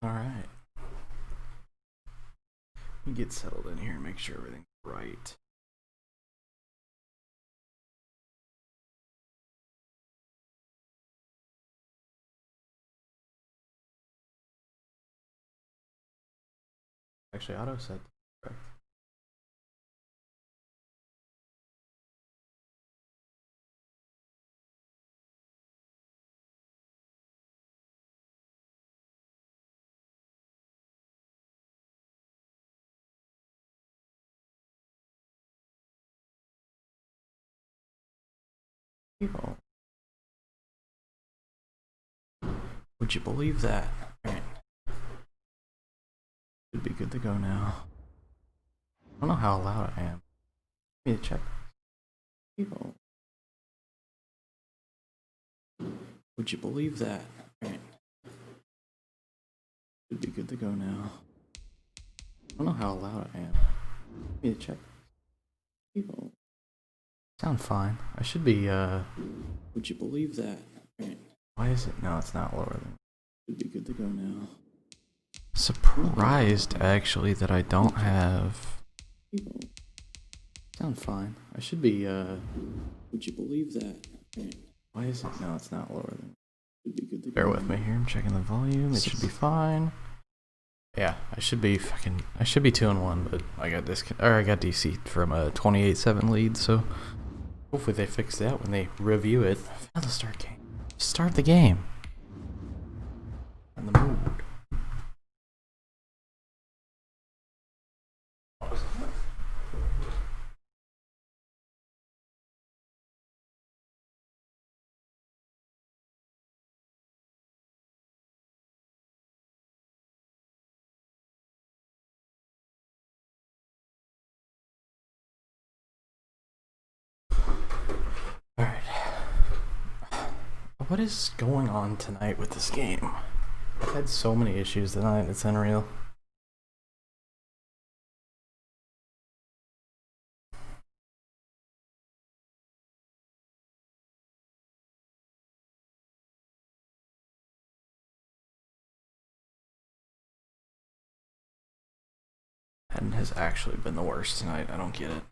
All right. Let me get settled in here and make sure everything's right. Actually, auto set correct. People. Would you believe that? Right. Should be good to go now. I don't know how loud I am. Let me check. People. Would you believe that? Right. Should be good to go now. I don't know how loud I am. Let me check. People. Sound fine. I should be, Would you believe that? Right. Why is it? No, it's not lower than. Should be good to go now. Surprised, actually, that I don't have. People. Sound fine. I should be, Would you believe that? Right. Why is it? No, it's not lower than. Should be good to Bear go with now. Me here. I'm checking the volume. It should be fine. Yeah, I should be 2-1, but I got DC'd from a 28-7 lead, so hopefully they fix that when they review it. Now they'll start game. Start the game. In the mood. Alright. What is going on tonight with this game? I've had so many issues tonight, it's unreal. Madden has actually been the worst tonight. I don't get it.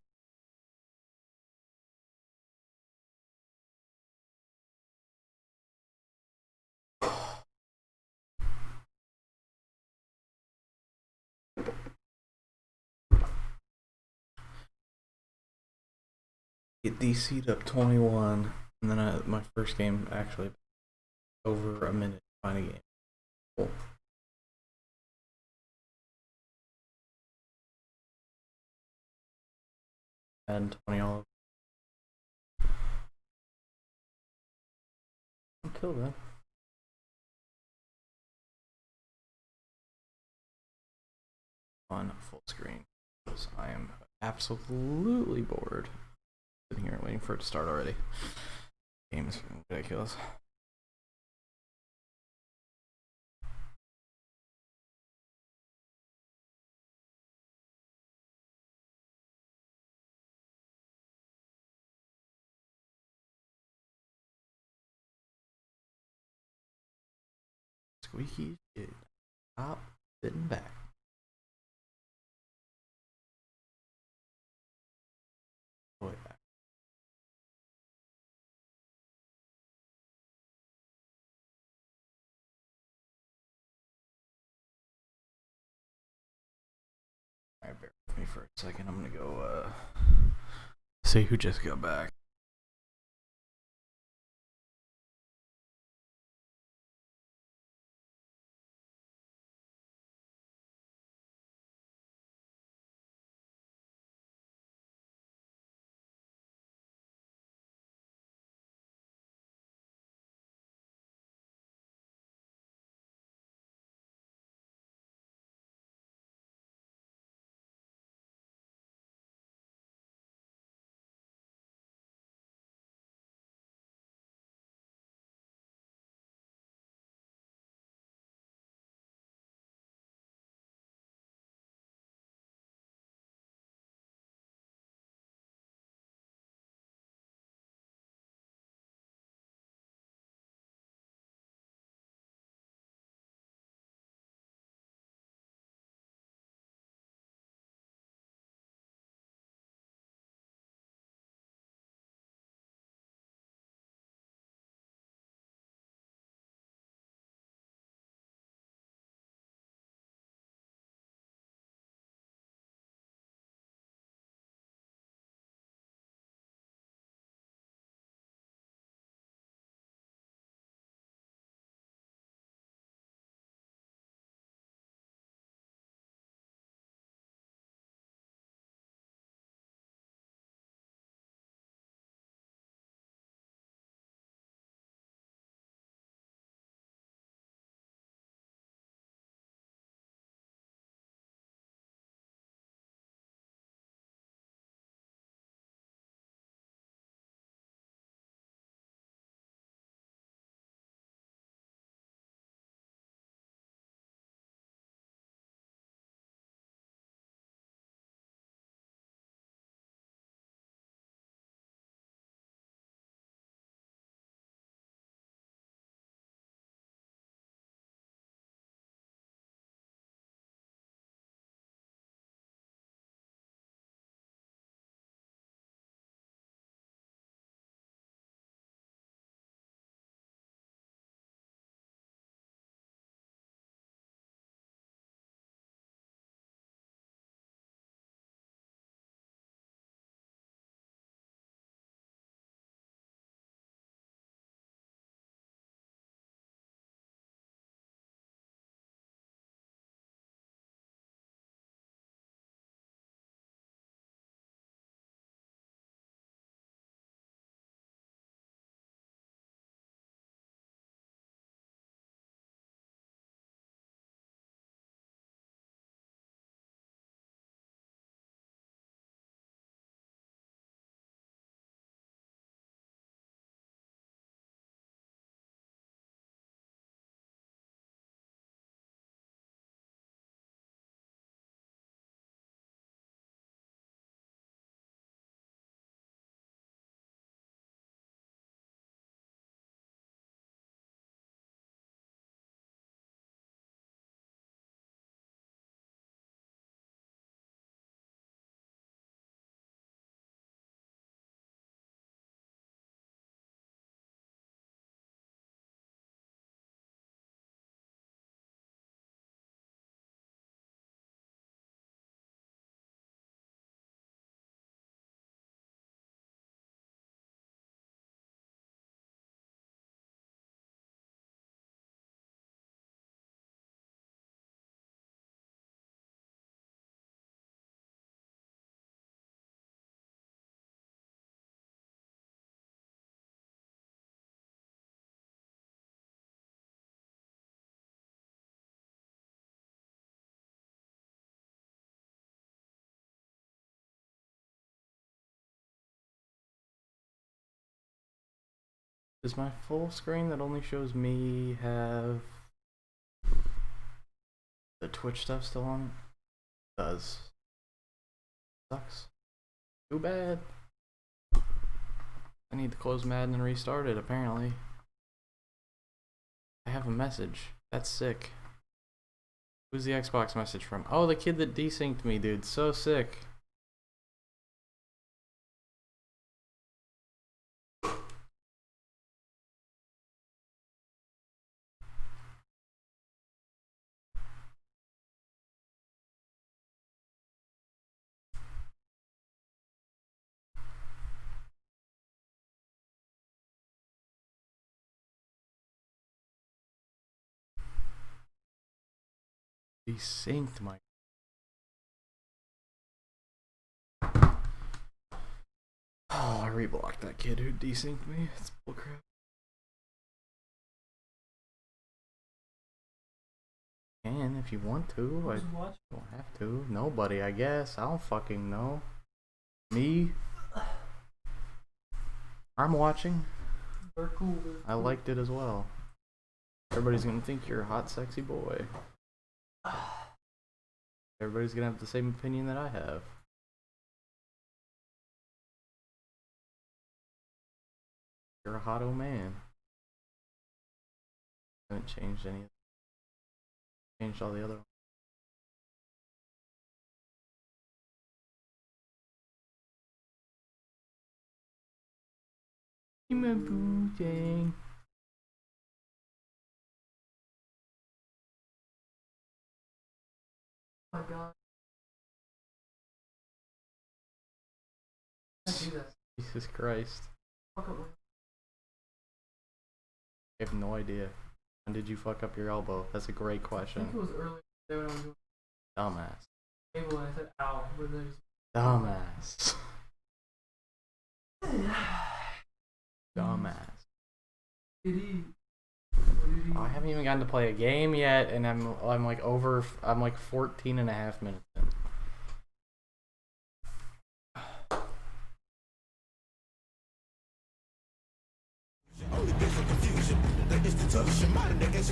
Get DC'd up 21, and then my first game actually over a minute to find a game. Cool. And 20 all over. Until then. On full screen. Because I am absolutely bored. Sitting here waiting for it to start already. Game is ridiculous. Squeaky shit. Stop sitting back. Way back. Alright, bear with me for a second. I'm gonna go see who just got back. Does my full screen that only shows me have the Twitch stuff still on? It does. Sucks. Too bad. I need to close Madden and restart it, apparently. I have a message. That's sick. Who's the Xbox message from? Oh, the kid that desynced me, dude. So sick. Desynced my... Oh, I reblocked that kid who desynced me. It's bullcrap. And if you want to, I don't have to. Nobody, I guess. I don't fucking know. Me? I'm watching. We're cool. I liked it as well. Everybody's gonna think you're a hot, sexy boy. Everybody's gonna have the same opinion that I have. You're a hot old man. I haven't changed any. Changed all the other ones. Oh my god. I do that. Jesus Christ. Fuck up. I have no idea. When did you fuck up your elbow? That's a great I question. think it was earlier today when I was doing Dumbass. the table and I said ow, but then Dumbass. Dumbass. did he? Oh, I haven't even gotten to play a game yet, and I'm like 14 and a half minutes in.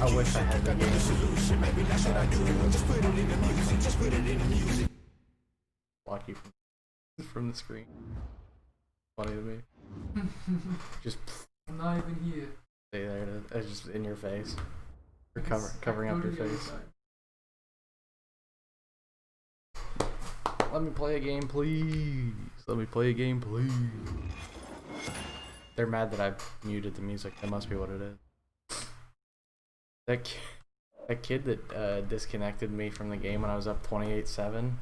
I wish I had the game. Block you from the screen. Funny to me. Just I'm not even here. stay there. It's just in your face. You're covering up your face. Let me play a game, please. Let me play a game, please. They're mad that I muted the music. That must be what it is. That kid that disconnected me from the game when I was up 28-7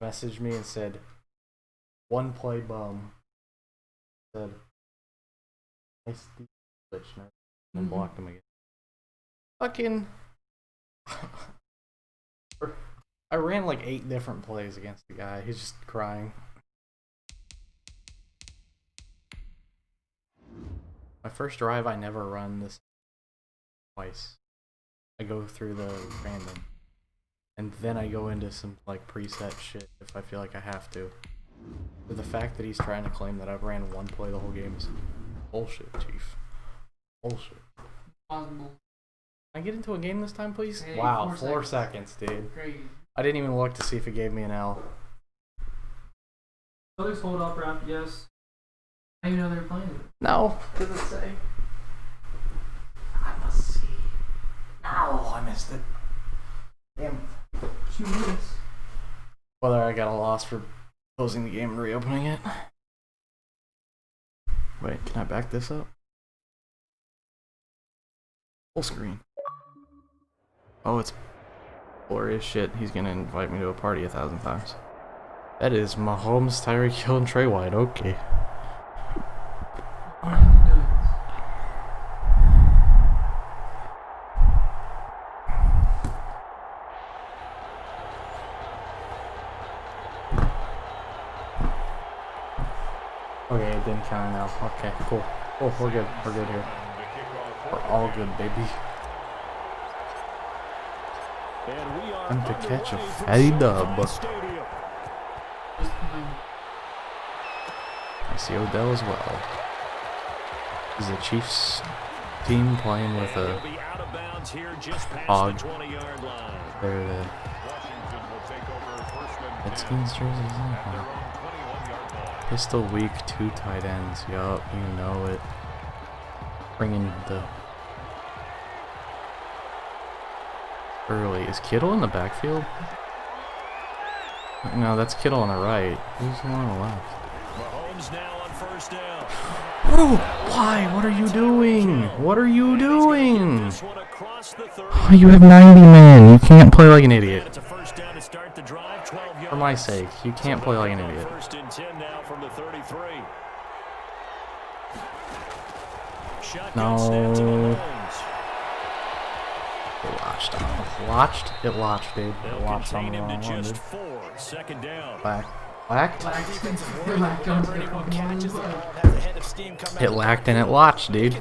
messaged me and said, "One play bum." Said, "Nice switch," and then blocked him again. Fucking. I ran like 8 different plays against the guy. He's just crying. My first drive, I never run this twice. I go through the random, and then I go into some like preset shit if I feel like I have to. But the fact that he's trying to claim that I've ran one play the whole game is bullshit, Chief. Bullshit. Possible. Can I get into a game this time, please? Hey, wow, 4 4 seconds, dude. Great. I didn't even look to see if it gave me an L. Others hold up rap, yes. I didn't know they were playing it. No. What does it say? I must see. No, I missed it. Damn. Shoot this. Whether I got a loss for closing the game and reopening it. Wait, can I back this up? Full screen. Oh, it's glorious shit. He's gonna invite me to a party 1,000 times. That is Mahomes, Tyreek Hill, and Trey White. Okay. Okay, it didn't count now. Okay, cool. Oh, we're good. We're good here. We're all good, baby. Time to catch a fatty dub. I see Odell as well. Is the Chiefs team playing with a hog? They're the Redskins jerseys. Pistol weak, 2 tight ends. Yup, you know it. Bringing the early. Is Kittle in the backfield? No, that's Kittle on the right. Who's on the left? Mahomes now on first down. Oh, why? What are you doing? What are you doing? Oh, you have 90 men. You can't play like an idiot. For my sake, you can't play like an idiot. First and 10 now from the 33. No. It latched on. It latched, dude. It latched on the wrong one, dude. Second down. Black. It lacked and it latched, dude.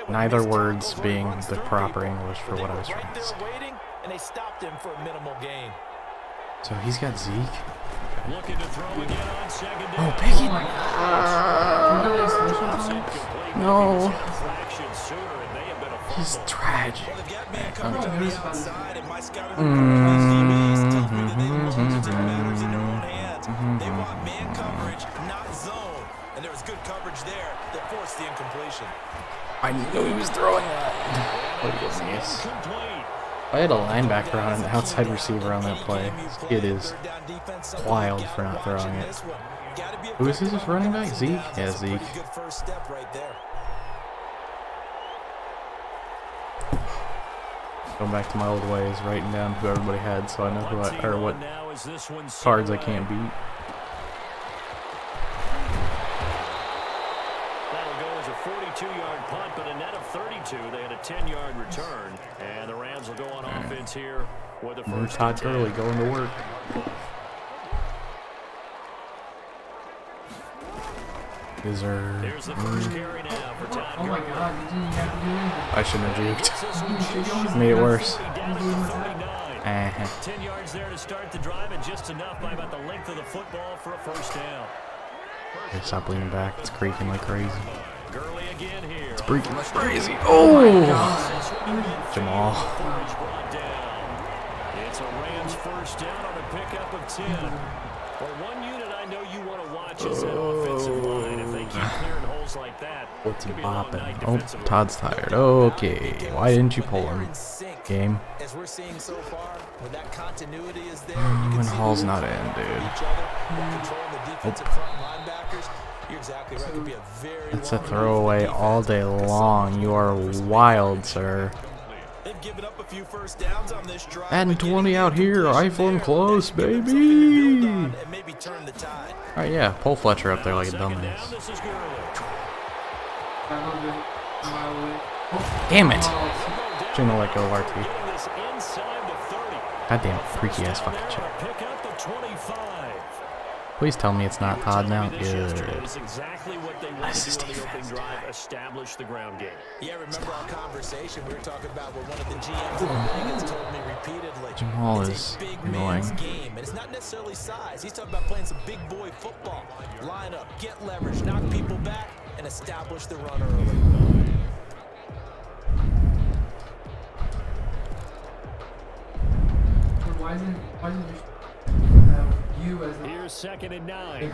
Neither words being the proper English for what I was trying to say. So he's got Zeke. Oh, Piggy! No. He's tragic. They want man coverage, not zone. And there was good coverage there that forced the incompletion. I knew he was throwing that. I had a linebacker on an outside receiver on that play. It is wild for not throwing it. Who is this running back? Zeke? Yeah, Zeke. Going back to my old ways, writing down who everybody had so I know who or what cards I can't beat. That'll go as a 42-yard punt, but a net of 32. They had a 10-yard return, and the Rams will go on offense here with the first. Todd Gurley going to work. There's the first carry now for Todd Gurley. Oh my God! You didn't have to do anything. I shouldn't have juked. Made it worse. 10 yards there to start the drive, and just enough by about the length of the football for a first down. Okay, stop leaning back. It's creaking like crazy. Gurley again here. It's breaking like crazy. Oh! Jamal. It's a Rams first down on a pickup of 10. Well, one unit I know you want to watch is that offensive line. If they keep clearing holes like that, what's bopping? Oh, Todd's tired. Okay, why didn't you pull him? Game. As we're seeing so far, when that continuity is there, When Hall's not in, dude. It's a throwaway all day long. You are wild, sir. They've given up a few first downs on this drive. Adding 20 out here. Rifle him close, baby. Alright, yeah. Pull Fletcher up there like a dumbass. Damn it. Shouldn't have let go of RT. Goddamn freaky ass fucking shit. Please tell me it's not Todd now. Good. Nice defense. Yeah, remember our conversation we were talking about where one of the GMs told me repeatedly. Jamal is annoying. Game. And it's not necessarily size. He's talking about playing some big boy football. Line up, get leverage, knock people back, and establish the run early. Why isn't you as a... Here's 2nd and 9.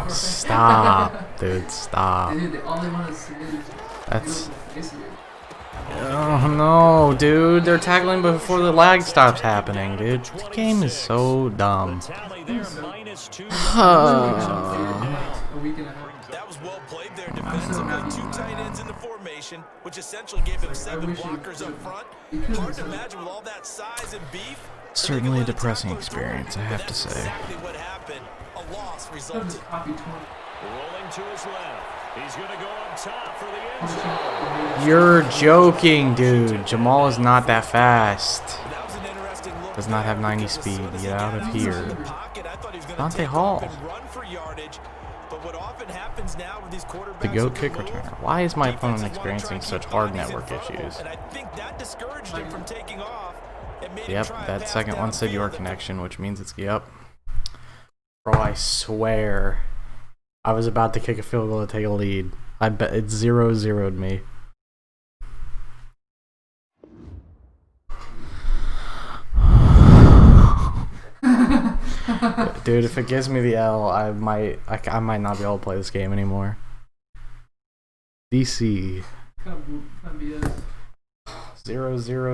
Stop, dude, stop. Dude, the only one is That's... Oh no, dude, they're tackling before the lag stops happening, dude. This game is so dumb. That was well played there defensively. 2 tight ends in the formation, which essentially gave them 7 blockers up front. Hard to imagine with all that size and beef. Certainly a depressing experience, I have to say. Exactly what happened. A loss resulted. Rolling to his left. He's going to go up top for the end zone. You're joking, dude. Jamal is not that fast. Does not have 90 speed. Get out of here. Dante Hall. The GOAT kick returner. Why is my opponent experiencing such hard network issues? Yep, that second one said your connection, which means it's yep. Bro, I swear I was about to kick a field goal to take a lead. I bet it 0-0'd me. Dude, if it gives me the L, I might not be able to play this game anymore. DC. 0-0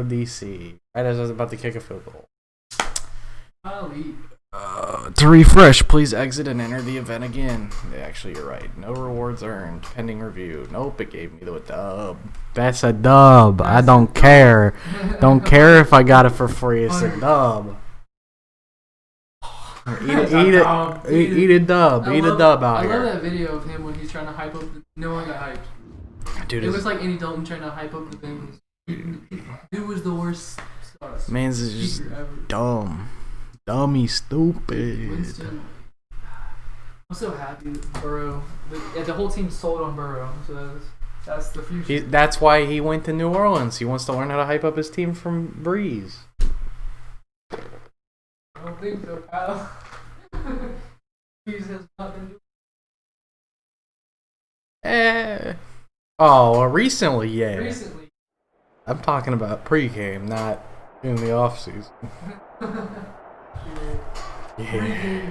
DC. Right as I was about to kick a field goal. To refresh, please exit and enter the event again. Actually, you're right. No rewards earned. Pending review. Nope, it gave me the dub. That's a dub. I don't care. Don't care if I got it for free. It's a dub. Eat a dub. Eat a dub out here. I love that video of him when he's trying to hype up. No one got hyped. Dude, it looks like Andy Dalton trying to hype up the things. It was the worst. Man's is just dumb. Dummy stupid. Winston. I'm so happy with Burrow. The whole team sold on Burrow, so that's the future. That's why he went to New Orleans. He wants to learn how to hype up his team from Breeze. I don't think so, Kyle. Breeze has not been doing. Oh, recently, yeah. Recently. I'm talking about pre-game, not in the off-season. Yeah.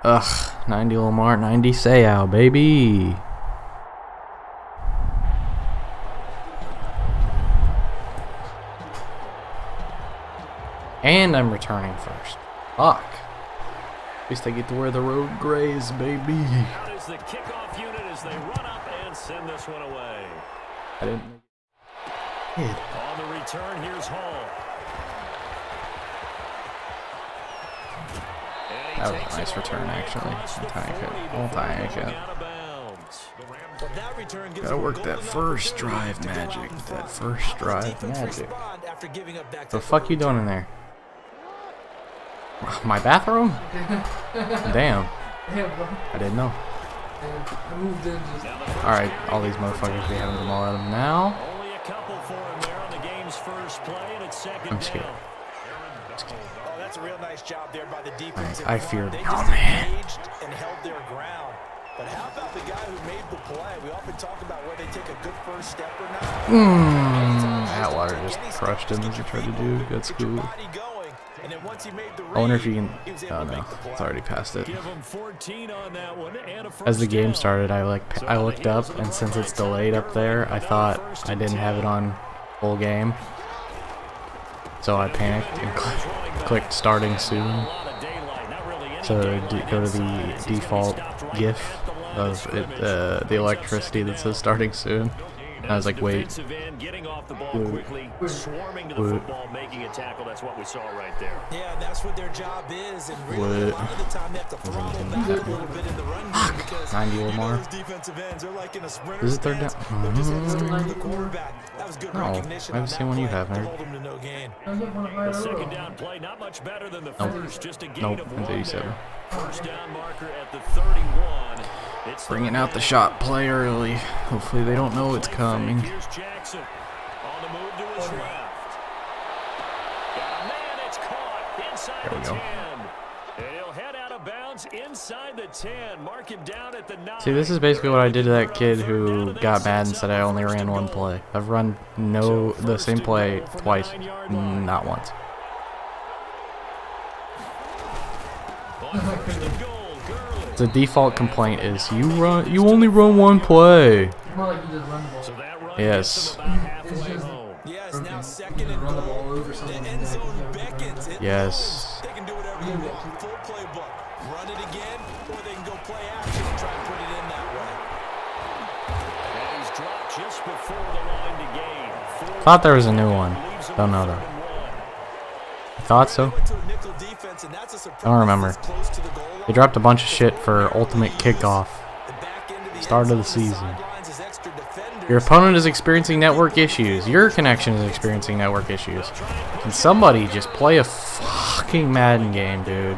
Ugh, 90 Lamar, 90 Sayao, baby. And I'm returning first. Fuck. At least I get to wear the road grays, baby. Out is the kickoff unit as they run up and send this one away. I didn't. Kid. On the return, here's Hall. That was a nice return, actually. Gotta work that first drive magic. The fuck you doing in there? My bathroom? Damn. I didn't know. Alright, all these motherfuckers be having them all at him now. I'm scared. Oh, that's a real nice job there by the defense. I fear. Oh man. And held their ground. But how about the guy who made the play? We often talk about whether they take a good first step or not. Atwater just crushed him as he tried to do. That's cool. I wonder if you can. Oh no, it's already past it. As the game started, I looked up, and since it's delayed up there, I thought I didn't have it on full game. So I panicked and clicked starting soon. So go to the default GIF of it, the electricity that says starting soon. And I was like, wait. Swarming to the football, making a tackle. That's what we saw right there. Yeah, that's what their job is. And really, a lot of the time they have to throttle back a little bit in the run game because 90 Lamar. defensive ends are like in a sprinter. Is it third down? That was good No, I haven't seen one you have, nerd. The second down play, not much better than the first. Just a gain of 1 87. First down marker at the 31. It's Bringing out the shot play early. Hopefully they don't know it's coming. Here's Jackson on the move to his left. Got a man, it's caught inside There we the go. 10. And he'll head out of bounds inside the 10. Mark him down at the 9. See, this is basically what I did to that kid who got mad and said I only ran one play. I've run the same play twice, not once. The default complaint is you only run one play. More like you just run the ball. So that run Yes. gets them about halfway home. Yes, now second and Run the ball goal. over The someone. end zone beckons. It Yes. They can do whatever they want. Full playbook. Run it again, or they can go play action and try and put it in that way. And he's dropped just before the line to gain. Thought there was a new one. Don't know though. I thought so. I don't remember. They dropped a bunch of shit for ultimate kickoff. Start of the season. Your opponent is experiencing network issues. Your connection is experiencing network issues. Can somebody just play a fucking Madden game, dude?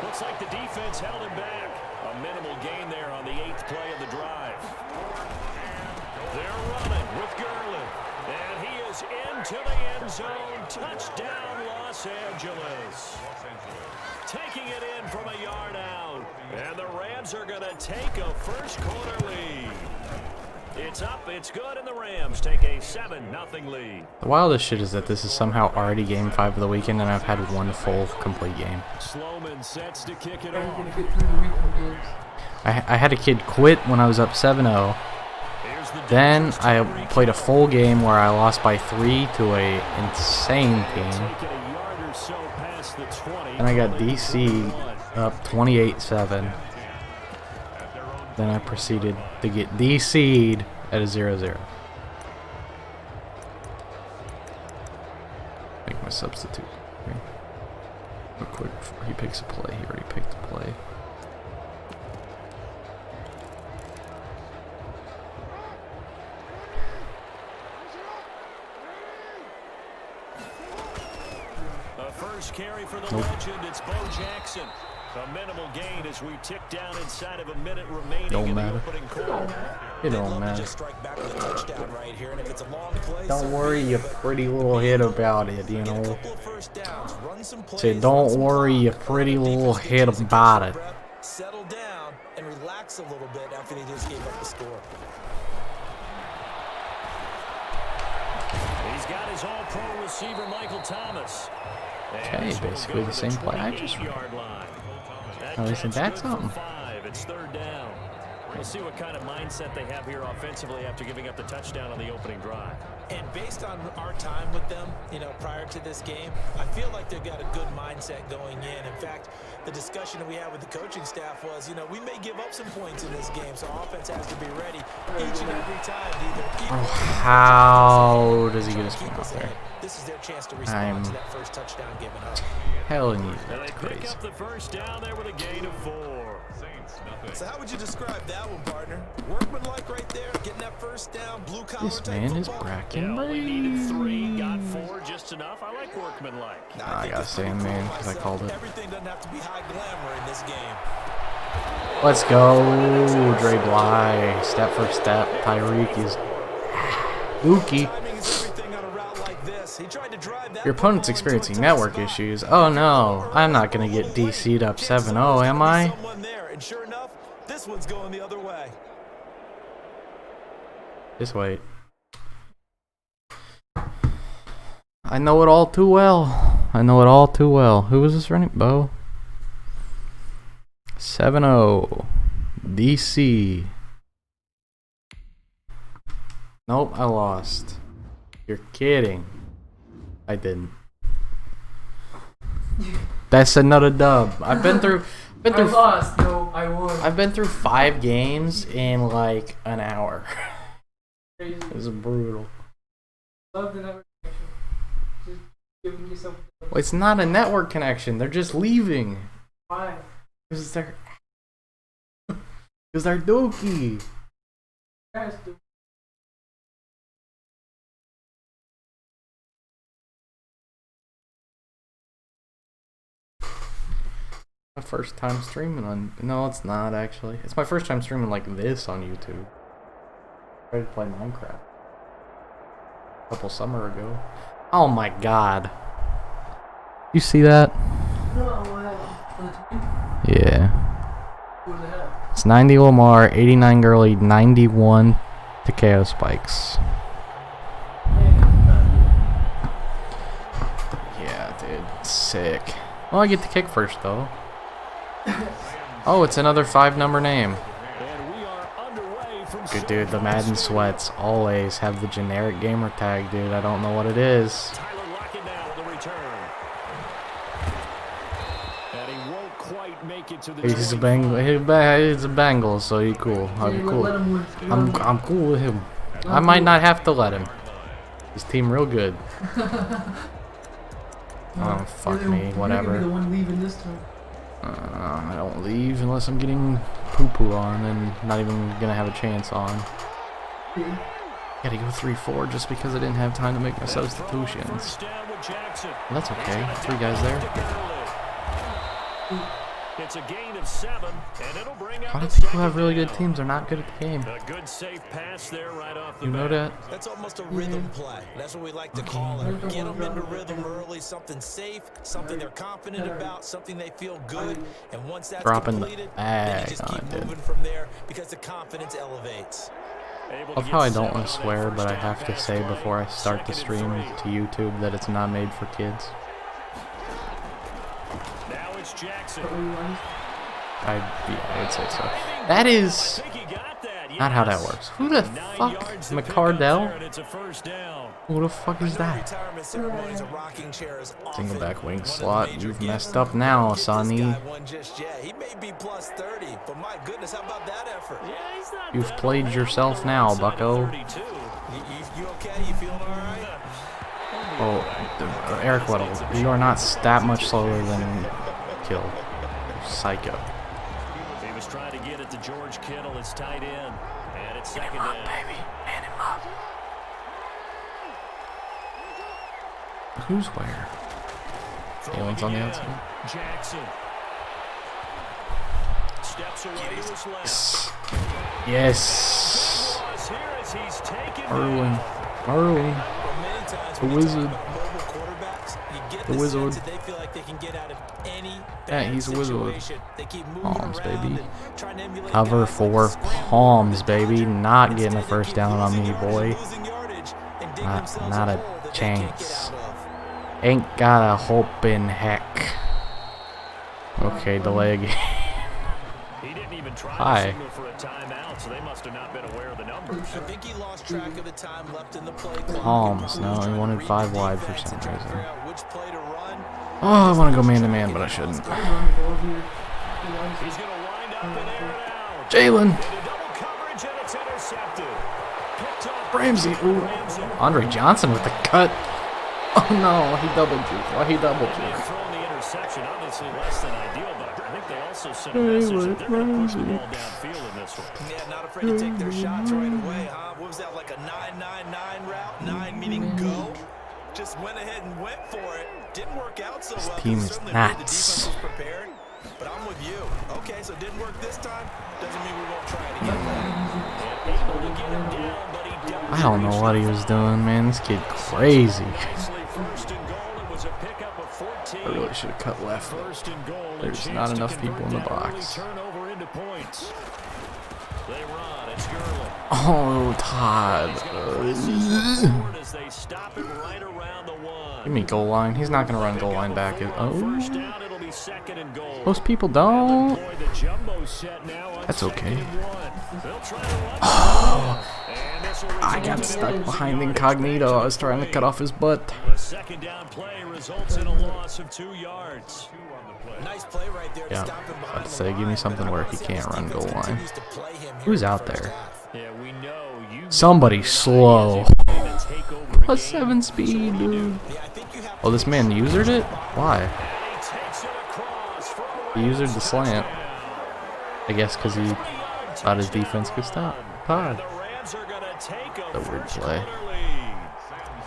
Looks like the defense held him back. A minimal gain there on the 8th play of the drive. They're running with Gurley. And he is into the end zone. Touchdown, Los Angeles. Taking Taking it in from a yard out. And the Rams are going to take a first quarter lead. It's up, it's good, and the Rams take a 7-0 lead. The wildest shit is that this is somehow already game 5 of the weekend, and I've had one full, complete game. Sloman sets to kick it off. I had a kid quit when I was up 7-0. Then I played a full game where I lost by 3 to a insane team. And I got DC up 28-7. Then I proceeded to get DC'd at a 0-0. Make my substitute here. Real quick before he picks a play. He already picked a play. A first carry for the legend. It's Bo Jackson. A minimal gain as we tick down inside of a minute remaining Don't in matter. the opening quarter. It don't matter. Just strike back with a touchdown right here, and if it's a long play, Don't worry your pretty little head about it, you get a know. couple of first downs, run some plays, Say, don't worry your pretty little head about it. settle down and relax a little bit after they just gave up the score. He's got his all-pro receiver, Michael Thomas. Okay, basically the same play I just ran. Oh, isn't that something? It's third down. We'll see what kind of mindset they have here offensively after giving up the touchdown on the opening drive. And based on our time with them, prior to this game, I feel like they've got a good mindset going in. In fact, the discussion that we had with the coaching staff was, we may give up some points in this game, so offense has to be ready each and every time to either How does he get his point out there? This is their chance to respond to that first touchdown given up. Hell yeah, And that's they pick crazy. up the first down there with a gain of 4. So how would you describe that one, partner? Workmanlike right there, getting that first down, blue collar This type man is football. bracking We needed me. 3, got 4 just enough. I like workmanlike. I gotta say him, man, because I called it. Everything doesn't have to be high glamour in this game. Let's go, Dre Bly. Step for step. Tyreek is ookie. Timing is everything on a route like this. He tried to drive that Your opponent's football into a experiencing tough network spot. issues. Oh no, I'm not gonna get DC'd up 7-0, am I? Someone there, and sure enough, this one's going the other way. Just wait. I know it all too well. I know it all too well. Who was this running? Bo? 7-0. DC. Nope, I lost. You're kidding. I didn't. That's another dub. I've been through I lost. No, I won. I've been through 5 games in like an hour. Crazy. It was brutal. Love the network connection. Just giving yourself. Well, it's not a network connection. They're just leaving. Why? Because they're dookie. Guys, do. My first time streaming on. No, it's not actually. It's my first time streaming like this on YouTube. I tried to play Minecraft a couple summer ago. Oh my god. You see that? No, wow. For the team? Yeah. Who do they have? It's 90 Lamar, 89 Gurley, 91 Takeo Spikes. Yeah, dude. Sick. Well, I get to kick first, though. Oh, it's another 5-number name. And we are underway from Good dude, the Madden sweats always have the generic gamer tag, dude. I don't know what it is. Tyler Lockett now with the return. And he won't quite make it to the He's a 25. he's a Bengal, so he cool. I'll be cool. Let him win. I'm cool with him. I might not have to let him. His team real good. Oh, fuck me, You're gonna be whatever. the one leaving this time. I don't leave unless I'm getting poo-poo on and not even gonna have a chance on. Yeah. Gotta go 3-4 just because I didn't have time to make my substitutions. First down with Jackson. Well, that's okay. 3 guys there. It's a gain of 7, and it'll bring up A lot a of people second have really good down. teams are not good at the game. A good safe pass there right off the You know bat. that? That's almost a rhythm play. That's what we like to call it. Get them into rhythm early, something safe, something they're confident about, something they feel good. And once that's Dropping the completed, then you bag just on keep it, dude. moving from there because the confidence elevates. Able to Love get how I 7 don't want to on that swear, first but I down have to pass say play. before I start the Second stream and 3. to YouTube that it's not made for kids. Now it's Jackson. I would say so. That is I think he got that. not how that Yes. works. Who the 9 fuck? yards to pick up there, McCardell? and it's a first down. Who the fuck is that? Retirement ceremonies, a rocking chair is often Single back one wing of the slot. major You've gifts. messed up now, Don't get this Sonny. guy one just yet. He may be plus 30, but my goodness, how about that effort? Yeah, he's not You've bad played on yourself the now, right side of bucko. 32. You okay? You feeling all right? Oh, Eric Weddle, you are not that much slower than Kill. Psycho. He was trying to get it to George Kittle, his tight end, and it's second down. baby. Man him up. Who's where? Galen's on the Again, outside. Jackson steps away to his left. Yes. Was here as he's taken Merlin. down. Merlin. Well, many times The when you talk wizard. about mobile quarterbacks, you get The the wizard. sense that they feel like they can get out of any Yeah, bad he's a wizard. situation. They keep moving Palms, around baby. and trying to emulate Cover guys like for the scrambler, palms, the baby. dodger. Not getting Instead, a they first keep down on losing me, yardage, boy. losing yardage, and dig Not themselves a hole that they can't get chance. out of. Ain't got a hope in heck. Okay, delay again. He didn't even try Hi. to signal for a timeout, so they must have not been aware of the numbers. I think he lost track of the time left in the play clock. Palms, no, he Trying to wanted read 5 the wide for defense some and trying to reason. figure out which play to run. Oh, I want to go man to man, but I shouldn't. He's going to wind up and air it out. Jalen. Into double coverage, and it's intercepted. Picked off Ramsey. Ooh. Ramsey. Andre Johnson with the cut. Oh no, he double juked. Why he double They've juked? thrown the interception, obviously less than ideal, but I think they also sent a message that they're going to push the ball downfield in this one. Yeah, not afraid to take their shots right away, huh? What was that, like a 9-9-9 route? 9 meaning go? Just went ahead and went for it. Didn't work out so well. team is Certainly the way the nuts. defense was prepared. But I'm with you. Okay, so it didn't work this time. Doesn't mean we won't try it again. Able to get him down, but he does I don't know what he was doing, man. This kid crazy. nicely. First and goal. It was a pickup of 14. I really should have cut left. First and goal. A There's chance not to enough convert people in the that early box. turnover into points. They run. It's Gurley. Oh, Todd. He's gonna press his forward as they stop him right around the one. Give me goal line. He's not going to run goal line back. First Oh, down, it'll be second and goal. most people don't. Deploy the jumbo set now on That's second okay. and one. They'll try to run and this will I result got in stuck an behind yardage incognito. back I was trying to cut off his butt. The second down play results in a loss of 2 yards. Nice play right there to Yeah, stop him I was behind about to the say, give me line, something but I where wanna he see can't how this run defense goal line. continues to play him here Who's in the out first there? half. Yeah, we know you Somebody tonight slow. as you play to take over a Plus game. 7 So speed, what do you do? dude. Yeah, I think you have Oh, this man usered it? Why? And he takes it across for a He usered the Ravens slant. touchdown. I guess because he 20-yard thought his touchdown defense could stop. run. Pod. And the Rams are gonna take a The weird first play. quarter lead.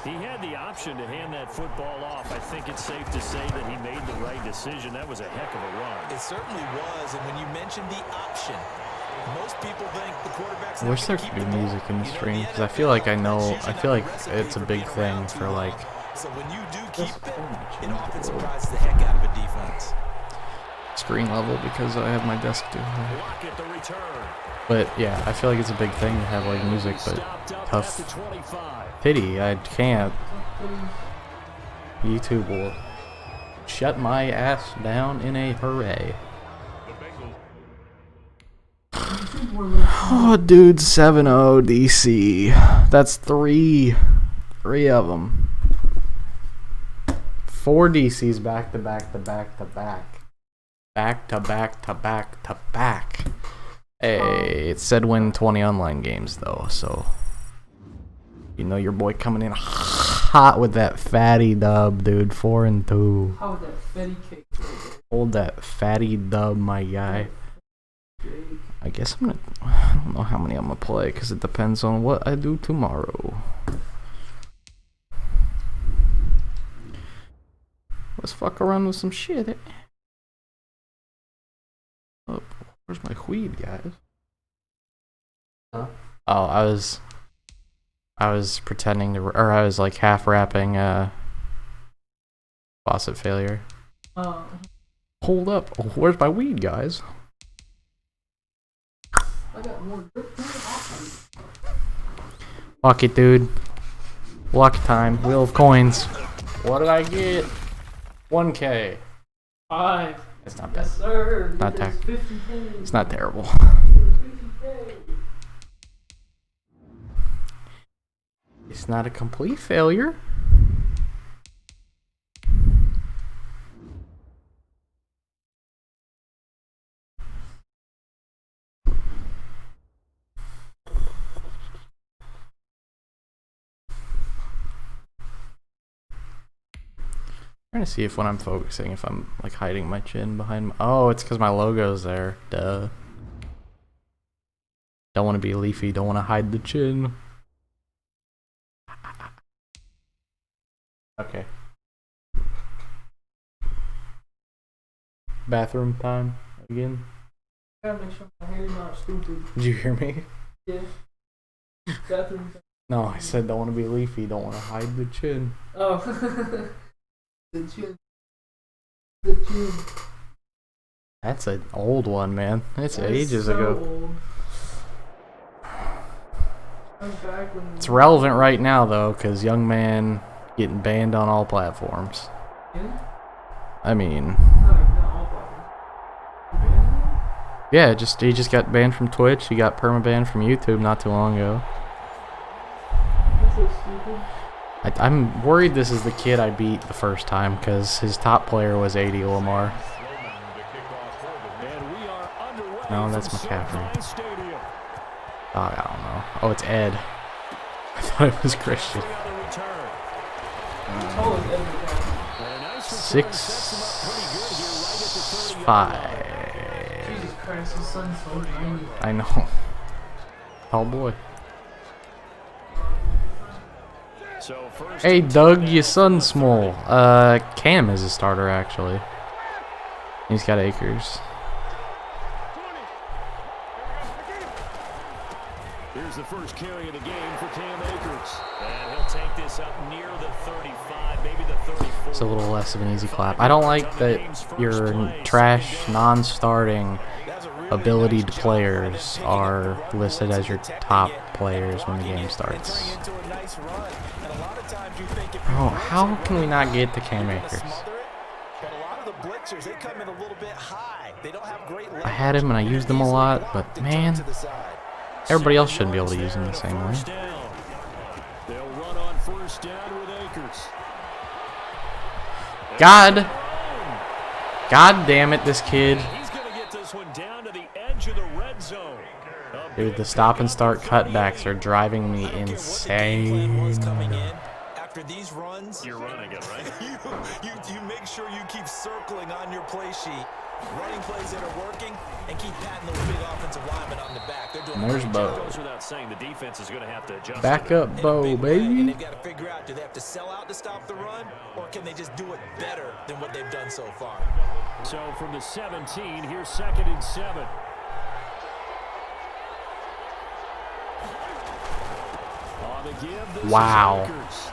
He had the option to hand that football off. I think it's safe to say that he made the right decision. That was a heck of a run. It certainly was, and when you mentioned the option, most people think the quarterback's I not wish there gonna could keep be the music ball. in the You know, stream the because I feel like I NFL, know. that's I usually feel not like a recipe it's a for big being thing around for too like. long. So when you do keep it often surprises the heck out of a defense. Screen level because I have my desk too high. Block at the return. But yeah, I feel like it's a big thing to have like music, but Stopped up at tough. the 25. Pity, I can't. YouTube will shut my ass down in a hurry. Oh, dude, 7-0 DC. That's three of them. 4 DCs back to back to back to back. Back to back to back to back. Hey, it said win 20 online games though, so you know your boy coming in hot with that fatty dub, dude. 4-2. How would that fatty cake Hold that fatty dub, my guy. I guess I don't know how many I'm gonna play because it depends on what I do tomorrow. Let's fuck around with some shit. Where's my weed, guys? Huh? Oh, I was pretending to, or I was like half rapping faucet failure. Hold up. Oh, where's my weed, guys? I got more drip. Fuck it, dude. Luck time. Wheel of coins. What did I get? 1K. 5. It's not bad. Yes, sir. Not ter- 50K. It's not terrible. 50K. It's not a complete failure. Trying to see if when I'm focusing, if I'm like hiding my chin behind my, oh, it's because my logo's there. Duh. Don't want to be leafy, don't want to hide the chin. Okay. Bathroom time again. Gotta make sure my hair's not stupid. Did you hear me? Yeah. Bathroom. No, I said don't want to be leafy, don't want to hide the chin. Oh. The chin. The chin. That's an old one, man. It's That is ages so ago. old. I'm back when It's relevant right now though, because young man getting banned on all platforms. Yeah? I mean, Not all platforms. You banned him? yeah, he just got banned from Twitch. He got permabanned from YouTube not too long ago. That's so stupid. I'm worried this is the kid I beat the first time because his top player was 80 Lamar. No, that's McCaffrey. Oh, I don't know. Oh, it's Ed. I thought it was Christian. How old is Evan McCaffrey? 6'5". Jesus Christ, his son's so tiny. I know. Tall boy. Hey, Doug, your son's small. Cam is a starter, actually. He's got Akers. Here's the first carry of the game for Cam Akers. And he'll take this up near the 35, maybe the 34. It's a little less of an easy clap. I don't like that your trash, non-starting, abilitied players are listed as your top players when the game starts. Oh, how can we not get to Cam Akers? I had him and I used him a lot, but man, everybody else shouldn't be able to use him the same way. They'll run on first down with Akers. God damn it, this kid. He's going to get this one down to the edge of the red zone. Dude, the stop and start cutbacks are driving me insane. After these runs, You're running it, right? you make sure you keep circling on your play sheet, running plays that are working, and keep patting those big offensive linemen on the back. They're doing And there's a great Bo. job. Goes without saying, the defense is going to have to adjust. Back up, Bo, In a big way, and baby. they've got to figure out, do they have to sell out to stop the run, or can they just do it better than what they've done so far? So from the 17, here's 2nd and 7. On the give, this Wow. is Akers.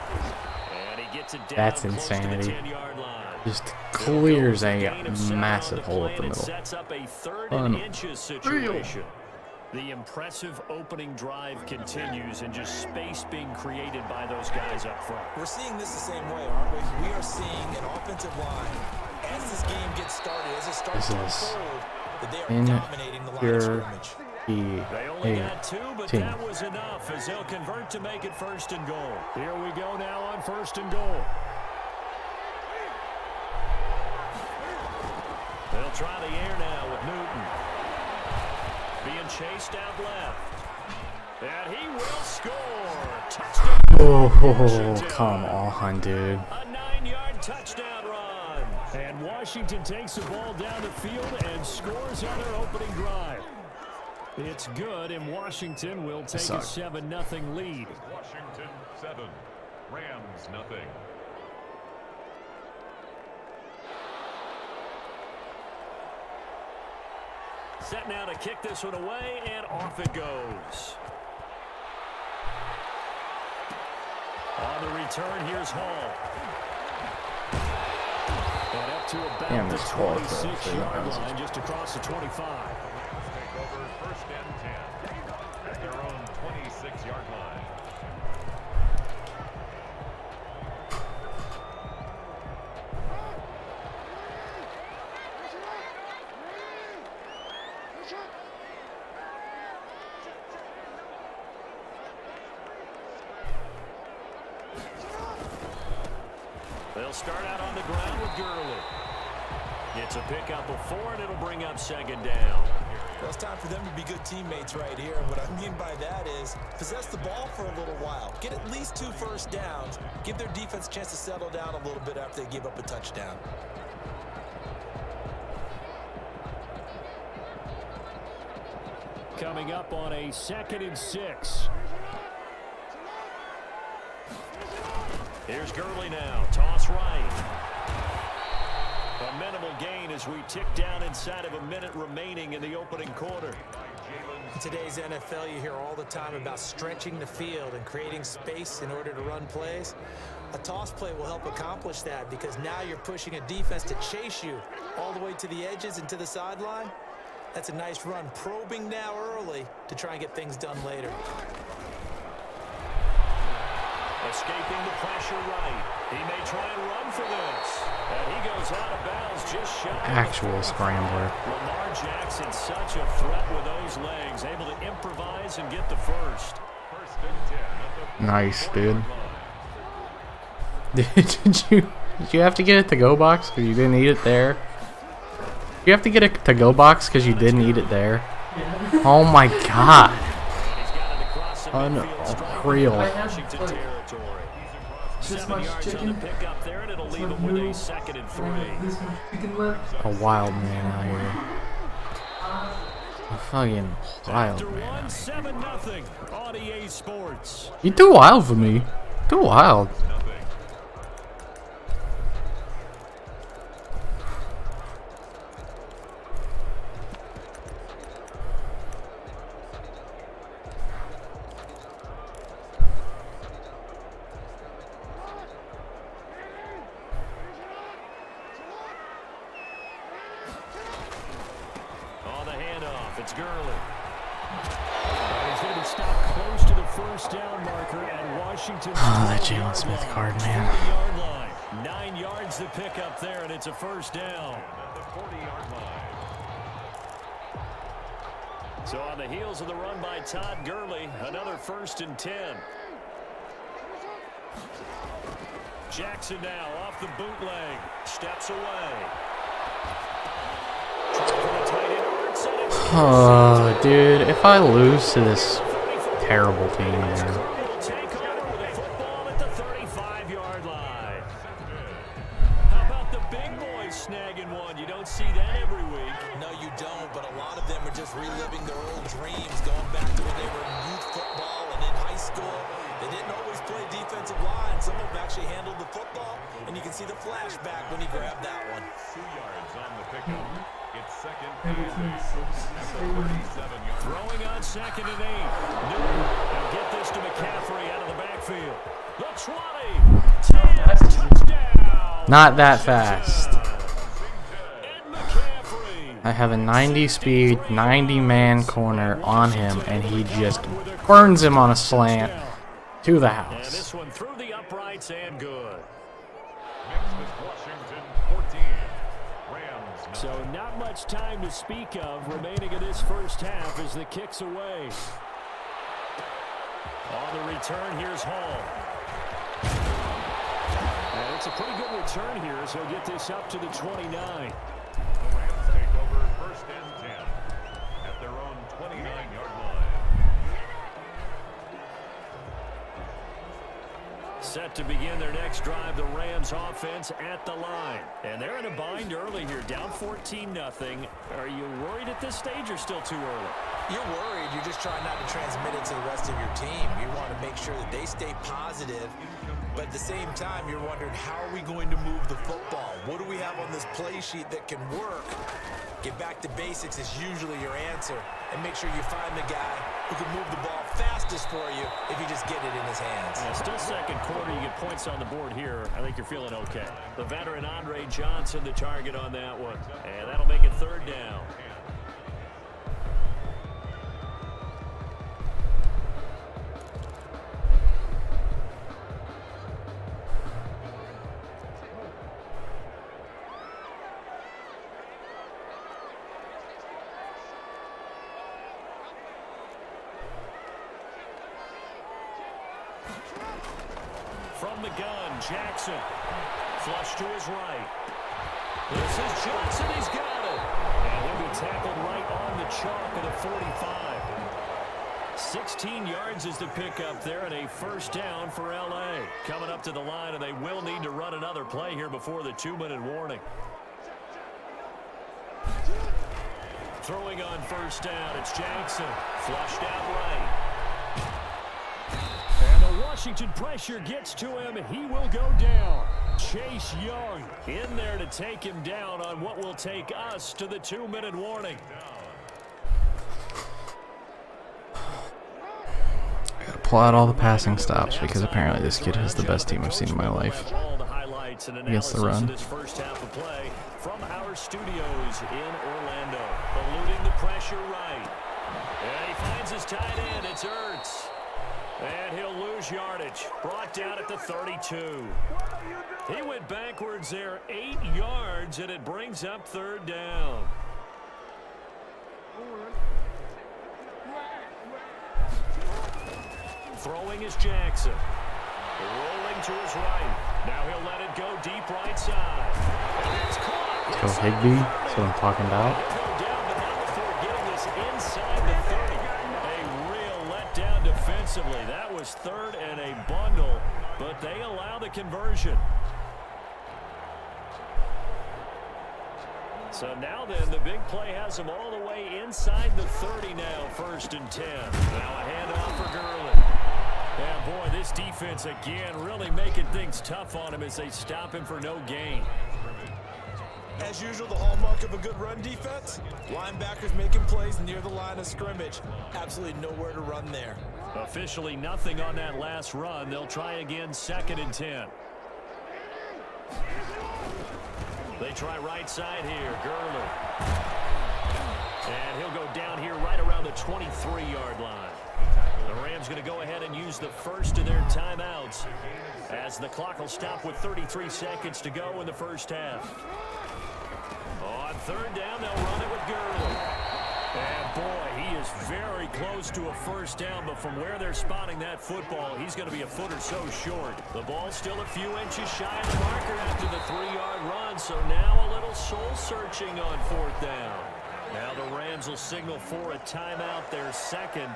And he gets it down That's close to the insanity. 10-yard line. Just clears a massive hole up the middle. Sets up a 3rd and Unreal. inches situation. The impressive opening drive continues and just space being created by those guys up front. We're seeing this the same way, aren't we? We are seeing an offensive line as this game gets started, as it starts to This is unfold, that they are in dominating the line of your scrimmage. They only got 2, but that was enough as they'll convert to make it 1st and goal. Here we go now on 1st and goal. They'll try the air now with Newton. Being chased out left. And he will score. Touchdown. Oh, come on, dude. A 9-yard touchdown run. And Washington takes the ball down the field and scores on their opening drive. It's good, and Washington will take a 7-0 lead. Washington 7, Rams nothing. Set now to kick this one away, and off it goes. On the return, here's Hall. And up to about the 26-yard line, just across the 25. Take over 1st and 10 at their own 26-yard line. They'll start out on the ground with Gurley. It's a pickup of 4, and it'll bring up 2nd down. Well, it's time for them to be good teammates right here. And what I mean by that is possess the ball for a little while. Get at least 2 first downs. Give their defense a chance to settle down a little bit after they give up a touchdown. Coming up on a 2nd and 6. Here's Gurley now. Toss right. A minimal gain as we tick down inside of a minute remaining in the opening quarter. In today's NFL, you hear all the time about stretching the field and creating space in order to run plays. A toss play will help accomplish that because now you're pushing a defense to chase you all the way to the edges and to the sideline. That's a nice run, probing now early to try and get things done later. Escaping the pressure right. He may try and run for this. And he goes out of bounds just shy. Actual scrambler. Lamar Jackson, such a threat with those legs. Able to improvise and get the first. 1st and 10 at the Nice, dude. Did you have to get a to-go box because you didn't eat it there? You have to get a to-go box because you didn't eat it there? Yeah. Oh my god. And he's got it across the midfield stripe. Unreal. Washington territory. This 7 much yards on the chicken. pickup there, and it'll leave Some him with a noodles. 2nd and 3. This much chicken left. A wild man out here. A fucking wild After man one, out here. 7-0 on EA Sports. You too wild for me. Too wild. nothing. On the handoff, it's Gurley. And he's going to be stopped close to the first down marker at Washington's Oh, that 12-yard Jalen Smith line. card, man. 20-yard line. 9 yards to pick up there, and it's a first down. At the 40-yard line. So on the heels of the run by Todd Gurley, another 1st and 10. Jackson now off the bootleg, steps away. Trying for the tight end, Arts, and it's Oh, dude, if I lose to this terrible team, man. will take over with a football at the 35-yard line. How about the big boys snagging one? You don't see that every week. No, you don't, but a lot of them are just reliving their old dreams, going back to when they were in youth football and in high school. They didn't always play defensive line. Some of them actually handled the football, and you can see the flashback when he grabbed that one. 2 yards on the pickup. It's 2nd Every and team 8 is so at the 37-yard line. Throwing on 2nd and 8. Newton will get this to McCaffrey out of the backfield. The 20. 10, touchdown. Not that fast. And McCaffrey. I have a 90 speed, 90 man corner on him, and he just burns him on a slant to the And house. this one through the uprights and good. Next is Washington 14. Rams So not much time to speak of remaining in this first half as the kick's away. On the return, here's Hall. And it's a pretty good return here, so he'll get this up to the 29. The Rams take over 1st and 10 at their own 29-yard line. Set to begin their next drive, the Rams offense at the line. And they're in a bind early here, down 14-0. Are you worried at this stage or still too early? You're worried. You're just trying not to transmit it to the rest of your team. You want to make sure that they stay positive But at the same time, you're wondering, how are we going to move the football? What do we have on this play sheet that can work? Get back to basics is usually your answer. And make sure you find the guy who can move the ball fastest for you if you just get it in his hands. Yeah, still second quarter. You get points on the board here. I think you're feeling okay. The veteran Andre Johnson, the target on that one. And that'll make it third down. From the gun, Jackson. Flush to his right. This is Johnson. He's got it. And he'll be tackled right on the chalk at the 45. 16 yards is the pickup there, and a first down for L.A. Coming up to the line, and they will need to run another play here before the 2-minute warning. Throwing on first down, it's Jackson. Flushed out right. Washington pressure gets to him. He will go down. Chase Young in there to take him down on what will take us to the 2-minute warning. I gotta pull out all the passing stops because apparently this kid has the best team I've seen in my life against the run. This first half of play from our studios in Orlando. Eluding the pressure right. And he finds his tight end. It's Ertz. And he'll lose yardage. Brought down at the 32. He went backwards there 8 yards, and it brings up third down. Throwing is Jackson. Rolling to his right. Now he'll let it go deep right side. And it's caught. Go Higbee. That's what I'm talking about. He'll go down, but not before getting this inside the 30. Defensively, that was third and a bundle, but they allow the conversion. So now then, the big play has them all the way inside the 30 now, 1st and 10. Now a handoff for Gurley. And boy, this defense again really making things tough on him as they stop him for no gain. As usual, the hallmark of a good run defense, linebackers making plays near the line of scrimmage. Absolutely nowhere to run there. Officially nothing on that last run. They'll try again, 2nd and 10. They try right side here, Gurley. And he'll go down here right around the 23-yard line. The Rams going to go ahead and use the first of their timeouts as the clock will stop with 33 seconds to go in the first half. On third down, they'll run it with Gurley. And boy, he is very close to a first down, but from where they're spotting that football, he's going to be a foot or so short. The ball's still a few inches shy of the marker after the 3-yard run, so now a little soul-searching on 4th down. Now the Rams will signal for a timeout, their second,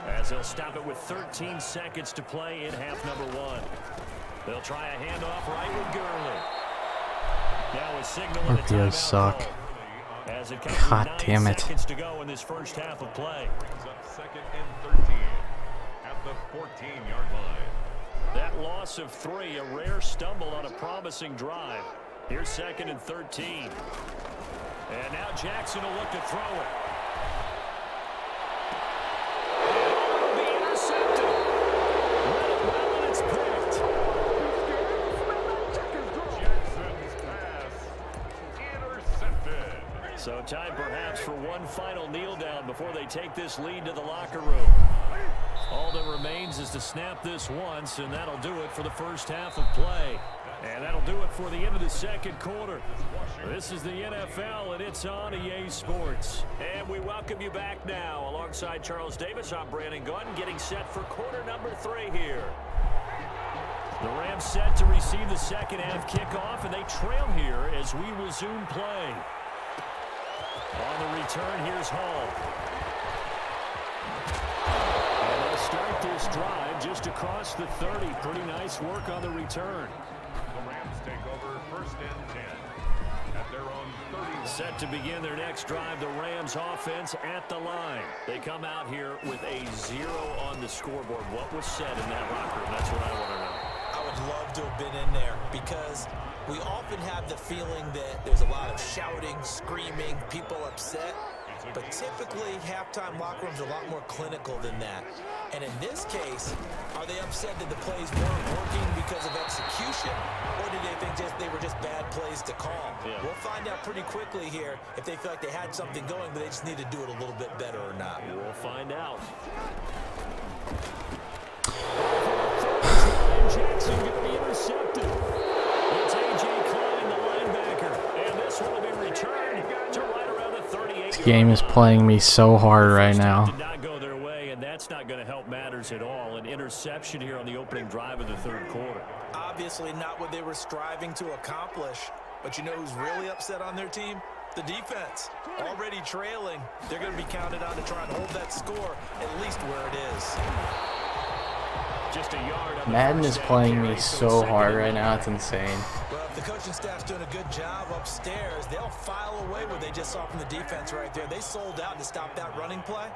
as they'll stop it with 13 seconds to play in half number 1. They'll try a handoff right with Gurley. Now a signal and a timeout suck. As it comes God with 9 damn it. seconds to go in this first half of play. Brings up 2nd and 13 at the 14-yard line. That loss of 3, a rare stumble on a promising drive. Here's 2nd and 13. And now Jackson will look to throw it. And it'll be intercepted. Read it well, and it's picked. Jackson's pass intercepted. So time perhaps for one final kneel down before they take this lead to the locker room. All that remains is to snap this once, and that'll do it for the first half of play. And that'll do it for the end of the second quarter. This is the NFL, and it's on EA Sports. And we welcome you back now. Alongside Charles Davis, I'm Brandon Gunn, getting set for quarter number 3 here. The Rams set to receive the second half kickoff, and they trail here as we resume play. On the return, here's Hall. And they'll start this drive just across the 30. Pretty nice work on the return. The Rams take over 1st and 10 at their own 30. Set to begin their next drive, the Rams offense at the line. They come out here with a 0 on the scoreboard. What was said in that locker room? That's what I want to know. I would love to have been in there because we often have the feeling that there's a lot of shouting, screaming, people upset. But typically, halftime locker rooms are a lot more clinical than that. And in this case, are they upset that the plays weren't working because of execution? Or did they think they were just bad plays to call? Yeah. We'll find out pretty quickly here if they feel like they had something going, but they just need to do it a little bit better or not. We'll find out. Jackson going to be intercepted. It's A.J. Klein, the linebacker. And this will be returned to right around the 38. This game is playing me so hard right now. Did not go their way, and that's not going to help matters at all. An interception here on the opening drive of the third quarter. Obviously not what they were striving to accomplish. But you know who's really upset on their team? The defense. Already trailing. They're going to be counted on to try and hold that score at least where it is. Just a yard on Madden is playing me so hard right now, it's insane. Well, if the coaching staff's doing a good job upstairs, they'll file away what they just saw from the defense right there. They sold out to stop that running play.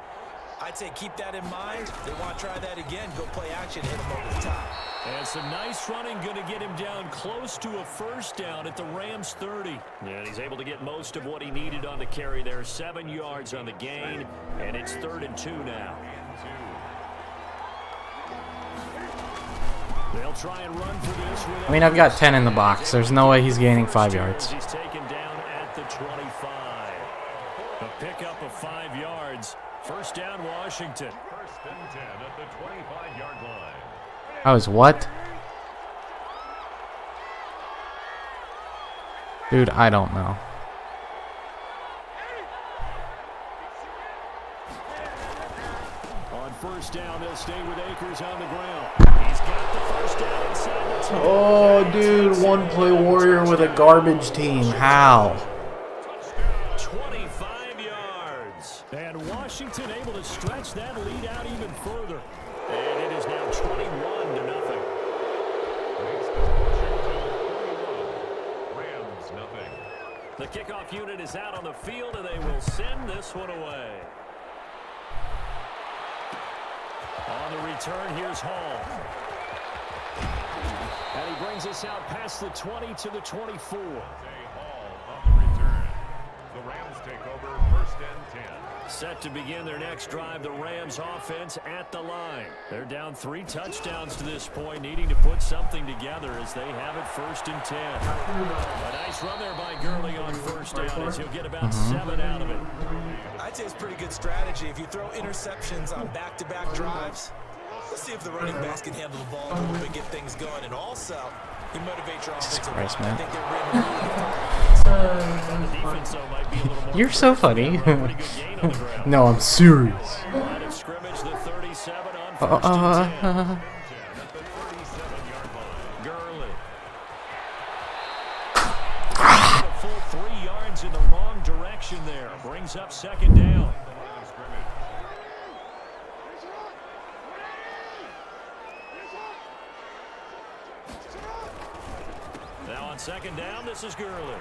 I'd say keep that in mind. They want to try that again. Go play action, hit them over the top. And some nice running going to get him down close to a first down at the Rams 30. And he's able to get most of what he needed on the carry there. 7 yards on the gain, and it's 3rd and 2 now. They'll try and run for this. I mean, I've got 10 in the box. There's no way he's gaining 5 yards. He's taken down at the 25. A pickup of 5 yards. First down, Washington. First and 10 at the 25-yard line. I was what? Dude, I don't know. On first down, they'll stay with Akers on the ground. He's got the first down inside the 10. Oh, dude, one play warrior with a garbage team. How? 25 yards. And Washington able to stretch that lead out even further. And it is now 21-0. Rams nothing. The kickoff unit is out on the field, and they will send this one away. On the return, here's Hall. And he brings us out past the 20 to the 24. Hall on the return. The Rams take over first and 10. Set to begin their next drive, the Rams offense at the line. They're down 3 touchdowns to this point, needing to put something together as they have it first and 10. A nice run there by Gurley on first down as he'll get about 7 out of it. I'd say it's pretty good strategy. If you throw interceptions on back-to-back drives, let's see if the running backs can handle the ball a little bit, get things going. And also, you motivate your offensive line. I think they're Defense, though, might be a little more. You're so funny. Pretty good gain on the ground. No, I'm serious. Line of scrimmage, the 37 on first and 10. Gurley. A full 3 yards in the wrong direction there. Brings up second down. Now on second down, this is Gurley.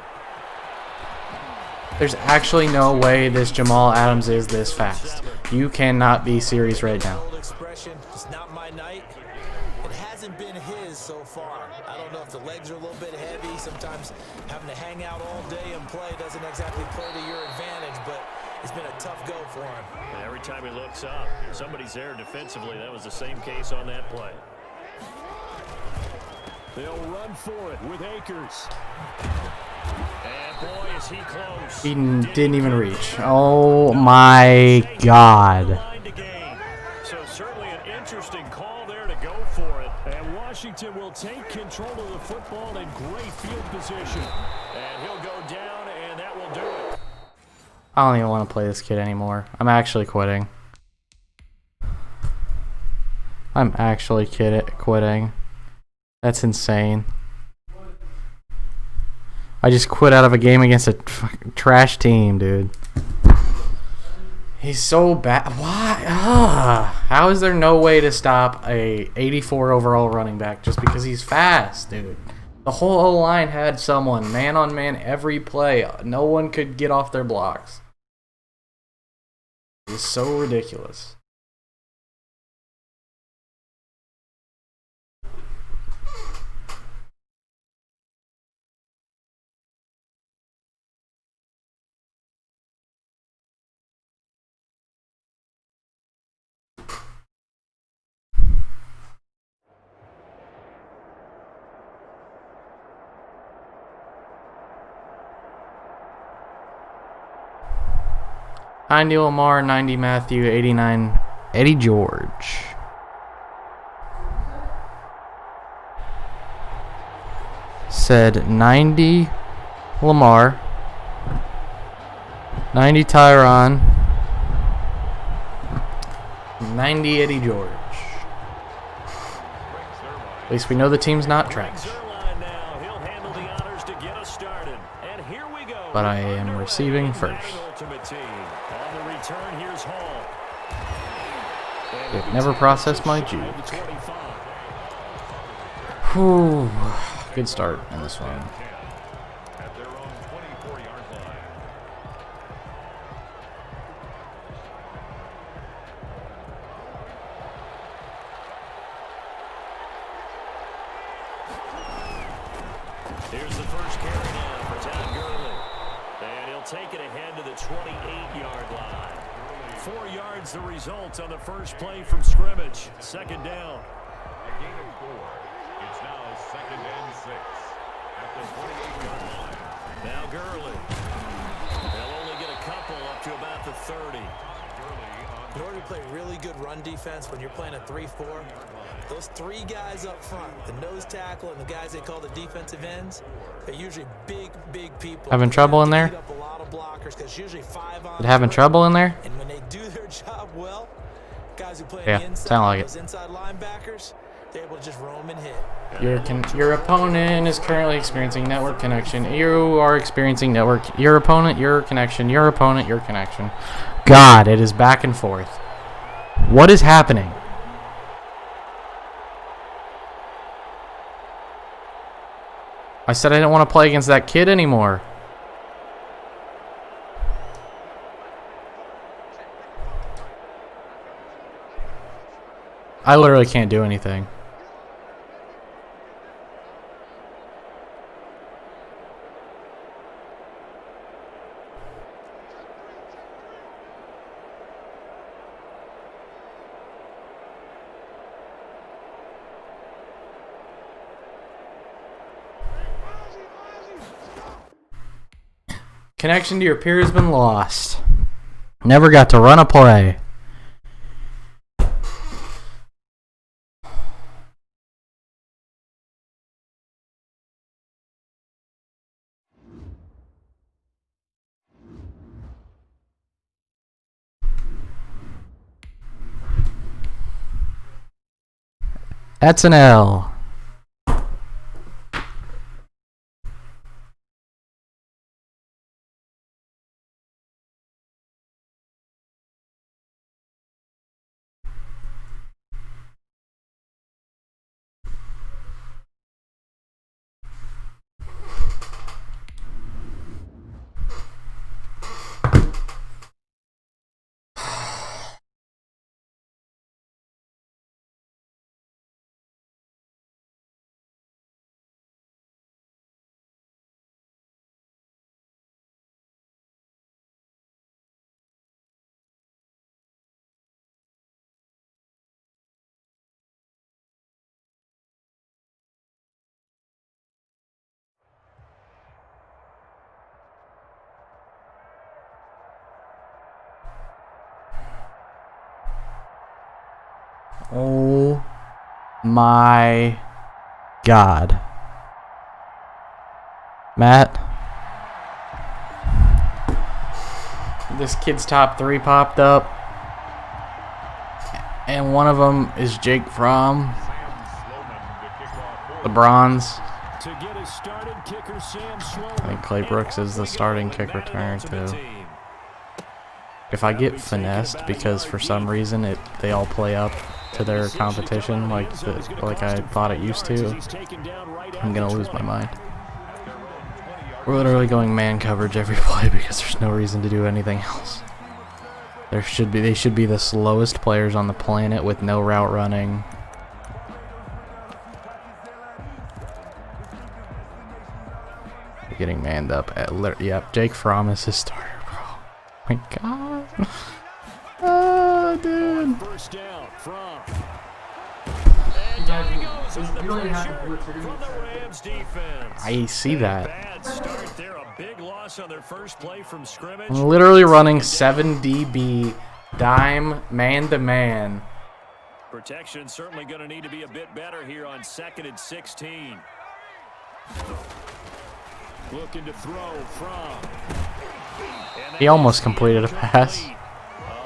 There's actually no way this Jamal Adams is this fast. You cannot be serious right now. old expression, it's not my night. It hasn't been his so far. I don't know if the legs are a little bit heavy. Sometimes having to hang out all day and play doesn't exactly play to your advantage, but it's been a tough go for him. And every time he looks up, somebody's there defensively. That was the same case on that play. They'll run for it with Akers. And boy, is he close. He didn't even reach. Oh my God. So certainly an interesting call there to go for it. And Washington will take control of the football in great field position. And he'll go down, and that will do it. I don't even want to play this kid anymore. I'm actually quitting. I'm actually quitting. That's insane. I just quit out of a game against a trash team, dude. He's so bad. Why? How is there no way to stop a 84 overall running back just because he's fast, dude? The whole O-line had someone man on man every play. No one could get off their blocks. It's so ridiculous. 90 Lamar, 90 Matthew, 89 Eddie George. Said 90 Lamar, 90 Tyron, 90 Eddie George. At least we know the team's not trash. But I am receiving first. It never processed my juke. Whew. Good start in this one. At their own 24-yard line. Here's the first carry now for Todd Gurley. And he'll take it ahead to the 28-yard line. 4 yards the result on the first play from scrimmage. Second down. A gain of 4. It's now 2nd and 6 at the 28-yard line. Now Gurley. They'll only get a couple up to about the 30. In order to play really good run defense when you're playing a 3-4, those 3 guys up front, the nose tackle and the guys they call the defensive ends, they're usually big people. Having trouble in there? Up a lot of blockers 'cause usually 5 on. Having trouble in there? And when they do their job well, guys who play Yeah, on the inside, sound like it. those inside linebackers, they're able to just roam and hit. Your opponent is currently experiencing network connection. You are experiencing network. Your opponent, your connection. Your opponent, your connection. God, it is back and forth. What is happening? I said I didn't want to play against that kid anymore. I literally can't do anything. Connection to your peer has been lost. Never got to run a play. That's an L. Oh my God. Matt. This kid's top 3 popped up. And one of them is Jake Fromm. The bronze. I think Clay Brooks is the starting kick returner too. If I get finessed because for some reason they all play up to their competition like I thought it used to, I'm gonna lose my mind. We're literally going man coverage every play because there's no reason to do anything else. They should be the slowest players on the planet with no route running. They're getting manned up. Yep, Jake Fromm is his starter, bro. Oh my God. Oh, dude. You guys, He goes on the you don't even have to pressure blitz. from the Rams defense. I see that. Bad start there. A big loss on their first play from scrimmage. I'm literally running 7 DB dime man to man. Protection certainly going to need to be a bit better here on 2nd and 16. Looking to throw from. He almost completed a pass. A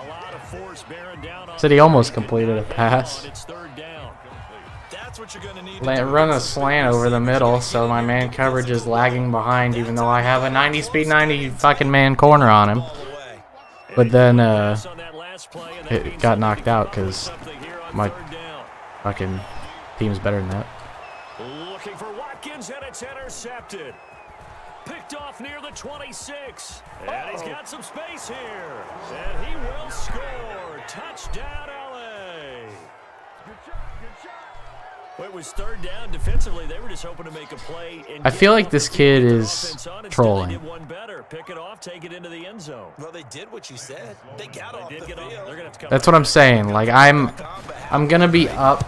lot of force bearing down on Said he almost completed a pass. It's 3rd down. That's what you're going to need. Run a slant over the middle so my man coverage is lagging behind even though I have a 90 speed 90 fucking man corner on him. But then it got knocked out because my fucking team's better than that. Looking for Watkins, and it's intercepted. Picked off near the 26. And he's got some space here. And he will score. Touchdown, LA. Well, it was 3rd down. Defensively, they were just hoping to make a play. I feel like this kid is trolling. They did one better. Pick it off, take it into the end zone. Well, they did what you said. They got off the field. They're gonna have to come That's what I'm saying. Like I'm gonna be up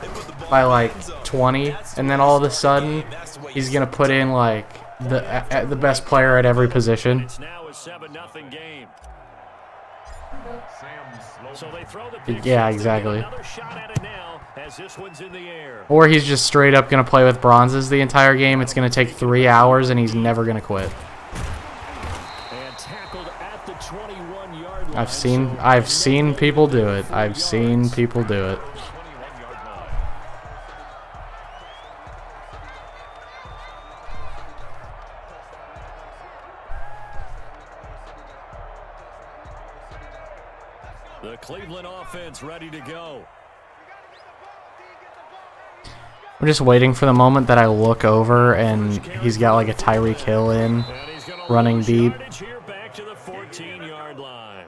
by like 20, and then all of a sudden he's gonna put in like the best player at every position. It's now a 7-0 game. So they throw the pick. Yeah, exactly. Another shot at it now as this one's in the air. Or he's just straight up gonna play with bronzes the entire game. It's gonna take 3 hours, and he's never gonna quit. And tackled at the 21-yard line. I've seen people do it. I've seen people do it. The Cleveland offense ready to go. I'm just waiting for the moment that I look over and he's got like a Tyreek Hill in, running deep. Here back to the 14-yard line.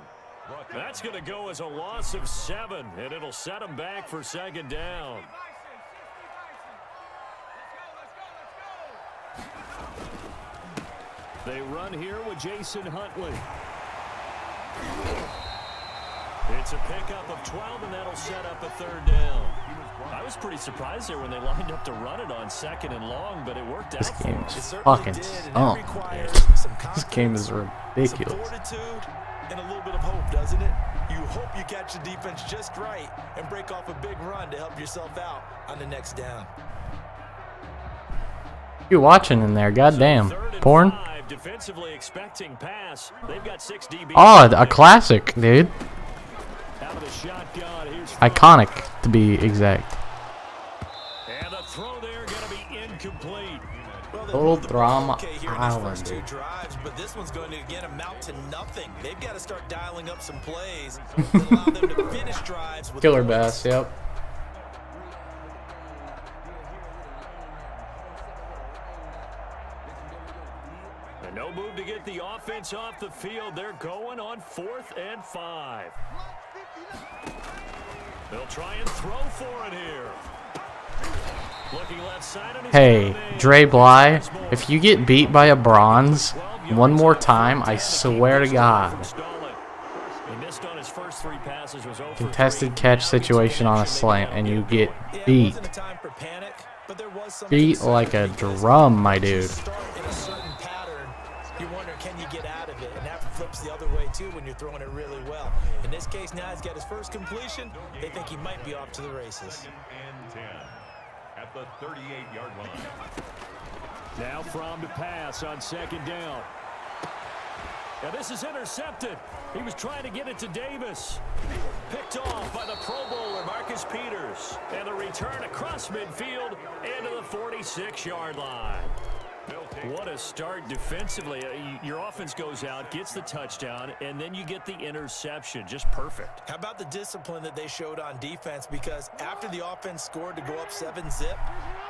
That's going to go as a loss of 7, and it'll set him back for 2nd down. They run here with Jason Huntley. It's a pickup of 12, and that'll set up a 3rd down. I was pretty surprised there when they lined up to run it on 2nd and long, but it worked out. This game for is them. fucking This game is ridiculous. And a little bit of hope, doesn't it? You hope you catch the defense just right and break off a big run to help yourself out on the next down. You watching in there? Goddamn, porn. Defensively expecting pass. They've got 6 DBs. Oh, a classic, dude. Out of the shotgun, here's Iconic, to be exact. and the throw there going to be incomplete. Total drama Island. island. 2 drives, but this one's going to again amount to nothing. They've got to start dialing up some plays that allow them to finish drives with Killer points. bass, yep. And no move to get the offense off the field. They're going on 4th and 5. They'll try and throw for it here. Looking left side on his Hey, Dre Bly, if you get beat by a bronze one more time, I swear to God. He missed on his first 3 passes, was over Contested catch situation on a slant, and you get beat. Beat like a drum, my dude. You wonder, can you get out of it? And that flips the other way, too, when you're throwing it really well. In this case, now he's got his first completion. They think he might be off to the races. And 10 at the 38-yard line. Now from to pass on 2nd down. Now this is intercepted. He was trying to get it to Davis. Picked off by the Pro Bowler, Marcus Peters. And the return across midfield into the 46-yard line. What a start defensively. Your offense goes out, gets the touchdown, and then you get the interception. Just perfect. How about the discipline that they showed on defense? Because after the offense scored to go up 7-zip,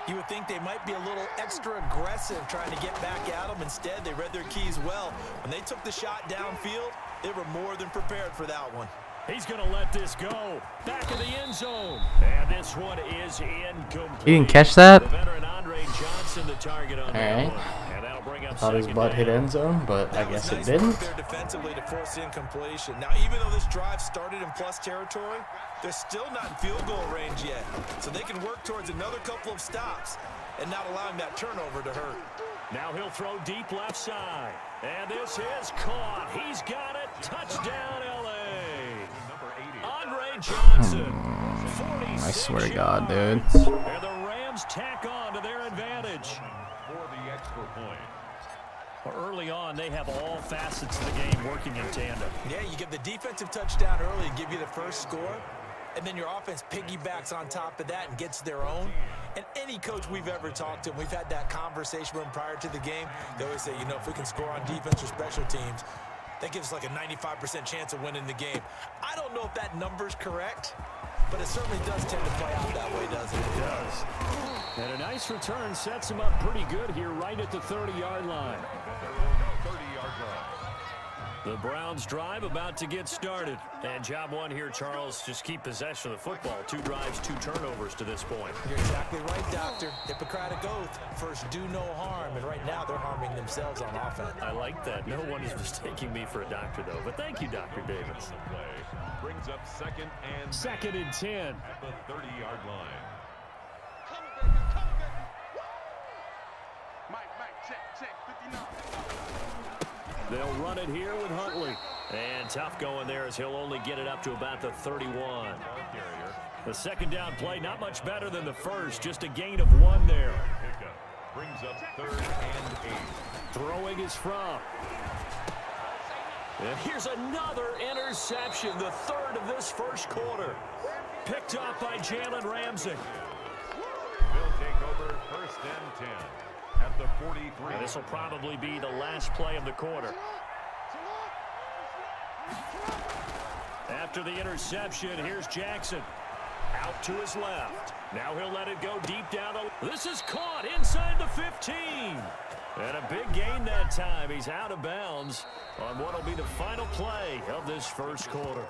you would think they might be a little extra aggressive trying to get back at them. Instead, they read their keys well. When they took the shot downfield, they were more than prepared for that one. He's going to let this go. Back of the end zone. And this one is incomplete. You didn't catch that? The veteran Andre Johnson, the target on that one. And that'll They'll bring up Thought his second butt hit down. end zone, but I guess it Nice didn't. work there defensively to force incompletion. Now, even though this drive started in plus territory, they're still not in field goal range yet. So they can work towards another couple of stops and not allowing that turnover to hurt. Now he'll throw deep left side. And this is caught. He's got it. Touchdown, L.A. Andre Johnson. I swear to God, dude. And the Rams tack on to their advantage. For the extra point. Well, early on, they have all facets of the game working in tandem. Yeah, you get the defensive touchdown early and give you the first score, and then your offense piggybacks on top of that and gets their own. And any coach we've ever talked to, we've had that conversation with them prior to the game, they always say, you know, if we can score on defense or special teams, that gives us like a 95% chance of winning the game. I don't know if that number's correct, but it certainly does tend to play out that way, doesn't it? It does. And a nice return sets him up pretty good here right at the 30-yard line. 30-yard line. The Browns drive about to get started. And job one here, Charles, just keep possession of the football. 2 drives, 2 turnovers to this point. You're exactly right, Doctor. Hippocratic oath. First, do no harm. And right now, they're harming themselves on offense. I like that. No one is mistaking me for a doctor, though. But thank you, Dr. Davis. Play brings up second and 10. at the 30-yard line. They'll run it here with Huntley. And tough going there as he'll only get it up to about the 31. The second down play, not much better than the first. Just a gain of 1 there. Pickup brings up 3rd and 8. Throwing is from. And here's another interception, the 3rd of this first quarter. Picked up by Jalen Ramsey. They'll take over 1st and 10 at the 43. This will probably be the last play of the quarter. After the interception, here's Jackson. Out to his left. Now he'll let it go deep down. This is caught inside the 15. And a big gain that time. He's out of bounds on what will be the final play of this first quarter.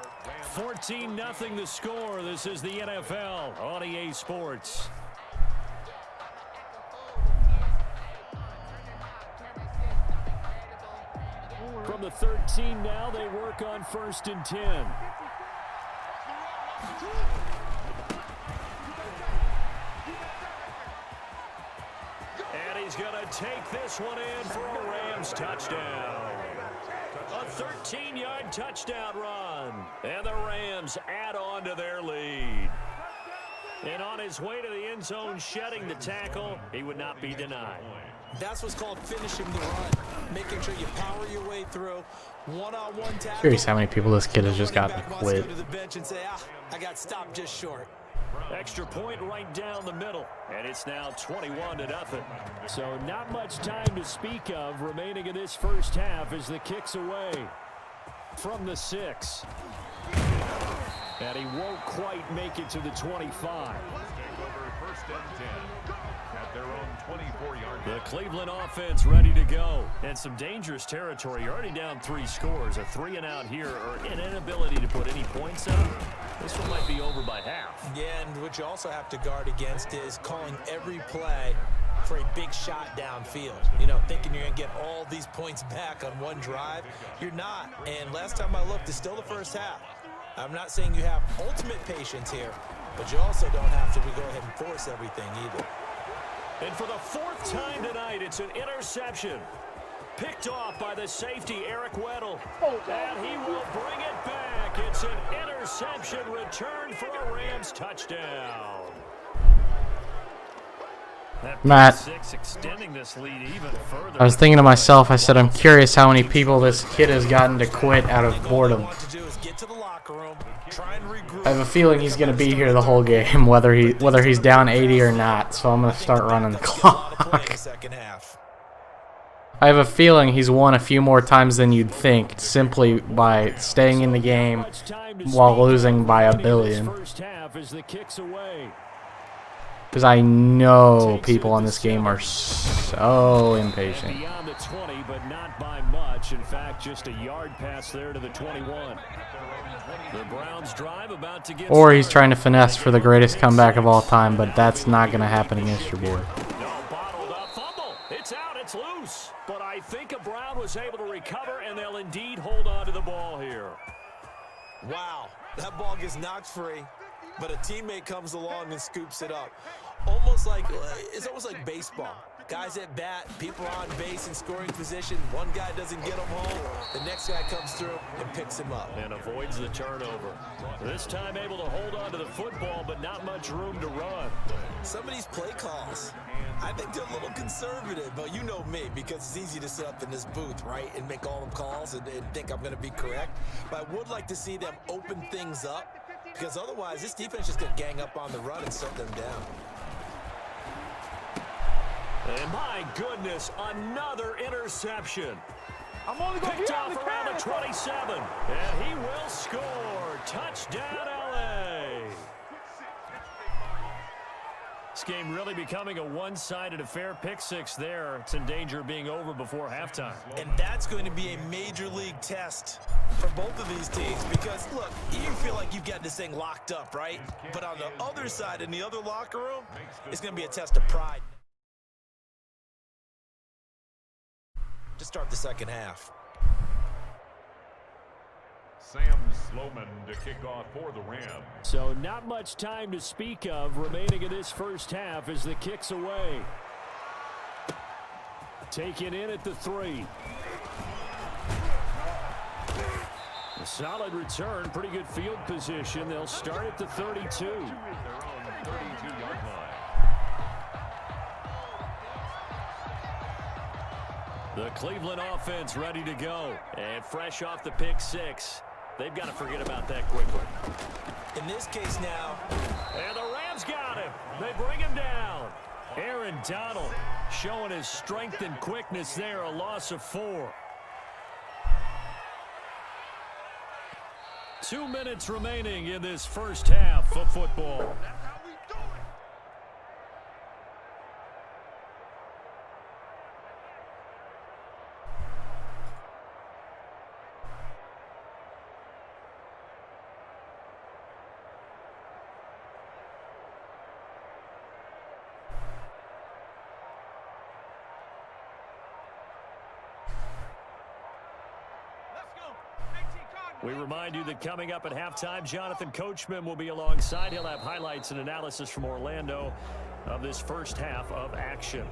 14-0 the score. This is the NFL on EA Sports. From the 13 now, they work on 1st and 10. And he's going to take this one in for a Rams touchdown. A 13-yard touchdown run. And the Rams add on to their lead. And on his way to the end zone, shedding the tackle, he would not be denied. That's what's called finishing the run. Making sure you power your way through. One-on-one tackle. Curious how many people this kid has just gotten to quit. Go to the bench and say, I got stopped just short. Extra point right down the middle. And it's now 21-0. So not much time to speak of remaining in this first half as the kick's away from the 6. And he won't quite make it to the 25. Take over 1st and 10 at their own 24-yard line. The Cleveland offense ready to go. And some dangerous territory. You're already down 3 scores. A 3-and-out here or an inability to put any points up. This one might be over by half. Yeah, and what you also have to guard against is calling every play for a big shot downfield. You know, thinking you're going to get all these points back on one drive. You're not. And last time I looked, it's still the first half. I'm not saying you have ultimate patience here, but you also don't have to go ahead and force everything either. And for the 4th time tonight, it's an interception. Picked off by the safety, Eric Weddle. And he will bring it back. It's an interception return for a Rams touchdown. Matt, 6 extending this lead even further. I was thinking to myself, I said, I'm curious how many people this kid has gotten to quit out of boredom. I have a feeling he's going to be here the whole game, whether he's down 80 or not, so I'm going to start running the clock. I have a feeling he's won a few more times than you'd think, simply by staying in the game while losing by a billion. Because I know people on this game are so impatient. Beyond the 20, but not by much. In fact, just a yard pass there to the 21. The Browns drive about to get Or he's trying to finesse for the greatest comeback of all time, but that's not going to happen against your boy. No, bottled up fumble. It's out. It's loose. Wow, that ball gets knocked free, but a teammate comes along and scoops it up. It's almost like baseball. Guys at bat, people on base in scoring position. One guy doesn't get him home, the next guy comes through and picks him up. And avoids the turnover. This time able to hold on to the football, but not much room to run. Some of these play calls, I think they're a little conservative, but you know me, because it's easy to sit up in this booth, right, and make all them calls and think I'm going to be correct. But I would like to see them open things up, because otherwise this defense is going to gang up on the run and shut them down. And my goodness, another interception. Picked off around the 27. And he will score. Touchdown, LA. This game really becoming a one-sided affair. Pick six there. It's in danger of being over before halftime. And that's going to be a major league test for both of these teams because, look, you feel like you've got this thing locked up, right? But on the other side, in the other locker room, it's going to be a test of pride. To start the second half. Sam Sloman to kick off for the Rams. So not much time to speak of remaining in this first half as the kick's away. Taken in at the 3. A solid return, pretty good field position. They'll start at the 32. Their own 32-yard line. The Cleveland offense ready to go. And fresh off the pick six. They've got to forget about that quickly. In this case now. And the Rams got him. They bring him down. Aaron Donald showing his strength and quickness there. A loss of 4. 2 minutes remaining in this first half of football. We remind you that coming up at halftime, Jonathan Coachman will be alongside. He'll have highlights and analysis from Orlando of this first half of action.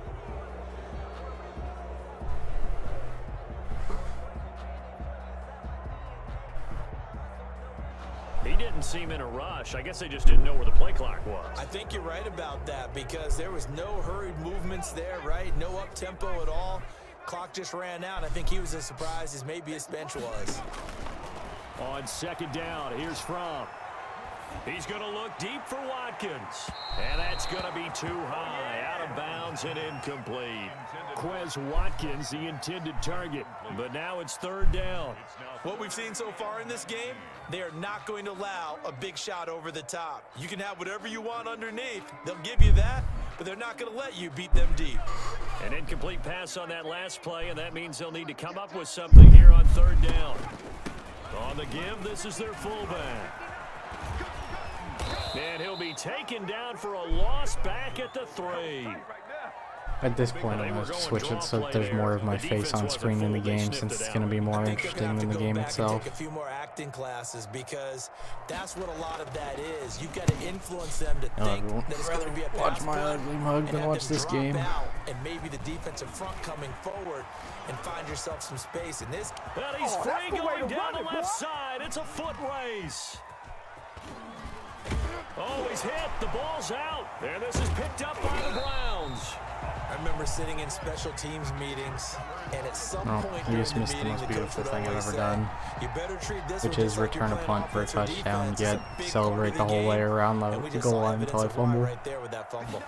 He didn't seem in a rush. I guess they just didn't know where the play clock was. I think you're right about that because there was no hurried movements there, right? No up-tempo at all. Clock just ran out. I think he was as surprised as maybe his bench was. On second down, here's Fromm. He's going to look deep for Watkins. And that's going to be too high. Out of bounds and incomplete. Quez Watkins, the intended target. But now it's third down. What we've seen so far in this game, they are not going to allow a big shot over the top. You can have whatever you want underneath. They'll give you that, but they're not going to let you beat them deep. An incomplete pass on that last play, and that means they'll need to come up with something here on third down. On the give, this is their fullback. And he'll be taken down for a loss back at the 3. At this point, I'm going to switch it so that there's more of my face on screen in the game since it's going to be more interesting than the game itself. Take a few more acting classes because that's what a lot of that is. You've got to influence them to think that it's going to be a pass. Watch my ugly mug than watch this game. And maybe the defensive front coming forward and find yourself some space in this. Well, he's free going down the left side. It's a foot race. Oh, he's hit. The ball's out. And this is picked up by the Browns. I remember sitting in special teams meetings, and at some point you just missed the most beautiful thing I've ever done, which is return a punt for a touchdown, yet celebrate the whole way around the goal line until I fumble.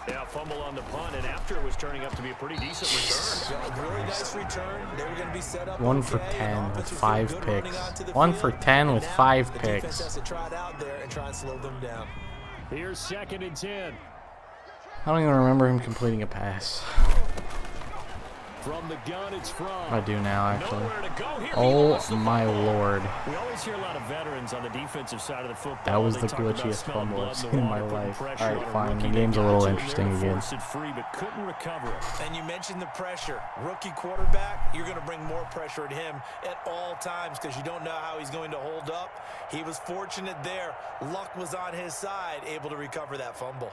Yeah, fumble on the punt, and after it was turning up to be a pretty decent return. Really nice return. They were going to be set up 1 for 10 with 5 picks. 1 for 10 with 5 picks. Here's 2nd and 10. I don't even remember him completing a pass. From the gun, it's from. I do now, actually. Nowhere to go here. Oh my lord. We always hear a lot of veterans on the defensive side of the football. That was They the talk about glitchiest smelling fumble blood I've in the seen in my water, putting life. pressure Alright, on a fine. The rookie. game's a They little got to him interesting there to again. force it free, but couldn't recover it. And you mentioned the pressure. Rookie quarterback, you're going to bring more pressure at him at all times because you don't know how he's going to hold up. He was fortunate there. Luck was on his side, able to recover that fumble.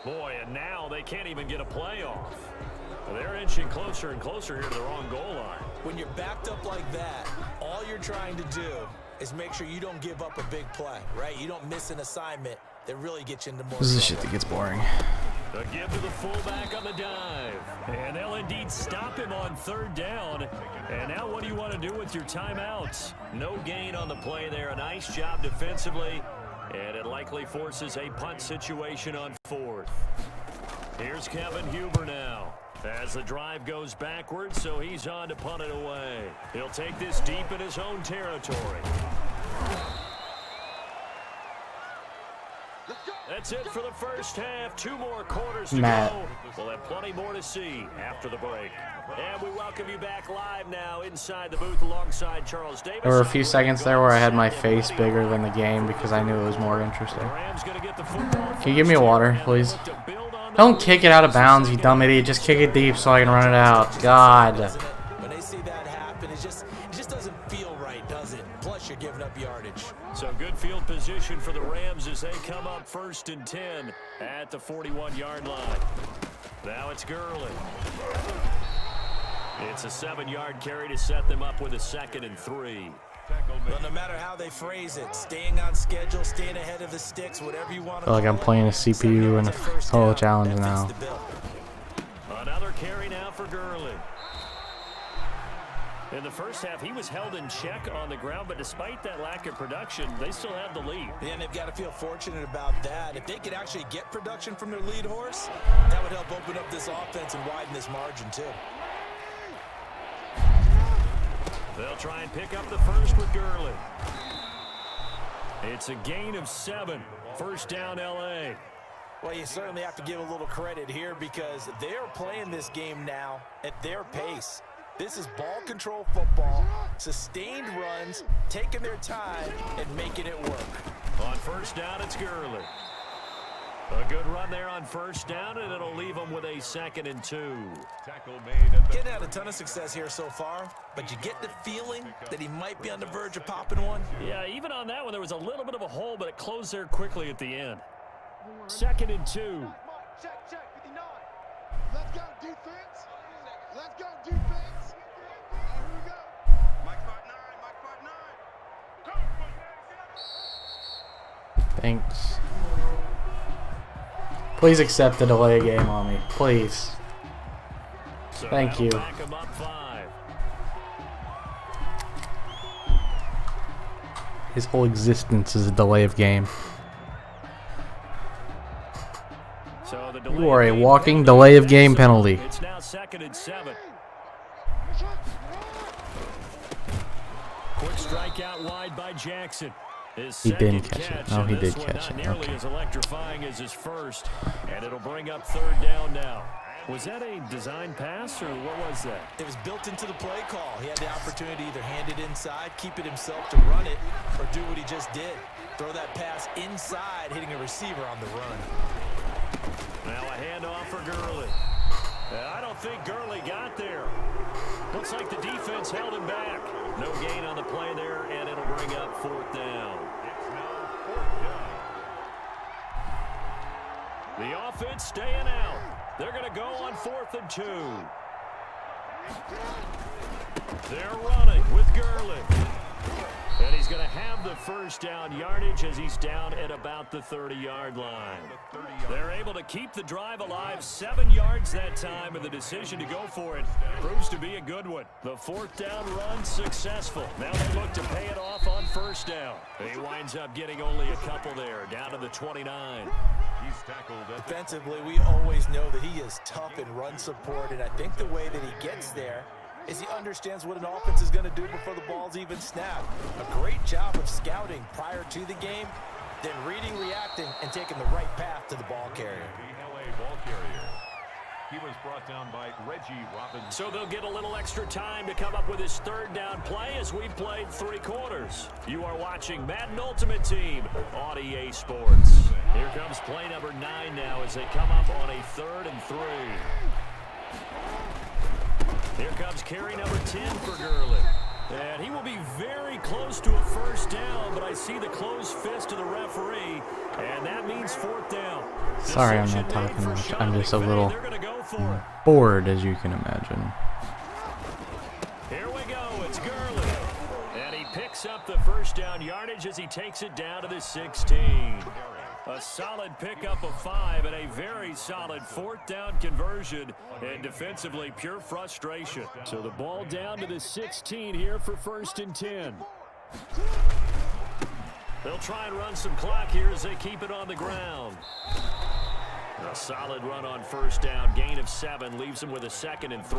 Boy, and now they can't even get a play off. They're inching closer and closer here to their own goal line. When you're backed up like that, all you're trying to do is make sure you don't give up a big play, right? You don't miss an assignment that really gets you into more This is the trouble. shit that gets boring. A give to the fullback on the dive. And they'll indeed stop him on third down. And now what do you want to do with your timeouts? No gain on the play there. A nice job defensively. And it likely forces a punt situation on fourth. Here's Kevin Huber now. As the drive goes backwards, so he's on to punt it away. He'll take this deep in his own territory. That's it for the first half. 2 more quarters to go. We'll have plenty more to see after the break. And we welcome you back live now inside the booth alongside Charles Davis. There were a few seconds there where I had my face bigger than the game because I knew it was more interesting. Can you give me a water, please? Don't kick it out of bounds, you dumb idiot. Just kick it deep so I can run it out. God. When they see that happen, it just doesn't feel right, does it? Plus, you're giving up yardage. So good field position for the Rams as they come up 1st and 10 at the 41-yard line. Now it's Gurley. It's a 7-yard carry to set them up with a 2nd and 3. Well, no matter how they phrase it, staying on schedule, staying ahead of the sticks, whatever you want to I feel like I'm playing a CPU in a solo challenge now. Another carry now for Gurley. In the first half, he was held in check on the ground, but despite that lack of production, they still have the lead. Yeah, and they've got to feel fortunate about that. If they could actually get production from their lead horse, that would help open up this offense and widen this margin too. They'll try and pick up the first with Gurley. It's a gain of 7. First down, L.A. Well, you certainly have to give a little credit here because they are playing this game now at their pace. This is ball control football, sustained runs, taking their time, and making it work. On first down, it's Gurley. A good run there on first down, and it'll leave them with a 2nd and 2. Tackle made at the Getting out a ton of success here so far, but you get the feeling that he might be on the verge of popping one. Yeah, even on that one, there was a little bit of a hole, but it closed there quickly at the end. 2nd and 2. Check, 59. Let's go, defense. Let's go, defense. Here we go. Mike 5-9, Thanks. Please accept the delay game on me. Please. So Thank you. back 'em up 5. His whole existence is a delay of game. So the You are a walking delay of game penalty. It's now 2nd and 7. Quick strike out wide by Jackson. His He didn't second catch it. catch, No, and he this did one catch not it. nearly Okay. as electrifying as his first, and it'll bring up 3rd down now. Was that a design pass, or what was that? It was built into the play call. He had the opportunity to either hand it inside, keep it himself to run it, or do what he just did. Throw that pass inside, hitting a receiver on the run. Now a handoff for Gurley. I don't think Gurley got there. Looks like the defense held him back. No gain on the play there, and it'll bring up 4th down. It's now 4th down. The offense staying out. They're going to go on 4th and 2. They're running with Gurley. And he's going to have the first down yardage as he's down at about the 30-yard line. They're able to keep the drive alive, 7 yards that time, and the decision to go for it proves to be a good one. The 4th down run successful. Now they look to pay it off on first down. He winds up getting only a couple there, down to the 29. He's tackled at the Defensively, we always know that he is tough in run support, and I think the way that he gets there is he understands what an offense is going to do before the ball's even snapped. A great job of scouting prior to the game, then reading, reacting, and taking the right path to the ball carrier. The LA ball carrier. He was brought down by Reggie Robinson. So they'll get a little extra time to come up with his third down play as we played 3 quarters. You are watching Madden Ultimate Team on EA Sports. Here comes play number 9 now as they come up on a 3rd and 3. Here comes carry number 10 for Gurley. And he will be very close to a first down, but I see the closed fist of the referee, and that means 4th down. Sorry, I'm not talking much. I'm just a little bored, as you can imagine. Here we go. It's Gurley. And he picks up the first down yardage as he takes it down to the 16. A solid pickup of 5 and a very solid 4th down conversion, and defensively pure frustration. So the ball down to the 16 here for 1st and 10. They'll try and run some clock here as they keep it on the ground. A solid run on 1st down, gain of 7, leaves them with a 2nd and 3.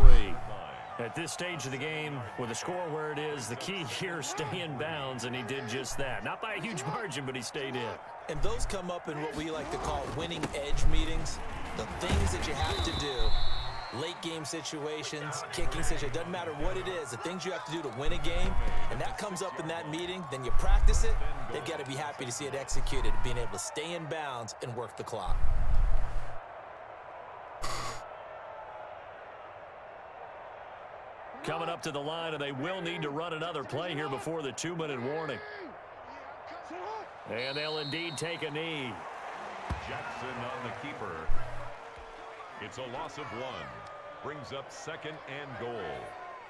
At this stage of the game, with the score where it is, the key here, stay in bounds, and he did just that. Not by a huge margin, but he stayed in. And those come up in what we like to call winning edge meetings. The things that you have to do, late game situations, kicking situations, doesn't matter what it is, the things you have to do to win a game, and that comes up in that meeting, then you practice it, they've got to be happy to see it executed, being able to stay in bounds and work the clock. Coming up to the line, and they will need to run another play here before the 2-minute warning. And they'll indeed take a knee. Jackson on the keeper. It's a loss of 1. Brings up 2nd and goal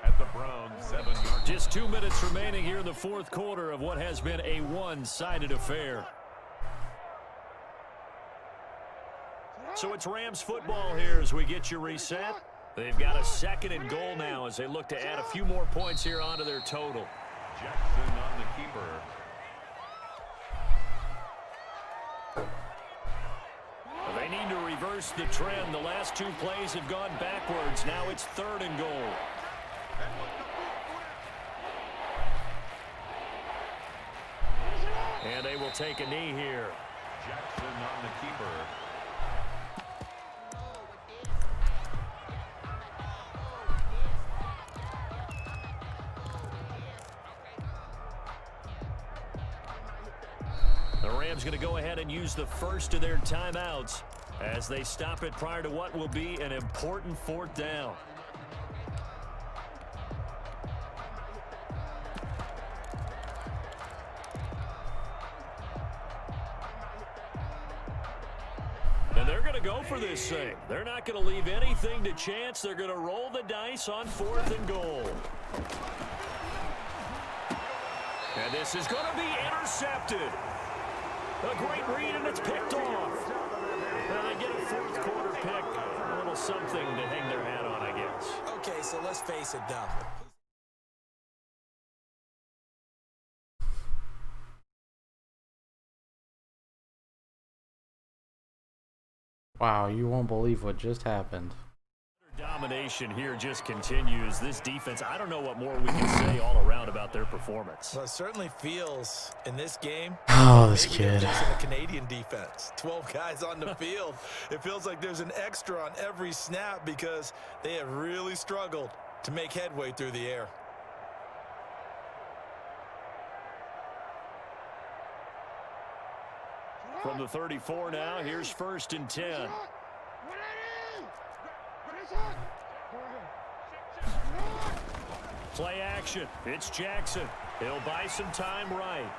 at the Browns 7-yard line. Just 2 minutes remaining here in the 4th quarter of what has been a one-sided affair. So it's Rams football here as we get you reset. They've got a 2nd and goal now as they look to add a few more points here onto their total. Jackson on the keeper. They need to reverse the trend. The last 2 plays have gone backwards. Now it's 3rd and goal. And they will take a knee here. Jackson on the keeper. The Rams going to go ahead and use the first of their timeouts as they stop it prior to what will be an important 4th down. And they're going to go for this thing. They're not going to leave anything to chance. They're going to roll the dice on 4th and goal. And this is going to be intercepted. A great read, and it's picked off. Now they get a 4th quarter pick. A little something to hang their hat on, I guess. Okay, so let's face it, though. Wow, you won't believe what just happened. Domination here just continues. This defense, I don't know what more we can say all around about their performance. Well, it certainly feels in this game. Oh, this maybe kid. they're facing a Canadian defense. 12 guys on the field. It feels like there's an extra on every snap because they have really struggled to make headway through the air. From the 34 now, here's 1st and 10. Play action. It's Jackson. He'll buy some time right.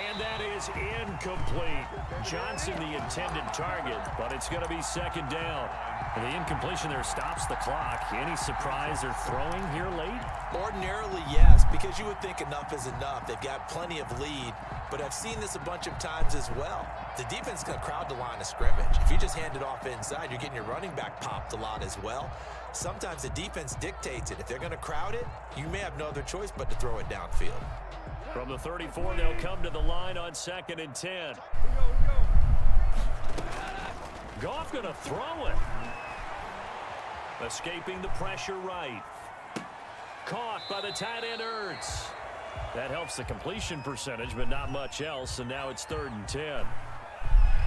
And that is incomplete. Johnson the intended target, but it's going to be 2nd down. And the incompletion there stops the clock. Any surprise they're throwing here late? Ordinarily, yes, because you would think enough is enough. They've got plenty of lead, but I've seen this a bunch of times as well. The defense is going to crowd the line of scrimmage. If you just hand it off inside, you're getting your running back popped a lot as well. Sometimes the defense dictates it. If they're going to crowd it, you may have no other choice but to throw it downfield. From the 34, they'll come to the line on 2nd and 10. Goff going to throw it. Escaping the pressure right. Caught by the tight end Ertz. That helps the completion percentage, but not much else, and now it's 3rd and 10.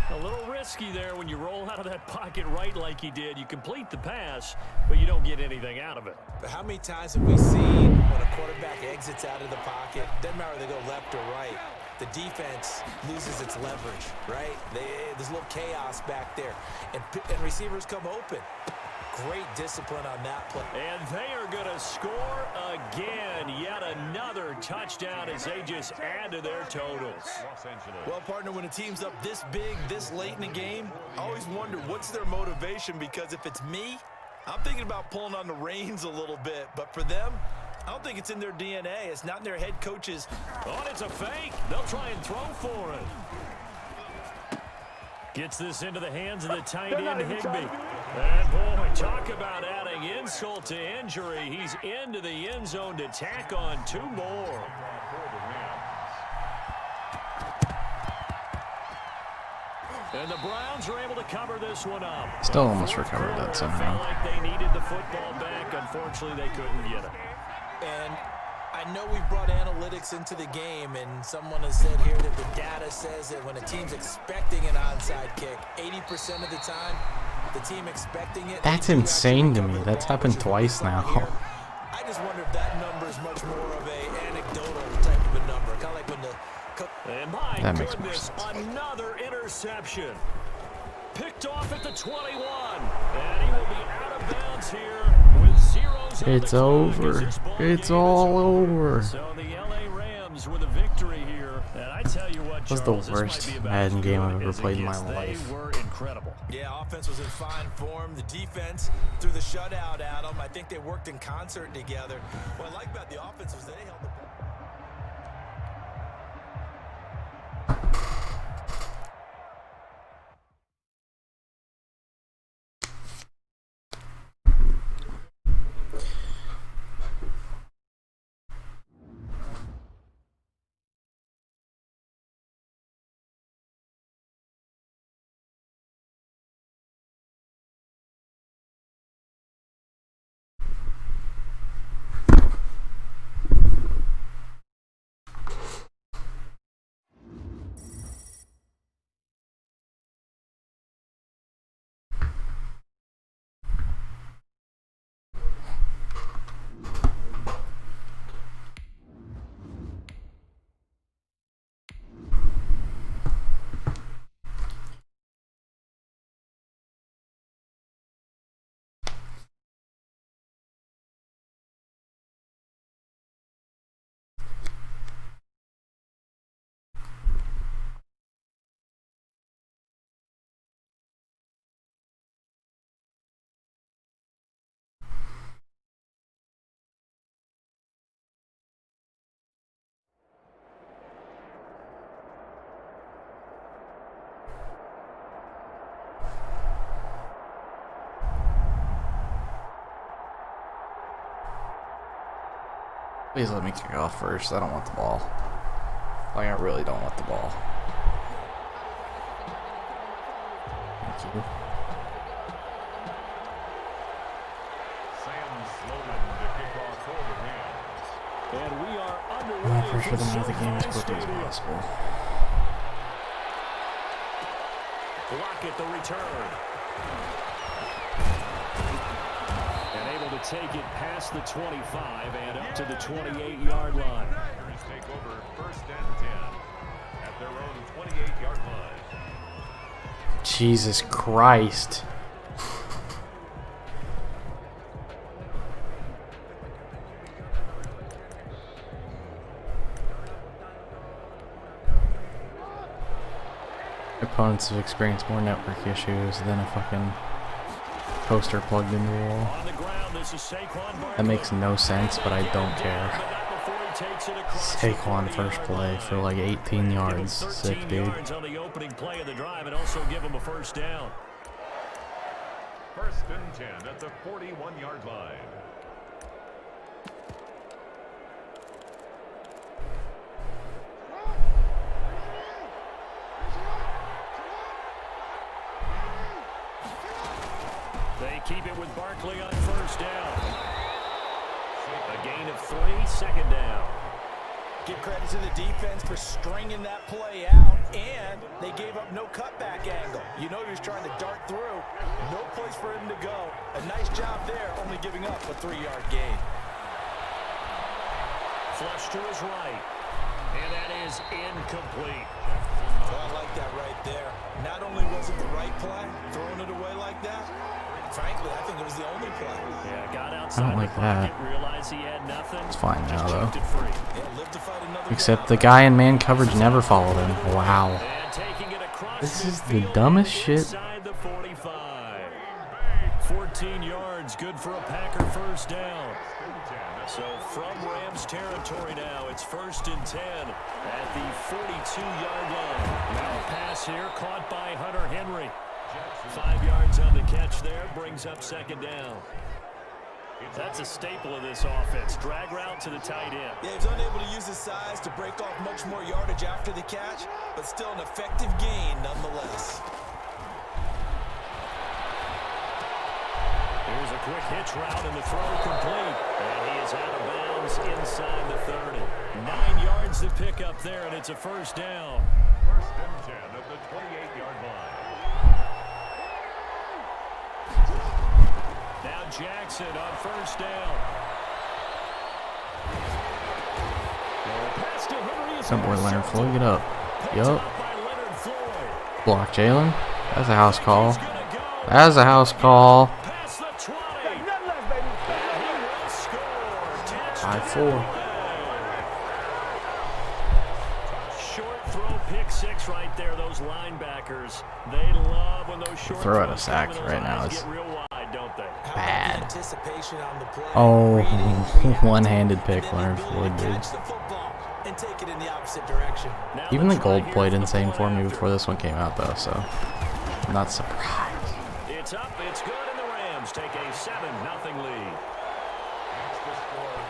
A little risky there when you roll out of that pocket right like he did. You complete the pass, but you don't get anything out of it. But how many times have we seen when a quarterback exits out of the pocket, doesn't matter whether they go left or right, the defense loses its leverage, right? There's a little chaos back there, and receivers come open. Great discipline on that play. And they are going to score again. Yet another touchdown as they just add to their totals. Well, partner, when a team's up this big, this late in the game, I always wonder what's their motivation, because if it's me, I'm thinking about pulling on the reins a little bit. But for them, I don't think it's in their DNA. It's not in their head coaches. Oh, it's a fake. They'll try and throw for it. Gets this into the hands of the tight end, Higbee. And boy, talk about adding insult to injury. He's into the end zone to tack on 2 more. And the Browns are able to cover this one up. Still almost recovered that somehow. Felt like they needed the football back. Unfortunately, they couldn't get it. And I know we've brought analytics into the game, and someone has said here that the data says that when a team's expecting an onside kick, 80% of the time, the team expecting it. That's insane to me. That's happened twice now. I just wonder if that number is much more of a anecdotal type of a number, kind of like when the. And my That makes more goodness, sense. another interception. Picked off at the 21. And he will be out of bounds here with zeros on It's the clock over. as this ball It's game all is over. So the LA Rams with a victory here. And I tell you what, That was Charles, the this worst might be about Madden as game I've good ever as it played in gets. my life. They were incredible. Yeah, offense was in fine form. The defense threw the shutout at them. I think they worked in concert together. What I like about the offense was they held the ball. Please let me kick off first. I don't want the ball. Like, I really don't want the ball. Thank you. Sam Sloman to kick off for the Rams. And we are I underway. want to pressure them out of the game as from quickly as SoFi possible. Lockett the return. And able to take it past the 25 and up to the 28-yard line. Packers take over 1st and 10 at their own 28-yard line. Jesus Christ. Opponents have experienced more network issues than a fucking poster plugged in the wall. On the ground, this is Saquon Barkley. That makes no sense, but I don't care. But not before he takes it across the Saquon first 40-yard play line. for like 18 Give him yards. 13 Sick, dude. yards on the opening play of the drive and also give him a first down. 1st and 10 at the 41-yard line. They keep it with Barkley on first down. A gain of of 3, second down. Give credit to the defense for stringing that play out, and they gave up no cutback angle. You know he was trying to dart through. No place for him to go. A nice job there, only giving up a 3-yard gain. Flush to his right, and that is incomplete. Well, I like that right there. Not only was it the right play, throwing it away like that, frankly, I think it was the only play. Yeah, got outside I don't like that. Realized he had nothing. It's fine now, Just though. chucked it free. Yeah, live to fight another Except down. the guy in man coverage never followed him. Wow. And taking it across This is the midfield dumbest shit. inside the 45. 14 yards, good for a Packer first down. So from Rams territory now, it's 1st and 10 at the 42-yard line. Now a pass here caught by Hunter Henry. 5 yards on the catch there, brings up second down. That's a staple of this offense. Drag route to the tight end. Yeah, he was unable to use his size to break off much more yardage after the catch, but still an effective gain nonetheless. Here's a quick hitch route and the throw complete. And he is out of bounds inside the 30. 9 yards to pick up there, and it's a first down. 1st and 10 at the 28-yard line. Now Jackson on first down. Pass to Henry is That boy Leonard Floyd, get up. picked Yup. up by Leonard Floyd. Block Jalen. That's a house call. That's a house call. Past the 20. And he will score. Touchdown. 5-4. Short throw, pick 6 right there. Those linebackers, they love when those short Throw at a throws sack come and right those now eyes is get real wide, don't they? How about the bad. anticipation on the play? Oh, Read it, react, one-handed pick, and then Leonard the Floyd, ability to dude. catch the football and take it in the opposite direction. Now Even the try gold here played for the insane point for me after. before this one came out, though, so I'm not surprised. It's up, it's good, and the Rams take a 7-0 lead.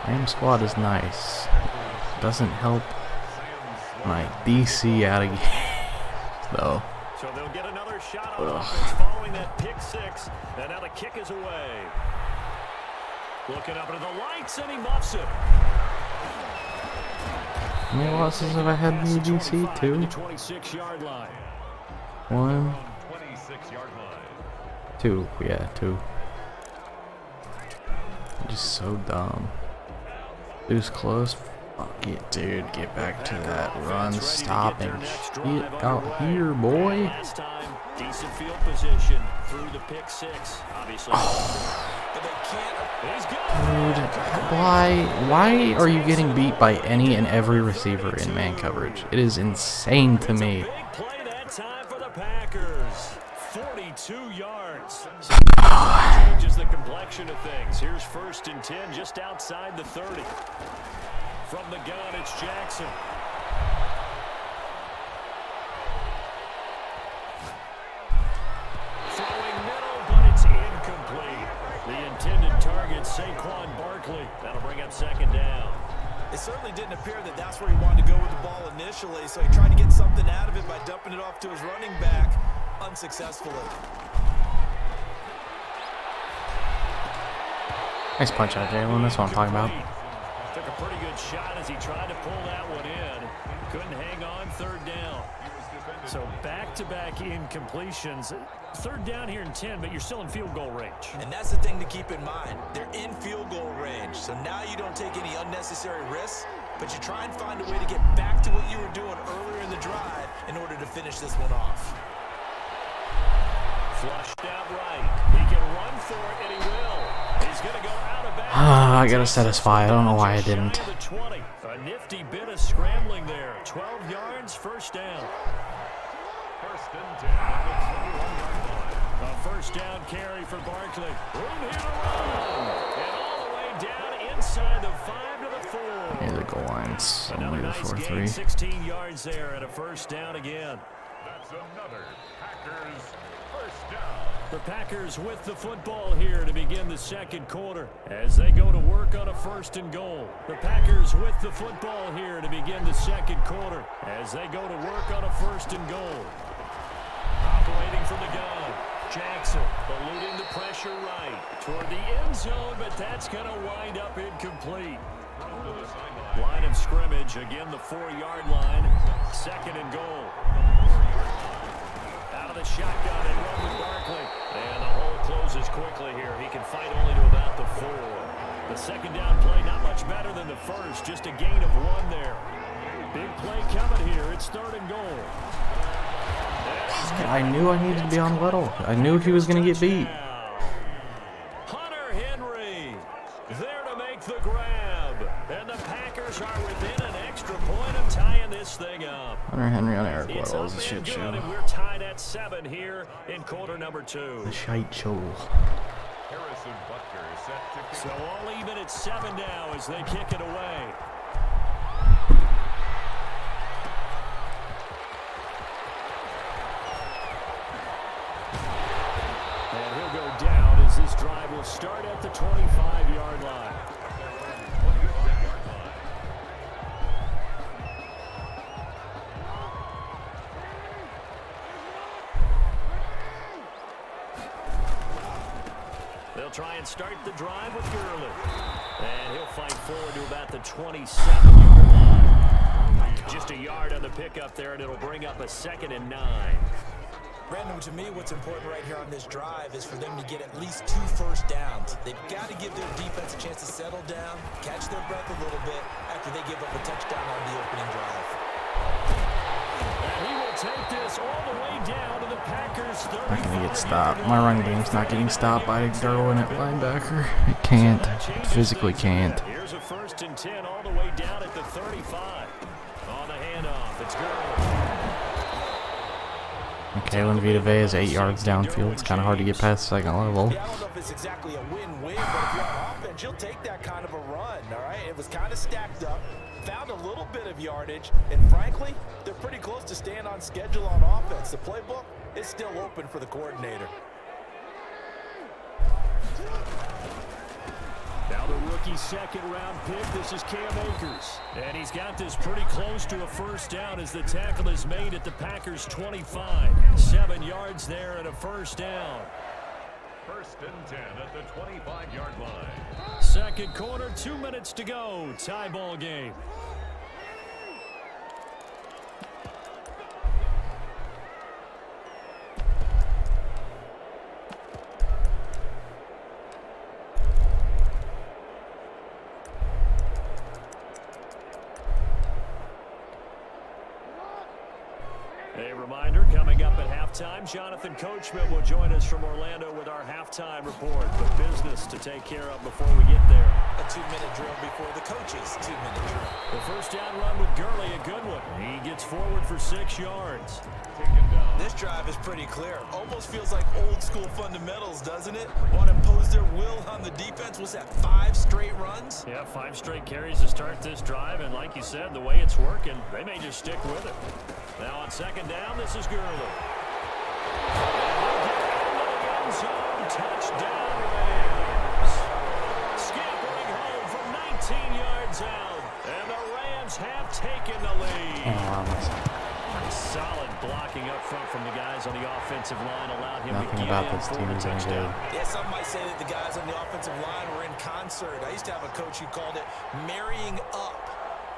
Ram squad is nice. Doesn't help my DC out of games, though. So they'll get another shot on Ugh. offense following that pick 6, and now the kick is away. Looking up into the lights, and he muffs it. How many losses have I had in the DC? 2? 26-yard line. 1? 26-yard line. 2. Yeah, 2. Just so dumb. Deuce close. Fuck it, dude. Get back to that run stopping. Get out here, boy. Last time, decent field position through the pick 6. Obviously, But they can't. he's good. Dude, why are you getting beat by any and every receiver in man coverage? It is insane to me. Big play that time for the Packers. 42 yards. So changes the complexion of things. Here's 1st and 10 just outside the 30. From the gun, it's Jackson. Throwing middle, but it's incomplete. The intended target, Saquon Barkley. That'll bring up second down. It certainly didn't appear that that's where he wanted to go with the ball initially, so he tried to get something out of it by dumping it off to his running back unsuccessfully. Nice punch out, Jalen. That's what I'm talking about. Took a pretty good shot as he tried to pull that one in. Couldn't hang on, 3rd down. So back-to-back incompletions. 3rd down here in 10, but you're still in field goal range. And that's the thing to keep in mind. They're in field goal range, so now you don't take any unnecessary risks, but you try and find a way to get back to what you were doing earlier in the drive in order to finish this one off. Flushed out right. He can run for it, and he will. He's going to go out of bounds. I gotta satisfy. I don't know why I didn't. Shy of the 20. A nifty bit of scrambling there. 12 yards, 1st down. 1st and 10 at the 21-yard line. A 1st down carry for Barkley. Room here to run. And all the way down inside the 5 to the 4. Near the goal lines. Only Another the nice gain, 4-3. 16 yards there and a 1st down again. That's another Packers 1st down. The Packers with the football here to begin the 2nd quarter as they go to work on a 1st and goal. The Packers with the football here to begin the 2nd quarter as they go to work on a 1st and goal. Operating from the gun, Jackson eluding the pressure right toward the end zone, but that's going to wind up incomplete. Line of scrimmage, again the 4-yard line. 2nd and goal. Out of the shotgun and run with Barkley. And the hole closes quickly here. He can fight only to about the 4. The 2nd down play not much better than the first. Just a gain of 1 there. Big play coming here. It's 3rd and goal. I knew I needed to be on Weddle. I knew he was going to get beat. Hunter Henry there to make the grab. And the Packers are within an extra point of tying this thing up. Hunter Henry on Eric It's Weddle up is a and shit good, show. and we're tied at 7 here in quarter number 2. The shite show. Harrison Butker set to kick. So all even at 7 now as they kick it away. And he'll go down as this drive will start at the 25-yard line. They'll try and start the drive with Gurley. And he'll fight forward to about the 27-yard line. Just a yard on the pickup there, and it'll bring up a 2nd and 9. Brandon, to me, what's important right here on this drive is for them to get at least 2 first downs. They've got to give their defense a chance to settle down, catch their breath a little bit after they give up a touchdown on the opening drive. And he will take this all the way down to the Packers' 35. Not going to get stopped. My run game's not getting stopped by Derwin at linebacker. It can't. It physically can't. Here's a 1st and 10 all the way down at the 35. On the handoff, it's Gurley. Kalen Vitave is 8 yards downfield. It's kind of hard to get past the 2nd level. Yeah, I don't know if it's exactly a win-win, but if you're on offense, you'll take that kind of a run, all right? It was kind of stacked up, found a little bit of yardage, and frankly, they're pretty close to staying on schedule on offense. The playbook is still open for the coordinator. Now the rookie 2nd-round pick, this is Cam Akers. And he's got this pretty close to a 1st down as the tackle is made at the Packers' 25. 7 yards there and a 1st down. 1st and 10 at the 25-yard line. 2nd quarter, 2 minutes to go. Tie ball game. A reminder, coming up at halftime, Jonathan Coachman will join us from Orlando with our halftime report. But business to take care of before we get there. A 2-minute drill before the coach's 2-minute drill. The 1st down run with Gurley, a good one. He gets forward for 6 yards. This drive is pretty clear. Almost feels like old school fundamentals, doesn't it? Want to impose their will on the defense. Was that 5 straight runs? Yeah, 5 straight carries to start this drive. And like you said, the way it's working, they may just stick with it. Now on 2nd down, this is Gurley. Touchdown Rams. Scampering home from 19 yards out. And the Rams have taken the lead. Solid blocking up front from the guys on the offensive line allowed him Nothing to get about in this for team the is any touchdown. Yeah, some might say that the guys on the offensive line were in concert. I used to have a coach who called it marrying up,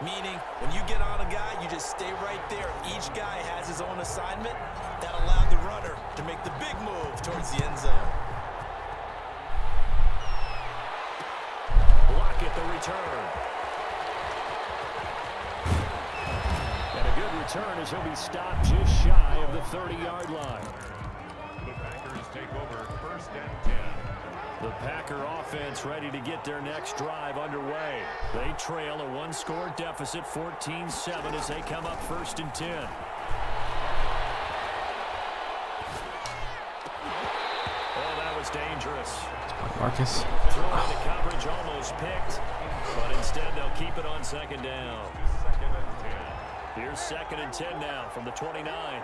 meaning when you get on a guy, you just stay right there. Each guy has his own assignment. That allowed the runner to make the big move towards the end zone. Lockett the return. And a good return as he'll be stopped just shy of the 30-yard line. The Packers take over 1st and 10. The Packer offense ready to get their next drive underway. They trail a 1-score deficit, 14-7 as they come up 1st and 10. Oh, that was dangerous. Marcus. Throwing the coverage almost picked, but instead they'll keep it on 2nd down. 2nd and 10. Here's 2nd and 10 now from the 29.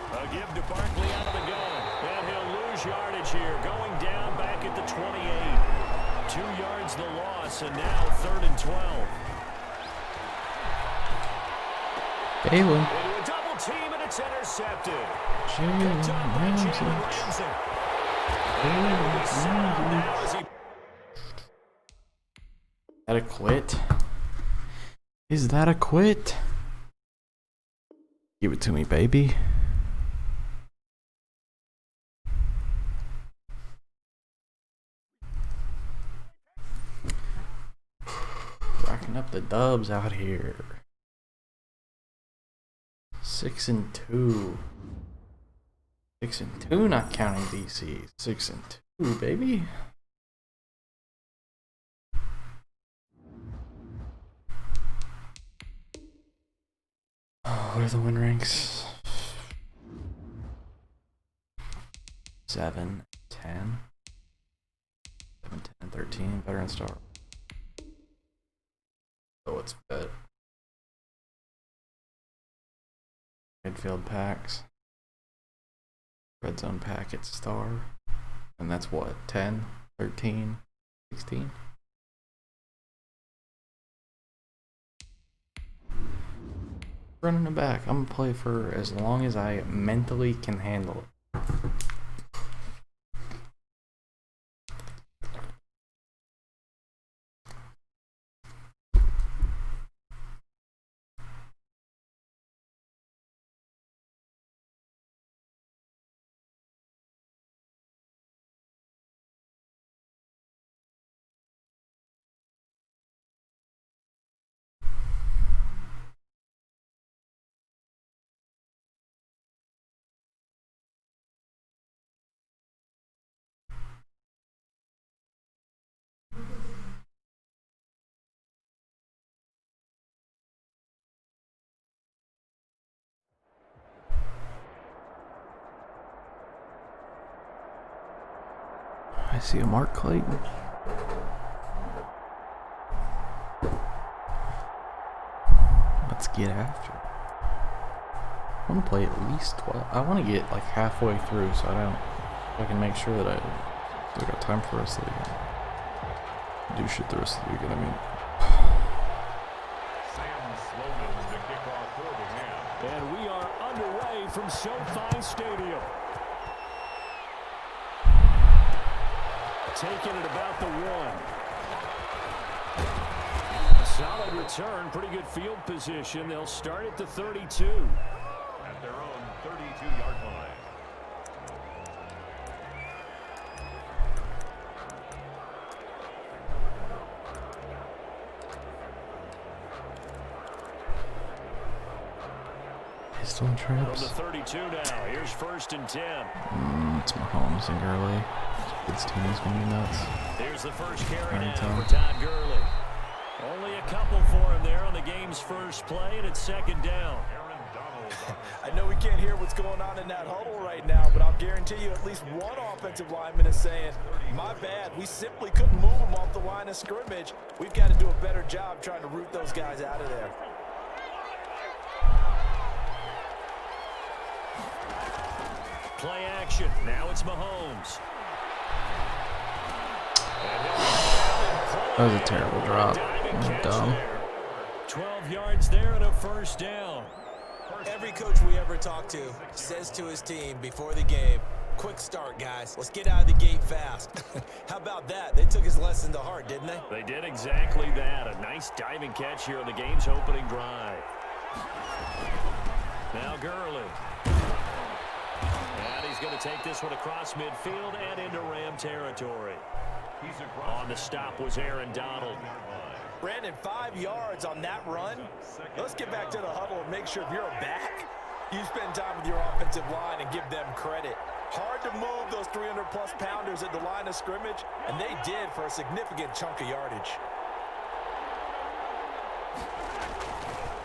A give to Barkley out of the gun. And he'll lose yardage here. Going down back at the 28. 2 yards the loss, and now 3rd and 12. Jalen. Into a double team, and it's intercepted. Jalen Picked up by Ramsey. Jalen Ramsey. Jalen Now as Ramsey. he that a quit? Is that a quit? Give it to me, baby. Racking up the dubs out here. 6-2. 6-2, not counting DC. 6-2, baby. Oh, what are the win ranks? 7, 10. 7, 10, 13. Veteran star. So it's good. Midfield packs. Red zone packet star. And that's what? 10, 13, 16? Running it back. I'm gonna play for as long as I mentally can handle it. I see a Mark Clayton. Let's get after it. I want to play at least 12. I want to get like halfway through so I can make sure that I still got time for the rest of the weekend. Do shit the rest of the weekend, I mean. And we are underway from SoFi Stadium. Taking it about the 1. A solid return, pretty good field position. They'll start at the 32. At their own 32-yard line. Pistol trips. From the 32 now. Here's 1st and 10. It's Mahomes and Gurley. This team is going to be nuts. Here's the first carry now for Todd Gurley. Only a couple for him there on the game's first play, and it's 2nd down. I know we can't hear what's going on in that huddle right now, but I'll guarantee you at least one offensive lineman is saying, my bad, we simply couldn't move them off the line of scrimmage. We've got to do a better job trying to root those guys out of there. Play action. Now it's Mahomes. That was a terrible drop. Dumb. 12 yards there and a 1st down. Every coach we ever talk to says to his team before the game, quick start, guys. Let's get out of the gate fast. How about that? They took his lesson to heart, didn't they? They did exactly that. A nice diving catch here on the game's opening drive. Now Gurley. And he's going to take this one across midfield and into Ram territory. On the stop was Aaron Donald. Brandon, 5 yards on that run. Let's get back to the huddle and make sure if you're a back, you spend time with your offensive line and give them credit. Hard to move those 300-plus pounders at the line of scrimmage, and they did for a significant chunk of yardage.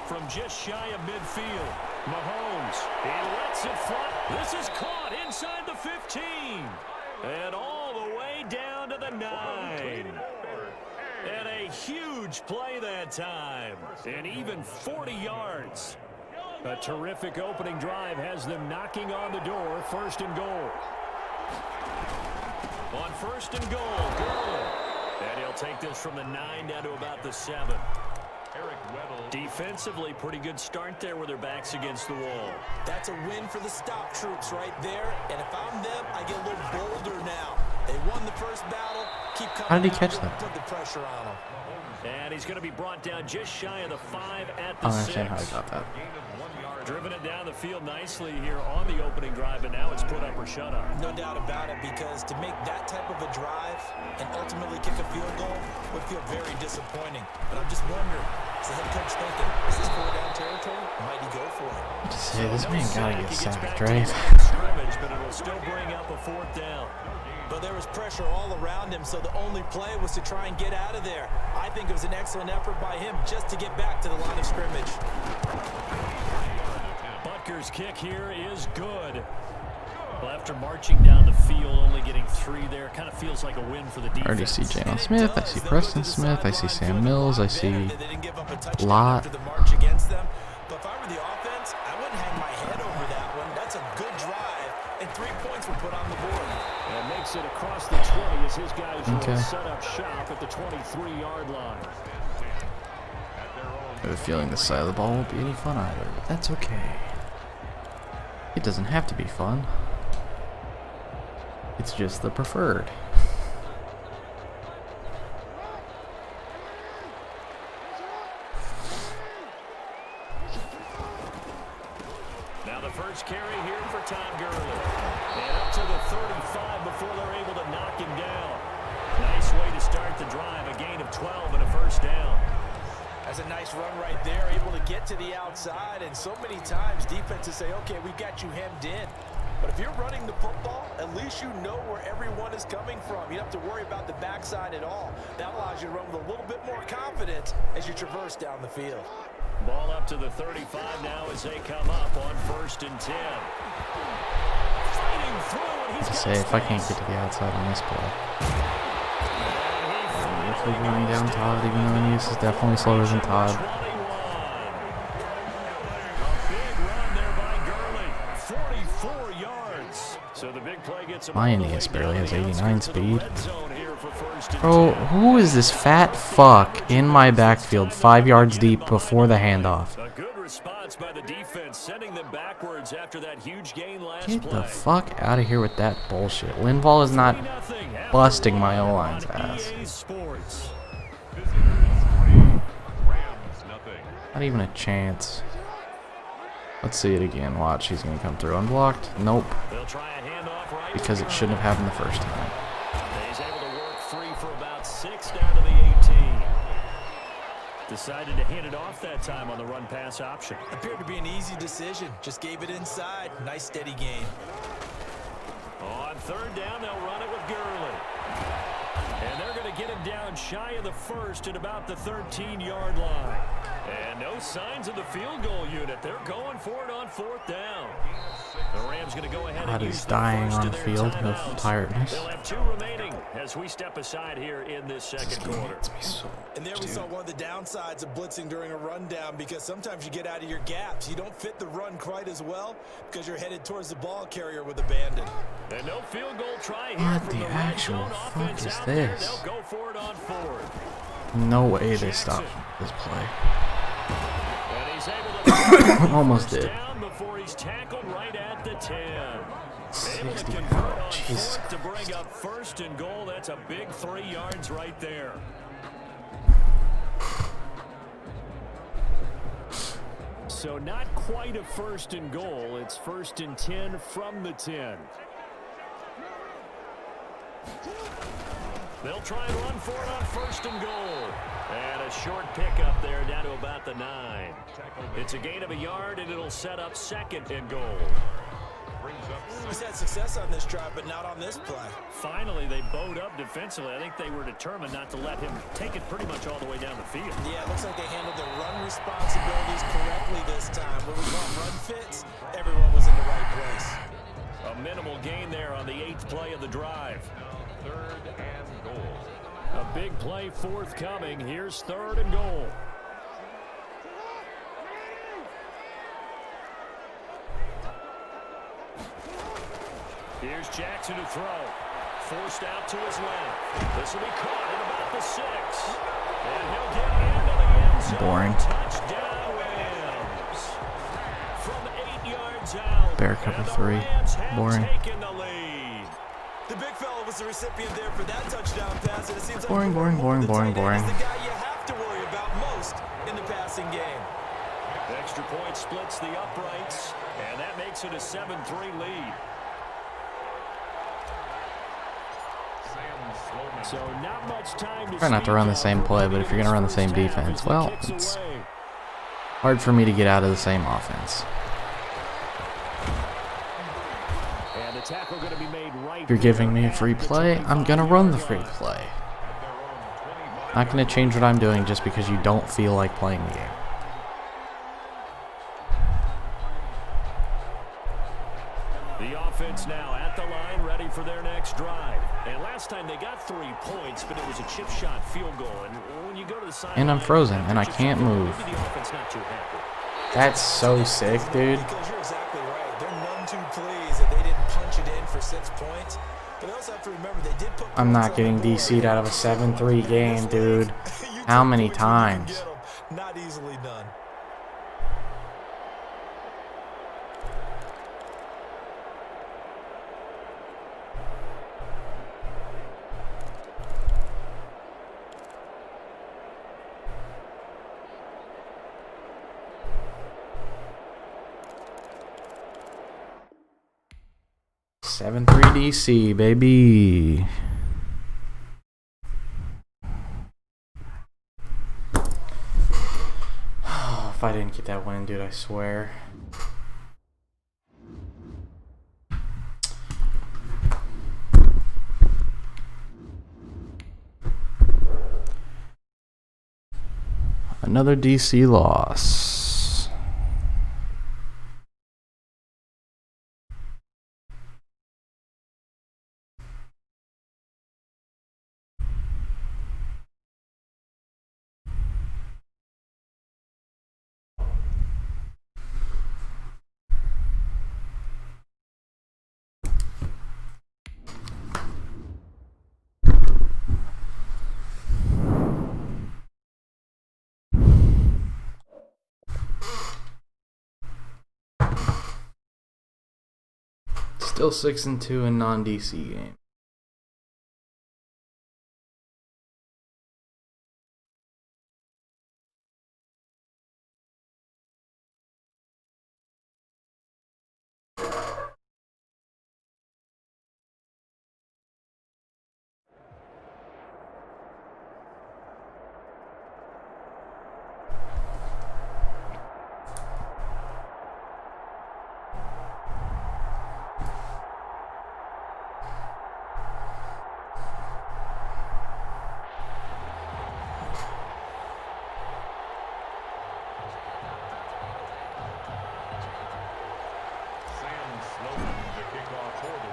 From just shy of midfield, Mahomes, he lets it fly. This is caught inside the 15. And all the way down to the 9. And a huge play that time. And even 40 yards. A terrific opening drive has them knocking on the door. 1st and goal. On 1st and goal, Gurley. And he'll take this from the 9 down to about the 7. Defensively, pretty good start there with their backs against the wall. That's a win for the stop troops right there. And if I'm them, I get a little bolder now. They won the first battle. Keep coming. How did he catch that? Put the pressure on them. And he's going to be brought down just shy of the 5 at the I don't 6. understand how he got that. Driven it down the field nicely here on the opening drive, and now it's put up or shut up. No doubt about it, because to make that type of a drive and ultimately kick a field goal would feel very disappointing. But I'm just wondering, is the head coach thinking, is this 4-down territory? Might he go for it? Just say this man gotta get sacked, right? Scrimmage, but it'll still bring up a 4th down. But there was pressure all around him, so the only play was to try and get out of there. I think it was an excellent effort by him just to get back to the line of scrimmage. Butker's kick here is good. Well, after marching down the field, only getting 3 there, kind of feels like a win for the defense. I already see Jalen Smith, I see Preston Smith, I see Sam Mills, I see Lott. But if I were the offense, I wouldn't hang my head over that one. That's a good drive, and 3 points were put on the board. And makes it across the 20 as his guys Okay. will set up shop at the 23-yard line. I have a feeling this side of the ball won't be any fun either, but that's okay. It doesn't have to be fun. It's just the preferred. Now the first carry here for Todd Gurley. And up to the 35 before they're able to knock him down. Nice way to start the drive, a gain of 12 and a first down. That's a nice run right there, able to get to the outside, and so many times defenses say, okay, we've got you hemmed in. But if you're running the football, at least you know where everyone is coming from. You don't have to worry about the backside at all. That allows you to run with a little bit more confidence as you traverse down the field. Ball up to the 35 now as they come up on 1st and 10. Fighting through, and he's To say, if I can't get to the outside on this play. If we're running down Todd, even though Aeneas is definitely slower than Todd. My Aeneas barely has 89 speed. Bro, who is this fat fuck in my backfield 5 yards deep before the handoff? A good response by the defense, sending them backwards after that huge gain last Get play. the fuck out of here with that bullshit. Linval is not busting my O-line's ass. Not even a chance. Let's see it again. Watch, he's gonna come through unblocked. Nope. They'll try a handoff right Because it shouldn't have happened the first time. He's able to work free for about 6 down to the 18. Decided to hand it off that time on the run-pass option. Appeared to be an easy decision. Just gave it inside. Nice steady gain. On 3rd down, they'll run it with Gurley. And they're going to get him down shy of the 1st at about the 13-yard line. And no signs of the field goal unit. They're going for it on 4th down. The Rams going to go ahead God and is use the dying first on of the their field of timeouts. tiredness. They'll have 2 remaining as we step aside here in this second quarter. And there we saw one of the downsides of blitzing during a rundown, because sometimes you get out of your gaps. You don't fit the run quite as well because you're headed towards the ball carrier with abandon. And no field goal try here What from the red actual zone. fuck Offense is out there. this? They'll go for it on 4th. No way they stopped this play. And he's able to Almost first did. down before he's tackled right at the 10. Able to 60. convert on Jesus 4th to bring up 1st and goal. That's a big 3 yards right there. So not quite a 1st and goal. It's 1st and 10 from the 10. They'll try and run for it on 1st and goal. And a short pickup there down to about the 9. It's a gain of a yard, and it'll set up 2nd and goal. He's had success on this drive, but not on this play. Finally, they bowed up defensively. I think they were determined not to let him take it pretty much all the way down the field. Yeah, it looks like they handled their run responsibilities correctly this time. Where we call run fits, everyone was in the right place. A minimal gain there on the 8th play of the drive. 3rd and goal. A big play forthcoming. Here's 3rd and goal. Here's Jackson to throw. Forced out to his left. This will be caught at about the 6. And he'll get into the end zone. Boring. Touchdown Rams. From 8 yards out. Bear cover 3. Boring. The big fella was the recipient there for that touchdown pass, and it seems Boring, like boring, boring, boring, boring. the guy you have to point splits the uprights, and that makes it a 7-3 lead. So not much time to Try not to run the same play, but if you're going to run the same defense, well, it's hard for me to get out of the same offense. And the tackle going to be made right. If you're giving me a free play, I'm going to run the free play. Not going to change what I'm doing just because you don't feel like playing the game. The offense now at the line, ready for their next drive. And last time they got 3 points, but it was a chip shot field goal. And when you go to the side, And I'm frozen, and I can't move. maybe the offense not too happy. That's so sick, dude. Because you're exactly right. They're none too pleased that they didn't punch it in for 6 points. But they also have to remember they did put I'm points not on getting the board. DC'd out of a 7-3 game, dude. You How take many points when you can times? get 'em. Not easily done. Seven 3 DC, baby. If I didn't get that win, dude, I swear. Another DC loss. Still 6-2 in non-DC game.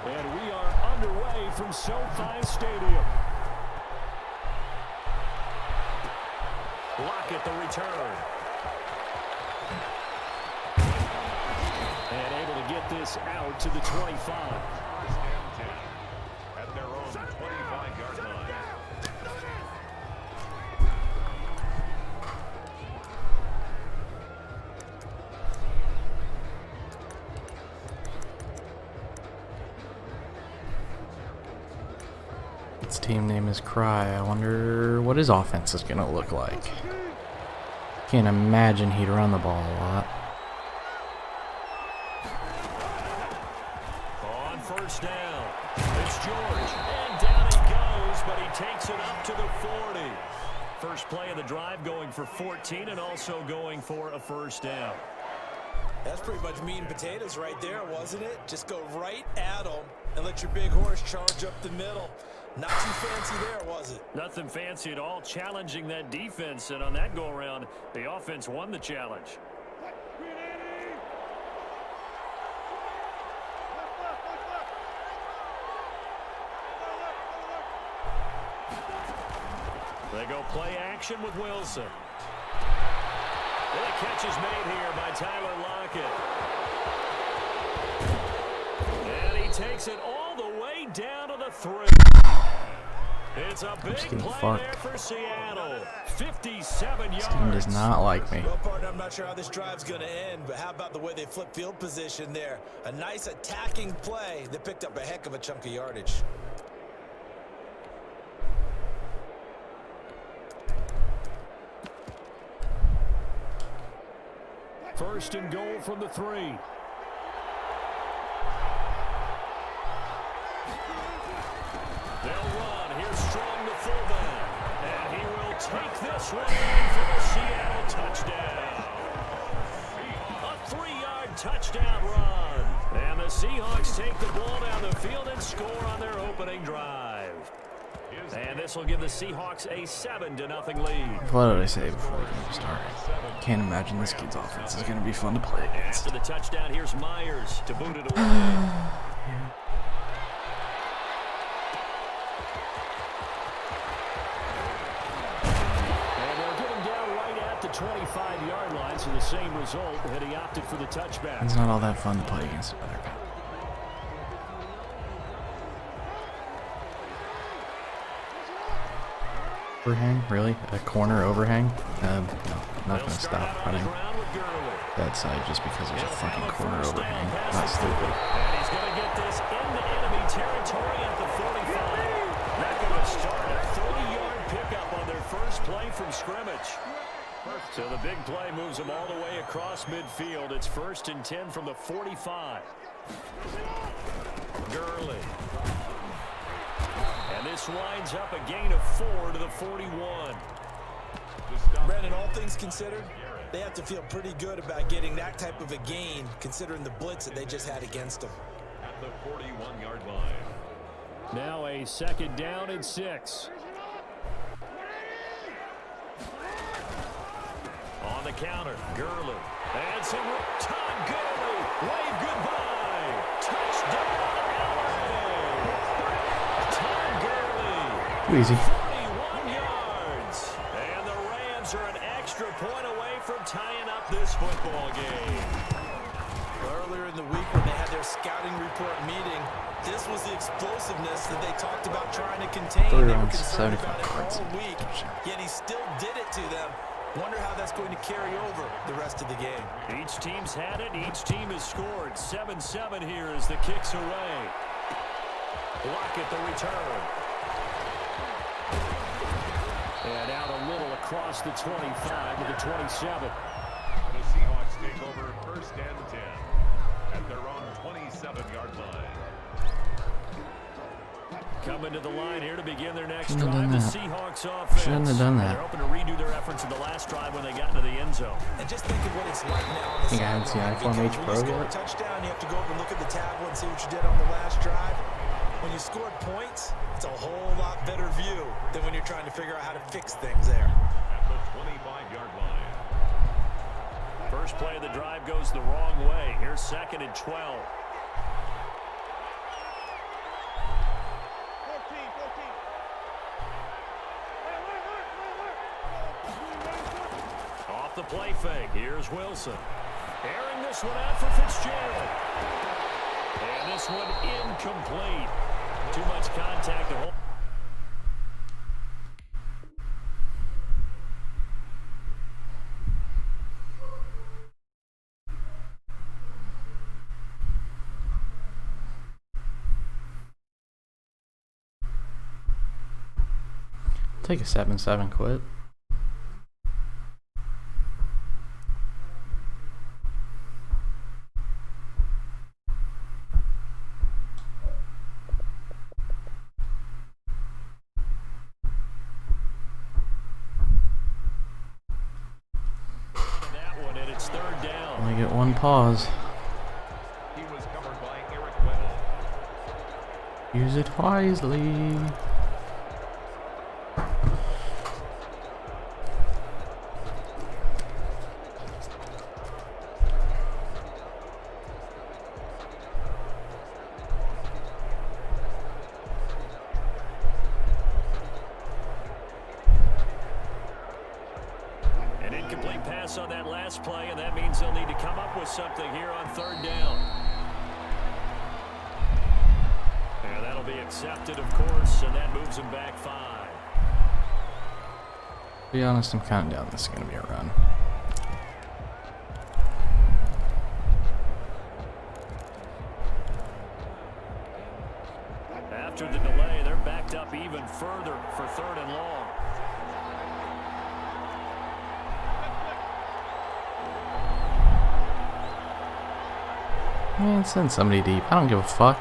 And we are underway from SoFi Stadium. Lockett the return. And able to get this out to the 25. At their own 25-yard line. Its team name is Cry. I wonder what his offense is going to look like. Can't imagine he'd run the ball a lot. On first down, it's George. And down it goes, but he takes it up to the 40. First play of the drive going for 14 and also going for a first down. That's pretty much meat and potatoes right there, wasn't it? Just go right at them and let your big horse charge up the middle. Not too fancy there, was it? Nothing fancy at all, challenging that defense, and on that go-around, the offense won the challenge. They go play action with Wilson. And the catch is made here by Tyler Lockett. And he takes it all the way down to the 3. It's a big play there for Seattle. 57 yards. This team does not like me. Well, partner, I'm not sure how this drive's going to end, but how about the way they flip field position there? A nice attacking play that picked up a heck of a chunk of yardage. First and goal from the 3. They'll run. Here's Strong, the fullback. And he will take this one for the Seattle touchdown. A 3-yard touchdown run. And the Seahawks take the ball down the field and score on their opening drive. And this will give the Seahawks a 7-0 lead. What did I say before the game started? Can't imagine this kid's offense is going to be fun to play against. After the touchdown, here's Myers to boot it away. The 25-yard line, so the same result, and he opted for the touchback. It's not all that fun to play against other guys. Overhang? Really? A corner overhang? No, I'm not going to stop running that side just because there's a fucking corner overhang. Not stupid. And he's going to get this into enemy territory at the 45. They're going to start a 30-yard pickup on their first play from scrimmage. So the big play moves them all the way across midfield. It's 1st and 10 from the 45. Gurley. And this winds up a gain of 4 to the 41. Brandon, all things considered, they have to feel pretty good about getting that type of a gain, considering the blitz that they just had against them. At the 41-yard line. Now a 2nd down and 6. On the counter, Gurley. And some Todd Gurley. Wave goodbye. Touchdown, LA. Todd Gurley. Easy. 41 yards. And the Rams are an extra point away from tying up this football game. Earlier in the week when they had their scouting report meeting, this was the explosiveness that they talked about trying to contain. They were concerned about it all week, yet he still did it to them. Wonder how that's going to carry over the rest of the game. Each team's had it. Each team has scored. 7-7 here as the kick's away. Lockett the return. And out a little across the 25 to the 27. The Seahawks take over 1st and 10 at their own 27-yard line. Coming to the line here to begin their next drive. The Seahawks offense. Shouldn't have done that. They're hoping to redo their efforts in the last drive when they got into the end zone. And just think of what it's like now on the think I haven't seen iPhone H Pro yet. When you score a touchdown, you have to go over and look at the tablet and see what you did on the last drive. When you scored points, it's a whole lot better view than when you're trying to figure out how to fix things there. At the 25-yard line. First play of the drive goes the wrong way. Here's 2nd and 12. Off the play fake. Here's Wilson. Airing this one out for Fitzgerald. And this one incomplete. Too much contact to hold. Take a 7-7 quit. That one, and it's 3rd down. Only get one pause. He was covered by Eric Weddle. Use it wisely. An incomplete pass on that last play, and that means they'll need to come up with something here on 3rd down. And that'll be accepted, of course, and that moves them back 5. To be honest, I'm counting down this is going to be a run. After the delay, they're backed up even further for 3rd and long. Man, send somebody deep. I don't give a fuck.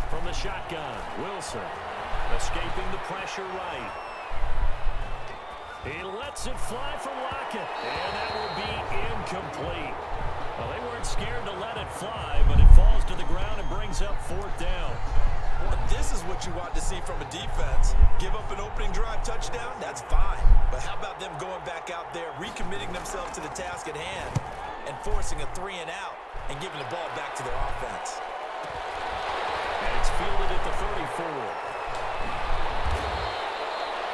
From the shotgun, Wilson escaping the pressure right. He lets it fly from Lockett, and that will be incomplete. Well, they weren't scared to let it fly, but it falls to the ground and brings up 4th down. Well, this is what you want to see from a defense. Give up an opening drive touchdown, that's fine. But how about them going back out there, recommitting themselves to the task at hand, and forcing a 3-and-out, and giving the ball back to their offense. And it's fielded at the 34.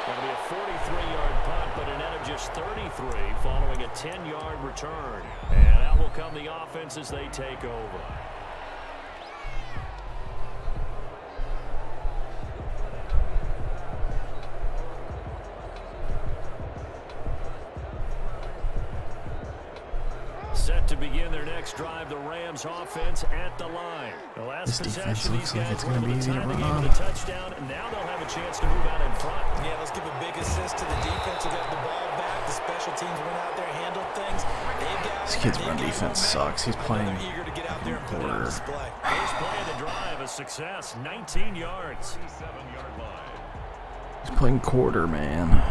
That'll be a 43-yard punt, but a net of just 33 following a 10-yard return. And out will come the offense as they take over. Set to begin their next drive, the Rams offense at the line. The last This defense possession, looks these like guys it's going to be were easy to able run get on. a touchdown, and now they'll have a chance to move out in front. Yeah, let's give a big assist to the defense who got the ball back. The special teams went out there, handled things. This kid's run defense sucks. He's playing eager to get out there and put it on quarter. display. First play of the drive, a success, 19 yards. 7-yard line. He's playing quarter, man.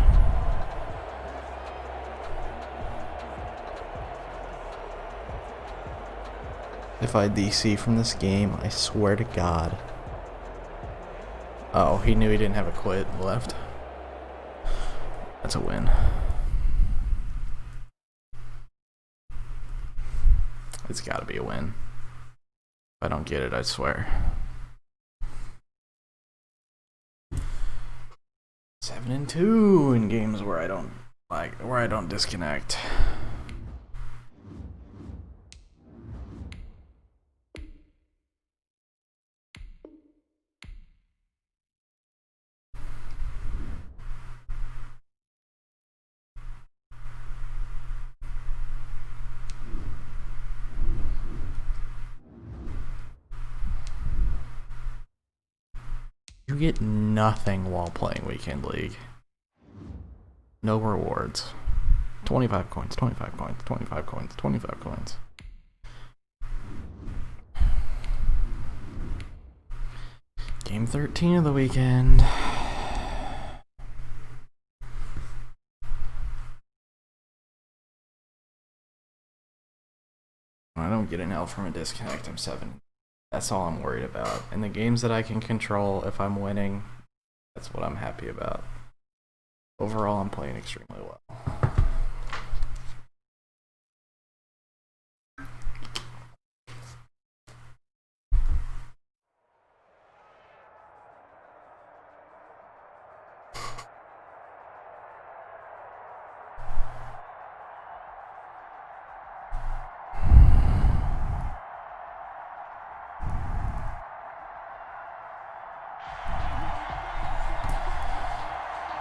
If I DC from this game, I swear to God. Oh, he knew he didn't have a quit left. That's a win. It's got to be a win. If I don't get it, I swear. 7-2 in games where I don't disconnect. You get nothing while playing Weekend League. No rewards. 25 coins, 25 coins, 25 coins, 25 coins. Game 13 of the weekend. I don't get an L from a disconnect. I'm 7. That's all I'm worried about. In the games that I can control, if I'm winning, that's what I'm happy about. Overall, I'm playing extremely well.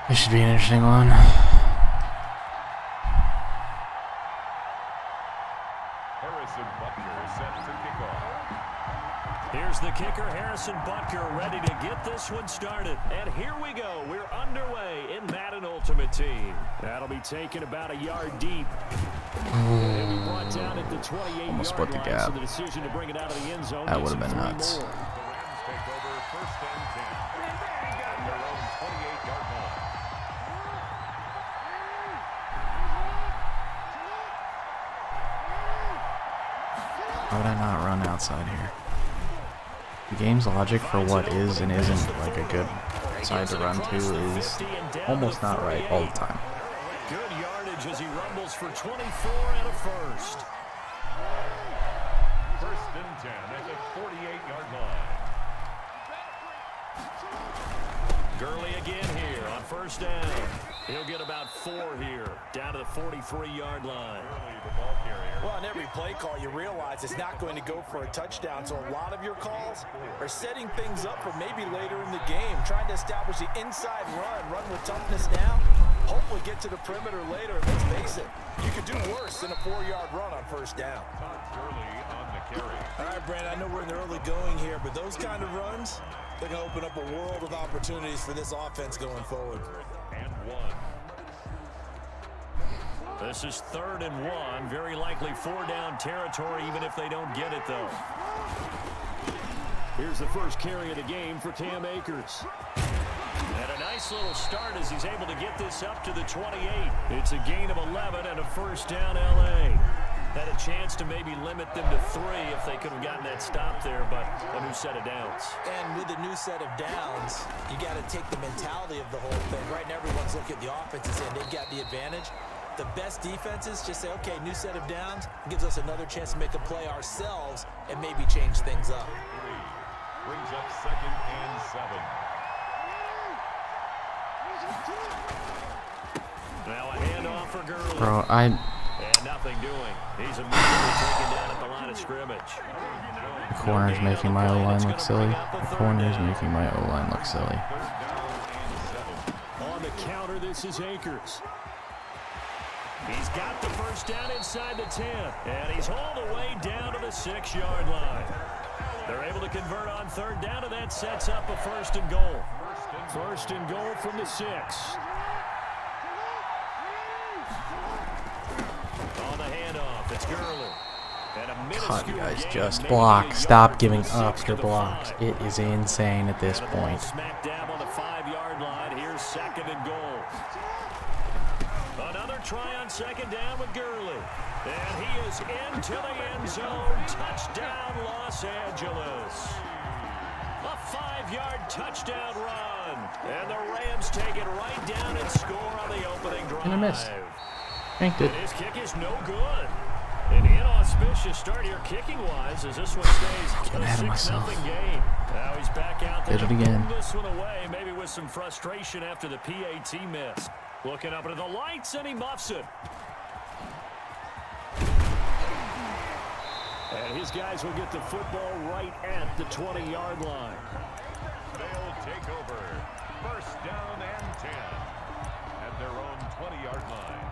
This should be an interesting one. Harrison Butker set to kick off. Here's the kicker, Harrison Butker, ready to get this one started. And here we go. We're underway in Madden Ultimate Team. That'll be taken about a yard deep. It'll be brought down at the 28-yard Almost split the line, gap. so the decision to bring it out of the end zone. That makes would have it been 3 nuts. more. The Rams take over 1st and 10. At their own 28-yard line. Why would I not run outside here? The game's logic for what is and isn't like a good side to run to is almost not right all the time. Good yardage as he rumbles for 24 and a first. 1st and 10 at the 48-yard line. Gurley again here on 1st down. He'll get about 4 here, down to the 43-yard line. The ball carrier. Well, on every play call, you realize it's not going to go for a touchdown, so a lot of your calls are setting things up for maybe later in the game, trying to establish the inside run with toughness now, hopefully get to the perimeter later. Let's face it, you could do worse than a 4-yard run on 1st down. Gurley on the carry. All right, Brandon, I know we're in the early going here, but those kind of runs, they're going to open up a world of opportunities for this offense going forward. And 1. This is 3rd and 1. Very likely 4-down territory, even if they don't get it, though. Here's the first carry of the game for Cam Akers. And a nice little start as he's able to get this up to the 28. It's a gain of 11 and a first down L.A. Had a chance to maybe limit them to 3 if they could have gotten that stop there, but a new set of downs. And with a new set of downs, you got to take the mentality of the whole thing. Right now, everyone's looking at the offenses and they've got the advantage. The best defenses just say, okay, new set of downs, gives us another chance to make a play ourselves and maybe change things up. Brings up 2nd and 7. Now a handoff for Gurley. Bro, And nothing doing. He's immediately taken down at the line of scrimmage. the corner's making my O-line look silly. The corner's making my O-line look silly. On the counter, this is Akers. He's got the first down inside the 10, and he's hauled away down to the 6-yard line. They're able to convert on 3rd down, and that sets up a 1st and goal. 1st and goal from the 6. On the handoff, it's Gurley. And a God, you guys gain, just maybe block. a Stop yard giving from the up 6 your to the blocks. 5. It is insane at this And the ball point. smack dab on the 5-yard line. Here's 2nd and goal. Another try on 2nd down with Gurley. And he is into the end zone. Touchdown, Los Angeles. A 5-yard touchdown run. And the Rams take it right down and score on the opening drive. And I missed. Thanked it. His kick is no good. An inauspicious start here kicking-wise as this one stays Getting ahead of a myself. 6-0 game. Now he's back out there Did it to again. boom this one away, maybe with some frustration after the PAT miss. Looking up into the lights, and he muffs it. And his guys will get the football right at the 20-yard line. They'll take over. 1st down and 10 at their own 20-yard line.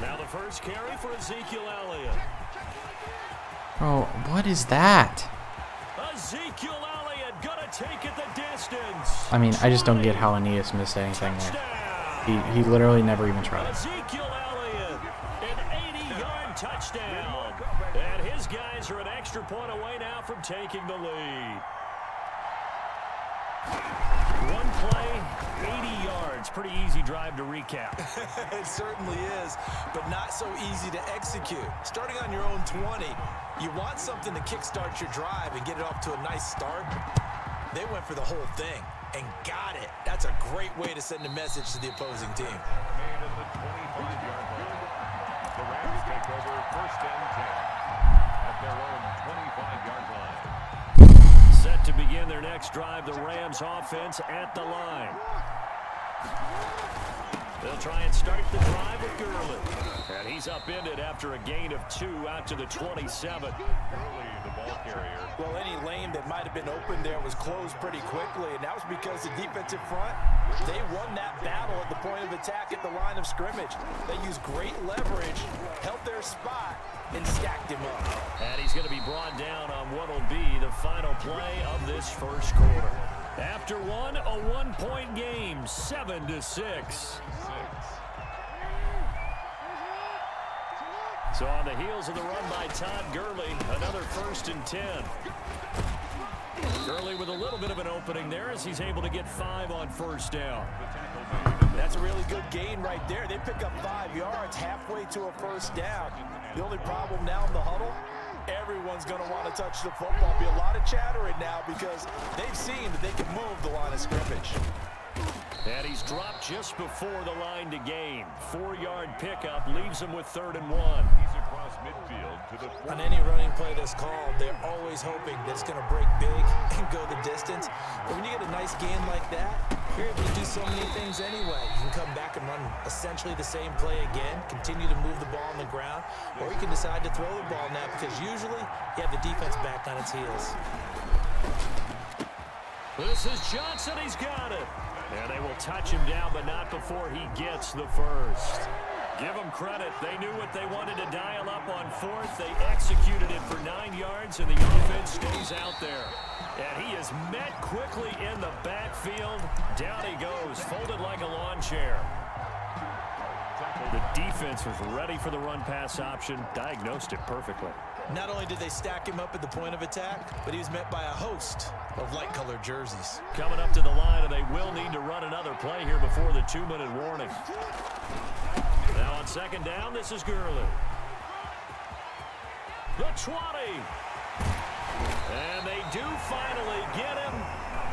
Now the first carry for Ezekiel Elliott. Bro, what is that? Ezekiel Elliott gonna take it the distance. I mean, I just don't get how Aeneas missed anything there. Touchdown. He literally never even tried. Ezekiel Elliott, an 80-yard touchdown. And his guys are an extra point away now from taking the lead. One play, 80 yards. Pretty easy drive to recap. It certainly is, but not so easy to execute. Starting on your own 20, you want something to kickstart your drive and get it off to a nice start. They went for the whole thing and got it. That's a great way to send a message to the opposing team. Made at the 25-yard line. The Rams take over 1st and 10 at their own 25-yard line. Set to begin their next drive, the Rams offense at the line. They'll try and start the drive with Gurley. And he's upended after a gain of 2 out to the 27. Gurley, the ball carrier. Well, any lane that might have been open there was closed pretty quickly, and that was because the defensive front, they won that battle at the point of attack at the line of scrimmage. They used great leverage, held their spot, and stacked him up. And he's going to be brought down on what will be the final play of this first quarter. After one, a 1-point game, 7-6. So on the heels of the run by Todd Gurley, another 1st and 10. Gurley with a little bit of an opening there as he's able to get 5 on 1st down. That's a really good gain right there. They pick up 5 yards halfway to a 1st down. The only problem now in the huddle, everyone's going to want to touch the football. Be a lot of chattering now because they've seen that they can move the line of scrimmage. And he's dropped just before the line to gain. 4-yard pickup leaves him with 3rd and 1. He's across midfield to the 40. On any running play that's called, they're always hoping that it's going to break big and go the distance. But when you get a nice gain like that, you're able to do so many things anyway. You can come back and run essentially the same play again, continue to move the ball on the ground, or you can decide to throw the ball now because usually you have the defense back on its heels. This is Johnson. He's got it. And they will touch him down, but not before he gets the first. Give them credit. They knew what they wanted to dial up on fourth. They executed it for 9 yards, and the offense stays out there. And he is met quickly in the backfield. Down he goes, folded like a lawn chair. The defense was ready for the run-pass option, diagnosed it perfectly. Not only did they stack him up at the point of attack, but he was met by a host of light-colored jerseys. Coming up to the line, and they will need to run another play here before the 2-minute warning. Now on second down, this is Gurley. The 20. And they do finally get him,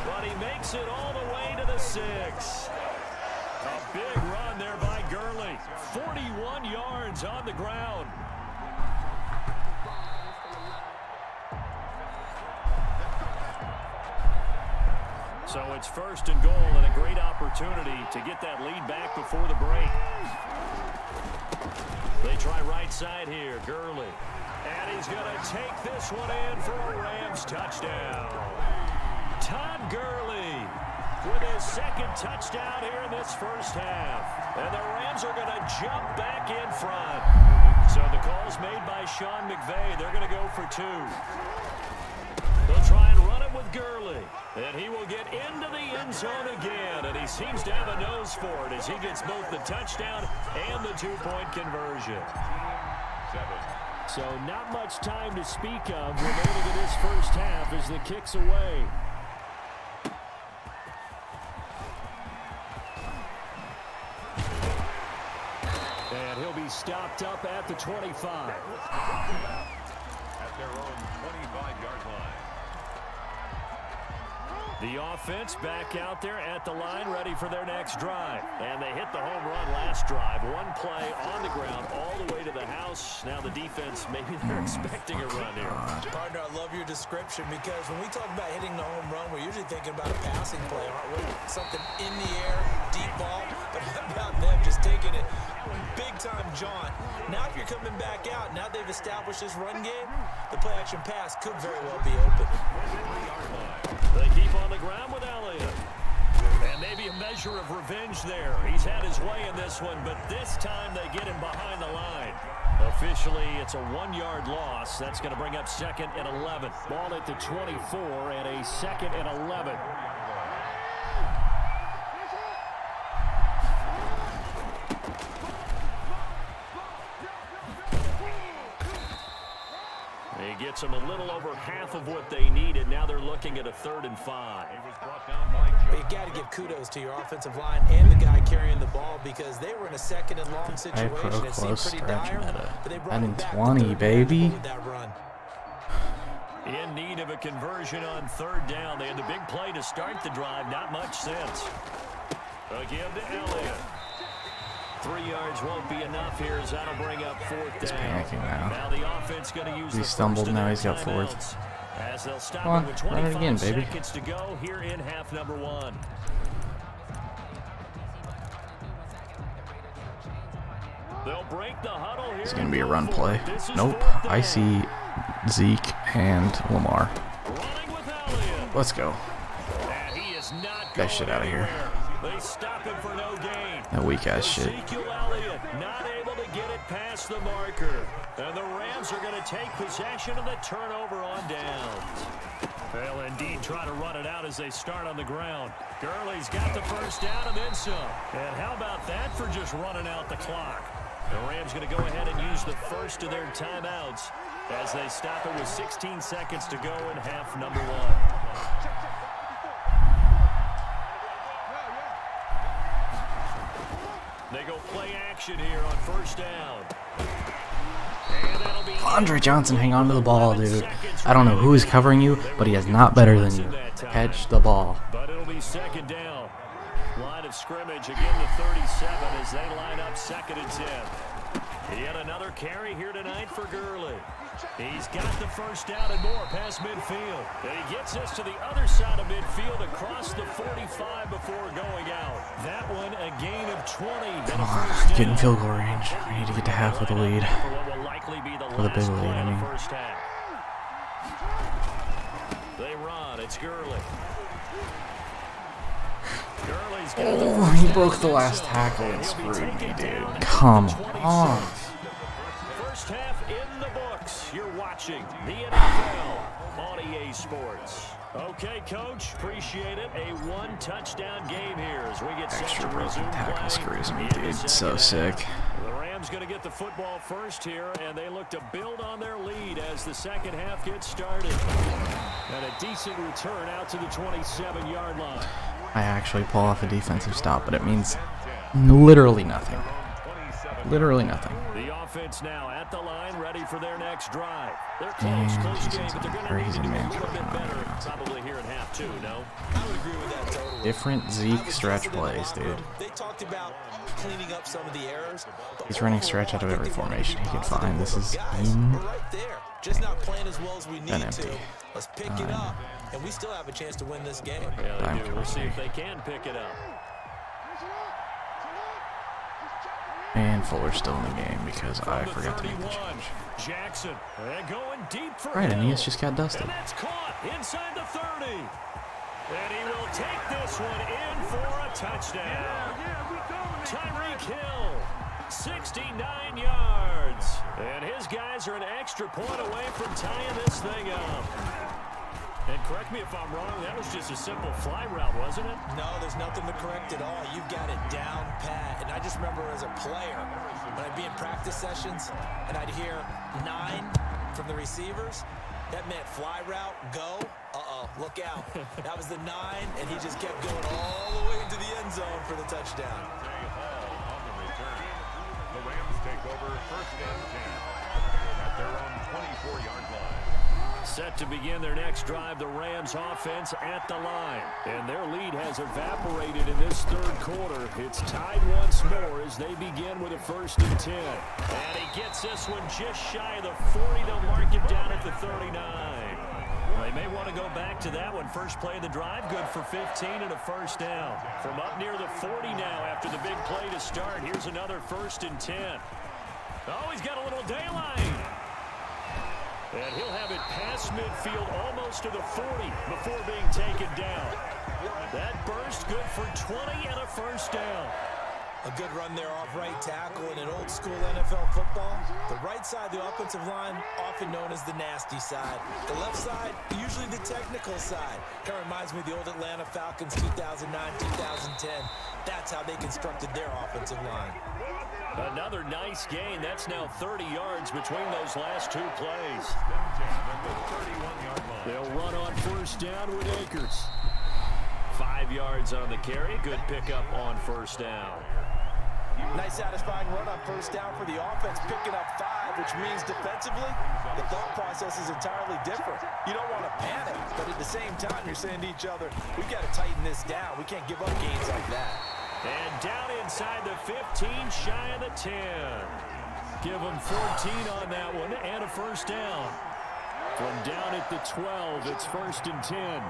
but he makes it all the way to the 6. A big run there by Gurley. 41 yards on the ground. So it's first and goal, and a great opportunity to get that lead back before the break. They try right side here, Gurley. And he's going to take this one in for a Rams touchdown. Todd Gurley with his second touchdown here in this first half. And the Rams are going to jump back in front. So the call's made by Sean McVay. They're going to go for 2. They'll try and run it with Gurley. And he will get into the end zone again. And he seems to have a nose for it as he gets both the touchdown and the 2-point conversion. 7. So not much time to speak of remaining in this first half as the kick's away. And he'll be stopped up at the 25. At their own 25-yard line. The offense back out there at the line, ready for their next drive. And they hit the home run last drive. One play on the ground all the way to the house. Now the defense, maybe they're expecting a run here. Partner, I love your description because when we talk about hitting the home run, we're usually thinking about a passing play, aren't we? Something in the air, deep ball. But how about them just taking it big-time jaunt? Now if you're coming back out, now they've established this run game, the play-action pass could very well be open. They keep on the ground with Elliott. And maybe a measure of revenge there. He's had his way in this one, but this time they get him behind the line. Officially, it's a 1-yard loss. That's going to bring up 2nd and 11. Ball at the 24 and a 2nd and 11. He gets them a little over half of what they needed. Now they're looking at a 3rd and 5. But you got to give kudos to your offensive line and the guy carrying the ball because they were in a 2nd and long situation. It seemed pretty dire, but they brought it back 20, baby. with that run. In need of a conversion on 3rd down. They had the big play to start the drive. Not much sense. Again to Elliott. 3 yards won't be enough here as that'll bring up 4th down. He's panicking now. Now the offense going to use He stumbled, now he's got 4th. As they'll stop Come on, him with run it 25 again, baby. seconds to go here in half number 1. They'll break the huddle here. It's going to be a run play. Nope. I see Zeke and Lamar. Running with Elliott. Let's go. And he is not Get that shit going out of here. anywhere. They stop him for no gain. That weak ass shit. Ezekiel Elliott not able to get it past the marker. And the Rams are going to take possession of the turnover on downs. They'll indeed try to run it out as they start on the ground. Gurley's got the first down and then some. And how about that for just running out the clock? The Rams going to go ahead and use the first of their timeouts as they stop it with 16 seconds to go in half number 1. They go play action here on 1st down. Andre Johnson, hang on to the ball, dude. I don't know who is covering you, but he is not better than you. Catch the ball. But it'll be 2nd down. Line of scrimmage again to 37 as they line up 2nd and 10. Yet another carry here tonight for Gurley. He's got the first down and more past midfield. And he gets us to the other side of midfield across the 45 before going out. That one a gain of 20. Come on, get in field goal range. We need to get to half with the lead. For the big lead, I mean. They run. It's Gurley. Oh, he broke the last tackle and screwed me, dude. Come on. First half in the books. You're watching the NFL on EA Sports. Okay, Coach, appreciate it. A one-touchdown game here as we get set Extra to broken resume tackle play screws me, in the dude. second So half. sick. The Rams going to get the football first here, and they look to build on their lead as the second half gets started. And a decent return out to the 27-yard line. I actually pull off a defensive stop, but it means literally nothing. Literally nothing. The offense now at the line, ready for their next drive. They're And close he's game, but they're going to need crazy to do a man little bit working on better, it. probably here in half two, no? I would agree with that totally. Different Zeke stretch plays, dude. They talked about cleaning up some of the errors. He's running stretch out of every formation he can find. This is We're right there. Just not playing as well as we need empty. to. Let's pick it up, and we still have a chance to win this game. Yeah, I'm they do. We'll see crazy. if they can pick it up. And Fuller's still in the game because I forgot to make the 31, change. Jackson, and going deep for Right, Hill. Aeneas just got dusted. And that's caught inside the 30. And he will take this one in for a touchdown. Tyreek Hill, 69 yards. And his guys are an extra point away from tying this thing up. And correct me if I'm wrong, that was just a simple fly route, wasn't it? No, there's nothing to correct at all. You've got it down pat. And I just remember as a player, when I'd be in practice sessions and I'd hear 9 from the receivers, that meant fly route, go. Uh-oh, look out. That was the 9, and he just kept going all the way into the end zone for the touchdown. On the return, the Rams take over first and 10 at their own 24-yard line. Set to begin their next drive, the Rams offense at the line. And their lead has evaporated in this third quarter. It's tied once more as they begin with a first and 10. And he gets this one just shy of the 40. They'll mark it down at the 39. They may want to go back to that one. First play of the drive, good for 15 and a first down. From up near the 40 now after the big play to start. Here's another first and 10. Oh, he's got a little daylight. And he'll have it past midfield almost to the 40 before being taken down. That burst good for 20 and a first down. A good run there off right tackle in an old school NFL football. The right side of the offensive line, often known as the nasty side. The left side, usually the technical side. Kind of reminds me of the old Atlanta Falcons 2009, 2010. That's how they constructed their offensive line. Another nice gain. That's now 30 yards between those last two plays. They'll run on first down with Akers. 5 yards on the carry. Good pickup on first down. Nice satisfying run on first down for the offense, picking up 5, which means defensively, the thought process is entirely different. You don't want to panic, but at the same time, you're saying to each other, we've got to tighten this down. We can't give up gains like that. And down inside the 15, shy of the 10. Give them 14 on that one and a first down. From down at the 12, it's first and 10.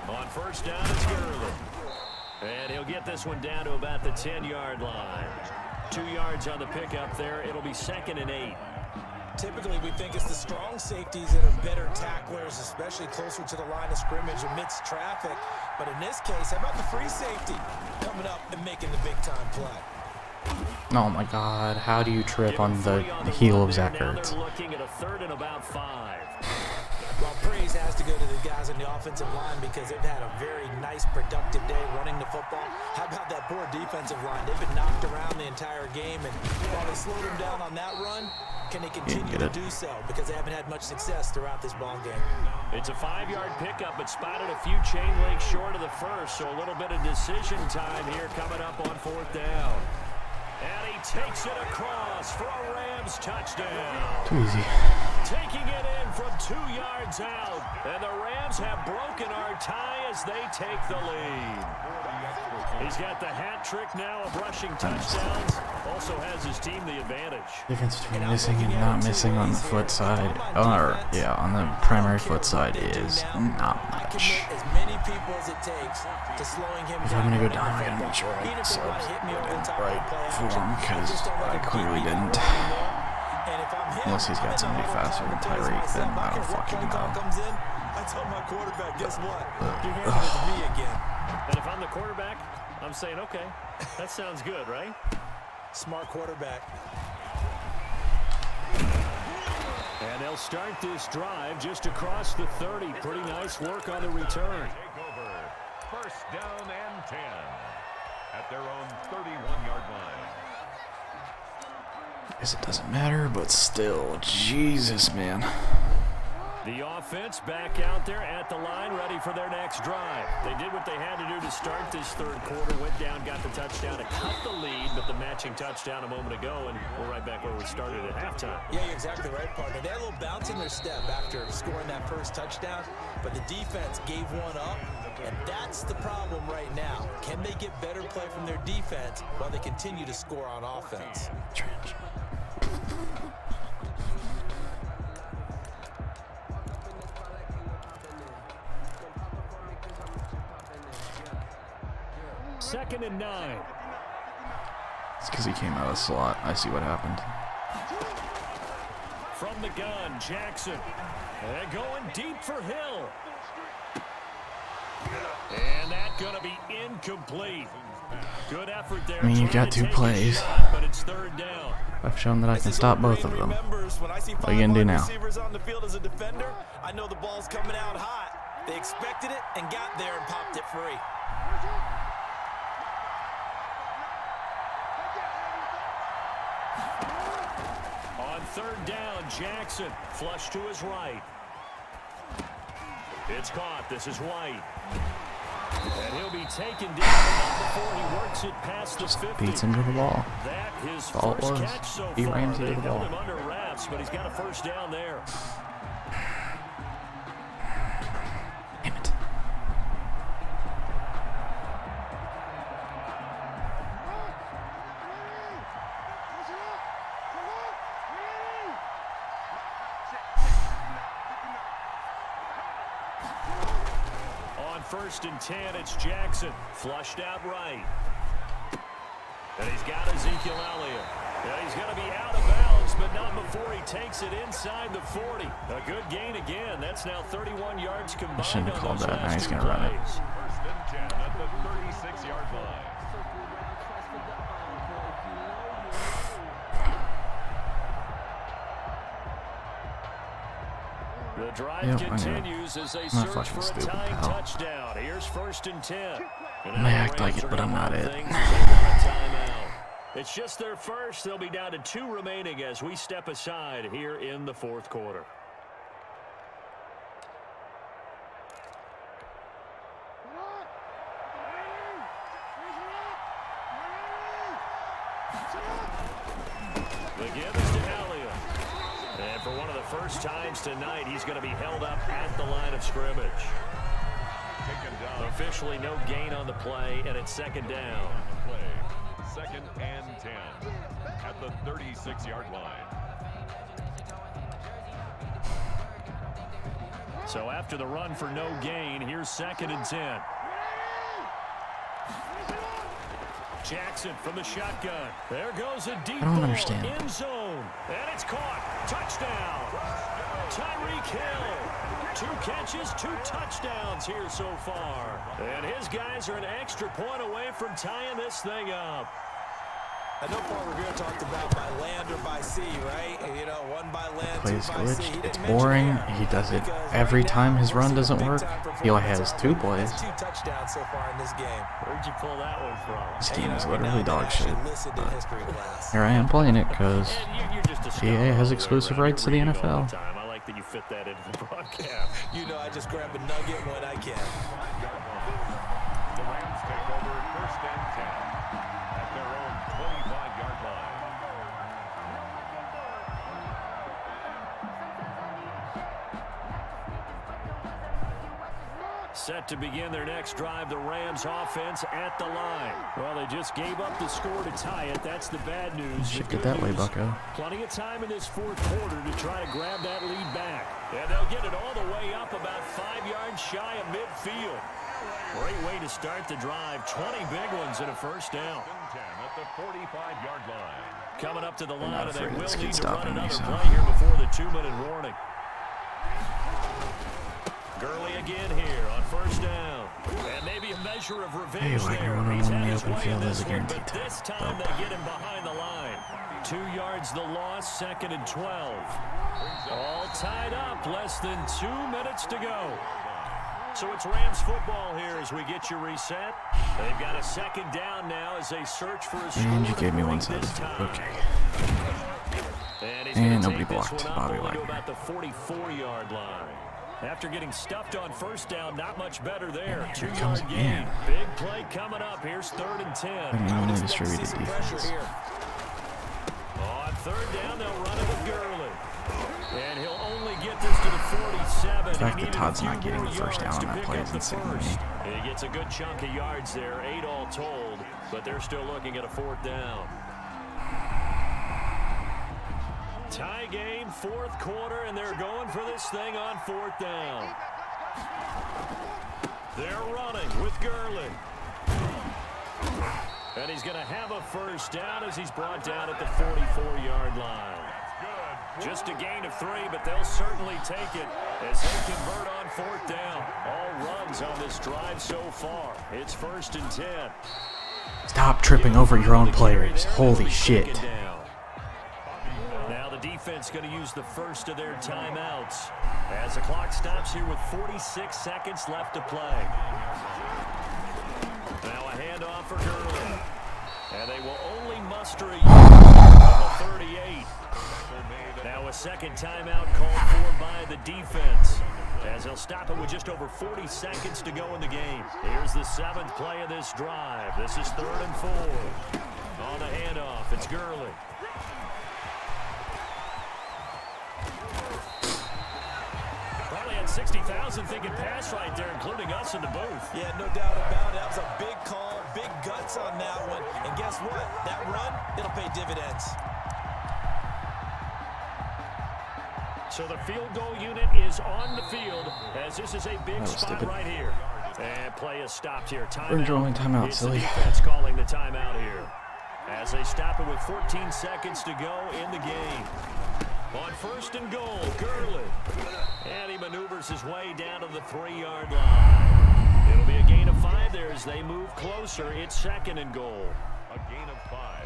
On first down, it's Gurley. And he'll get this one down to about the 10-yard line. 2 yards on the pickup there. It'll be second and 8. Typically, we think it's the strong safeties that are better tacklers, especially closer to the line of scrimmage amidst traffic. But in this case, how about the free safety coming up and making the big-time play? Oh my god, how do you trip on the heel of Zach Ertz? They're looking at a third and about 5. Well, praise has to go to the guys on the offensive line because they've had a very nice, productive day running the football. How about that poor defensive line? They've been knocked around the entire game, and while they slowed them down on that run, can they continue to do so? Because they haven't had much success throughout this ball game. It's a 5-yard pickup, but spotted a few chain links short of the first, so a little bit of decision time here coming up on fourth down. And he takes it across for a Rams touchdown. Too easy. Taking it in from 2 yards out. And the Rams have broken our tie as they take the lead. He's got the hat trick now of rushing touchdowns. Also has his team the advantage. Difference between missing and not missing on the foot side, or yeah, on the primary foot side is not much. As many people as it takes to slowing him If I'm gonna go down, I gotta make sure I sub it in right form, because I clearly didn't. And if I'm him, Unless he's got somebody faster than Tyreek, then I don't fucking know. Comes in, I tell my quarterback, guess what? You're handing it to me again. And if I'm the quarterback, I'm saying, okay, that sounds good, right? Smart quarterback. And they'll start this drive just across the 30. Pretty nice work on the return. Take over. First down and 10 at their own 31-yard line. Guess it doesn't matter, but still, Jesus, man. The offense back out there at the line, ready for their next drive. They did what they had to do to start this third quarter, went down, got the touchdown to cut the lead, but the matching touchdown a moment ago, and we're right back where we started at halftime. Yeah, you're exactly right, partner. They had a little bounce in their step after scoring that first touchdown, but the defense gave one up, and that's the problem right now. Can they get better play from their defense while they continue to score on offense? Trench. Second and 9. It's because he came out of the slot. I see what happened. From the gun, Jackson. And going deep for Hill. And that's going to be incomplete. Good effort there. I mean, you got 2 plays. But it's third down. I've shown that I can stop both of them. What are you going to do now? On the field as a defender, I know the ball's coming out hot. They expected it and got there and popped it free. On third down, Jackson flush to his right. It's caught. This is White. And he'll be taken down before he works it past the 50. Beats him to the ball. That his All it first was. catch so Beat far. Ramsey They to the held ball. him under wraps, but he's got a first down there. Damn it. On first and 10, it's Jackson. Flushed out right. And he's got Ezekiel Elliott. And he's going to be out of bounds, but not before he takes it inside the 40. A good gain again. That's now 31 yards combined. I shouldn't have on called those that. Now last he's 2 going to run it. plays. First and 10 at the 36-yard line. The drive Yep, I know. continues as they I'm search not fucking for a stupid, tying pal. touchdown. Here's first and 10. I may act like it, but I'm not it. It's just their first. They'll be down to 2 remaining as we step aside here in the fourth quarter. The give is to Elliott. And for one of the first times tonight, he's going to be held up at the line of scrimmage. Taken down. Officially no gain on the play, and it's second down. Play. Second and 10 at the 36-yard line. So after the run for no gain, here's second and 10. Jackson from the shotgun. There goes a deep I don't ball. understand. End zone. And it's caught. Touchdown. Tyreek Hill. 2 catches, 2 touchdowns here so far. And his guys are an extra point away from tying this thing up. I know Paul Revere talked about by land or by sea, right? You know, one by land, Plays 2 by sea. He glitched. didn't It's mention boring. air He does it because every right time now, his we're run seeing doesn't big work. time He only performance has out 2 of him. plays. That's 2 touchdowns so far in this game. Where'd you pull that one from? This And, game is every now literally and then dog actually shit. listened in But history class. here I am playing it because And you're just a scholar EA has all the way exclusive around. rights to the You're reading all NFL. the time. I like that you fit that into the broadcast. You know, I just grab a nugget when I can. The Rams take over first and 10 at their own 25-yard line. Set to begin their next drive, the Rams offense at the line. Well, they just gave up the score to tie it. That's the bad news. Shit, The get good that way, news, bucko. Plenty of time in this fourth quarter to try to grab that lead back. And they'll get it all the way up about 5 yards shy of midfield. Great way to start the drive. 20 big ones and a first down. 10 at the 45-yard line. Coming up to the line, not and they afraid of will this need kid to run stopping me, another so. play here before the 2-minute warning. Gurley again here on first down. And maybe a measure of revenge Hey, there. one-on-one He's in had the his open way field in is this a one, guaranteed but this touch. time they get him behind the line. 2 yards the loss, 2nd and 12. All tied up, less than 2 minutes to go. So it's Rams football here as we get you reset. They've got a 2nd down now as they search for a score. And you gave me one side. Okay. And nobody blocked Bobby Wagner. About the 44-yard line. After getting stuffed on first down, not much better there. Here it comes 2-yard again. gain. Big play coming up. Here's 3rd and 10. An evenly distributed defense. On 3rd down, they'll run it with Gurley. And he'll only get this to the 47. The fact He that needed Todd's a few not getting more the first down yards on to that pick play up is the insane to me. first. He gets a good chunk of yards there, 8 all told, but they're still looking at a 4th down. Tie game, 4th quarter, and they're going for this thing on 4th down. They're running with Gurley. And he's going to have a first down as he's brought down at the 44-yard line. Just a gain of 3, but they'll certainly take it as they convert on 4th down. All runs on this drive so far. It's 1st and 10. Stop tripping over your own players. Holy shit. Now the defense going to use the first of their timeouts as the clock stops here with 46 seconds left to play. Now a handoff for Gurley. And they will only muster a yard from the 38. Now a 2nd timeout called for by the defense as they'll stop it with just over 40 seconds to go in the game. Here's the 7th play of this drive. This is 3rd and 4. On the handoff, it's Gurley. Probably had 60,000 thinking pass right there, including us in the booth. Yeah, no doubt about it. That was a big call, big guts on that one. And guess what? That run, it'll pay dividends. So the field goal unit is on the field as this is a big spot stupid. right here. And play is stopped here. Timeout. We're drawing timeout, It's silly. the defense calling the timeout here as they stop it with 14 seconds to go in the game. On 1st and goal, Gurley. And he maneuvers his way down to the 3-yard line. It'll be a gain of 5 there as they move closer. It's 2nd and goal. A gain of 5.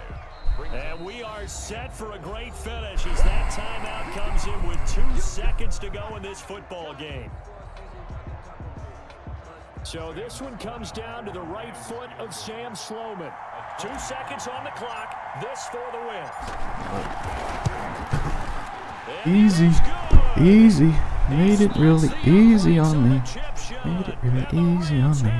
And we are set for a great finish as that timeout comes in with 2 seconds to go in this football game. So this one comes down to the right foot of Sam Sloman. 2 seconds on the clock. This for the win. Easy. Easy. Made it really easy on me. Made it really easy on me.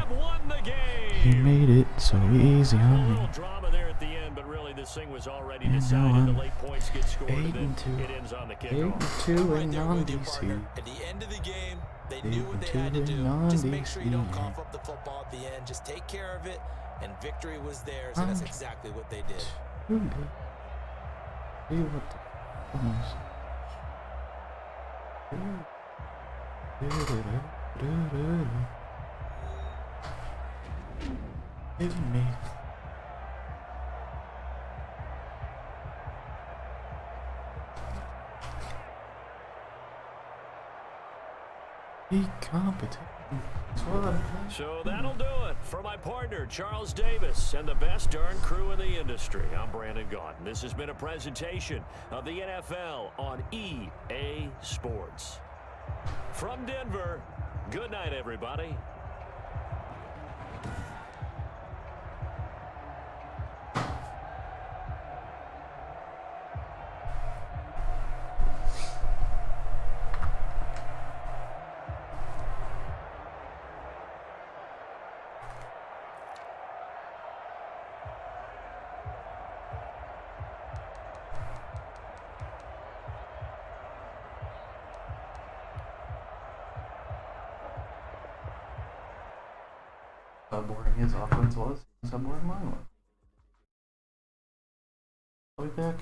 He made it so easy on me. Drama there at the end, but really this thing was already And decided. now The I'm late points get scored, 8 and and then 2. it ends on the 8 kickoff. and 2 Right in there with you, non-DC. partner. At the end of the game, they knew what they 8 had to and 2 do. in Just make sure you don't non-DC. cough up the football at the end. Just take care of it, and victory was theirs, and that's exactly what they did. See what the almost. Give me. Be competent. That's what I'm saying. So that'll do it for my partner, Charles Davis, and the best darn crew in the industry. I'm Brandon Gaudin. This has been a presentation of the NFL on EA Sports. From Denver, good night, everybody. How boring his offense was, how boring mine was. I'll be back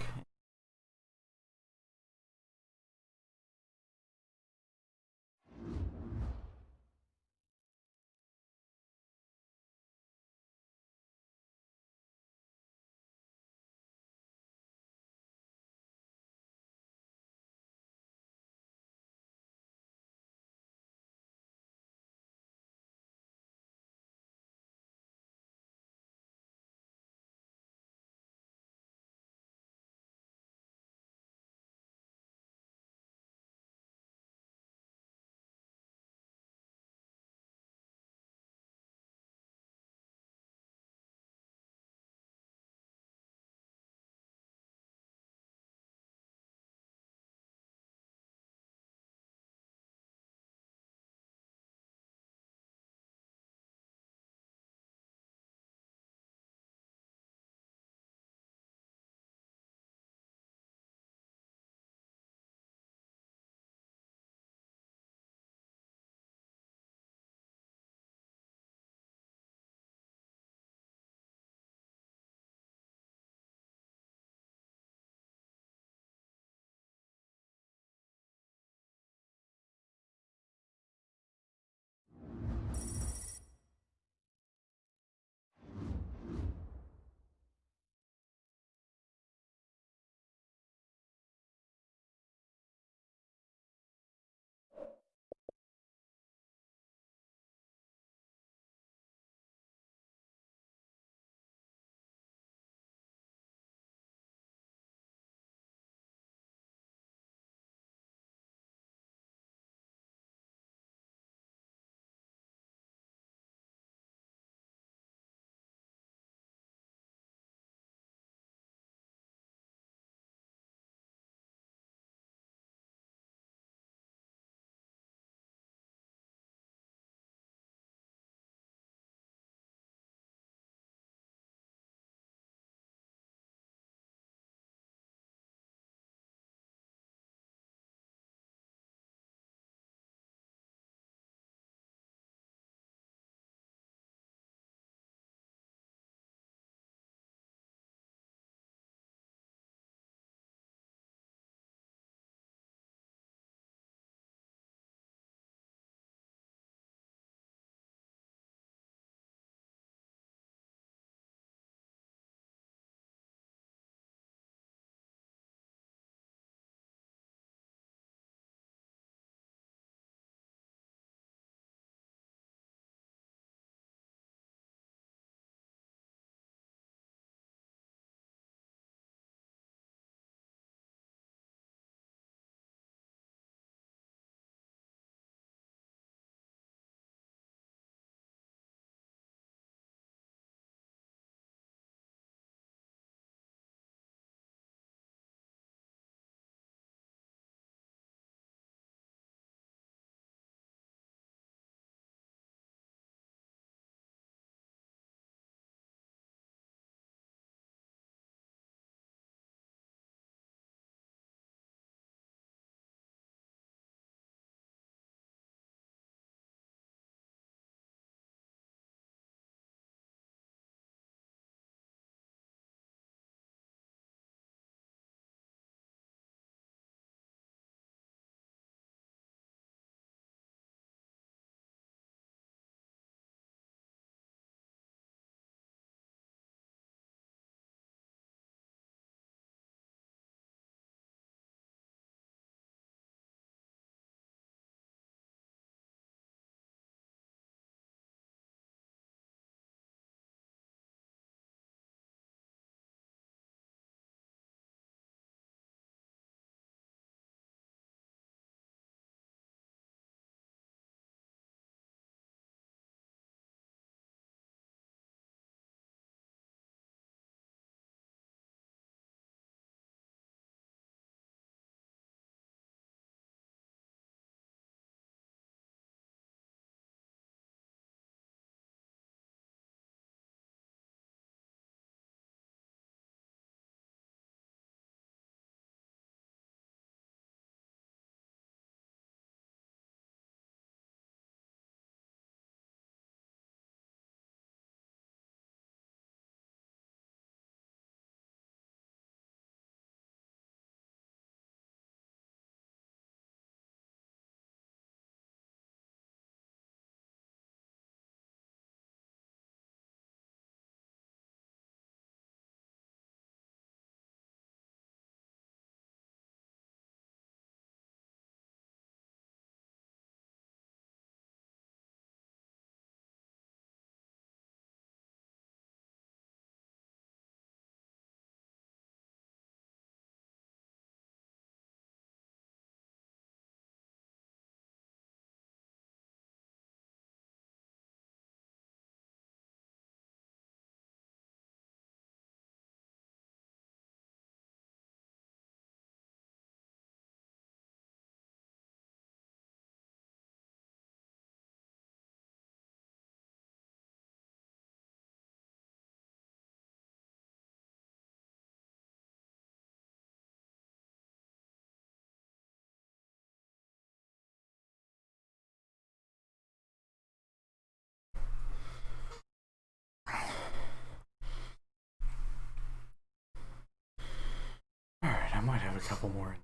a couple more.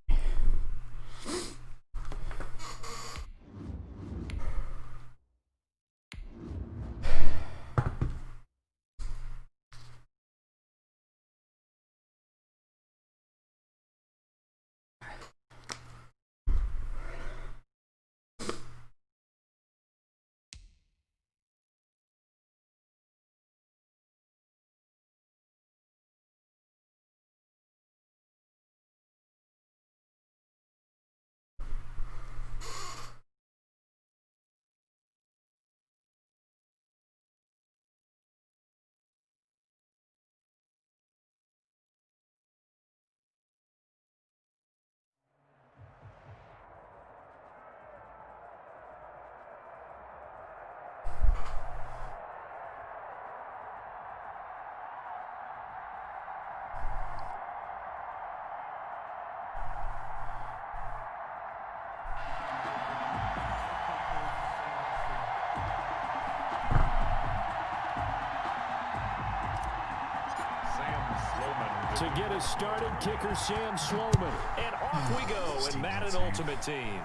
To get us started, kicker Sam Sloman. And off we go in Madden Ultimate Team.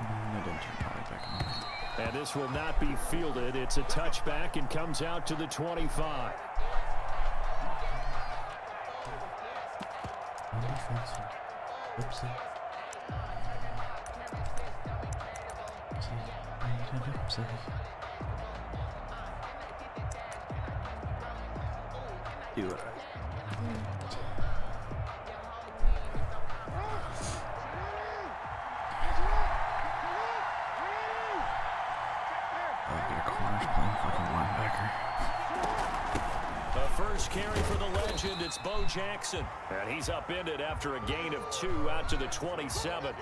And this will not be fielded. It's a touchback and comes out to the 25. Do it. The first carry for the legend, it's Bo Jackson. And he's upended after a gain of 2 out to the 27.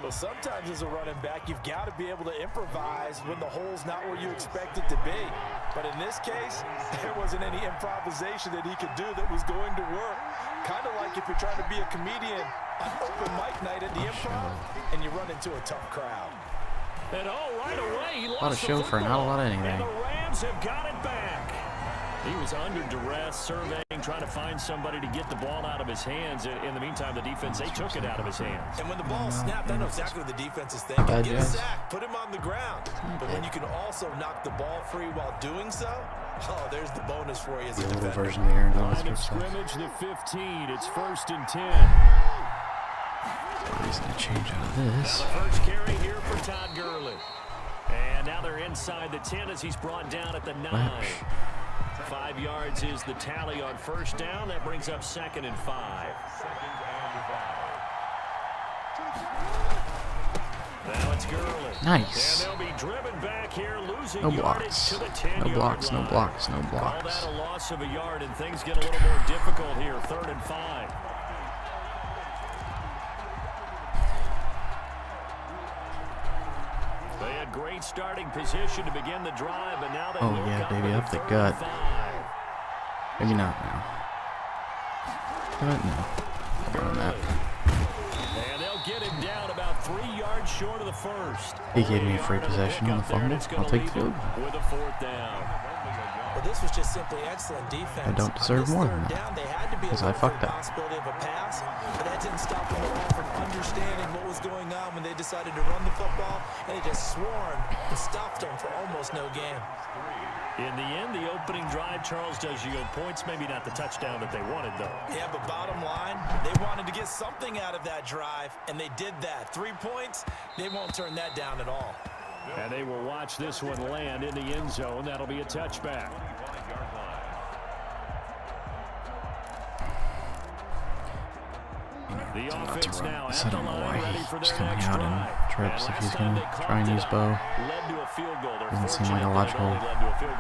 Well, sometimes as a running back, you've got to be able to improvise when the hole's not where you expect it to be. But in this case, there wasn't any improvisation that he could do that was going to work. Kind of like if you're trying to be a comedian on open mic night at the improv and you run into a tough crowd. And right away, he lost a lot of show for not a lot of anything. And the Rams have got it back. He was under duress, surveying, trying to find somebody to get the ball out of his hands. In the meantime, the defense, they took it out of his hands. And when the ball snapped, I know exactly what the defense is thinking. Get a sack, put him on the ground. But when you can also knock the ball free while doing so, oh, there's the bonus for you as a defender. Version of the Aaron Donald Line of scrimmage, the 15. It's 1st and 10. He's going to change out of this. Now the first carry here for Todd Gurley. And now they're inside the 10 as he's brought down at the 9. 5 yards is the tally on first down. That brings up 2nd and 5. Now it's Gurley. Nice. And they'll be driven back here, losing No yardage blocks. to the 10-yard No blocks, no line. blocks, no Call blocks. that a loss of a yard, and things get a little more difficult here. 3rd and 5. They had great starting position to begin the drive, but now they Oh, look yeah, up baby, to up the 3rd gut. and 5. Maybe not now. But no. On that. And they'll get him down about 3 yards short of the first. He gave me a free possession on the fumble. I'll take the field. With a 4th down. Well, this was just simply excellent defense. I don't deserve more than that, Down, they had to be because I fucked up. Possibility of a pass, but that didn't stop them at all from understanding what was going on when they decided to run the football, and they just swarmed and stopped them for almost no gain. In the end, the opening drive, Charles, does yield points. Maybe not the touchdown that they wanted, though. Yeah, but bottom line, they wanted to get something out of that drive, and they did that. 3 points, they won't turn that down at all. And they will watch this one land in the end zone. That'll be a touchback. The offense now at the line, ready for their next drive. Trips if he's going to try and use Bo. Doesn't seem like a logical.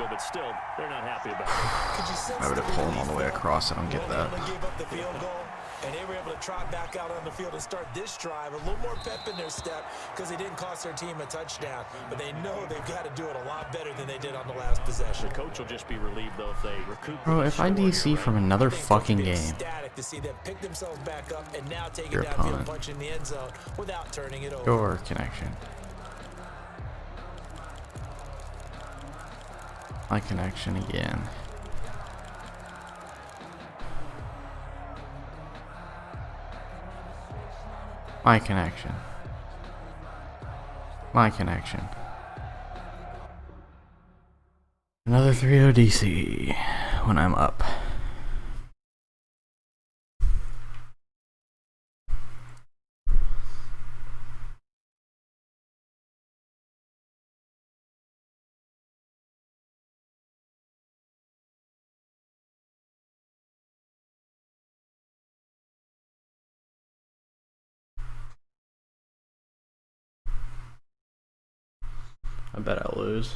But still, they're not happy about it. I would have pulled him all the way across. I don't get that. Gave up the field goal, and they were able to trot back out on the field and start this drive. A little more pep in their step because they didn't cost their team a touchdown. But they know they've got to do it a lot better than they did on the last possession. The coach will just be relieved, though, if they recoup. Bro, if I DC from another fucking game, Ecstatic to see them pick themselves back up and now take your it downfield, opponent, punch in the end zone without turning it over. your connection. My connection again. My connection. My connection. Another 3-0 DC when I'm up. I bet I'll lose.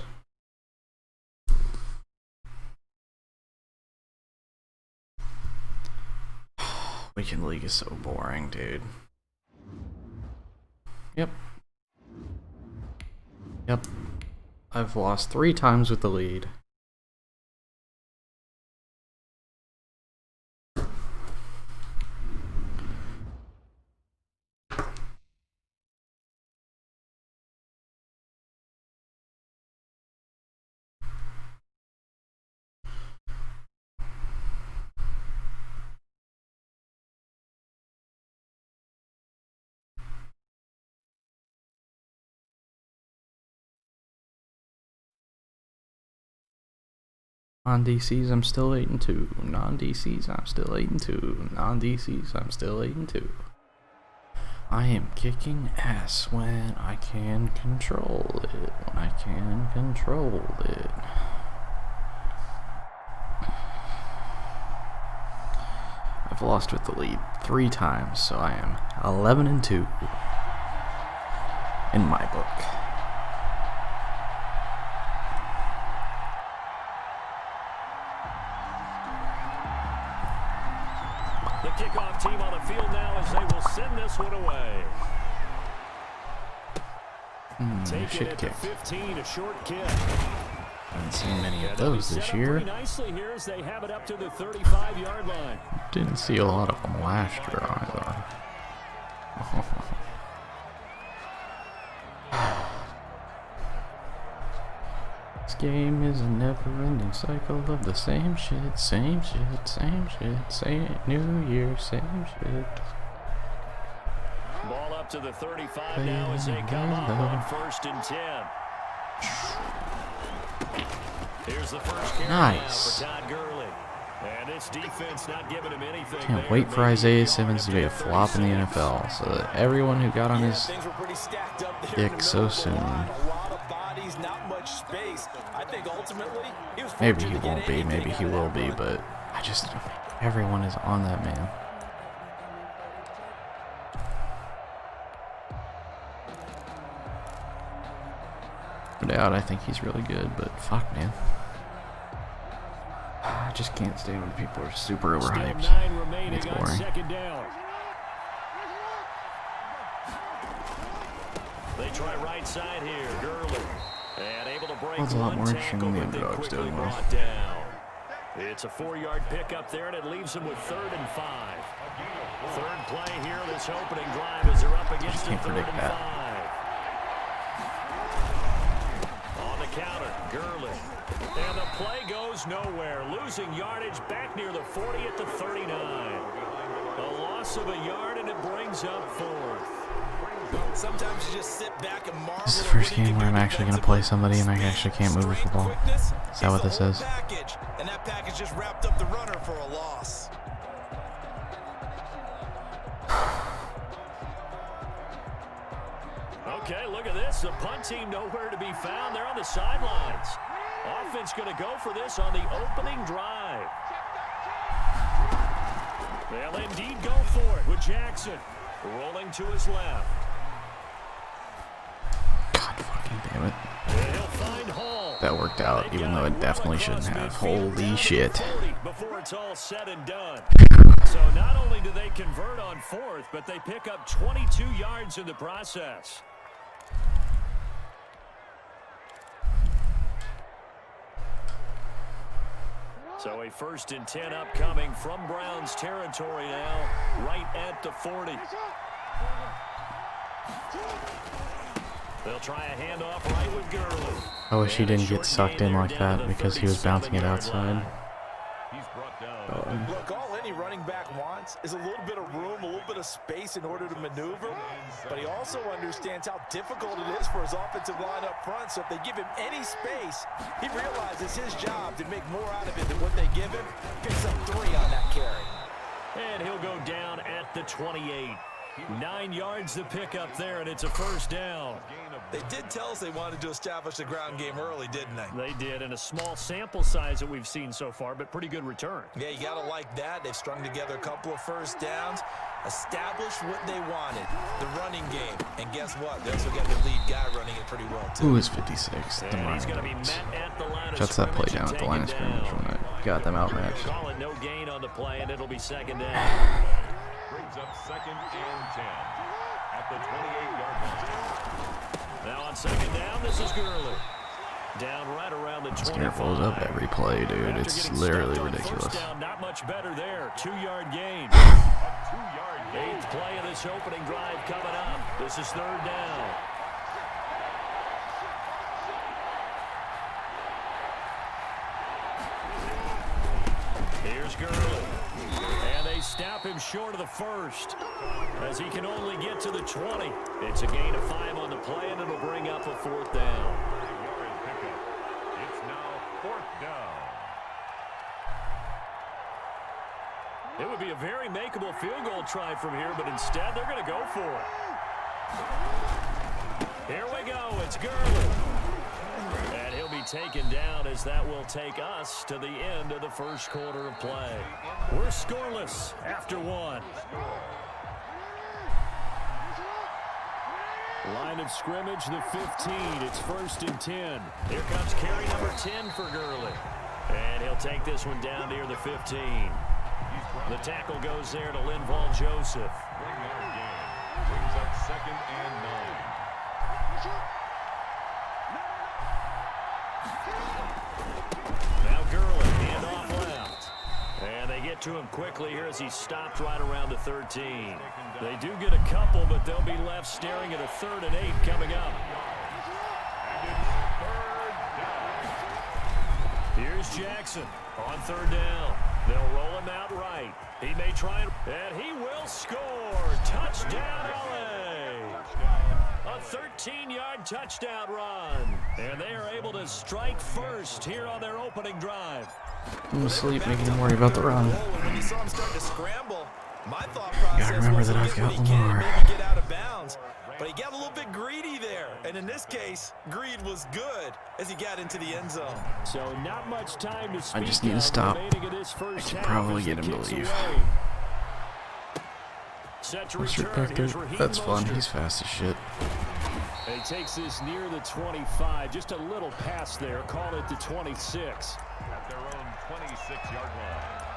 Weekend League is so boring, dude. Yep. I've lost 3 times with the lead. Non-DCs, I'm still 8-2. Non-DCs, I'm still 8-2. Non-DCs, I'm still 8-2. I am kicking ass when I can control it. When I can control it. I've lost with the lead 3 times, so I am 11-2 in my book. The kickoff team on the field now as they will send this one away. Taking it to 15, a short kick. Haven't seen many of those this year. Nicely here as they have it up to the 35-yard line. Didn't see a lot of them last year either. This game is a never-ending cycle of the same shit, same shit, same shit, same New Year, same shit. Ball up to the 35 now as they come up on 1st and 10. Here's the first carry Nice. for Todd Gurley. And its defense not giving him anything. Can't wait for Isaiah Simmons to be a flop in the NFL so that everyone who got on his dick so soon. Maybe he won't be, maybe he will be, but everyone is on that man. No doubt, I think he's really good, but fuck, man. I just can't stand when people are super overhyped. It's boring. They try right side here, Gurley. And able to break It's a lot more one interesting tackle, when the but they underdog's quickly doing well. brought down. It's a 4-yard pickup there, and it leaves them with 3rd and 5. Third play here, this opening drive as they're up against the 3rd and 5. On the counter, Gurley. And the play goes nowhere. Losing yardage back near the 40 at the 39. A loss of a yard, and it brings up 4th. Sometimes you just sit back and marvel. This is the first game where I'm actually going to play somebody and I actually can't move the ball. Is that what this is? And that package just wrapped up the runner for a loss. Okay, look at this. The punt team nowhere to be found. They're on the sidelines. Offense going to go for this on the opening drive. They'll indeed go for it with Jackson rolling to his left. God fucking damn it. And he'll find Hall. That worked out, even though it definitely shouldn't have. Holy shit. Before it's all said and done. So not only do they convert on 4th, but they pick up 22 yards in the process. So a 1st and 10 upcoming from Browns territory now, right at the 40. They'll try a handoff right with Gurley. I wish he didn't get sucked in like that because he was bouncing it outside. He's brought down. Look, all any running back wants is a little bit of room, a little bit of space in order to maneuver, but he also understands how difficult it is for his offensive line up front, so if they give him any space, he realizes his job to make more out of it than what they give him. Picks up 3 on that carry. And he'll go down at the 28. 9 yards to pick up there, and it's a first down. They did tell us they wanted to establish the ground game early, didn't they? They did, and a small sample size that we've seen so far, but pretty good return. Yeah, you got to like that. They've strung together a couple of first downs, established what they wanted, the running game. And guess what? They also got the lead guy running it pretty well, too. Who is 56? And he's going to be met at the line of Shuts that play down at the line of scrimmage scrimmage when I got them outmatched. Call it no gain on the play, and it'll be second down. Brings up 2nd and 10 at the 28-yard line. Now on second down, this is Gurley. Down right around the 25. Skinner folds up every play, dude. It's literally ridiculous. Down, not much better there. 2-yard gain. A 2-yard gain. 8th play of this opening drive coming up. This is 3rd down. Here's Gurley. And they stop him short of the first as he can only get to the 20. It's a gain of 5 on the play, and it'll bring up a 4th down. 5-yard pickup. It's now 4th down. It would be a very makeable field goal try from here, but instead they're going to go for it. Here we go. It's Gurley. And he'll be taken down as that will take us to the end of the first quarter of play. We're scoreless after 1. Line of scrimmage, the 15. It's 1st and 10. Here comes carry number 10 for Gurley. And he'll take this one down near the 15. The tackle goes there to Linval Joseph. 1-yard gain. Brings up 2nd and 9. Now Gurley, hand off left. And they get to him quickly here as he stopped right around the 13. They do get a couple, but they'll be left staring at a 3rd and 8 coming up. Here's Jackson on 3rd down. They'll roll him out right. He may try and he will score. Touchdown, LA. A 13-yard touchdown run. And they are able to strike first here on their opening drive. I'm asleep, making him worry about the run. When you saw him start to scramble, my thought process Gotta remember was that I've got when he can, Lamar. maybe get out of bounds. But he got a little bit greedy there. And in this case, greed was good as he got into the end zone. So not much time to speak I just need to stop. I can probably get him to leave. What's your back there? That's fun. He's fast as shit. And he takes this near the 25. Just a little pass there. Call it the 26. At their own 26-yard line.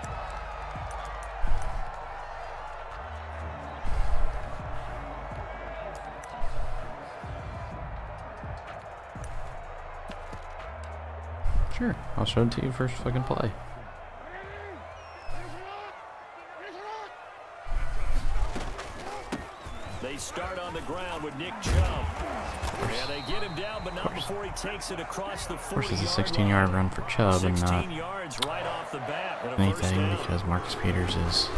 Sure, I'll show it to you first fucking play. They start on the ground with Nick Chubb. And they get him down, but not before he takes it across the 40-yard line. Of course, it's a 16-yard run for Chubb and not 16 yards right off the bat. anything because Marcus Peters is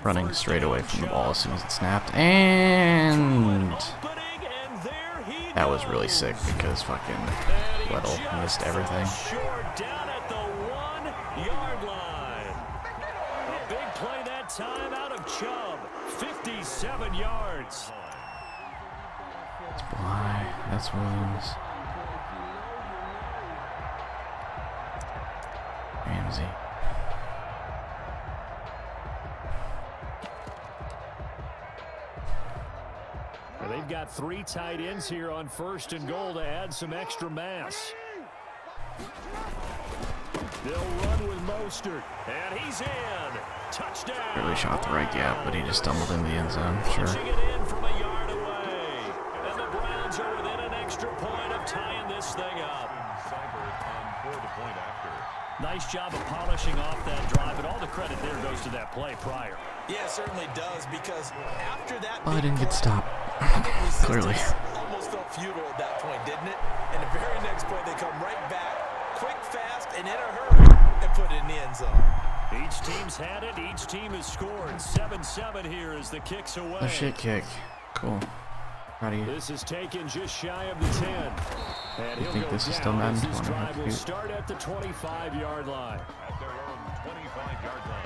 running straight away from the ball as soon as it's snapped. And that was really sick because fucking Weddle missed everything. Short down at the 1-yard line. A big play that time out of Chubb. 57 yards. That's Bly. That's Williams. Ramsey. And they've got 3 tight ends here on 1st and goal to add some extra mass. They'll run with Mostert, and he's in. Touchdown. Really shot the right gap, but he just stumbled in the end zone. Sure. Pushing it in from a yard away. And the Browns are within an extra point of tying this thing up. Nice job of polishing off that drive, but all the credit there goes to that play prior. Yeah, it certainly does, because after that, I didn't get stopped. Clearly. Almost felt futile at that point, didn't it? And the very next play, they come right back, quick, fast, and in a hurry, and put it in. Each team's had it. Each team has scored. 7-7 here as the kick's away. A shit kick. Cool. Proud of you. This is taken just shy of the 10. And he'll think go this is down still Madden as this 20, drive will dude. start at the 25-yard line. At their own 25-yard line.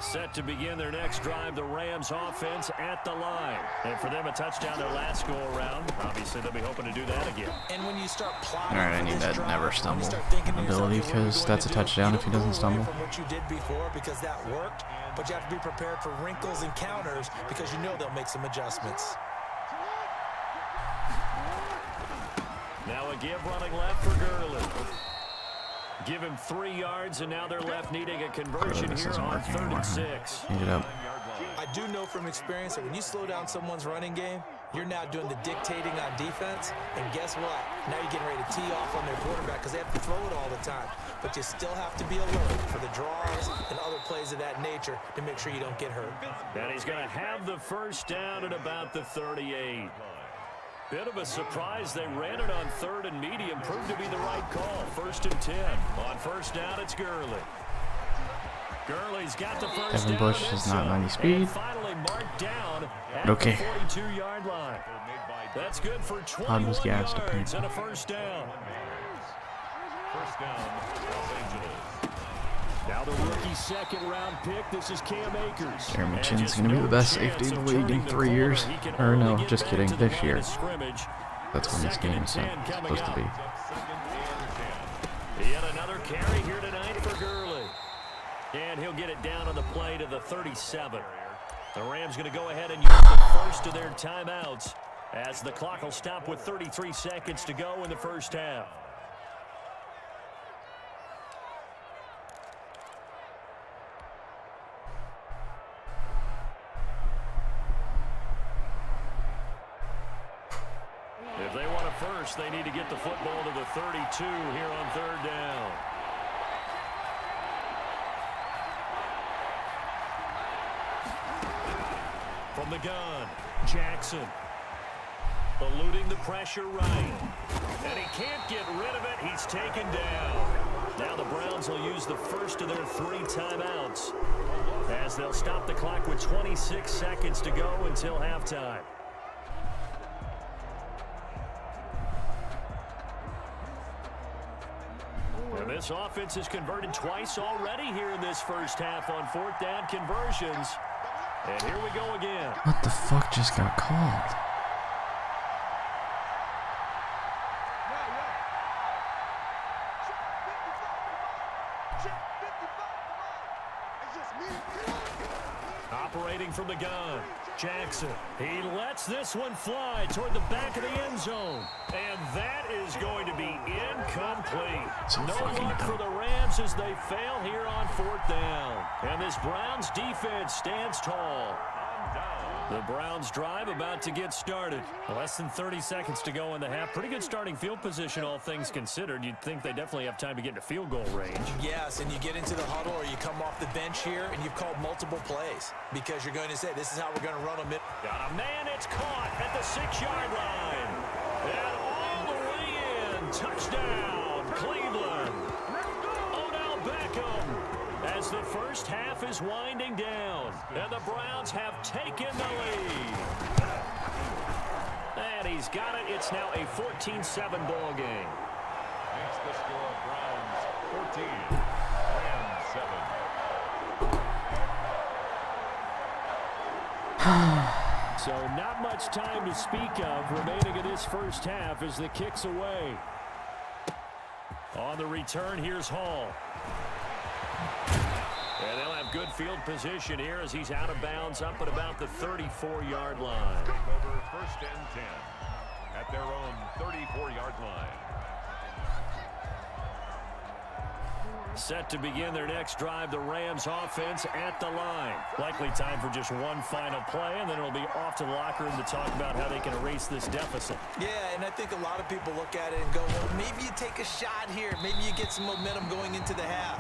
Set to begin their next drive, the Rams offense at the line. And for them, a touchdown their last go-around. Obviously, they'll be hoping to do that again. And when you start plotting Alright, I for need this that drive, never when you stumble start thinking to yourself, ability, okay, what are we 'cause going that's to a do? touchdown You if he don't doesn't go away stumble. from what you did before because that worked, but you have to be prepared for wrinkles and counters because you know they'll make some adjustments. Now a give running left for Gurley. Give him 3 yards, and now they're left needing a conversion this here isn't on working 3rd anymore. and 6. Change it up. I do know from experience that when you slow down someone's running game, you're now doing the dictating on defense, and guess what? Now you're getting ready to tee off on their quarterback because they have to throw it all the time. But you still have to be alert for the draws and other plays of that nature to make sure you don't get hurt. And he's going to have the first down at about the 38. Bit of a surprise. They ran it on 3rd and medium. Proved to be the right call. 1st and 10. On 1st down, it's Gurley. Gurley's got the first Devin down. Bush is not 90 speed. And finally marked down at Okay. the 42-yard line. That's good for 21 was gassed, yards apparently. and a first down. First down, Los Angeles. Now the rookie second-round pick. This is Cam Akers. Jeremy And Chinn's just going to be no the best chance safety in the of league in turning the 3 corner. years. He can Or only no, get just back kidding, to the this line year. of scrimmage. That's when this Second game and is 10 coming supposed to up. be. Second and 10. Yet another carry here tonight for Gurley. And he'll get it down on the play to the 37. The Rams going to go ahead and use the first of their timeouts as the clock will stop with 33 seconds to go in the first half. If they want a first, they need to get the football to the 32 here on 3rd down. From the gun, Jackson. Eluding the pressure right. And he can't get rid of it. He's taken down. Now the Browns will use the first of their 3 timeouts as they'll stop the clock with 26 seconds to go until halftime. And this offense has converted twice already here in this first half on 4th down conversions. And here we go again. What the fuck just got called? Operating from the gun, Jackson. He lets this one fly toward the back of the end zone. And that is going to be incomplete. So No fucking luck for dumb. the Rams as they fail here on 4th down. And this Browns defense stands tall. The Browns drive about to get started. Less than 30 seconds to go in the half. Pretty good starting field position, all things considered. You'd think they definitely have time to get into field goal range. Yes, and you get into the huddle or you come off the bench here and you've called multiple plays because you're going to say, this is how we're going to run them. Got a man, it's caught at the 6-yard line. And all the way in. Touchdown, Cleveland. Odell Beckham. As the first half is winding down, and the Browns have taken the lead. And he's got it. It's now a 14-7 ball game. Makes the score Browns 14, Rams 7. So not much time to speak of remaining in this first half as the kick's away. On the return, here's Hall. And they'll have good field position here as he's out of bounds up at about the 34-yard line. Over 1st and 10 at their own 34-yard line. Set to begin their next drive, the Rams offense at the line. Likely time for just one final play, and then it'll be off to the locker room to talk about how they can erase this deficit. Yeah, and I think a lot of people look at it and go, well, maybe you take a shot here. Maybe you get some momentum going into the half.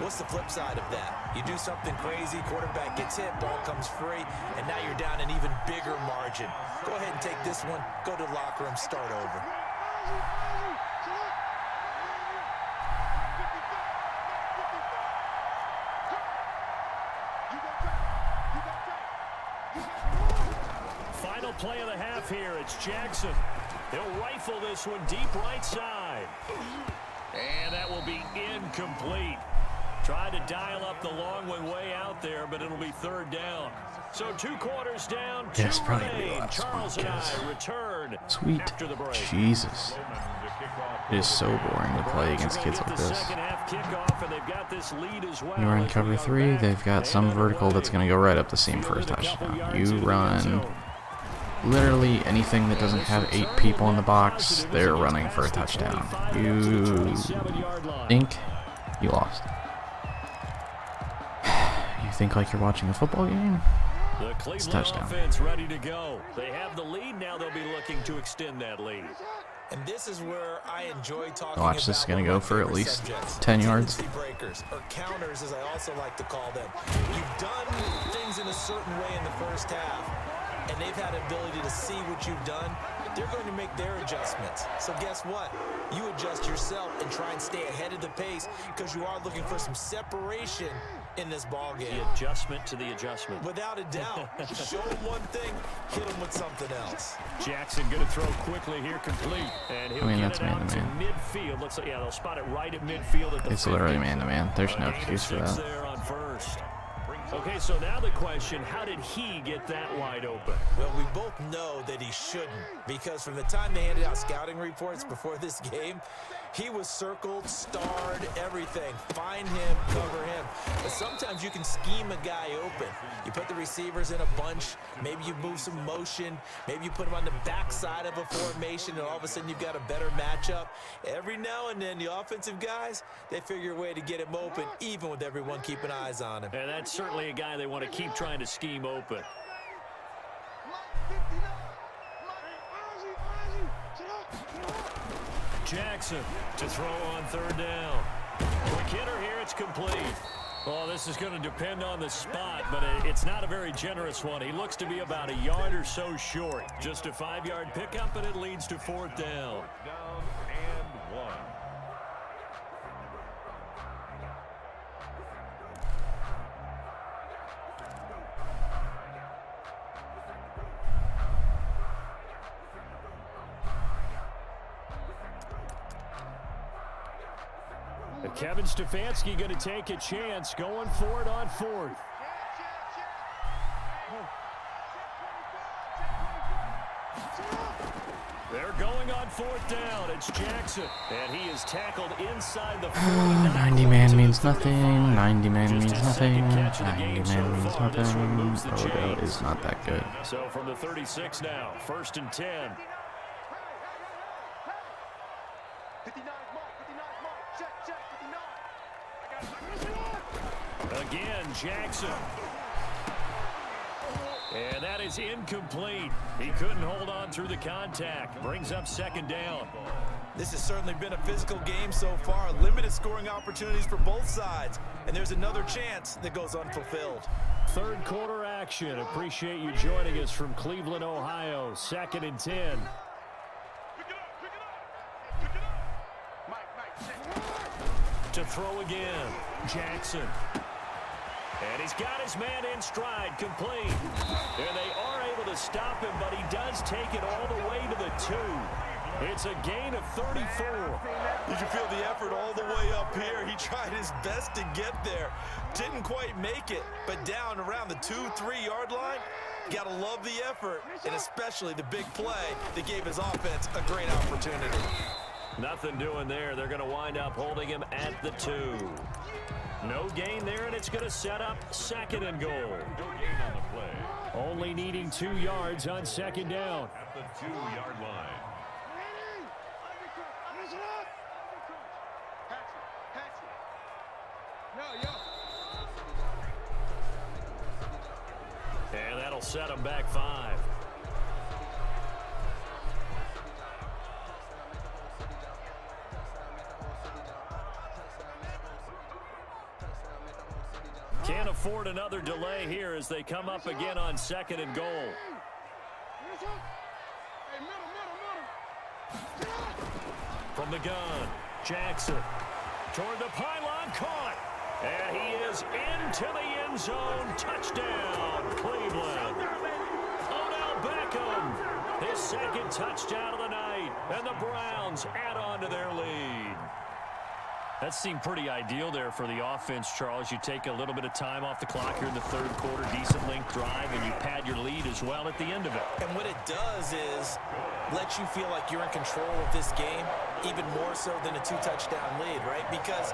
What's the flip side of that? You do something crazy, quarterback gets hit, ball comes free, and now you're down an even bigger margin. Go ahead and take this one, go to the locker room, start over. Final play of the half here. It's Jackson. He'll rifle this one deep right side. And that will be incomplete. Tried to dial up the long one way out there, but it'll be third down. So 2 quarters down, Yeah, it's 2 probably gonna be remain. last one, Charles and guys. I return Sweet after the break. Jesus. It is so boring to play against kids like this. You run cover 3, they've got some vertical that's going to go right up the seam for a touchdown. You run literally anything that doesn't have 8 people in the box, they're running for a touchdown. You think you lost. You think like you're watching a football game? The It's a Cleveland touchdown. offense ready to go. They have the lead. Now they'll be looking to extend that lead. And this is where I enjoy talking Watch, this is about going to one go of for my at favorite least subjects, 10 yards. tendency breakers, or counters as I also like to call them. You've done things in a certain way in the first half, and they've had the ability to see what you've done. They're going to make their adjustments. So guess what? You adjust yourself and try and stay ahead of the pace because you are looking for some separation in this ball game. The adjustment to the adjustment. Without a doubt. Show them one thing, hit them with something else. Jackson going to throw quickly here, complete. And he'll get that's it out to man-to-man. midfield. Looks like, yeah, they'll spot it right at midfield at the It's literally man-to-man. There's no excuse for that. There on first. Okay, so now the question, how did he get that wide open? Well, we both know that he shouldn't, because from the time they handed out scouting reports before this game, he was circled, starred, everything. Find him, cover him. But sometimes you can scheme a guy open. You put the receivers in a bunch, maybe you move some motion, maybe you put him on the backside of a formation, and all of a sudden you've got a better matchup. Every now and then, the offensive guys, they figure a way to get him open, even with everyone keeping eyes on him. And that's certainly a guy they want to keep trying to scheme open. Jackson to throw on third down. Quick hitter here, it's complete. Oh, this is going to depend on the spot, but it's not a very generous one. He looks to be about a yard or so short. Just a 5-yard pickup, and it leads to fourth down. Down and 1. And Kevin Stefanski going to take a chance going for it on fourth. They're going on fourth down. It's Jackson, and he is tackled inside the 40. 90 man means nothing. 90 man means nothing. 90 man means nothing. Odo is not that good. So from the 36 now, 1st and 10. 59 mark, check, 59. Again, Jackson. And that is incomplete. He couldn't hold on through the contact. Brings up second down. This has certainly been a physical game so far. Limited scoring opportunities for both sides. And there's another chance that goes unfulfilled. Third quarter action. Appreciate you joining us from Cleveland, Ohio. 2nd and 10. To throw again, Jackson. And he's got his man in stride, complete. And they are able to stop him, but he does take it all the way to the 2. It's a gain of 34. You can feel the effort all the way up here. He tried his best to get there. Didn't quite make it, but down around the 2-3 yard line, gotta love the effort, and especially the big play that gave his offense a great opportunity. Nothing doing there. They're going to wind up holding him at the 2. No gain there, and it's going to set up 2nd and goal. No gain on the play. Only needing 2 yards on 2nd down. At the 2-yard line. And that'll set him back 5. Can't afford another delay here as they come up again on 2nd and goal. From the gun, Jackson toward the pylon, caught. And he is into the end zone. Touchdown, Cleveland. Odell Beckham Beckham, his second touchdown of the night, and the Browns add on to their lead. That seemed pretty ideal there for the offense, Charles. You take a little bit of time off the clock here in the third quarter, decent length drive, and you pad your lead as well at the end of it. And what it does is let you feel like you're in control of this game, even more so than a 2-touchdown lead, right? Because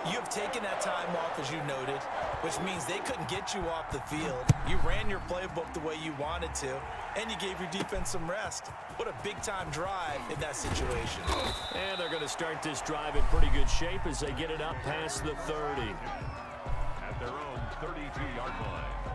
you have taken that time off, as you noted, which means they couldn't get you off the field. You ran your playbook the way you wanted to, and you gave your defense some rest. What a big-time drive in that situation. And they're going to start this drive in pretty good shape as they get it up past the 30. At their own 32-yard line.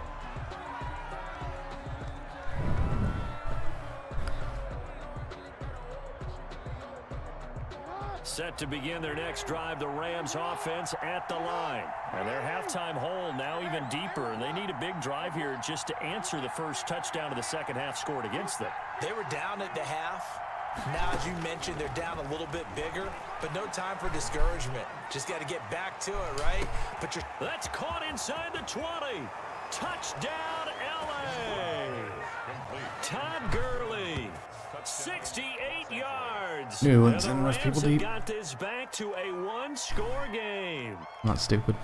Set to begin their next drive, the Rams offense at the line. And their halftime hole now even deeper, and they need a big drive here just to answer the first touchdown of the second half scored against them. They were down at the half. Now, as you mentioned, they're down a little bit bigger, but no time for discouragement. Just got to get back to it, right? But that's caught inside the 20. Touchdown, L.A. Todd Gurley, 68 yards. New and and the most people Rams have deep. got this back to a one-score game. I'm not stupid.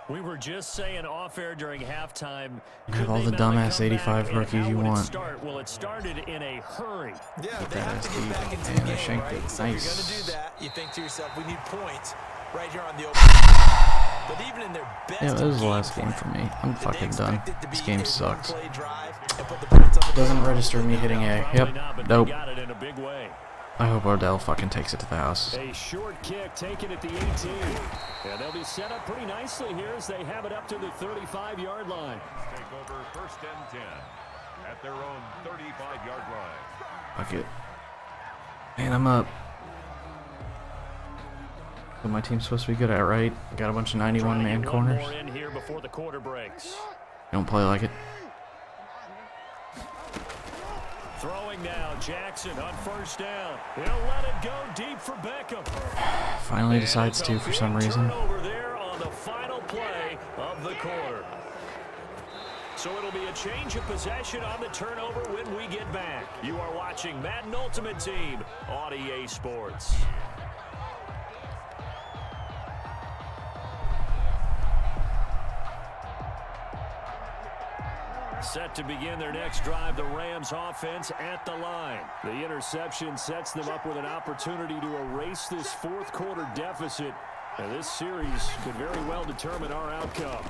We were just saying off-air during halftime. You have all the dumbass 85 rookies you want. Well, it started in a hurry. yeah, Get they that have to ass get deep. back into And the I game, shanked right? it. So if you're Nice. going to do that, you think to yourself, we need points right here on the open. But even in their best Yeah, it was the last game game for me. I'm Did they fucking done. expect it to This be game a sucks. one-play drive and put the points on the Doesn't board? register me hitting A. Probably Yep. not, but Nope. they got it in a big way. I hope Odell fucking takes it to the house. A short kick taken at the 18. And they'll be set up pretty nicely here as they have it up to the 35-yard line. Take over first and 10 at their own 35-yard line. Fuck it. Man, I'm up. What my team's supposed to be good at, right? Got a bunch of 91-man corners. More in here before the quarter breaks. Don't play like it. Throwing now, Jackson on first down. He'll let it go deep for Beckham. Finally decides to for some reason. Turnover there on the final play of the quarter. So it'll be a change of possession on the turnover when we get back. You are watching Madden Ultimate Team on EA Sports. Set to begin their next drive, the Rams offense at the line. The interception sets them up with an opportunity to erase this fourth quarter deficit. And this series could very well determine our outcome.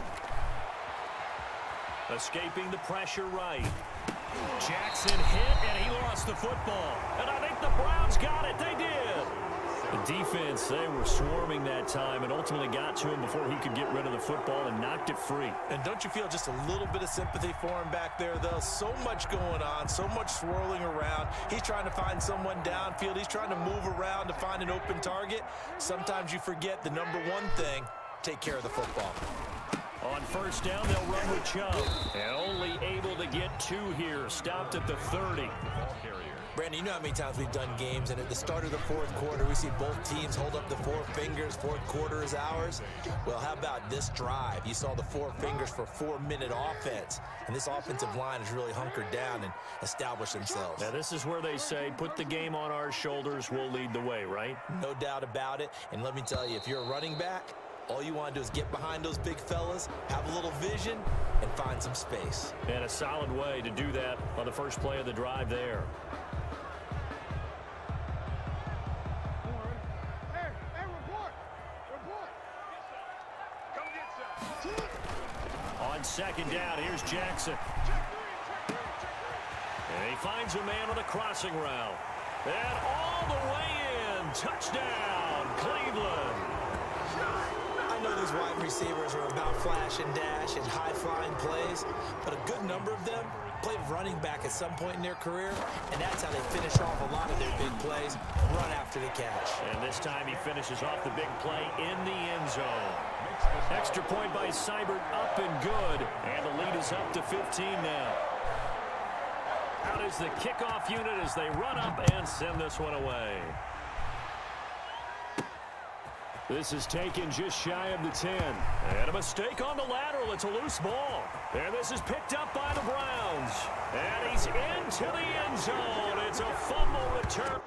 Escaping the pressure right. Jackson hit, and he lost the football. And I think the Browns got it. They did. The defense, they were swarming that time and ultimately got to him before he could get rid of the football and knocked it free. And don't you feel just a little bit of sympathy for him back there, though? So much going on, so much swirling around. He's trying to find someone downfield. He's trying to move around to find an open target. Sometimes you forget the number one thing, take care of the football. On first down, they'll run with Chubb. And only able to get two here. Stopped at the 30. Brandon, you know how many times we've done games, and at the start of the fourth quarter, we see both teams hold up the four fingers. Fourth quarter is ours. Well, how about this drive? You saw the four fingers for 4-minute offense, and this offensive line has really hunkered down and established themselves. Now, this is where they say, put the game on our shoulders, we'll lead the way, right? No doubt about it. And let me tell you, if you're a running back, all you want to do is get behind those big fellas, have a little vision, and find some space. And a solid way to do that on the first play of the drive there. On second down, here's Jackson. And he finds a man on the crossing route. And all the way in. Touchdown, Cleveland. I know these wide receivers are about flash and dash and high-flying plays, but a good number of them played running back at some point in their career, and that's how they finish off a lot of their big plays, run after the catch. And this time he finishes off the big play in the end zone. Extra point by Seibert, up and good, and the lead is up to 15 now. Out is the kickoff unit as they run up and send this one away. This is taken just shy of the 10. And a mistake on the lateral. It's a loose ball. And this is picked up by the Browns. And he's into the end zone. It's a fumble return.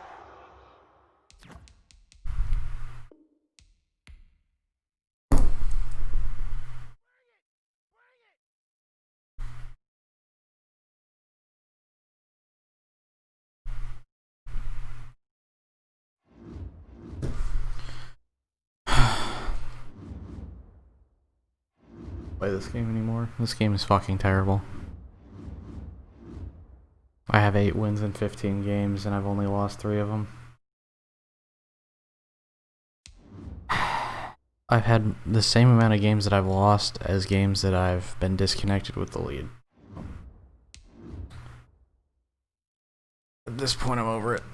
Play this game anymore. This game is fucking terrible. I have 8 wins in 15 games and I've only lost 3 of them. I've had the same amount of games that I've lost as games that I've been disconnected with the lead. At this point, I'm over it.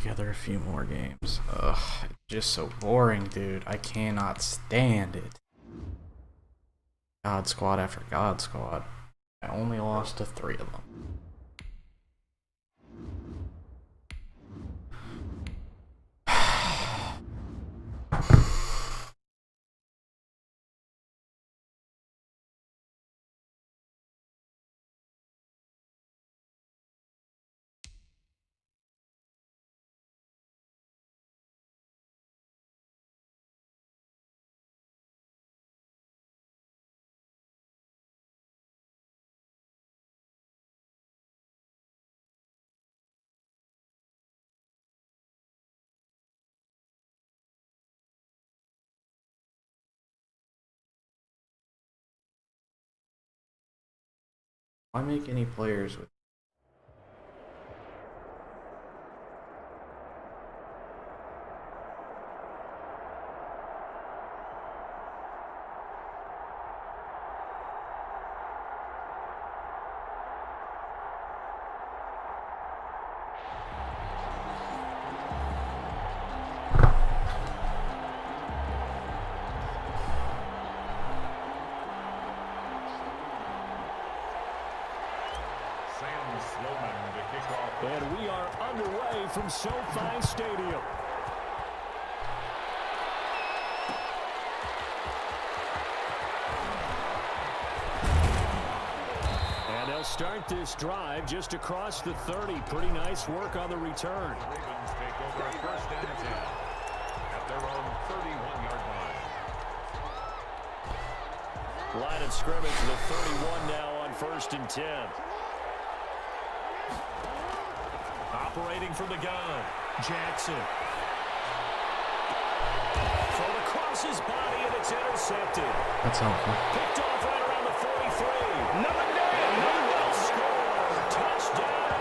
Together a few more games. Ugh, it's just so boring, dude. I cannot stand it. God squad after God squad. I only lost to 3 of them. Why make any players with And we are underway from SoFi Stadium. And they'll start this drive just across the 30. Pretty nice work on the return. Ravens take over first and 10 at their own 31-yard line. Line of scrimmage, the 31 now on first and 10. Operating from the gun, Jackson. Thrown across his body, and it's intercepted. That's helpful. Picked off right around the 43. Another down. And he will score. Touchdown.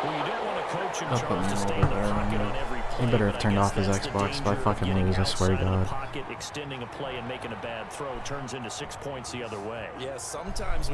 Well, you don't want to coach him, Charles, to stay in the pocket on every play. He better have turned off his Xbox if I fucking lose, I swear to God. Pocket, extending a play and making a bad throw turns into 6 points the other way. Yeah, sometimes.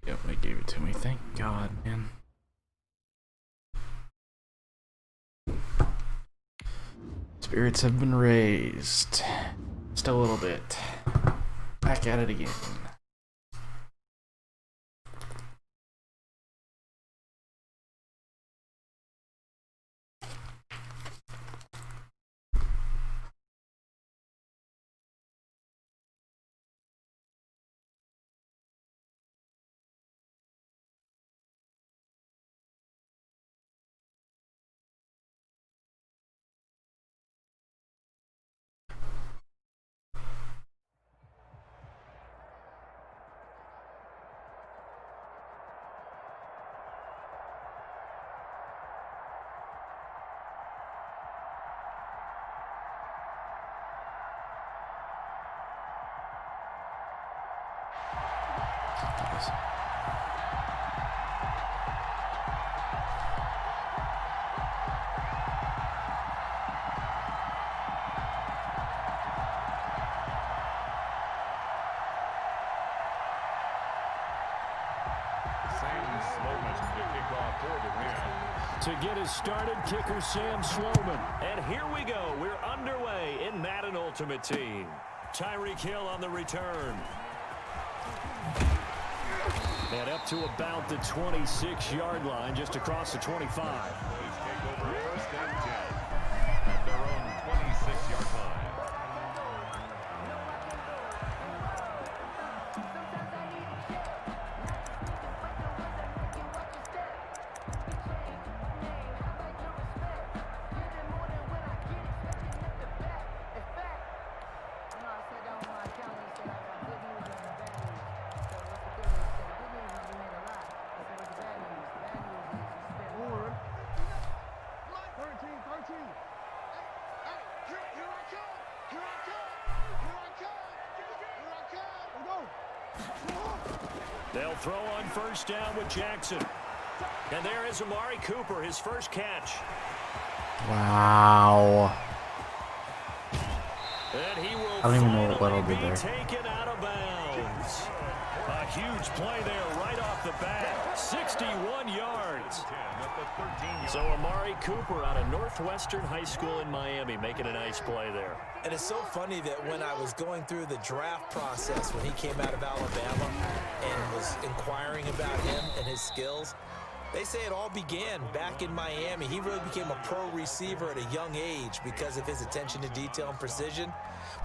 Yep, they gave it to me. Thank God, man. Spirits have been raised. Just a little bit. Back at it again. To get us started, kicker Sam Sloman. And here we go. We're underway in Madden Ultimate Team. Tyreek Hill on the return. And up to about the 26-yard line, just across the 25. Take over first and 10 at their own 26-yard line. They'll throw on first down with Jackson. And there is Amari Cooper, his first catch. Wow. And he will I don't even know what Weddle finally did be there. taken out of bounds. A huge play there right off the bat. 61 yards. So Amari Cooper out of Northwestern High School in Miami making a nice play there. And it's so funny that when I was going through the draft process when he came out of Alabama and was inquiring about him and his skills, they say it all began back in Miami. He really became a pro receiver at a young age because of his attention to detail and precision.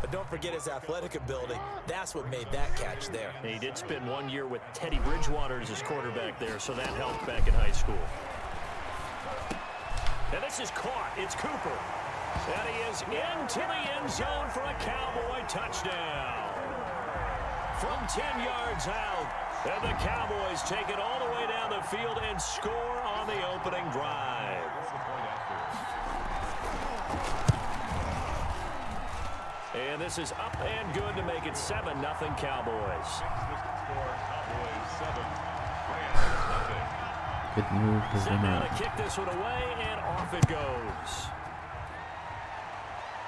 But don't forget his athletic ability. That's what made that catch there. And he did spend 1 year with Teddy Bridgewater as his quarterback there, so that helped back in high school. And this is caught. It's Cooper. And he is into the end zone for a Cowboy touchdown. From 10 yards out. And the Cowboys take it all the way down the field and score on the opening drive. And this is up and good to make it 7-0 Cowboys. Good move has been Now up. to kick this one away, and off it goes.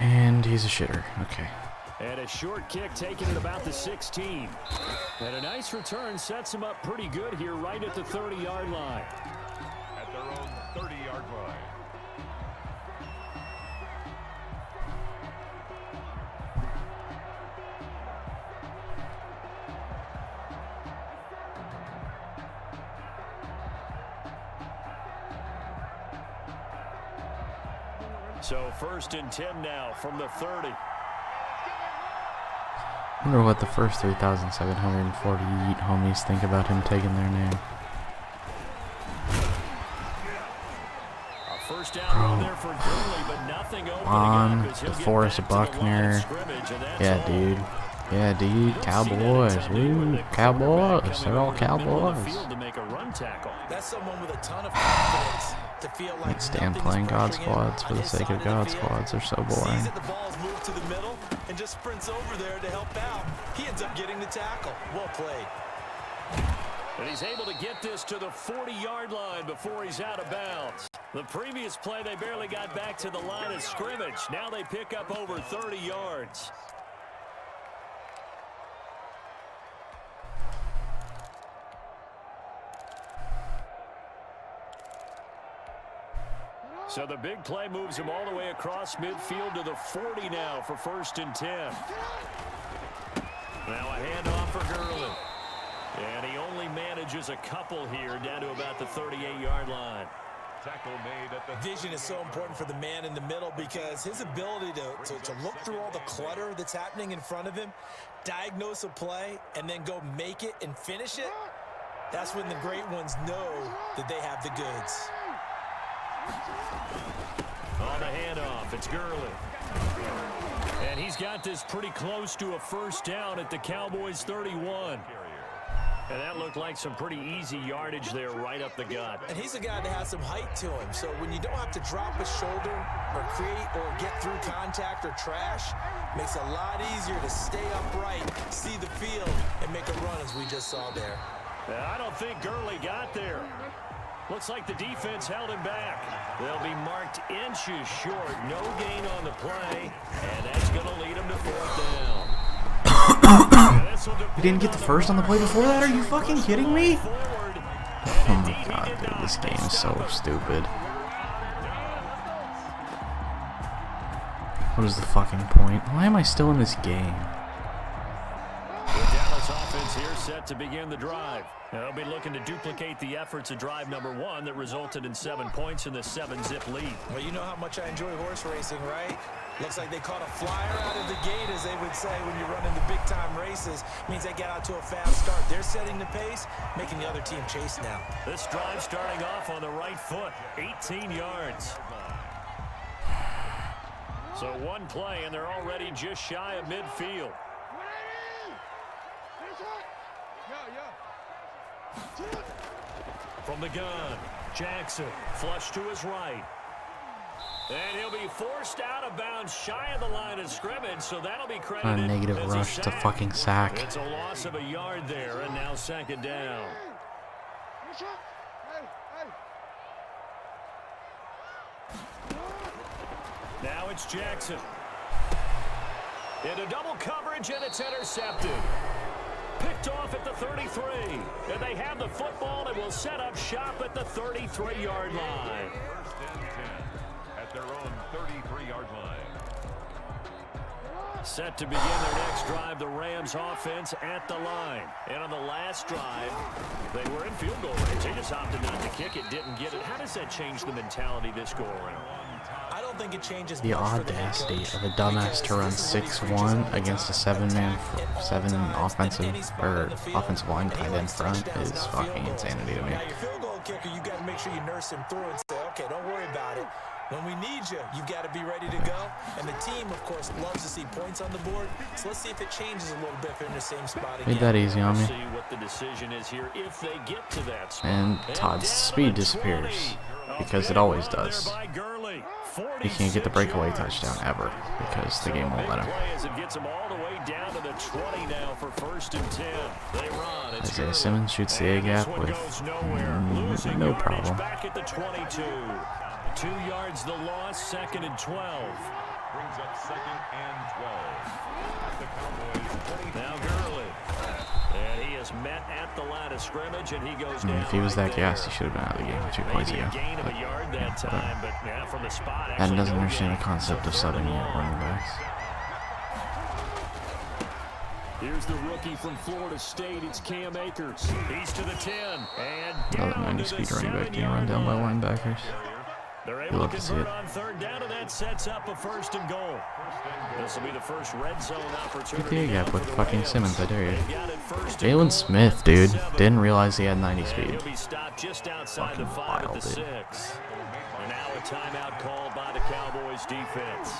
And he's a shitter. Okay. And a short kick taken at about the 16. And a nice return sets him up pretty good here right at the 30-yard line. At their own 30-yard line. So first and 10 now from the 30. I wonder what the first 3,748 homies think about him taking their name. A first down run there for Gurley, but nothing opening On up as he'll the get Forest back to the line of Buckner. scrimmage, and that's Yeah, all. dude. Yeah, dude. Cowboys. Woo. Cowboys. They're all Cowboys. To make a run tackle. That's someone with a ton of confidence to feel like Can't stand nothing's playing God pressuring him squads for on the his sake side of the God field. squads. They're so Sees boring. that the ball's moved to the middle and just sprints over there to help out. He ends up getting the tackle. Well played. And he's able to get this to the 40-yard line before he's out of bounds. The previous play, they barely got back to the line of scrimmage. Now they pick up over 30 yards. So the big play moves him all the way across midfield to the 40 now for first and 10. Now a handoff for Gurley. And he only manages a couple here down to about the 38-yard line. tackle made at the Vision is so important for the man in the middle because his ability to look through all the clutter that's happening in front of him, diagnose a play, and then go make it and finish it, that's when the great ones know that they have the goods. On the handoff, it's Gurley. And he's got this pretty close to a first down at the Cowboys' 31. And that looked like some pretty easy yardage there right up the gut. And he's a guy that has some height to him, so when you don't have to drop a shoulder or create or get through contact or trash, makes it a lot easier to stay upright, see the field, and make a run as we just saw there. I don't think Gurley got there. Looks like the defense held him back. They'll be marked inches short. No gain on the play, and that's going to lead him to fourth down. You didn't get the first on the play before that? Are you fucking kidding me? Oh my god, dude, this game is so stupid. What is the fucking point? Why am I still in this game? The Dallas offense here set to begin the drive. They'll be looking to duplicate the efforts of drive number 1 that resulted in 7 points in the 7-zip lead. Well, you know how much I enjoy horse racing, right? Looks like they caught a flyer out of the gate, as they would say when you're running the big-time races. Means they get out to a fast start. They're setting the pace, making the other team chase now. This drive starting off on the right foot, 18 yards. So one play, and they're already just shy of midfield. From the gun, Jackson, flush to his right. And he'll be forced out of bounds shy of the line of scrimmage, so that'll be credited A negative as rush a to fucking sack. It's a loss of a yard there, and now second down. Now it's Jackson. Into double coverage, and it's intercepted. Picked off at the 33. And they have the football and will set up shop at the 33-yard line. first and 10 at their own 33-yard line. Set to begin their next drive, the Rams offense at the line. And on the last drive, they were in field goal range. They just opted not to kick it, didn't get it. How does that change the mentality this go around? I don't think it changes The audacity of a dumbass to run 6-1 against a 7 offensive line tight end front is fucking insanity to me. Now, your field goal kicker, you got to make sure you nurse him through and say, okay, don't worry about it. When we need you, you've got to be ready to go. And the team, of course, loves to see points on the board. So let's see if it changes a little bit if they're in the same spot again. Made that easy on me. See what the decision is here if they get to that spot. And Todd's speed disappears, because it always does. He can't get the breakaway touchdown ever, because the game won't let him. Isaiah Simmons shoots the A-gap with no problem. 2 yards the loss, second and 12. Brings up second and 12 at the Cowboys 20. Now Gurley. And he is met at the line of scrimmage, and he goes down. If he was that gassed, he should have been out of the game 2 points ago. Gain of a yard that time, but yeah, from the spot. Madden doesn't understand the concept of subbing yet running backs. Here's the rookie from Florida State. It's Cam Akers. He's to the 10. And down Another 90-speed running back being run down by linebackers. They're You able love to to see convert it. on third down, and that sets up a first and goal. This will be the first red zone opportunity. Get the A-gap with fucking Simmons, I dare you. They've got it first and Jalen goal Smith, at the dude. 7. Didn't realize he had 90 And speed. he'll be stopped just outside Fucking the 5 wild, at the dude. 6. And now a timeout called by the Cowboys defense.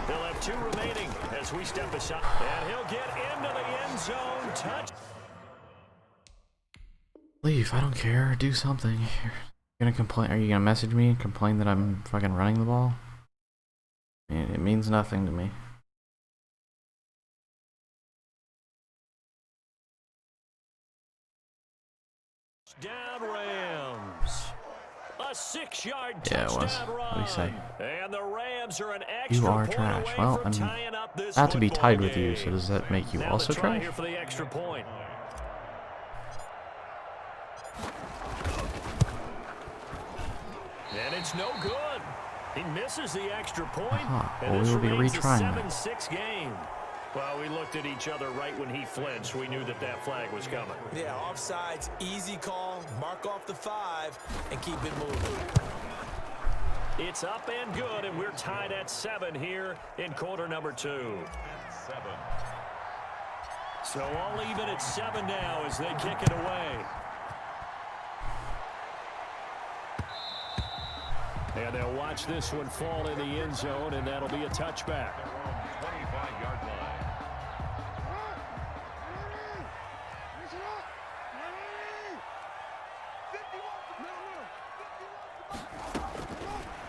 They'll have 2 remaining as we step aside. And he'll get into the end zone. Touch. Leave, I don't care. Do something. You're gonna complain? Are you gonna message me and complain that I'm fucking running the ball? I mean, it means nothing to me. Down Rams. A 6-yard Yeah, it touchdown was. What do you say? And the Rams are an extra You are point trash. away Well, from I'm tying up this about to be football tied with you, game. so does that make you Now also the try trash? here for the extra point. And it's no good. He misses the extra point. Uh-huh. And Well, this we will be remains a retrying that. 7-6 game. Well, we looked at each other right when he flinched. We knew that that flag was coming. Yeah, offsides, easy call, mark off the 5, and keep it moving. It's up and good, and we're tied at 7 here in quarter number 2. At 7. So all even at 7 now as they kick it away. And they'll watch this one fall in the end zone, and that'll be a touchback. 25-yard line.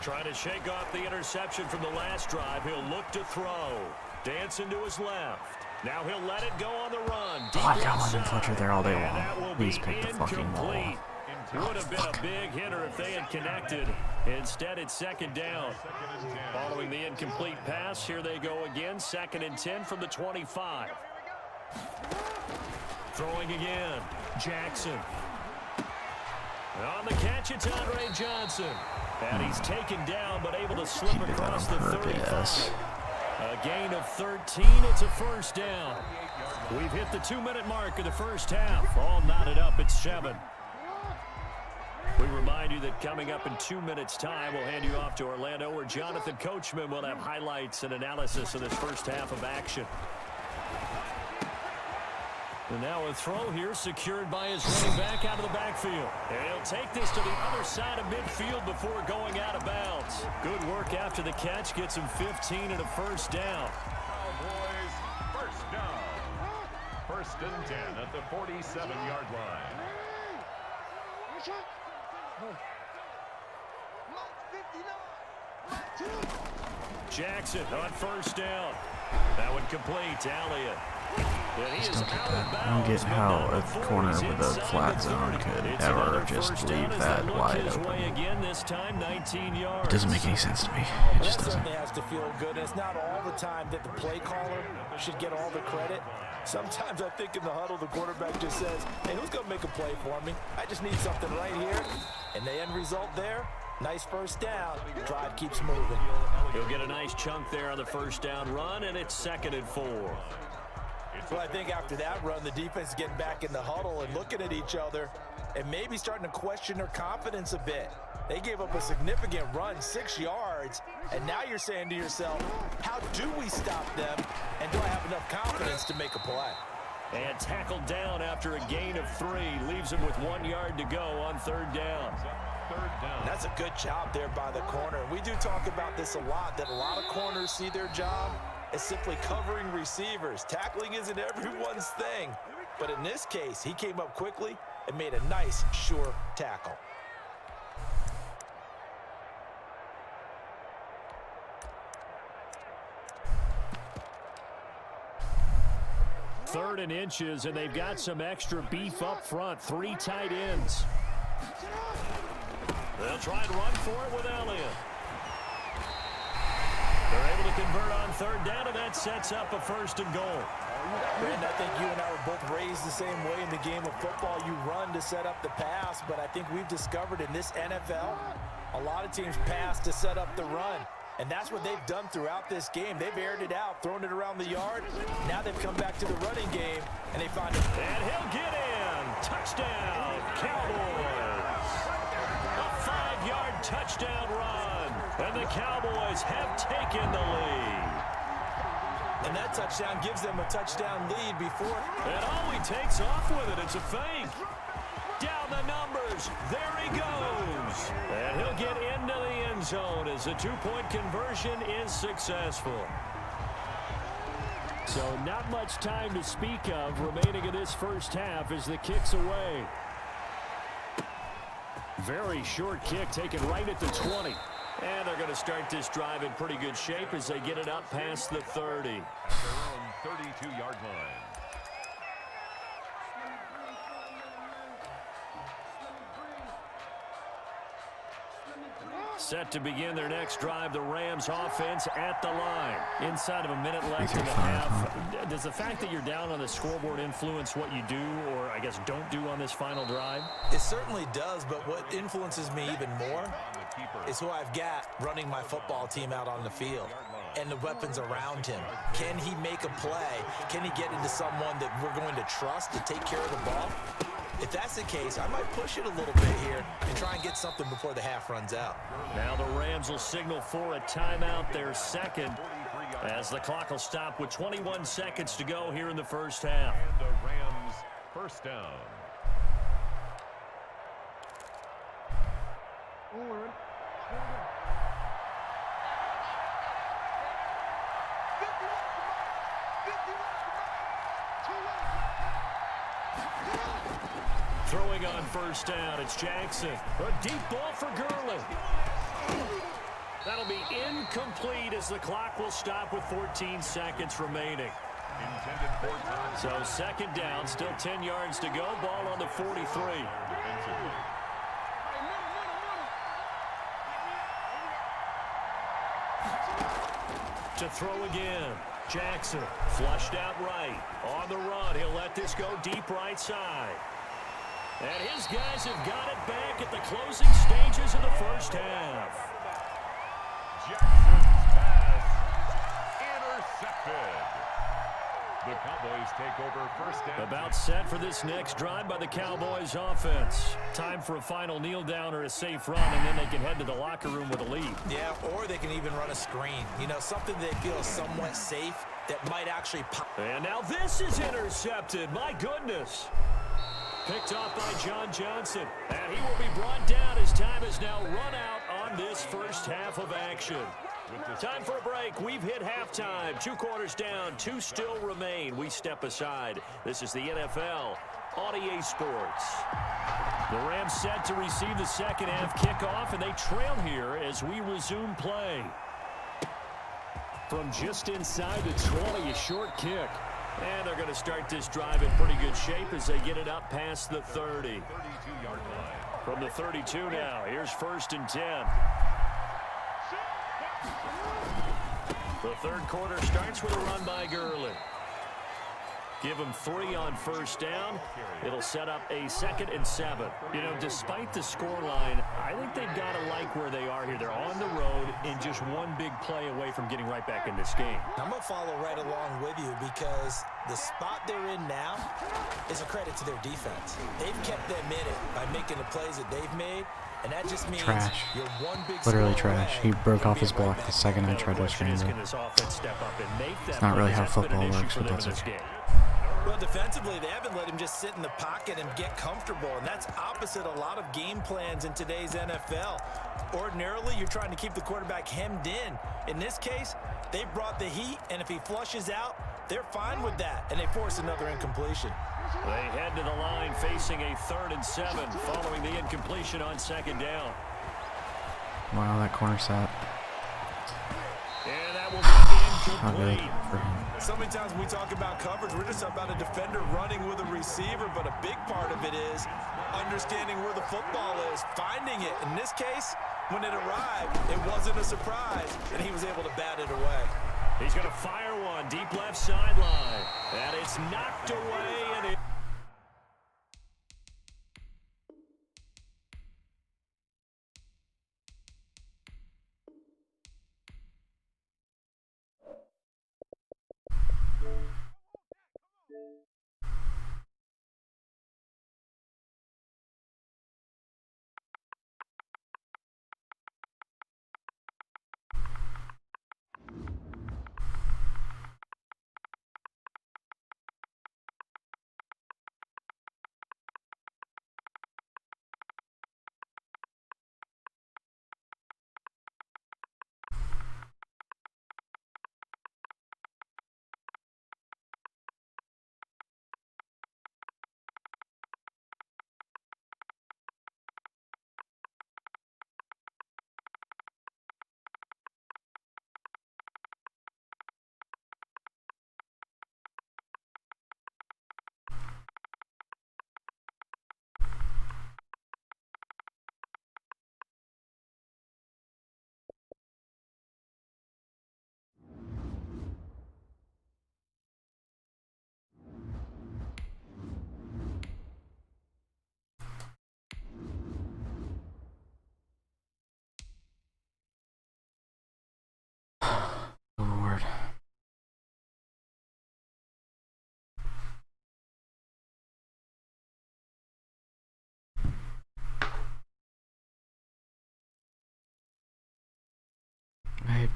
Trying to shake off the interception from the last drive. He'll look to throw. Dancing to his left. Now he'll let it go on the run. I got London Fletcher there all day long. Please pick the fucking ball. Would have been a big hitter if they had connected. Instead, it's second down. Following the incomplete pass, here they go again. 2nd and 10 from the 25. Throwing again. Jackson. On the catch, it's Andre Johnson. And he's taken down, but able to slip across the 35. A gain of 13. It's a first down. We've hit the 2-minute mark of the first half. All knotted up at 7. We remind you that coming up in 2 minutes' time, we'll hand you off to Orlando, where Jonathan Coachman will have highlights and analysis of this first half of action. And now a throw here secured by his running back out of the backfield. And he'll take this to the other side of midfield before going out of bounds. Good work after the catch. Gets him 15 and a first down. Cowboys, first down. 1st and 10 at the 47-yard line. Jackson on first down. That one complete to Elliott. I don't get how a corner with a flat zone could ever just leave that wide open. It doesn't make any sense to me. It just doesn't. It has to feel good. It's not all the time that the play caller should get all the credit. Sometimes I think in the huddle, the quarterback just says, hey, who's going to make a play for me? I just need something right here. And the end result there, nice first down. Drive keeps moving. He'll get a nice chunk there on the first down run, and it's 2nd and 4. Well, I think after that run, the defense is getting back in the huddle and looking at each other and maybe starting to question their confidence a bit. They gave up a significant run, 6 yards, and now you're saying to yourself, how do we stop them, and do I have enough confidence to make a play? And tackled down after a gain of 3. Leaves him with 1 yard to go on 3rd down. That's a good job there by the corner. We do talk about this a lot, that a lot of corners see their job as simply covering receivers. Tackling isn't everyone's thing. But in this case, he came up quickly and made a nice, sure tackle. Third and inches, and they've got some extra beef up front. 3 tight ends. They'll try and run for it with Elliott. They're able to convert on 3rd down, and that sets up a 1st and goal. Brandon, I think you and I were both raised the same way in the game of football. You run to set up the pass, but I think we've discovered in this NFL, a lot of teams pass to set up the run. And that's what they've done throughout this game. They've aired it out, thrown it around the yard. Now they've come back to the running game, and they find it. And he'll get in. Touchdown, Cowboys. A 5-yard touchdown run. And the Cowboys have taken the lead. And that touchdown gives them a touchdown lead before. And all he takes off with it, it's a fake. Down the numbers. There he goes. And he'll get into the end zone as the 2-point conversion is successful. So not much time to speak of remaining in this first half as the kick's away. Very short kick taken right at the 20. And they're going to start this drive in pretty good shape as they get it up past the 30. Their own 32-yard line. Set to begin their next drive, the Rams offense at the line. Inside of a minute left in the half. Does the fact that you're down on the scoreboard influence what you do, or I guess don't do on this final drive? It certainly does, but what influences me even more is who I've got running my football team out on the field and the weapons around him. Can he make a play? Can he get into someone that we're going to trust to take care of the ball? If that's the case, I might push it a little bit here and try and get something before the half runs out. Now the Rams will signal for a timeout, their second, as the clock will stop with 21 seconds to go here in the first half. And the Rams first down. Throwing on first down, it's Jackson. A deep ball for Gurley. That'll be incomplete as the clock will stop with 14 seconds remaining. Intended for time. So second down, still 10 yards to go. Ball on the 43. Defensively. To throw again. Jackson flushed out right. On the run, he'll let this go deep right side. And his guys have got it back at the closing stages of the first half. Jackson's pass intercepted. The Cowboys take over first down. About set for this next drive by the Cowboys offense. Time for a final kneel down or a safe run, and then they can head to the locker room with a lead. Yeah, or they can even run a screen. You know, something they feel somewhat safe that might actually pop. And now this is intercepted. My goodness. Picked off by John Johnson. And he will be brought down as time has now run out on this first half of action. Time for a break. We've hit halftime. 2 quarters down. 2 still remain. We step aside. This is the NFL on EA Sports. The Rams set to receive the second half kickoff, and they trail here as we resume play. From just inside the 20, a short kick. And they're going to start this drive in pretty good shape as they get it up past the 30. 32-yard line. From the 32 now, here's 1st and 10. The third quarter starts with a run by Gurley. Give him 3 on first down. It'll set up a 2nd and 7. You know, despite the scoreline, I think they've got to like where they are here. They're on the road and just one big play away from getting right back in this game. I'm going to follow right along with you because the spot they're in now is a credit to their defense. They've kept them in it by making the plays that they've made, and that just means Trash. you're one big Literally score trash. away He broke from off his being right block the back. second I Now, tried the to question is, scramble. can this offense step up and make that It's not play? really how That's been an football issue works, for but them that's in this okay. game. Well, defensively, they haven't let him just sit in the pocket and get comfortable, and that's opposite a lot of game plans in today's NFL. Ordinarily, you're trying to keep the quarterback hemmed in. In this case, they brought the heat, and if he flushes out, they're fine with that, and they force another incompletion. They head to the line facing a 3rd and 7 following the incompletion on 2nd down. Wow, that corner sat. And that will be Not good incomplete. for him. So many times when we talk about coverage, we're just about a defender running with a receiver, but a big part of it is understanding where the football is, finding it. In this case, when it arrived, it wasn't a surprise, and he was able to bat it away. He's going to fire one deep left sideline. And it's knocked away, and it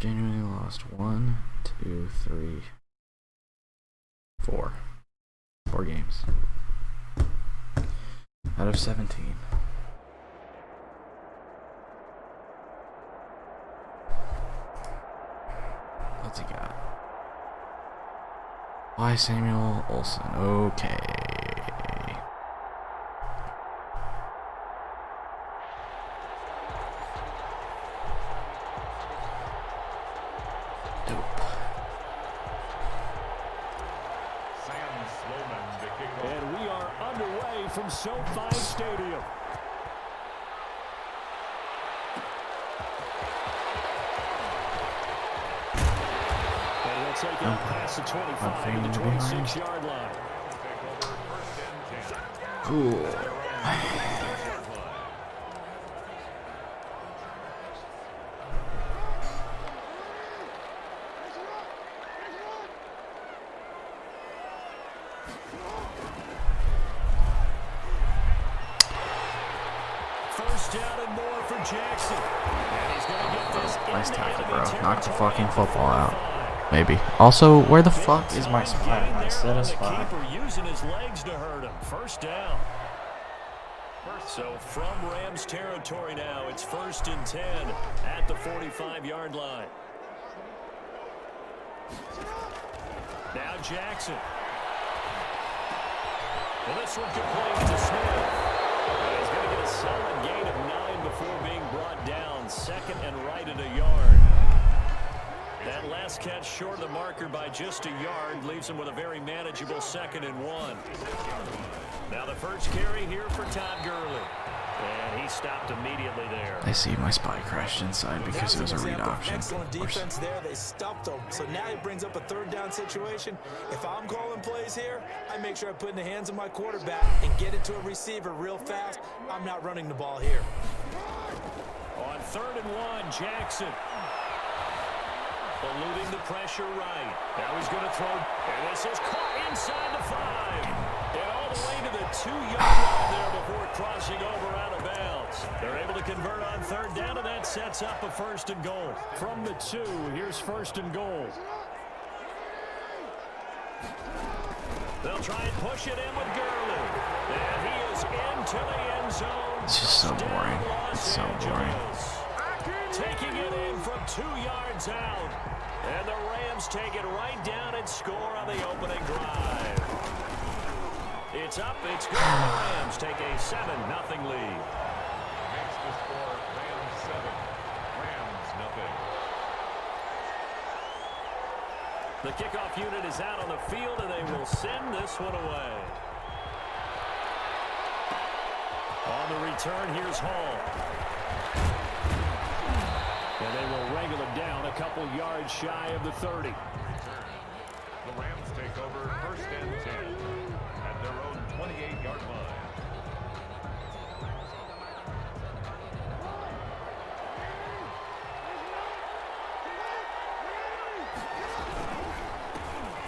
genuinely lost 1, 2, 3, 4. 4 games. Out of 17. What's he got? Why Samuel Olsen? Okay. And we are underway from SoFi Stadium. And he'll take it up past the 25 to the 26-yard line. Cool. First down and more for Jackson. And he's going to get this. Nice tackle, bro. Knock the fucking football out. Maybe. Also, where the fuck is my spine? I said a spine. Using his legs to hurt him. First down. So from Rams territory now, it's 1st and 10 at the 45-yard line. Now Jackson. Well, this one complete to Smith. And he's going to get a solid gain of 9 before being brought down. 2nd and right at a yard. That last catch short of the marker by just a yard leaves him with a very manageable 2nd and 1. Now the first carry here for Todd Gurley. And he stopped immediately there. I see my spy crashed inside because it was a read option. Excellent defense there. They stuffed him. So now he brings up a 3rd down situation. If I'm calling plays here, I make sure I put it in the hands of my quarterback and get it to a receiver real fast. I'm not running the ball here. On 3rd and 1, Jackson. Eluding the pressure right. Now he's going to throw. And this is caught inside the 5. And all the way to the 2-yard line there before crossing over out of bounds. They're able to convert on 3rd down, and that sets up a 1st and goal. From the 2, here's 1st and goal. They'll try and push it in with Gurley. And he is into the end zone. It's just so boring. It's so boring. Taking it in from 2 yards out. And the Rams take it right down and score on the opening drive. It's up, it's good. The Rams take a 7-0 lead. Makes the score Rams 7, Rams nothing. The kickoff unit is out on the field, and they will send this one away. On the return, here's Hall. And they will wrangle it down a couple yards shy of the 30. The Rams take over 1st and 10 at their own 28-yard line.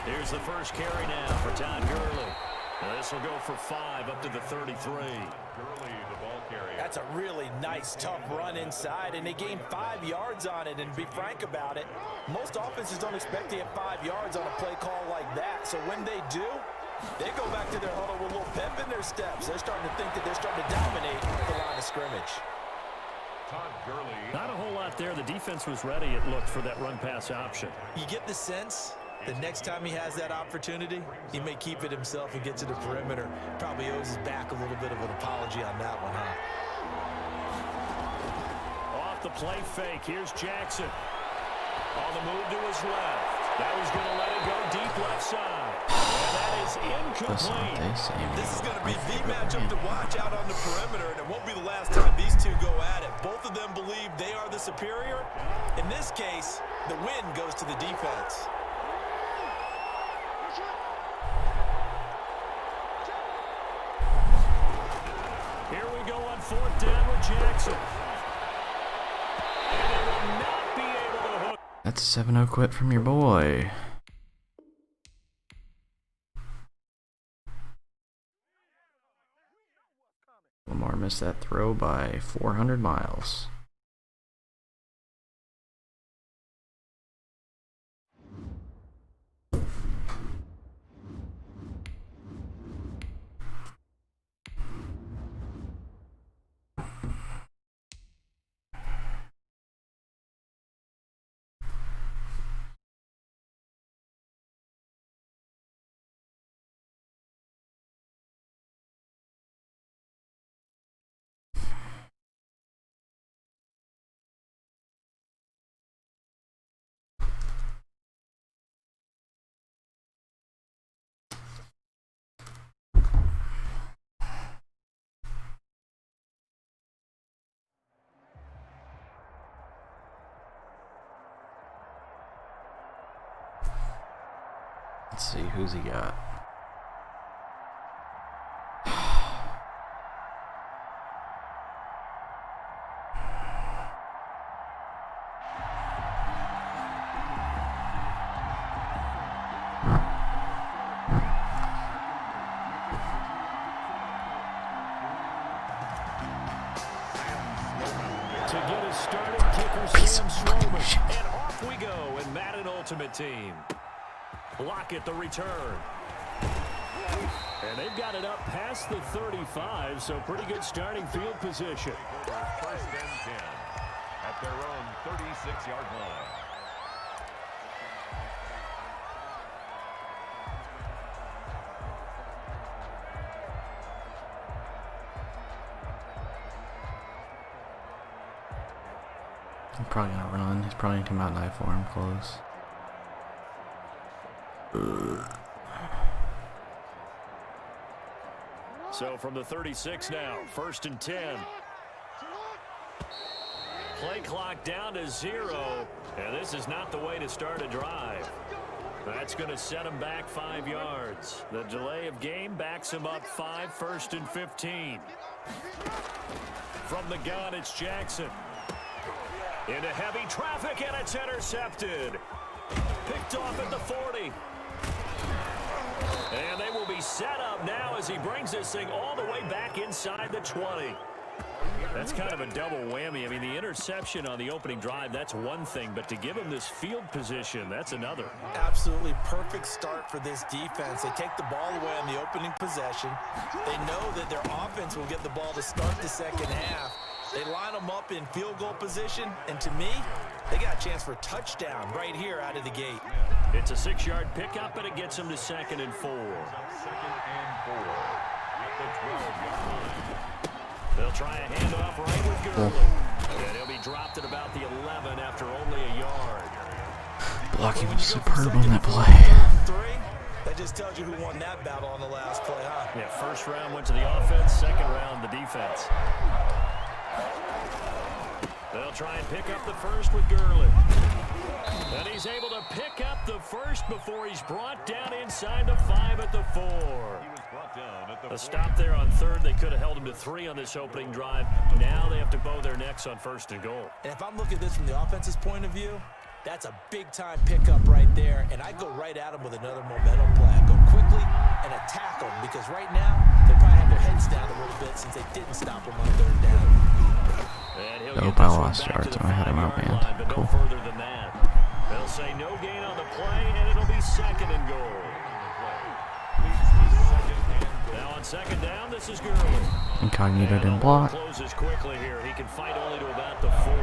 Here's the first carry now for Todd Gurley. Now this will go for 5 up to the 33. Gurley, the ball carrier. That's a really nice, tough run inside, and they gained 5 yards on it. And to be frank about it, most offenses don't expect to get 5 yards on a play call like that. So when they do, they go back to their huddle with a little pep in their steps. They're starting to think that they're starting to dominate the line of scrimmage. Todd Gurley. Not a whole lot there. The defense was ready, it looked, for that run-pass option. You get the sense the next time he has that opportunity, he may keep it himself and get to the perimeter. Probably owes his back a little bit of an apology on that one, huh? Off the play fake, here's Jackson. On the move to his left. Now he's going to let it go deep left side. And that is incomplete. This is going to be the matchup to watch out on the perimeter, and it won't be the last time these two go at it. Both of them believe they are the superior. In this case, the win goes to the defense. Here we go on 4th down with Jackson. And they will not be able to hook. That's a 7-0 quit from your boy. Lamar missed that throw by 400 miles. Let's see, who's he got? To get us started, kicker Sam Sloman. And off we go in Madden Ultimate Team. Lockett the return. And they've got it up past the 35, so pretty good starting field position. First and 10 at their own 36-yard line. He's probably gonna run. He's probably gonna come out in I form close. So from the 36 now, first and 10. Play clock down to 0, and this is not the way to start a drive. That's going to set him back 5 yards. The delay of game backs him up 5, first and 15. From the gun, it's Jackson. Into heavy traffic, and it's intercepted. Picked off at the 40. And they will be set up now as he brings this thing all the way back inside the 20. That's kind of a double whammy. I mean, the interception on the opening drive, that's one thing, but to give him this field position, that's another. Absolutely perfect start for this defense. They take the ball away on the opening possession. They know that their offense will get the ball to start the second half. They line them up in field goal position, and to me, they got a chance for a touchdown right here out of the gate. It's a 6-yard pickup, and it gets them to 2nd and 4. 2nd and 4 at the 12-yard line. They'll try a handoff right with Gurley. And he'll be dropped at about the 11 after only a yard. Blocking was superb on that play. That just tells you who won that battle on the last play, huh? Yeah, first round went to the offense, second round the defense. They'll try and pick up the first with Gurley. And he's able to pick up the first before he's brought down inside the 5 at the 4. A stop there on 3rd. They could have held him to 3 on this opening drive. Now they have to bow their necks on 1st and goal. And if I'm looking at this from the offense's point of view, that's a big-time pickup right there. And I go right at him with another momentum play. I go quickly and attack them because right now they probably have their heads down a little bit since they didn't stop him on 3rd down. Nope, I lost yards. I had him out, man. Cool. Further than that. They'll say no gain on the play, and it'll be 2nd and goal. Now on 2nd down, this is Gurley. Incognito didn't block. Closes quickly here. He can fight only to about the 4.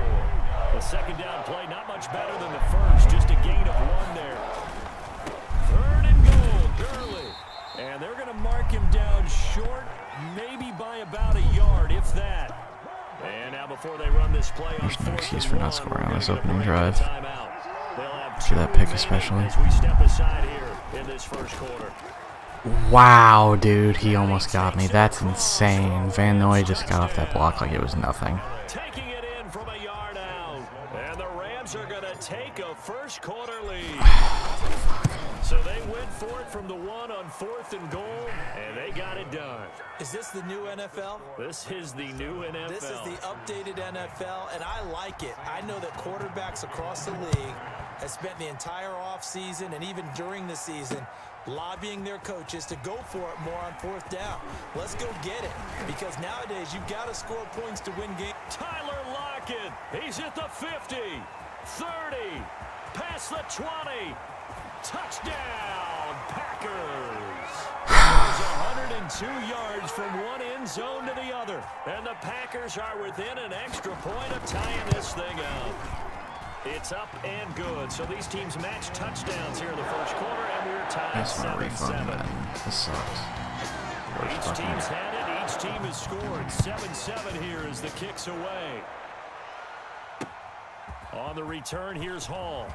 The 2nd down play not much better than the first, just a gain of 1 there. 3rd and goal, Gurley. And they're going to mark him down short, maybe by about a yard, if that. And now before they run this play on 4th excuse for not scoring on this opening drive. See See that pick especially. As we step aside here in this first quarter. Wow, dude, he almost got me. That's insane. Van Noy just got off that block like it was nothing. Taking it in from a yard out. And the Rams are going to take a first quarter lead. So they went for it from the 1 on 4th and goal, and they got it done. Is this the new NFL? This is the new NFL. This is the updated NFL, and I like it. I know that quarterbacks across the league have spent the entire offseason and even during the season lobbying their coaches to go for it more on 4th down. Let's go get it, because nowadays you've got to score points to win games. Tyler Lockett, he's at the 50, 30, past the 20. Touchdown, Packers! There's 102 yards from one end zone to the other. And the Packers are within an extra point of tying this thing up. It's up and good. So these teams match touchdowns here in the first quarter, and we're tied That's not 7-7. refund, man. This sucks. Each team's had it. Each team has scored. 7-7 here as the kick's away. On the return, here's Hall.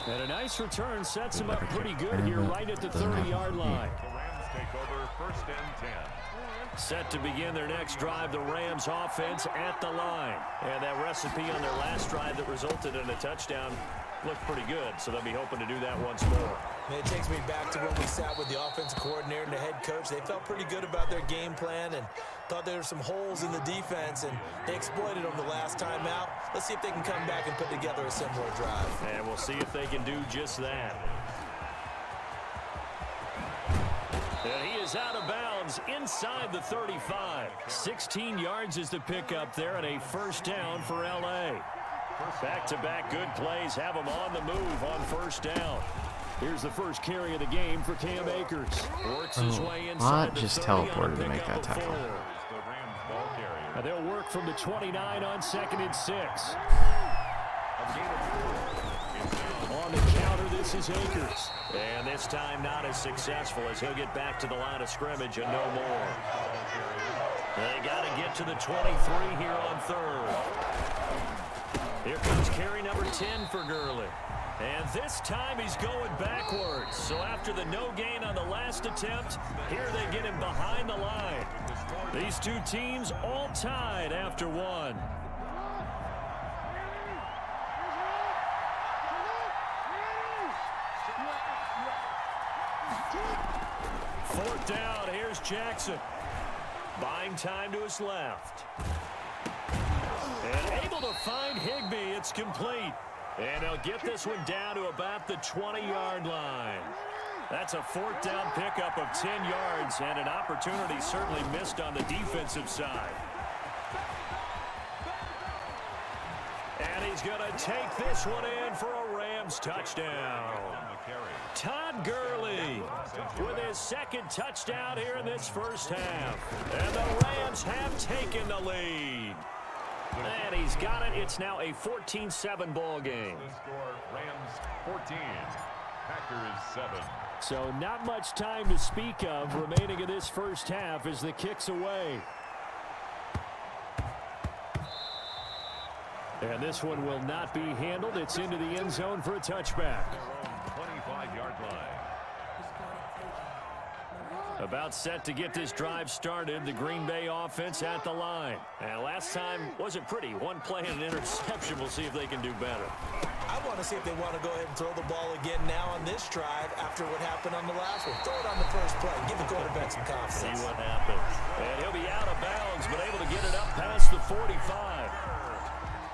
And a nice return sets him up pretty good here right at the 30-yard line. The Rams take over 1st and 10. Set to begin their next drive, the Rams offense at the line. And that recipe on their last drive that resulted in a touchdown looked pretty good, so they'll be hoping to do that once more. It takes me back to when we sat with the offensive coordinator and the head coach. They felt pretty good about their game plan and thought there were some holes in the defense, and they exploited them the last time out. Let's see if they can come back and put together a similar drive. And we'll see if they can do just that. And he is out of bounds inside the 35. 16 yards is the pickup there, and a first down for L.A. Back-to-back good plays have him on the move on first down. Here's the first carry of the game for Cam Akers. Works his way inside the just 30 teleported on a to make that pickup of tackle. 4. And they'll work from the 29 on 2nd and 6. On the counter, this is Akers. And this time not as successful as he'll get back to the line of scrimmage and no more. They got to get to the 23 here on 3rd. Here comes carry number 10 for Gurley. And this time he's going backwards. So after the no gain on the last attempt, here they get him behind the line. These two teams all tied after one. Fourth down, here's Jackson. Buying time to his left. And able to find Higbee, it's complete. And he'll get this one down to about the 20-yard line. That's a fourth down pickup of 10 yards and an opportunity certainly missed on the defensive side. And he's going to take this one in for a Rams touchdown. Todd Gurley with his second touchdown here in this first half. And the Rams have taken the lead. And he's got it. It's now a 14-7 ball game. The score, Rams 14, Packers 7. So not much time to speak of remaining in this first half as the kick's away. And this one will not be handled. It's into the end zone for a touchback. 25-yard line. About set to get this drive started, the Green Bay offense at the line. And last time wasn't pretty. One play and an interception. We'll see if they can do better. I want to see if they want to go ahead and throw the ball again now on this drive after what happened on the last one. Throw it on the first play. Give the quarterback some confidence. See what happens. And he'll be out of bounds, but able to get it up past the 45.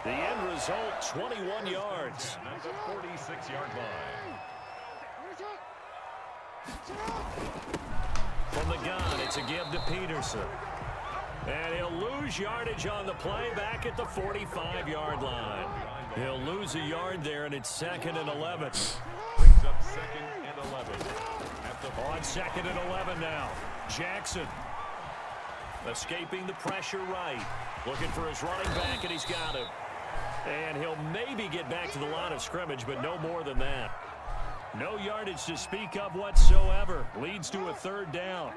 The end result, 21 yards. At the 46-yard line. From the gun, it's a give to Peterson. And he'll lose yardage on the play back at the 45-yard line. He'll lose a yard there, and it's 2nd and 11. Brings up 2nd and 11. On 2nd and 11 now. Jackson escaping the pressure right. Looking for his running back, and he's got him. And he'll maybe get back to the line of scrimmage, but no more than that. No yardage to speak of whatsoever. Leads to a 3rd down.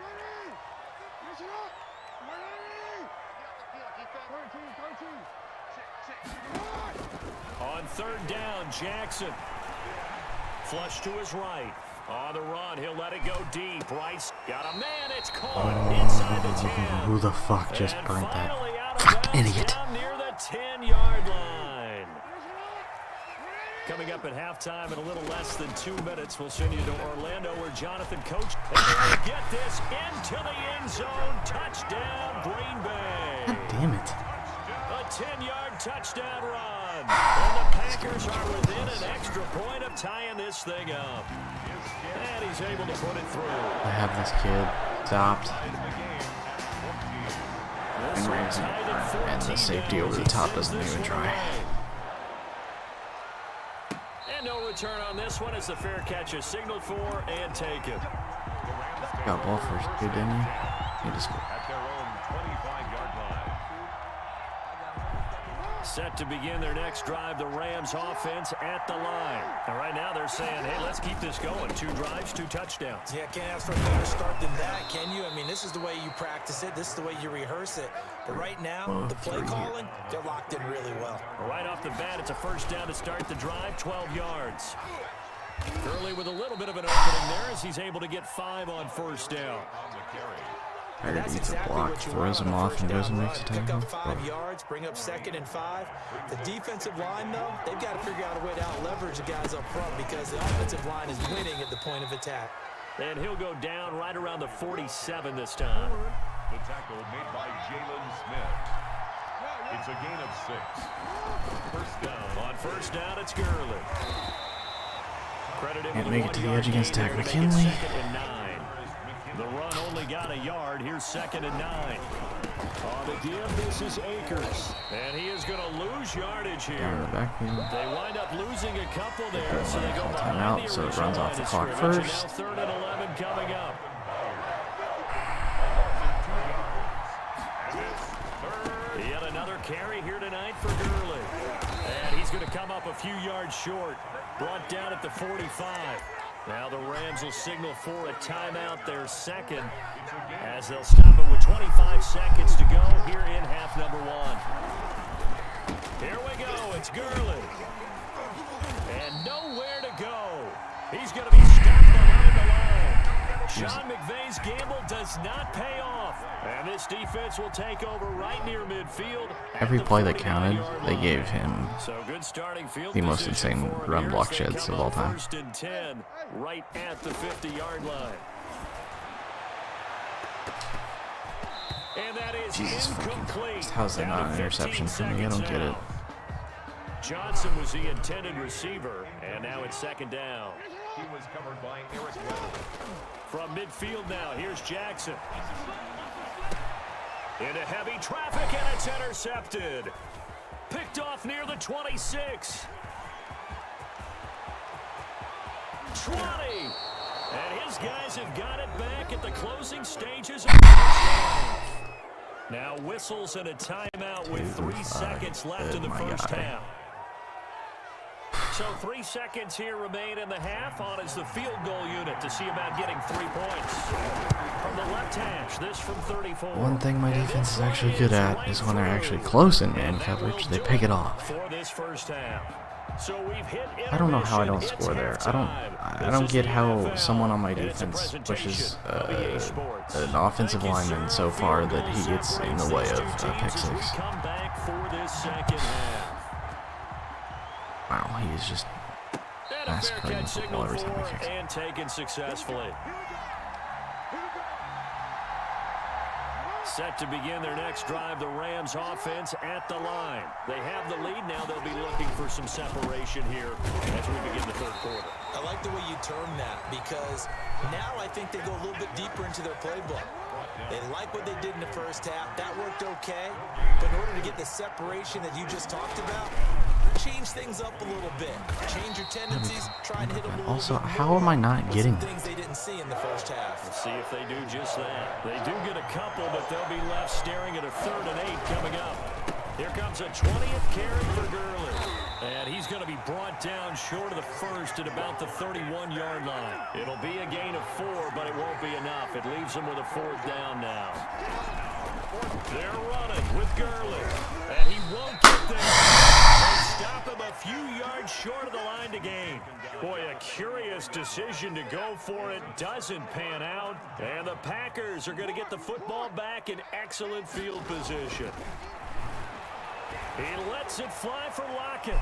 On 3rd down, Jackson. Flush to his right. On the run, he'll let it go deep. Rice got a man. It's caught inside the 10. Who the fuck just And burnt that? finally out of Fucking bounds idiot. down near the 10-yard line. Coming up at halftime in a little less than 2 minutes, we'll send you to Orlando where Jonathan coached. And they'll get this into the end zone. Touchdown, Green Bay. God damn it. A 10-yard touchdown run. And the Packers are within an extra point of tying this thing up. And he's able to put it through. I have this kid stopped. This one tied at 14 And the safety over the top doesn't even try. And no return on this one as the fair catch is signaled for and taken. Got ball first, dude, didn't you? You just At their own 25-yard line. Set to begin their next drive, the Rams offense at the line. And right now they're saying, hey, let's keep this going. 2 drives, 2 touchdowns. Yeah, can't ask for a better start than that, can you? I mean, this is the way you practice it. This is the way you rehearse it. But right now, the play calling, they're locked in really well. Right off the bat, it's a first down to start the drive, 12 yards. Gurley with a little bit of an opening there as he's able to get 5 on first down. On the carry. Harry beats a block, throws him off, and goes and makes a Pick tackle. up 5 yards, bring up 2nd and 5. The defensive line, though, they've got to figure out a way to out-leverage the guys up front because the offensive line is winning at the point of attack. And he'll go down right around the 47 this time. The tackle made by Jalen Smith. It's a gain of 6. First down. On first down, it's Gurley. Credit him Can't with a make it to the 1-yard edge against gain Tack there to make it McKinley. 2nd and 9. The run only got a yard. Here's 2nd and 9. On the give, this is Akers. And he is going to lose yardage Down in here. the backfield. They wind up losing a couple there, so they go Call behind timeout, the so it original runs off line the of clock scrimmage, and first. Now 3rd and 11 coming up. Yet another carry here tonight for Gurley. And he's going to come up a few yards short. Brought down at the 45. Now the Rams will signal for a timeout, their 2nd, as they'll stop it with 25 seconds to go here in half number 1. Here we go. It's Gurley. And nowhere to go. He's going to be stopped behind the line. Sean McVay's gamble does not pay off. And this defense will take over right near midfield. Every play that counted, they gave him So good starting field the most position insane for him run here block as they sheds come of all up time. 1st and 10, right at the 50-yard line. And that is Jesus fucking incomplete. Christ. How's that Down not to an interception 15 for me? I don't seconds get it. now. Johnson was the intended receiver, and now it's 2nd down. He was covered by Eric Weddle. From midfield now, here's Jackson. Into heavy traffic, and it's intercepted. Picked off near the 26. 20. And his guys have got it back at the closing stages of the first half. Now whistles and a timeout with 3 seconds left in the first half. So 3 seconds here remain in the half. On is the field goal unit to see about getting 3 points. From the left hash, this from 34. One thing my defense is actually good at is when they're actually close in man coverage, they pick it off. For this first half. So we've hit I don't know how I don't intermission. score there. It's I halftime. don't This get is the how NFL, someone on my and it's a defense pushes presentation of EA Sports. an offensive Thank you, lineman sir. so far Field that goal he gets in the separates way these of two a teams pick as we 6. come back for this second half. Wow, he is just And a fair massacring catch the football signaled every time he for kicks it. and taken successfully. Set to begin their next drive, the Rams offense at the line. They have the lead. Now they'll be looking for some separation here as we begin the 3rd quarter. I like the way you term that because now I think they go a little bit deeper into their playbook. They like what they did in the first half. That worked okay. But in order to get the separation that you just talked about, change things up a little bit. Change your tendencies. Try and hit them a little Also, bit how more am I not with getting some that? things they didn't see in the first half. Let's see if they do just that. They do get a couple, but they'll be left staring at a 3rd and 8 coming up. Here comes a 20th carry for Gurley. And he's going to be brought down short of the first at about the 31-yard line. It'll be a gain of 4, but it won't be enough. It leaves them with a 4th down now. They're running with Gurley. And he won't get there. They stop him a few yards short of the line to gain. Boy, a curious decision to go for it. Doesn't pan out. And the Packers are going to get the football back in excellent field position. He lets it fly for Lockett.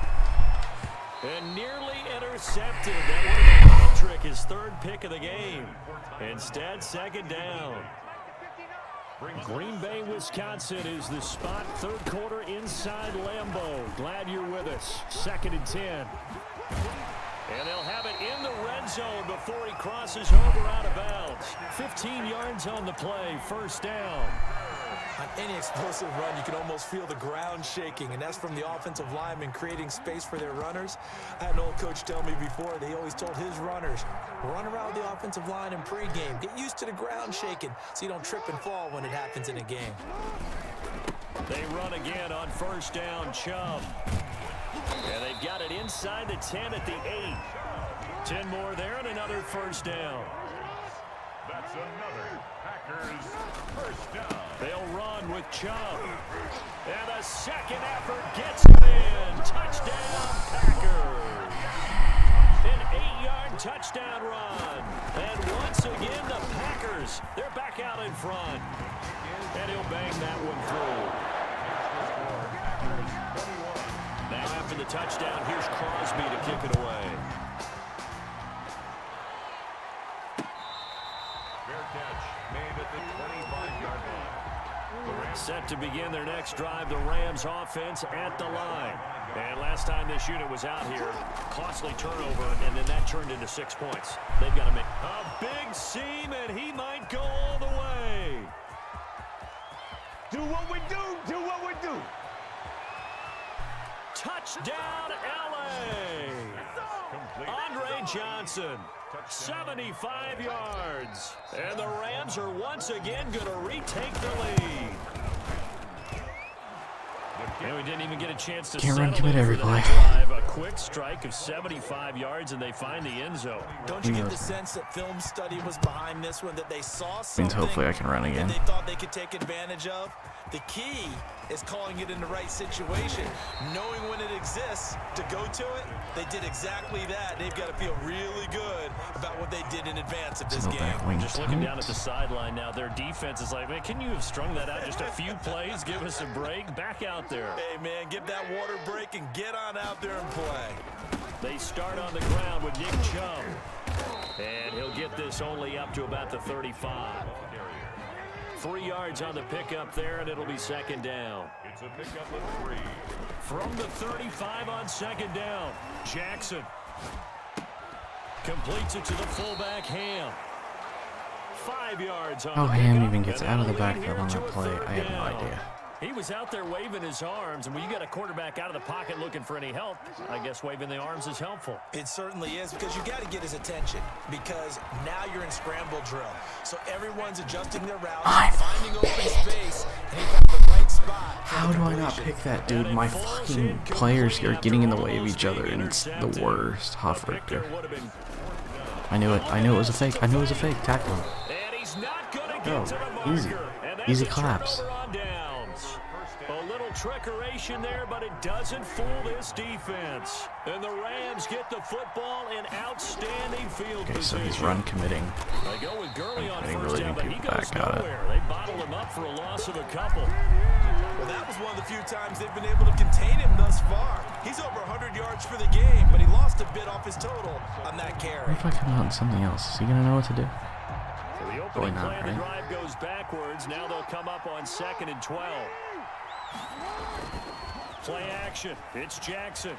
And nearly intercepted. That would have been a trick, his 3rd pick of the game. Instead, 2nd down. Green Bay, Wisconsin is the spot. 3rd quarter inside Lambeau. Glad you're with us. 2nd and 10. And they'll have it in the red zone before he crosses over out of bounds. 15 yards on the play. 1st down. On any explosive run, you can almost feel the ground shaking, and that's from the offensive linemen creating space for their runners. I had an old coach tell me before, they always told his runners, run around the offensive line in pregame. Get used to the ground shaking so you don't trip and fall when it happens in a game. They run again on 1st down, Chubb. And they've got it inside the 10 at the 8. 10 more there and another 1st down. That's another Packers 1st down. They'll run with Chubb. And the 2nd effort gets him in. Touchdown, Packers. An 8-yard touchdown run. And once again, the Packers, they're back out in front. the touchdown. Here's Crosby to kick it away. Fair catch made at the 25-yard line. Set to begin their next drive, the Rams offense at the line. And last time this unit was out here, costly turnover, and then that turned into 6 points. They've got to make a big seam, and he might go all the way. Do what we do. Do what we do. Touchdown, L.A. Andre Johnson, 75 yards. And the Rams are once again going to retake the lead. And we didn't even get a chance to Can't run settle commit in every for play. that drive. A quick strike of 75 yards, and they find the end zone. Don't you get the sense that film study was behind this one, that they saw something Means hopefully I can run again. that they thought they could take advantage of? The key is calling it in the right situation, knowing when it exists to go to it. They did exactly that. They've got to feel really good about what they did in advance of this game. Just looking down at the sideline now, their defense is like, man, can you have strung that out just a few plays? Give us a break. Back out there. Hey, man, give that water break and get on out there and play. They start on the ground with Nick Chubb. And he'll get this only up to about the 35. 3 yards on the pickup there, and it'll be second down. It's a pickup of 3. From the 35 on second down, Jackson completes it to the fullback, Ham. 5 yards on How the Ham pickup, even gets and out of the that'll lead backfield here on to that a play, third I have no down. idea. He was out there waving his arms, and when you got a quarterback out of the pocket looking for any help, I guess waving the arms is helpful. It certainly is, because you got to get his attention, because now you're in scramble drill. So everyone's adjusting their routes, finding open space, and he got the right spot. How do I not pick that, dude? My fucking players are getting in the way of each other, and it's the worst. Hoff Richter. I knew it. I knew it was a fake. I knew it was a fake. Tackle him. And he's not going to Oh, get to the easy. marker. And that's Easy a claps. turnover on downs. A little trickeration there, but it doesn't fool this defense. And the Rams get the football in outstanding field Okay, so position. he's run committing. They go with Gurley on I think first really down, need but he people goes back. Got it. nowhere. They bottled him up for a loss of a couple. Well, that was one of the few times they've been able to contain him thus far. He's over 100 yards for the game, but he lost a bit off his total on that carry. What if I come out in something else? Is he gonna know what to do? So the Probably opening not, play of the right? drive goes backwards. Now they'll come up on 2nd and 12. Play action. It's Jackson.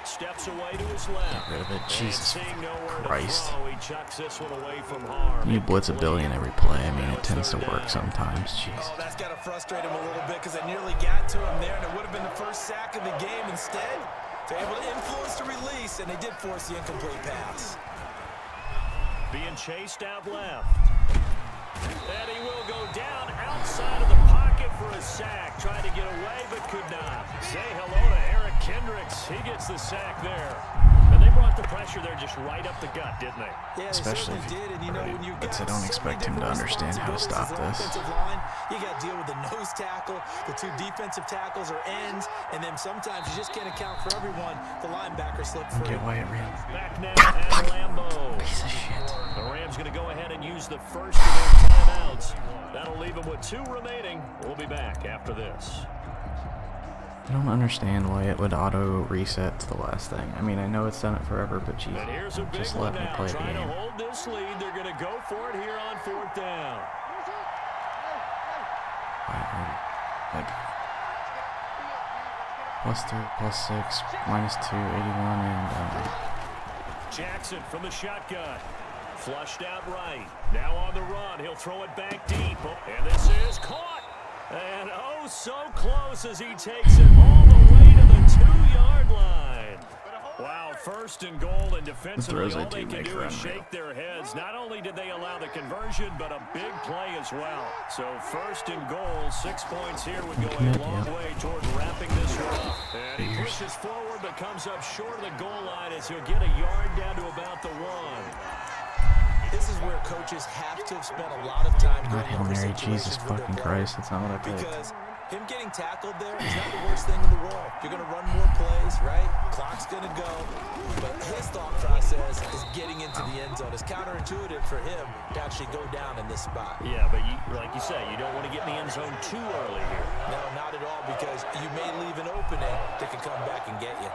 Steps away to his left. Get rid of it. Jesus And seeing nowhere Christ. to throw, he chucks this one away from harm. You blitz a billion every play. I mean, it tends to work sometimes. Jeez. Oh, that's got to frustrate him a little bit, because they nearly got to him there, and it would have been the first sack of the game. Instead, they're able to influence the release, and they did force the incomplete pass. Being chased out left. And he will go down outside of the pocket for a sack. Tried to get away, but could not. Say hello to Eric Kendricks. He gets the sack there. And they brought the pressure there just right up the gut, didn't they? Yeah, they Especially certainly if did, and you know, when you but got I don't so expect many him to different understand how to stop responsibilities this. as an offensive line, you got to deal with the nose tackle, the 2 defensive tackles or ends, and then sometimes you just can't account for everyone. The linebacker slipped free. Get Wyatt ran. Back now at Lambeau. Piece of shit. The Rams going to go ahead and use the first of their timeouts. That'll leave them with 2 remaining. We'll be back after this. I don't understand why it would auto reset to the last thing. I mean, I know it's done it forever, but And here's a geez, big just one let me now. play the Trying to game. hold this lead. They're going to go for it here on 4th down. Like, +3, +6, -2, 81, and Jackson from the shotgun. Flushed out right. Now on the run. He'll throw it back deep. And this is caught. And oh, so close as he takes it all the way to the 2-yard line. Wow, 1st and goal, and defensively throws all they they do can make do are is unreal. shake their heads. Not only did they allow the conversion, but a big play as well. So 1st and goal, 6 points here would go a long way toward wrapping this one up. And he pushes forward, but comes up short of the goal line as he'll get a yard down to about the 1. This is where coaches have to have spent a lot of time not going Hail over Mary, situations Jesus with their fucking players. Christ, that's not what I picked. Because him getting tackled there is not the worst thing in the world. You're going to run more plays, right? Clock's going to go. But his thought process is getting into the end zone. It's counterintuitive for him to actually go down in this spot. Yeah, but like you say, you don't want to get in the end zone too early here. No, not at all, because you may leave an opening that can come back and get you.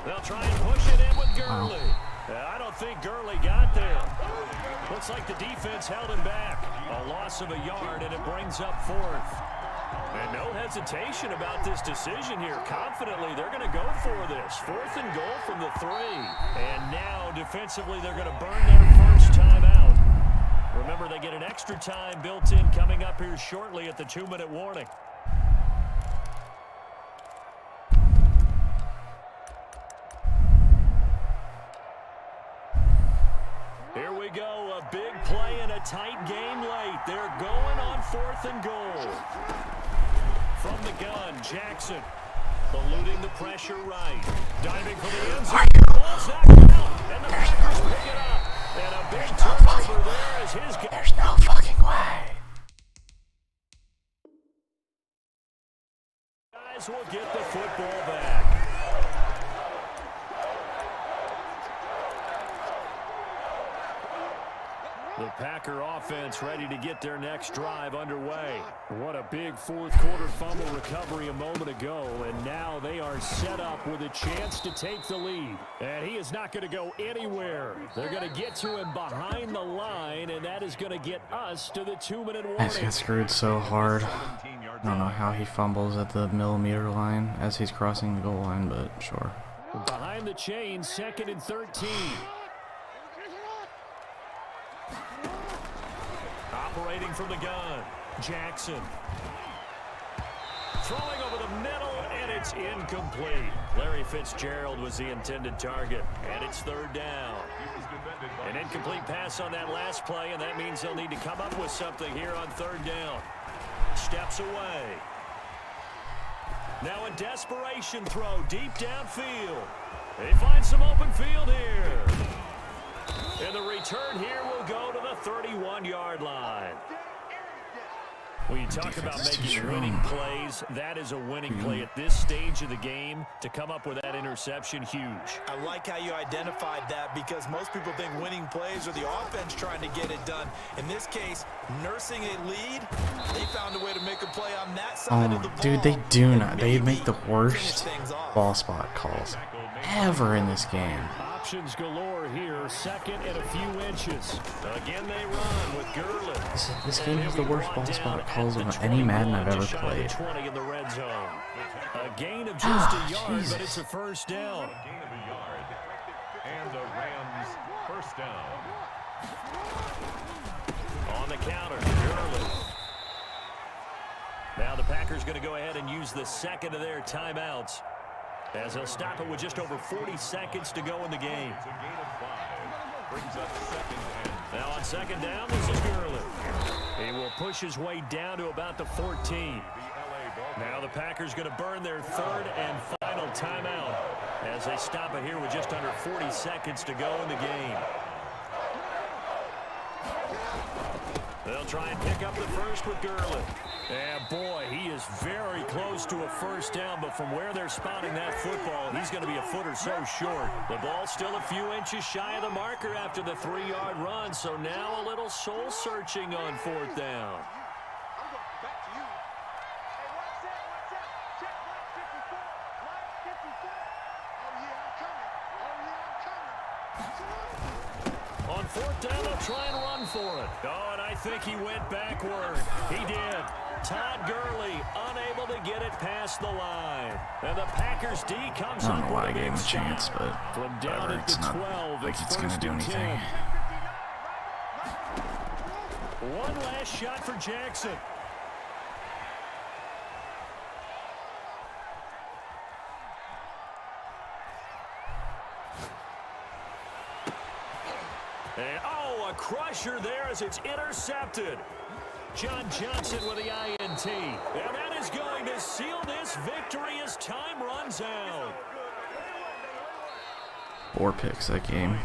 They'll try and push it in with Gurley. I don't think Gurley got there. Looks like the defense held him back. A loss of a yard, and it brings up 4th. And no hesitation about this decision here. Confidently, they're going to go for this. 4th and goal from the 3. And now, defensively, they're going to burn their first time out. Remember, they get an extra time built in coming up here shortly at the 2-minute warning. Here we go, a big play in a tight game late. They're going on 4th and goal. From the gun, Jackson eluding the pressure right. Diving for the end zone. Ball's knocked out, and the Packers pick it up. And a big turnover there as his... There's no fucking way. Guys will get the football back. The Packer offense ready to get their next drive underway. What a big fourth-quarter fumble recovery a moment ago, and now they are set up with a chance to take the lead. And he is not going to go anywhere. They're going to get to him behind the line, and that is going to get us to the 2-minute warning. I just get screwed so hard. I don't know how he fumbles at the millimeter line as he's crossing the goal line, but sure. Behind the chain, 2nd and 13. Operating from the gun, Jackson. Throwing over the middle, and it's incomplete. Larry Fitzgerald was the intended target, and it's 3rd down. An incomplete pass on that last play, and that means they'll need to come up with something here on 3rd down. Steps away. Now a desperation throw deep downfield. They find some open field here. And the return here will go to the 31-yard line. When you talk about making winning plays, that is a winning play at this stage of the game. To come up with that interception, huge. I like how you identified that, because most people think winning plays are the offense trying to get it done. In this case, nursing a lead, they found a way to make a play on that side of the ball. Dude, they do not. They make the worst ball spot calls ever in this game. Options galore here, 2nd and a few inches. Again they run with Gurley. This game has the worst ball spot calls of any Madden I've ever played. 20 in the red zone. A gain of just a yard, but it's a first down. Gain of a yard. And the Rams first down. On the counter, Gurley. Now the Packers going to go ahead and use the 2nd of their timeouts, as they'll stop it with just over 40 seconds to go in the game. It's a gain of 5. Brings up 2nd and... Now on 2nd down, this is Gurley. He will push his way down to about the 14. Now the Packers going to burn their 3rd and final timeout as they stop it here with just under 40 seconds to go in the game. They'll try and pick up the first with Gurley. And boy, he is very close to a first down, but from where they're spotting that football, he's going to be a foot or so short. The ball still a few inches shy of the marker after the 3-yard run, so now a little soul-searching on 4th down. On 4th down, they'll try and run for it. Oh, and I think he went backward. He did. Todd Gurley unable to get it past the line. And the Packers D comes up. I don't know why I gave him a chance, but from down whatever. at It's the not 12, like it's going to do anything. 10. One last shot for Jackson. And, oh, a crusher there as it's intercepted. John Johnson with the INT. And that is going to seal this victory as time runs out. 4 picks that game.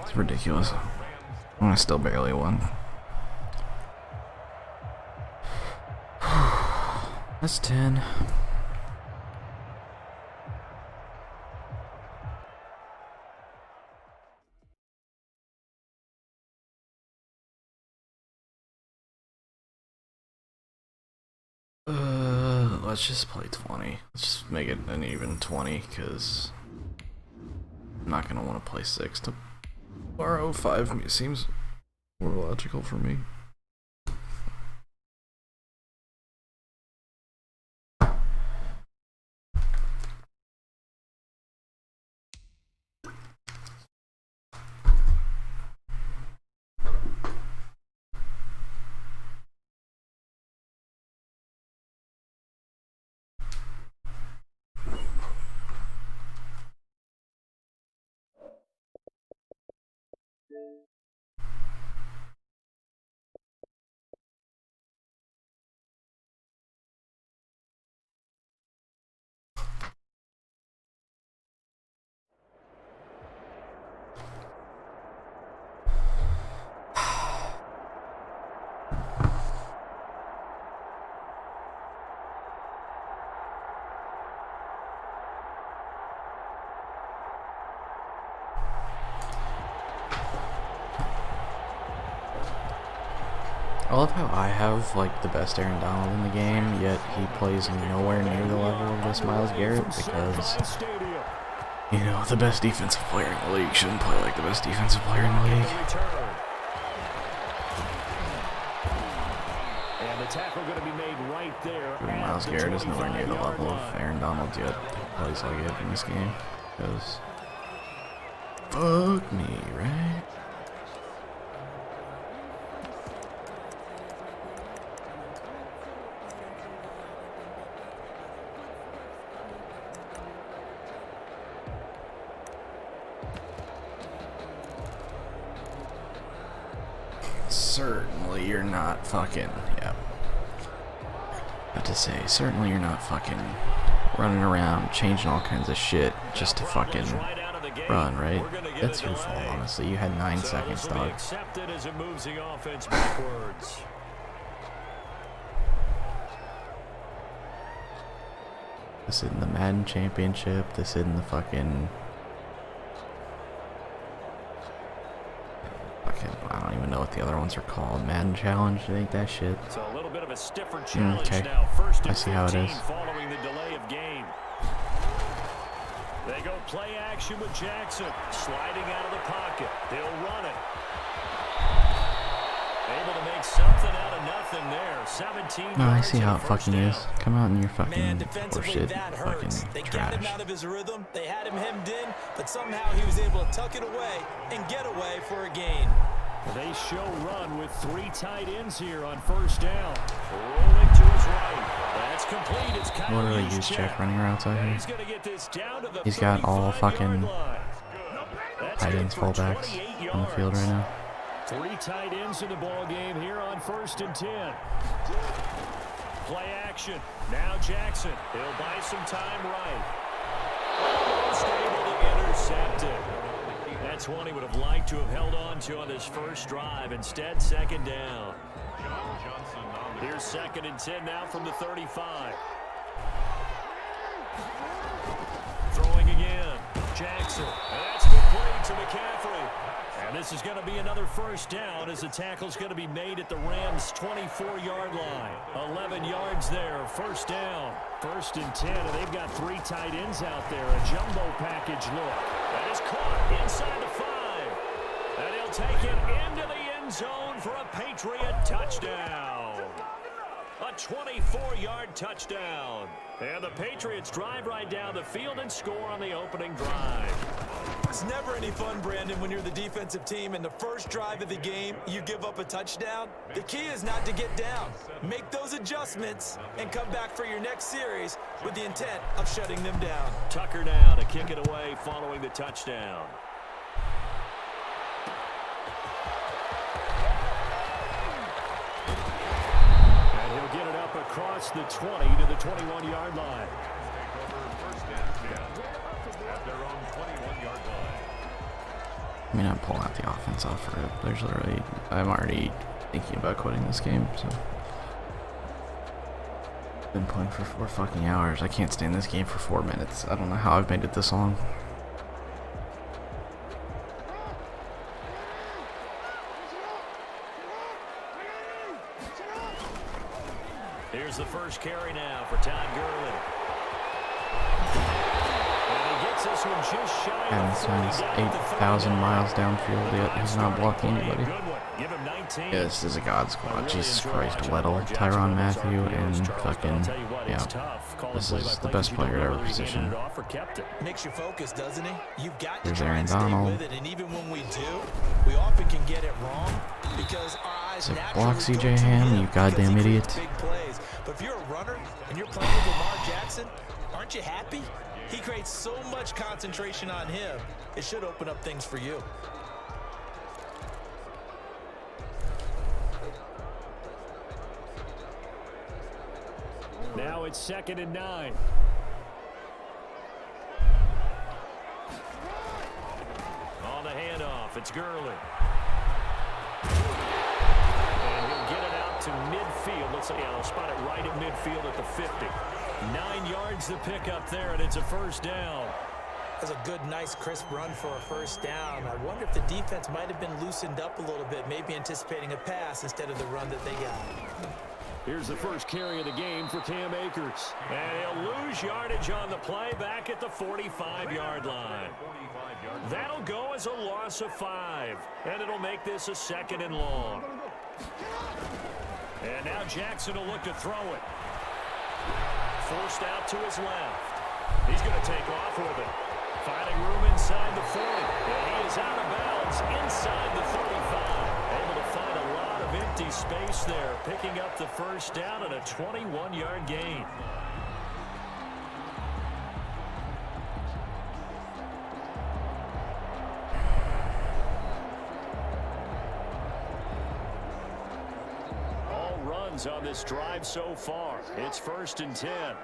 It's ridiculous. I still barely won. That's 10. Let's just play 20. Let's just make it an even 20, because I'm not gonna want to play 6 to borrow 5. It seems more logical for me. I love how I have like the best Aaron Donald in the game, yet he plays nowhere near the level of this Myles Garrett, because, you know, the best defensive player in the league shouldn't play like the best defensive player in the league. And the tackle going to be made right there. Myles Garrett is nowhere near the level of Aaron Donald, yet he plays like it in this game, because fuck me, right? Certainly you're not fucking, yeah. About to say, certainly you're not fucking running around changing all kinds of shit just to fucking run, right? That's your fault, honestly. You had 9 seconds, dog. This isn't the Madden Championship. This isn't the fucking... I don't even know what the other ones are called. Madden Challenge, I think that shit. It's a little bit of a stiffer challenge okay. now. First I see how it is. Following the delay of game. They go play action with Jackson. Sliding out of the pocket. They'll run it. Able to make something out of nothing there. 17. No, I see how it fucking is. Come out in your fucking defensively, horseshit. that hurts. Fucking They trash. got him out of his rhythm. They had him hemmed in, but somehow he was able to tuck it away and get away for a gain. They show run with 3 tight ends here on first down. Rolling to his right. That's complete. It's Kyle What do they use check running routes out here? He's going to get this down to the He's got all 35-yard fucking line. tight ends, fullbacks on the field right now. 3 tight ends in the ball game here on 1st and 10. Play action. Now Jackson. He'll buy some time right. Almost able to intercept it. That's one he would have liked to have held on to on his first drive. Instead, 2nd down. Here's 2nd and 10 now from the 35. Throwing again. Jackson. That's complete to McCaffrey. And this is going to be another first down as the tackle's going to be made at the Rams' 24-yard line. 11 yards there. First down. 1st and 10. And they've got 3 tight ends out there. A jumbo package look. That is caught inside the 5. And he'll take it into the end zone for a Patriot touchdown. A 24-yard touchdown. And the Patriots drive right down the field and score on the opening drive. It's never any fun, Brandon, when you're the defensive team and the first drive of the game, you give up a touchdown. The key is not to get down. Make those adjustments and come back for your next series with the intent of shutting them down. Tucker now to kick it away following the touchdown. And he'll get it up across the 20 to the 21-yard line. I mean, I'm pulling out the offense off for it. There's literally, I'm already thinking about quitting this game, so. Been playing for 4 fucking hours. I can't stay in this game for 4 minutes. I don't know how I've made it this long. Here's the first carry now for Todd Gurley. And he gets this one just shy And of 40 since 8,000 miles downfield yet, he's not blocking anybody. Give him 19. Yeah, this is a god squad. Jesus Christ, Weddle, Tyrann Matthew, and fucking, yeah. This is the best player at every position. Makes you focus, doesn't he? You've got to There's try Aaron and stay Donald. with it, and even when we do, we often can get it wrong because our eyes So naturally block go CJ to Ham, him you because goddamn he creates idiot. big plays. But if you're a runner and you're playing with Lamar Jackson, aren't you happy? He creates so much concentration on him. It should open up things for you. Now it's 2nd and 9. On the handoff, it's Gurley. And he'll get it out to midfield. Looks like they'll spot it right at midfield at the 50. 9 yards to pick up there, and it's a first down. That's a good, nice, crisp run for a first down. I wonder if the defense might have been loosened up a little bit, maybe anticipating a pass instead of the run that they got. Here's the first carry of the game for Cam Akers. And he'll lose yardage on the play back at the 45-yard line. That'll go as a loss of 5. And it'll make this a 2nd and long. And now Jackson will look to throw it. Forced out to his left. He's going to take off with it. Finding room inside the 40. And he is out of bounds inside the 35. Able to find a lot of empty space there. Picking up the first down and a 21-yard gain. All runs on this drive so far. It's 1st and 10.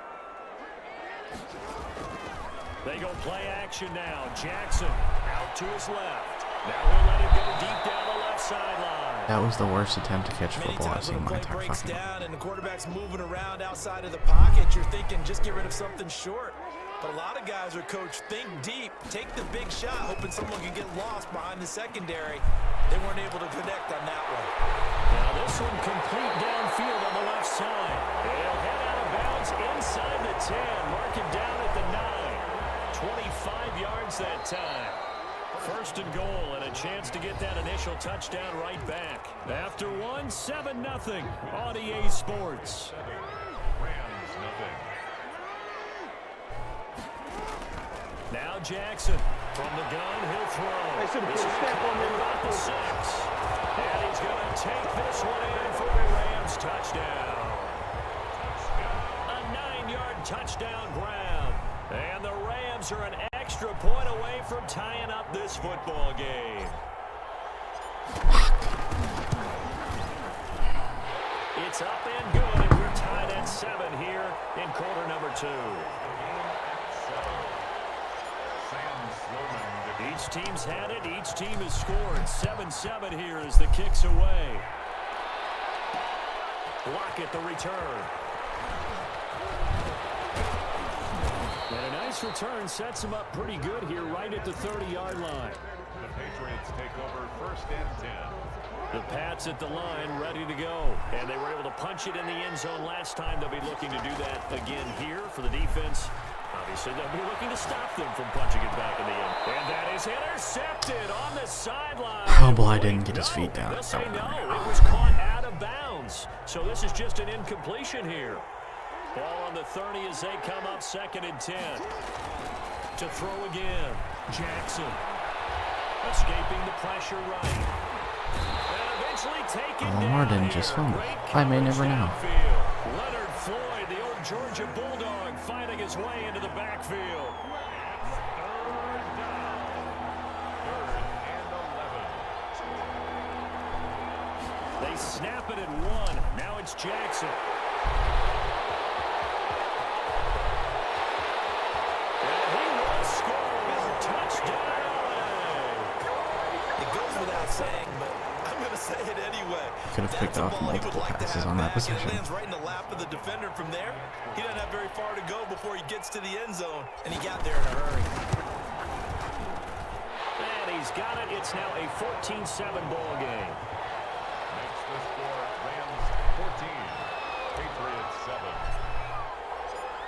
They go play action now. Jackson out to his left. Now he'll let it go deep down the left sideline. That was the worst attempt to catch Many football I've times when seen a in my play entire breaks fucking life. down and the quarterback's moving around outside of the pocket, you're thinking just get rid of something short. But a lot of guys are coached, think deep, take the big shot, hoping someone can get lost behind the secondary. They weren't able to connect on that one. Now this one complete downfield on the left side. He'll head out of bounds inside the 10. Mark him down at the 9. 25 yards that time. 1st and goal and a chance to get that initial touchdown right back. After 7-0 on EA Sports. Rams nothing. Now Jackson from the gun, he'll throw. This is about the 6. And he's going to take this one in for the Rams touchdown. A 9-yard touchdown grab. And the Rams are an extra point away from tying up this football game. It's up and good, and we're tied at 7 here in quarter number 2. Each team's had it. Each team has scored. 7-7 here as the kick's away. Lockett the return. And a nice return sets him up pretty good here right at the 30-yard line. The Patriots take over 1st and 10. The Pats at the line ready to go. And they were able to punch it in the end zone last time. They'll be looking to do that again here for the defense. Obviously, they'll be looking to stop them from punching it back in the end. And that is intercepted on the sideline. Hubble didn't get his feet down. They'll say no. It was caught out of bounds. So this is just an incompletion here. Ball on the 30 as they come up 2nd and 10. To throw again. Jackson. Escaping the pressure right. And eventually taken Lamar down didn't just here. fumble. Great I may never know. downfield. Leonard Floyd, the old Georgia Bulldog, finding his way into the backfield. 3rd down. 3rd and 11. They snap it at 1. Now it's Jackson. And he will score. Touchdown. It goes without saying, but I'm going to say it anyway. Could have picked That's a off ball he would multiple like to passes on that possession. Lands right in the lap of the defender from there. He doesn't have very far to go before he gets to the end zone, and he got there in a hurry. And he's got it. It's now a 14-7 ball game. Makes the score Rams 14, Patriots 7.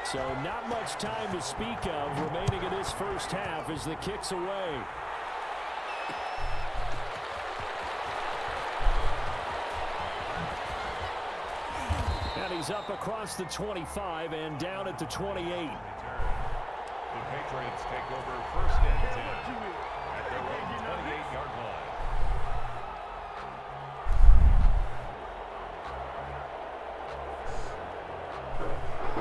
So not much time to speak of remaining in this first half as the kick's away. And he's up across the 25 and down at the 28. The Patriots take over first and 10 at their own 28-yard line.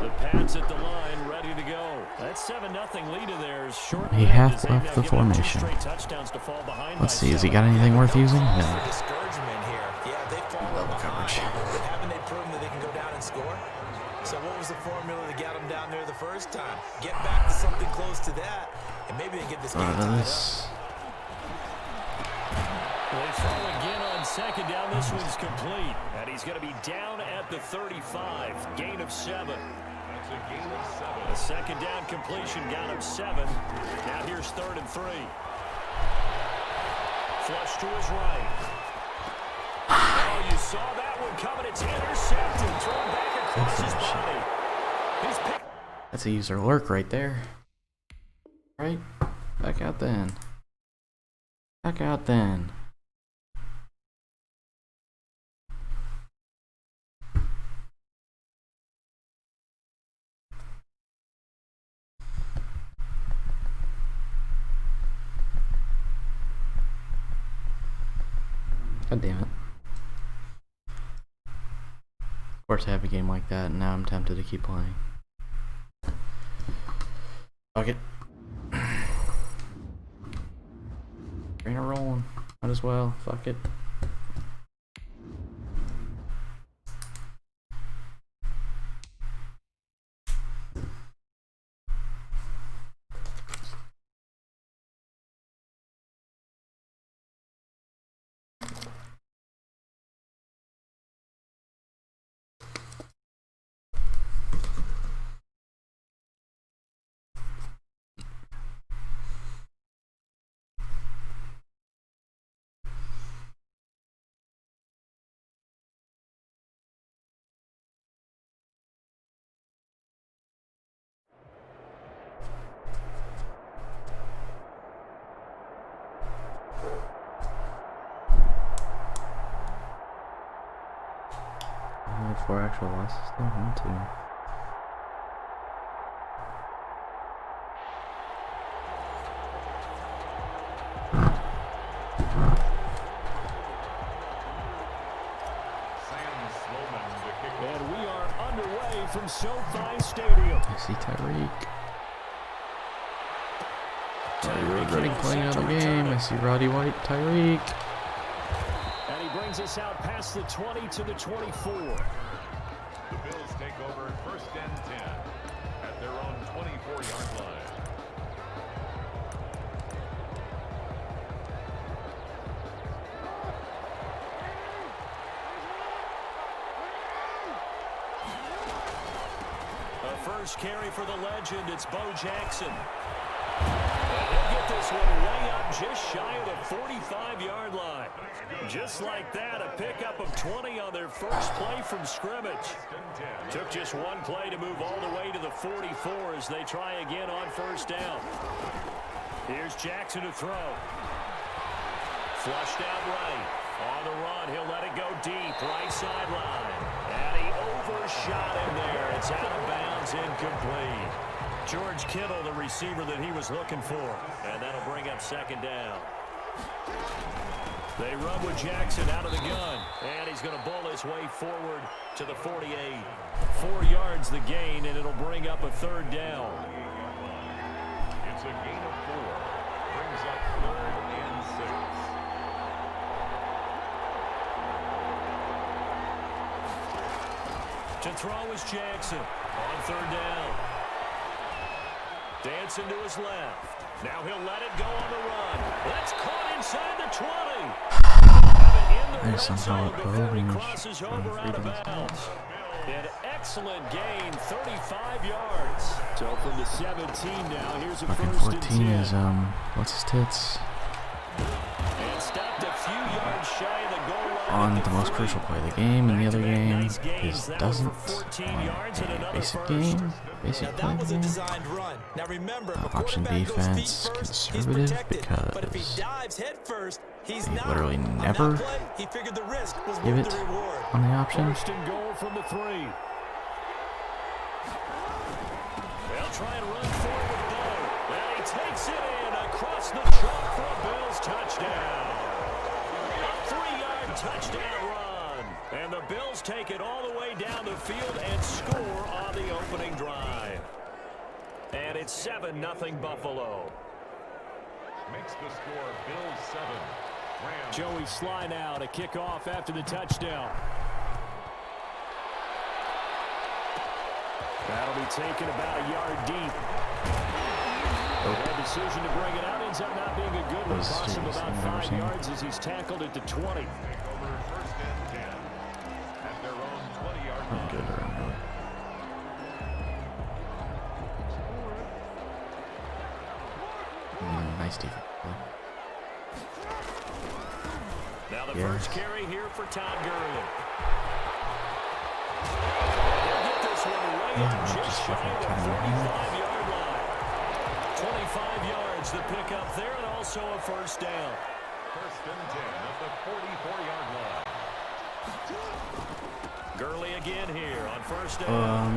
The Pats at the line, ready to go. That 7-0 lead of theirs short. He half left the formation. Let's see, has he got anything worth using? No. Discouragement here. Yeah, they fall Double coverage. Haven't they proven that they can go down and score? So what was the formula to get them down there the first time? Get back to something close to that, and maybe they get this game tied up. They throw again on second down. This one's complete. And he's going to be down at the 35. Gain of 7. That's a gain of 7. A second down completion got him 7. Now here's 3rd and 3. Flush to his right. Oh, you saw that one coming. It's intercepted. Thrown back across his body. He's picked. That's a user lurk right there. Right? Back out then. Back out then. God damn it. Of course I have a game like that and now I'm tempted to keep playing. Fuck it. Ain't a rolling. Might as well. Fuck it. Only 4 actual losses there? 1, 2. And we are underway from SoFi Stadium. I see Tyreek. Tyreek running playing out of the game. I see Roddy White, Tyreek. And he brings us out past the 20 to the 24. The Bills take over first and 10 at their own 24-yard line. First carry for the legend, it's Bo Jackson. And he'll get this one way up just shy of the 45-yard line. Just like that, a pickup of 20 on their first play from scrimmage. Took just one play to move all the way to the 44 as they try again on first down. Here's Jackson to throw. Flushed out right. On the run, he'll let it go deep, right sideline. And he overshot him there. It's out of bounds, incomplete. George Kittle, the receiver that he was looking for. And that'll bring up second down. They run with Jackson out of the gun. And he's going to bull his way forward to the 48. 4 yards the gain, and it'll bring up a third down. It's a gain of 4. Brings up 3rd and 6. To throw is Jackson on third down. Dancing to his left. Now he'll let it go on the run. That's caught inside the 20. Haven't the red somehow zone before he Orange crosses on over out of freedom. bounds. An excellent gain, 35 yards. So from the 17 now, here's a Fucking first and 14 10. is what's his tits? And stopped a few yards shy of the goal line. On at the most three. crucial play of the game, and the other Back-to-back game nice gains. is That one doesn't. for 14 On yards and a another basic first. game, basic Now play that of was the a game. designed run. Now remember, if a Option quarterback goes feet defense, first, he's conservative, protected. But if he because dives head first, he's they not. literally On that never play, he figured the risk was give worth it the reward. on the option. First and goal from the 3. They'll try and run forward with Bo. And he takes it in across the chalk for a Bills touchdown. A 3-yard touchdown run. And the Bills take it all the way down the field and score on the opening drive. And it's 7-0 Buffalo. Makes the score Bills 7. Rams. Joey Sly now to kick off after the touchdown. That'll be taken about a yard deep. The decision to bring it out ends up not being a good one. Costs him about 5 yards as he's tackled at the 20. Take over first and 10 at their own 20-yard I'm line. good around here. Nice defense. Now the Yes. first carry here for Todd Gurley. He'll get this one way Yeah, out just just shy fucking of the cutting it in. 45-yard line. 25 yards the pick up there and also a first down. First and 10 at the 44-yard line. Gurley again here on first down.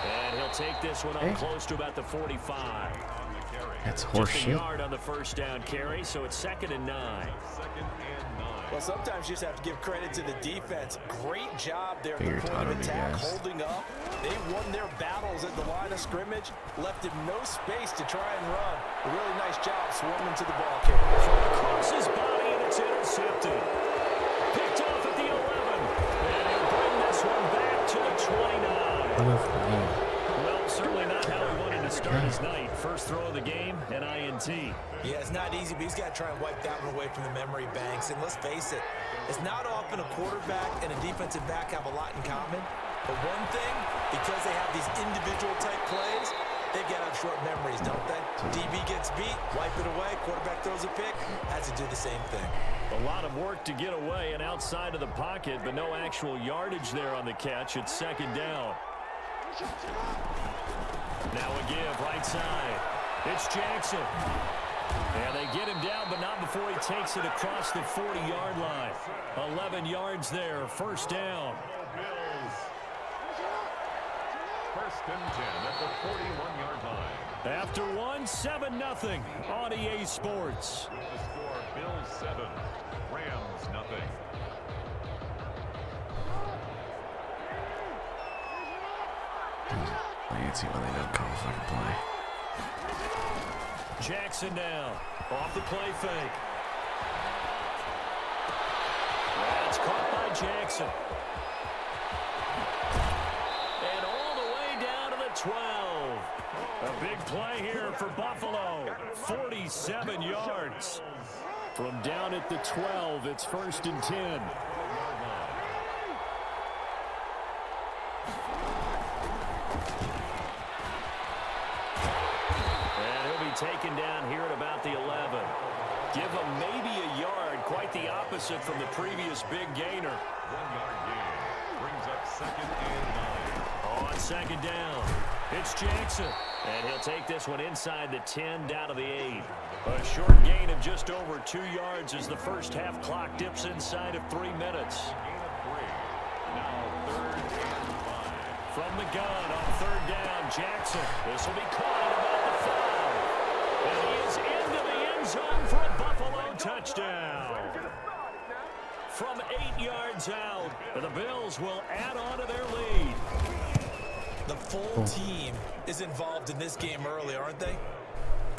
And he'll take this one up Hey. close to about the 45. On the carry. That's Just a horseshit. yard on the first down carry, so it's 2nd and 9. Second and 9. Well, sometimes you just have to give credit to the defense. Great job there at Figured the it point of ought to be, attack, guys. holding up. They won their battles at the line of scrimmage, left him no space to try and run. A really nice job swarming to the ball carrier. Across his body, and it's intercepted. Picked off at the 11. And he'll bring this one back to the 29. Well, certainly not how he wanted to start his night. First throw of the game, an INT. Yeah, it's not easy, but he's got to try and wipe that one away from the memory banks. And let's face it, it's not often a quarterback and a defensive back have a lot in common. But one thing, because they have these individual type plays, they've got to have short memories, don't they? DB gets beat, wipe it away, quarterback throws a pick, has to do the same thing. A lot of work to get away and outside of the pocket, but no actual yardage there on the catch. It's 2nd down. Now a give, right side. It's Jackson. And they get him down, but not before he takes it across the 40-yard line. 11 yards there, first down. Bills. First and 10 at the 41-yard line. After one, 7-0 on EA Sports. With the score, Bills 7, Rams nothing. I can see why they don't call a fucking play. Jackson now, off the play fake. That's caught by Jackson. And all the way down to the 12. A big play here for Buffalo. 47 yards. From down at the 12, it's first and 10. Taken down here at about the 11. Give him maybe a yard, quite the opposite from the previous big gainer. 1-yard gain brings up second and 9. On second down, it's Jackson. And he'll take this one inside the 10, down to the 8. A short gain of just over 2 yards as the first half clock dips inside of 3 minutes. Gain of 3. Now 3rd and 5. From the gun on 3rd down, Jackson. This will be caught at about the 5. And he is into the end zone for a Buffalo touchdown. From 8 yards out, the Bills will add on to their lead. The full team is involved in this game early, aren't they?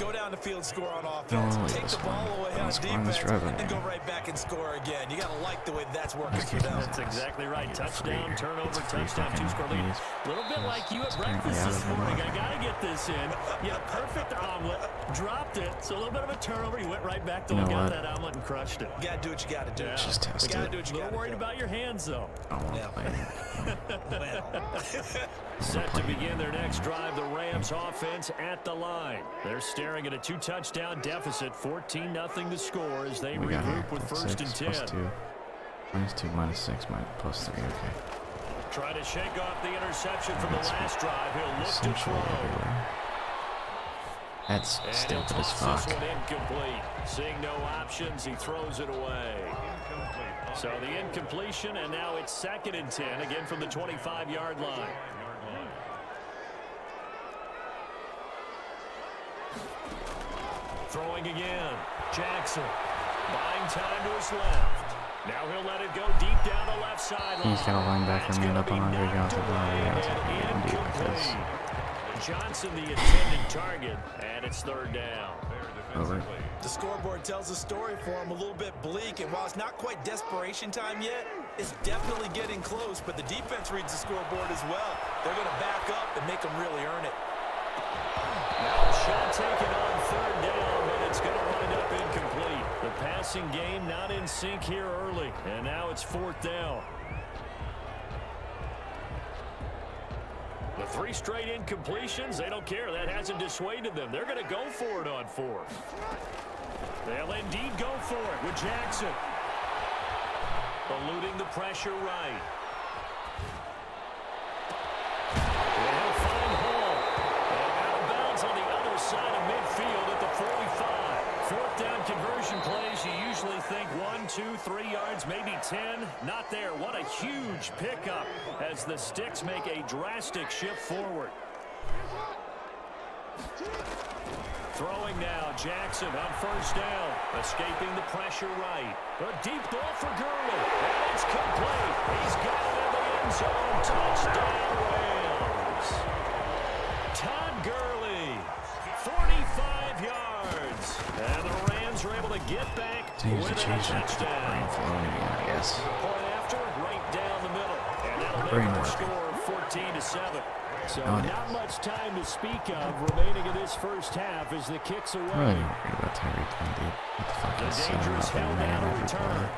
go down the field, score on offense, take the ball away on defense, and go right back and score again. You got to like the way that's working for them. That's exactly right. Touchdown, turnover, touchdown, two-score lead. A little bit like you at breakfast this morning. I got to get this in. You had a perfect omelet, dropped it, so a little bit of a turnover. You went right back to look at that omelet and crushed it. You got to do what you got to do. Yeah. Just test it. Do what you A little worried about your hands, though. I don't want to play it. Set to begin their next drive, the Rams offense at the line. They're staring at a 2-touchdown deficit, 14-0 the score as they regroup with first and 10. -2, -6, +3, okay. Try to shake off the interception from the last drive. He'll look to throw. That's stupid as fuck. This one incomplete. Seeing no options, he throws it away. So the incompletion, and now it's 2nd and 10, again from the 25-yard line. Throwing again. Jackson buying time to his left. Now he'll let it go deep down the left sideline. He's got a linebacker made up on Andre Johnson. Because Johnson, the intended target, and it's 3rd down. over. The scoreboard tells a story for him, a little bit bleak, and while it's not quite desperation time yet, it's definitely getting close, but the defense reads the scoreboard as well. They're going to back up and make them really earn it. Now a shot taken on 3rd down, but it's going to wind up incomplete. The passing game not in sync here early, and now it's 4th down. The 3 straight incompletions, they don't care. That hasn't dissuaded them. They're going to go for it on 4th. They'll indeed go for it with Jackson. Eluding the pressure right. They'll find Hall. And out of bounds on the other side of midfield at the 45. 4th down conversion plays, you usually think 1, 2, 3 yards, maybe 10. Not there. What a huge pickup as the Sticks make a drastic shift forward. Throwing now, Jackson on 1st down, escaping the pressure right. A deep ball for Gurley, and it's complete. He's got it in the end zone. Touchdown, Rams. Todd Gurley, 45 yards. And the Rams are able to get back with a touchdown. I guess. Point after, right down the middle. And that'll make their score 14-7. So not much time to speak of remaining in this first half as the kicks away. I'm really not worried about Tyreek, dude. What the fuck is dangerous held down every return.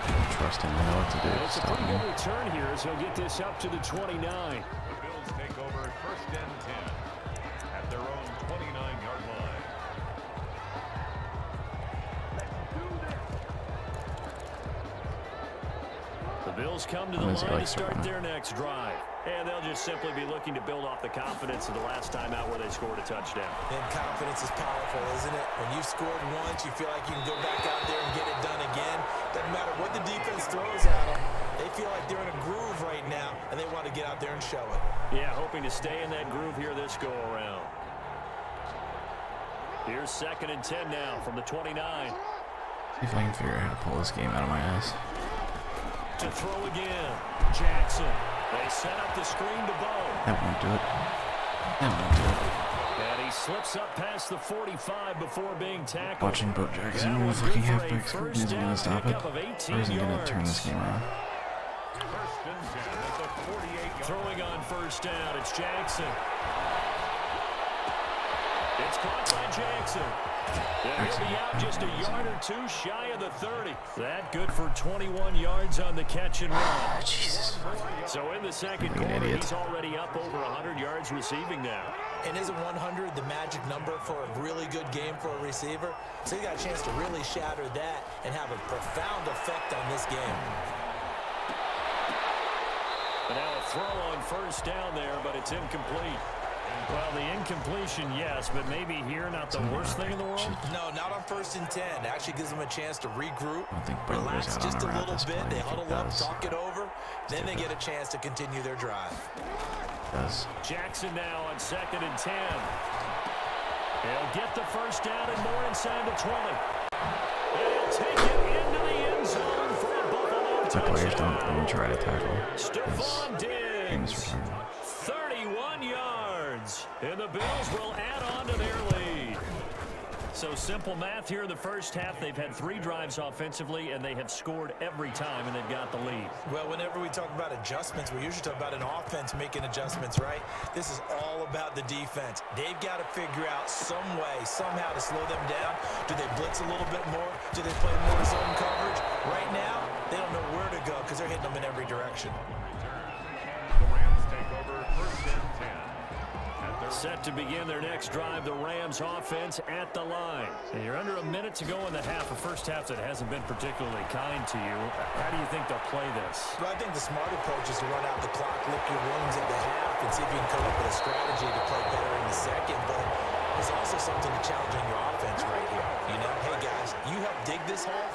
play? Trust him, I know what to do. It's a pretty good return here as he'll get this up to the 29. The Bills take over 1st and 10 at their own 29-yard line. The Bills come to the line to start their next drive. And they'll just simply be looking to build off the confidence of the last time out where they scored a touchdown. And confidence is powerful, isn't it? When you've scored once, you feel like you can go back out there and get it done again. Doesn't matter what the defense throws at them. They feel like they're in a groove right now, and they want to get out there and show it. Yeah, hoping to stay in that groove here this go-around. Here's 2nd and 10 now from the 29. See if I can figure out how to pull this game out of my ass. To throw again, Jackson. They set up the screen to Bo. That won't do it. That won't do it. And he slips up past the 45 before being tackled. Watching Bo Jackson move fucking halfback screen isn't going to stop it. Or is he going to turn this game around? 1st and 10 at the 48-yard. Throwing on 1st down, it's Jackson. It's caught by Jackson. And he'll be out just a yard or 2 shy of the 30. That good for 21 yards on the catch and run. Jesus. So in the 2nd quarter, he's already up over 100 yards receiving now. And isn't 100 the magic number for a really good game for a receiver? So you got a chance to really shatter that and have a profound effect on this game. And now a throw on 1st down there, but it's incomplete. Well, the incompletion, yes, but maybe here not the worst thing in the world? No, not on 1st and 10. It actually gives them a chance to regroup, I think Bo goes relax out just on a a little route bit. They this play. huddle up, talk it over. Then they get a chance to continue their drive. Jackson now on 2nd and 10. He'll get the 1st down and more inside the 20. And he'll take it into the end zone for a Buffalo touchdown. The players don't even try to tackle. Stephon Diggs, returned. 31 yards. And the Bills will add on to their lead. So simple math here in the first half. They've had 3 drives offensively, and they have scored every time, and they've got the lead. Well, whenever we talk about adjustments, we usually talk about an offense making adjustments, right? This is all about the defense. They've got to figure out some way, somehow to slow them down. Do they blitz a little bit more? Do they play more zone coverage? Right now, they don't know where to go because they're hitting them in every direction. The Rams take over 1st and 10. Set to begin their next drive, the Rams offense at the line. And you're under a minute to go in the half, a first half that hasn't been particularly kind to you. How do you think they'll play this? Well, I think the smart approach is to run out the clock, lick your wounds at the half, and see if you can come up with a strategy to play better in the second. But there's also something to challenging your offense right here. You know, hey, guys, you help dig this hole.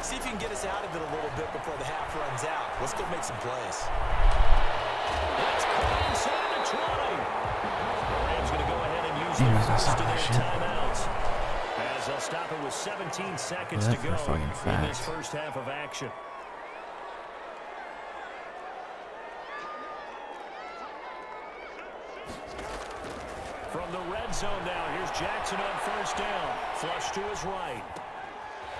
See if you can get us out of it a little bit before the half runs out. Let's go make some plays. That's caught inside the 20. Going to go ahead and use the first of their timeouts, as they'll stop it with 17 seconds to go in this first half of action. From the red zone now, here's Jackson on first down. Flush to his right.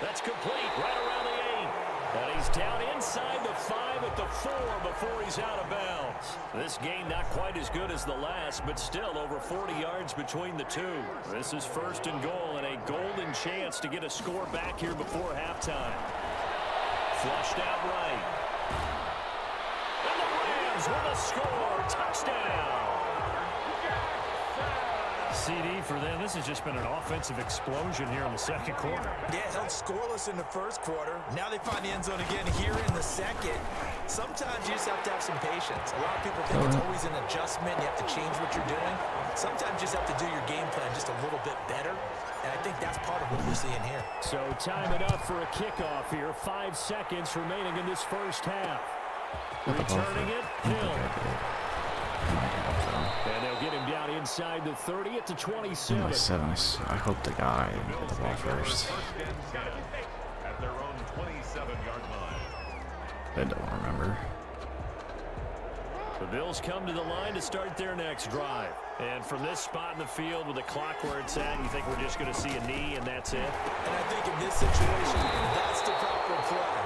That's complete, right around the 8. And he's down inside the 5 at the 4 before he's out of bounds. This game not quite as good as the last, but still over 40 yards between the two. This is 1st and goal and a golden chance to get a score back here before halftime. Flushed out right. And the Rams with a score. Touchdown. CD for them. This has just been an offensive explosion here in the second quarter. Yeah, held scoreless in the first quarter. Now they find the end zone again here in the second. Sometimes you just have to have some patience. A lot of people think it's always an adjustment. You have to change what you're doing. Sometimes you just have to do your game plan just a little bit better. And I think that's part of what we're seeing here. So time it up for a kickoff here. 5 seconds remaining in this first half. Returning it, Hill. And they'll get him down inside the 30 at the 27. I hope the guy hit the ball first. At their own 27-yard line. I don't remember. The Bills come to the line to start their next drive. And from this spot in the field with the clock where it's at, you think we're just going to see a knee and that's it? And I think in this situation, that's the proper play.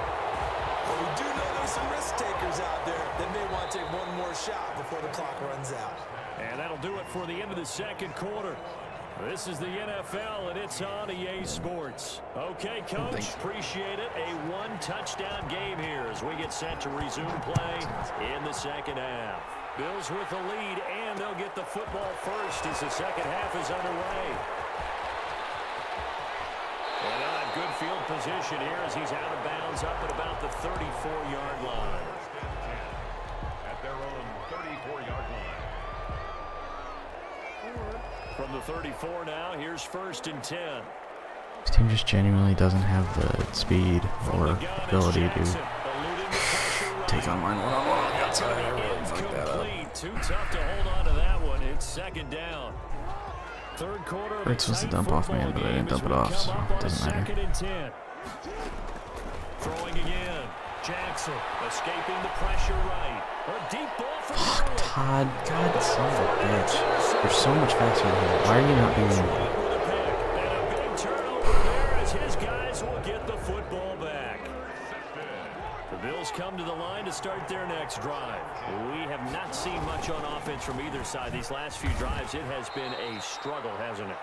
But we do know there's some risk takers out there that may want to take one more shot before the clock runs out. And that'll do it for the end of the second quarter. This is the NFL, and it's on EA Sports. Okay, Coach, appreciate it. A 1-touchdown game here as we get set to resume play in the second half. Bills with the lead, and they'll get the football first as the second half is underway. And they'll have good field position here as he's out of bounds up at about the 34-yard line. At their own 34-yard line. From the 34 now, here's 1st and 10. This team just genuinely doesn't have the speed or ability to take on mine one-on-one. That's how I really fucked that up. Too tough to hold on to that one. It's second down. Third quarter. It's supposed to dump off man, but I didn't dump it off, so it doesn't matter. 2nd and 10. Throwing again. Jackson escaping the pressure right. A deep ball from Todd, God, son of a bitch. You're so much faster than him. Why are you not doing that? And a big turnover there as his guys will get the football back. The Bills come to the line to start their next drive. We have not seen much on offense from either side. These last few drives, it has been a struggle, hasn't it?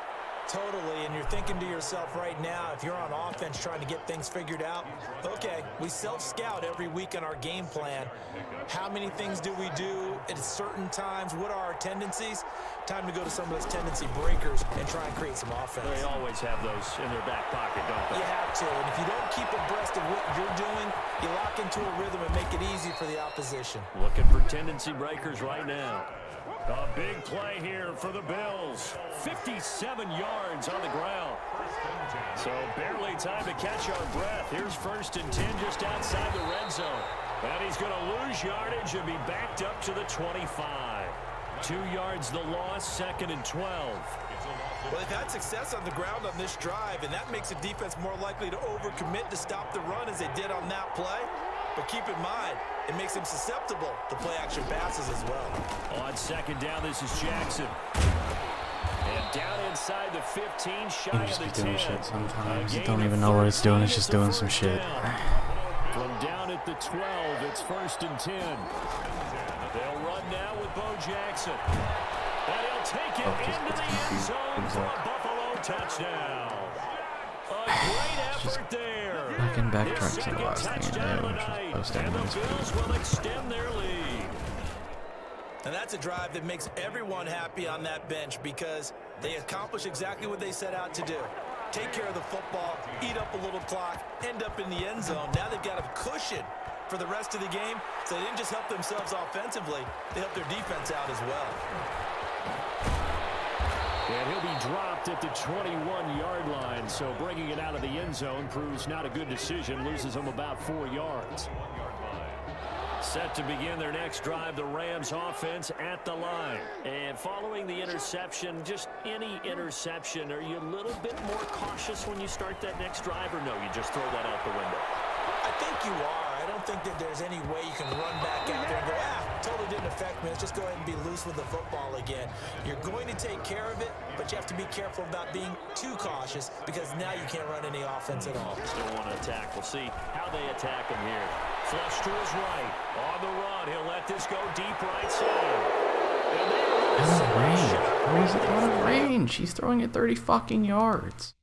Totally, and you're thinking to yourself right now, if you're on offense trying to get things figured out, okay, we self-scout every week on our game plan. How many things do we do at certain times? What are our tendencies? Time to go to some of those tendency breakers and try and create some offense. They always have those in their back pocket, don't they? You have to, and if you don't keep abreast of what you're doing, you lock into a rhythm and make it easy for the opposition. Looking for tendency breakers right now. A big play here for the Bills. 57 yards on the ground. So barely time to catch our breath. Here's 1st and 10 just outside the red zone. And he's going to lose yardage and be backed up to the 25. 2 yards the loss, 2nd and 12. Well, they've had success on the ground on this drive, and that makes the defense more likely to overcommit to stop the run as they did on that play. But keep in mind, it makes them susceptible to play-action passes as well. On 2nd down, this is Jackson. And down inside inside the 15, shy He of just the be 10. doing shit sometimes. You Gain don't of even know what it's doing. It's 13, just a doing some first shit. down. From down at the 12, it's 1st and 10. They'll run now with Bo Jackson. And he'll take it into the end zone for a Buffalo touchdown. A great effort there. Fucking His backtrack to the second last thing I touchdown did, which was tonight. post And the evidence. Bills will extend their lead. And that's a drive that makes everyone happy on that bench because they accomplish exactly what they set out to do. Take care of the football, eat up a little clock, end up in the end zone. Now they've got a cushion for the rest of the game, so they didn't just help themselves offensively, they helped their defense out as well. And he'll be dropped at the 21-yard line, so bringing it out of the end zone proves not a good decision, loses them about 4 yards. Set to begin their next drive, the Rams offense at the line. And following the interception, just any interception, are you a little bit more cautious when you start that next drive, or no, you just throw that out the window? I think you are. I don't think that there's any way you can run back out there and go, totally didn't affect me. Let's just go ahead and be loose with the football again. You're going to take care of it, but you have to be careful about being too cautious because now you can't run any offense at all. Still want to attack. We'll see how they attack him here. Flush to his right. On the run. He'll let this go deep right side. Out of range. Where is it out of range? He's throwing it 30 fucking yards.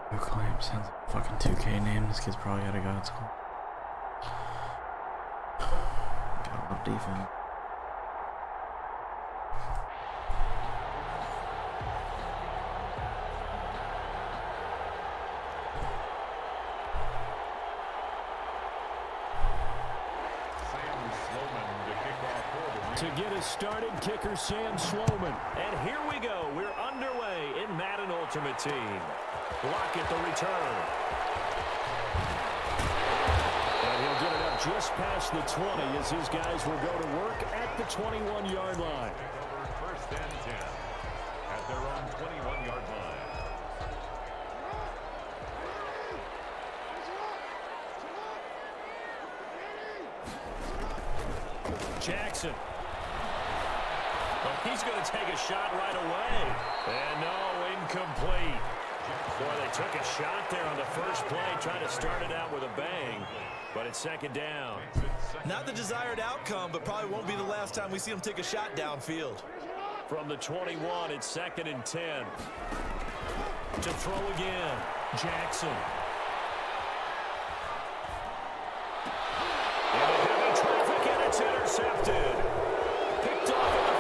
New claim sounds like a fucking 2K name. This kid's probably gotta go to school. Gotta love defense. To get us started, kicker Sam Sloman. And here we go. We're underway in Madden Ultimate Team. Lockett the return. And he'll get it up just past the 20 as his guys will go to work at the 21-yard line. First and 10 at their own 21-yard line. Jackson. But he's going to take a shot right away. And no, incomplete. Boy, they took a shot there on the first play, trying to start it out with a bang. But it's second down. Not the desired outcome, but probably won't be the last time we see him take a shot downfield. From the 21, it's 2nd and 10. To throw again, Jackson. Into heavy traffic, and it's intercepted. Picked off at the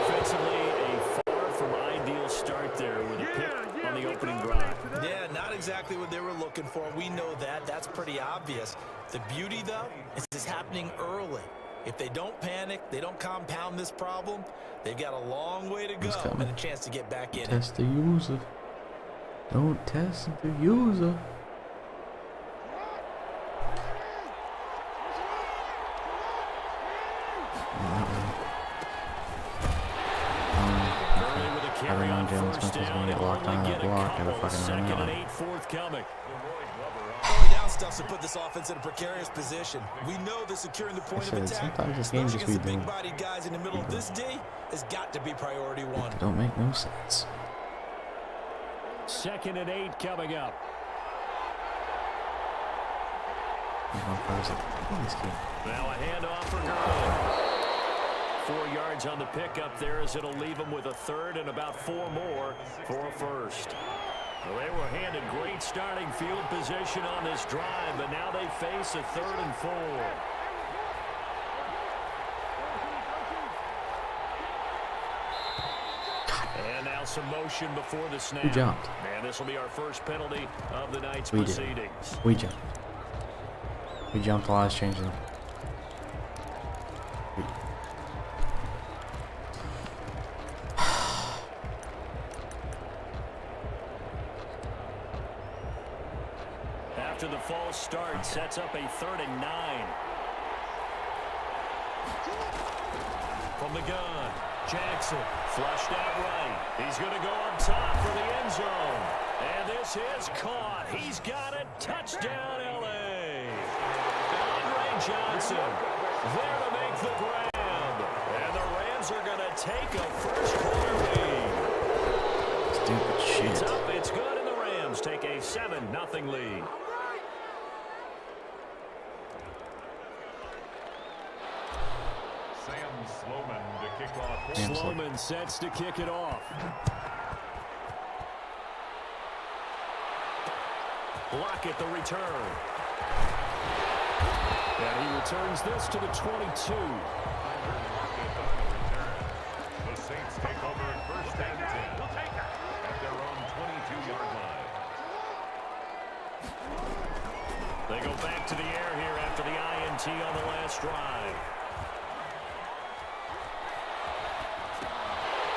3. Offensively, a far from ideal start there with a pick on the opening drive. Yeah, not exactly what they were looking for. We know that. That's pretty obvious. The beauty, though, is it's happening early. If they don't panic, they don't compound this problem, they've got a long way to go and a chance to get back in. Test the user. Don't test the user. I don't know Jalen Smith is going to get locked on that block. I fucking don't know. Early down stuff to put this offense in a precarious position. We know that securing the point of attack, sometimes this game just be the big-bodied guys in the middle of this D, has got to be priority one. It don't make no sense. 2nd and 8 coming up. Now a handoff for Gurley. 4 yards on the pickup there as it'll leave him with a third and about 4 more for a first. Well, they were handed great starting field position on this drive, but now they face a 3rd and 4. And now some motion before the snap. We jumped. And this will be our first penalty of the night's We proceedings. did. We jumped. We jumped while I was changing them. After the false start, sets up a 3rd and 9. From the gun, Jackson flushed out right. He's going to go up top for the end zone. And this is caught. He's got it. Touchdown, L.A. Andre Johnson there to make the grab. And the Rams are going to take a first-quarter lead. Stupid shit. It's up. It's good, and the Rams take a 7-0 lead. Sloman to kick off. Sloman sets to kick it off. Lockett the return. And he returns this to the 22. The Saints take over at 1st and 10 at their own 22-yard line. They go back to the air here after the INT on the last drive.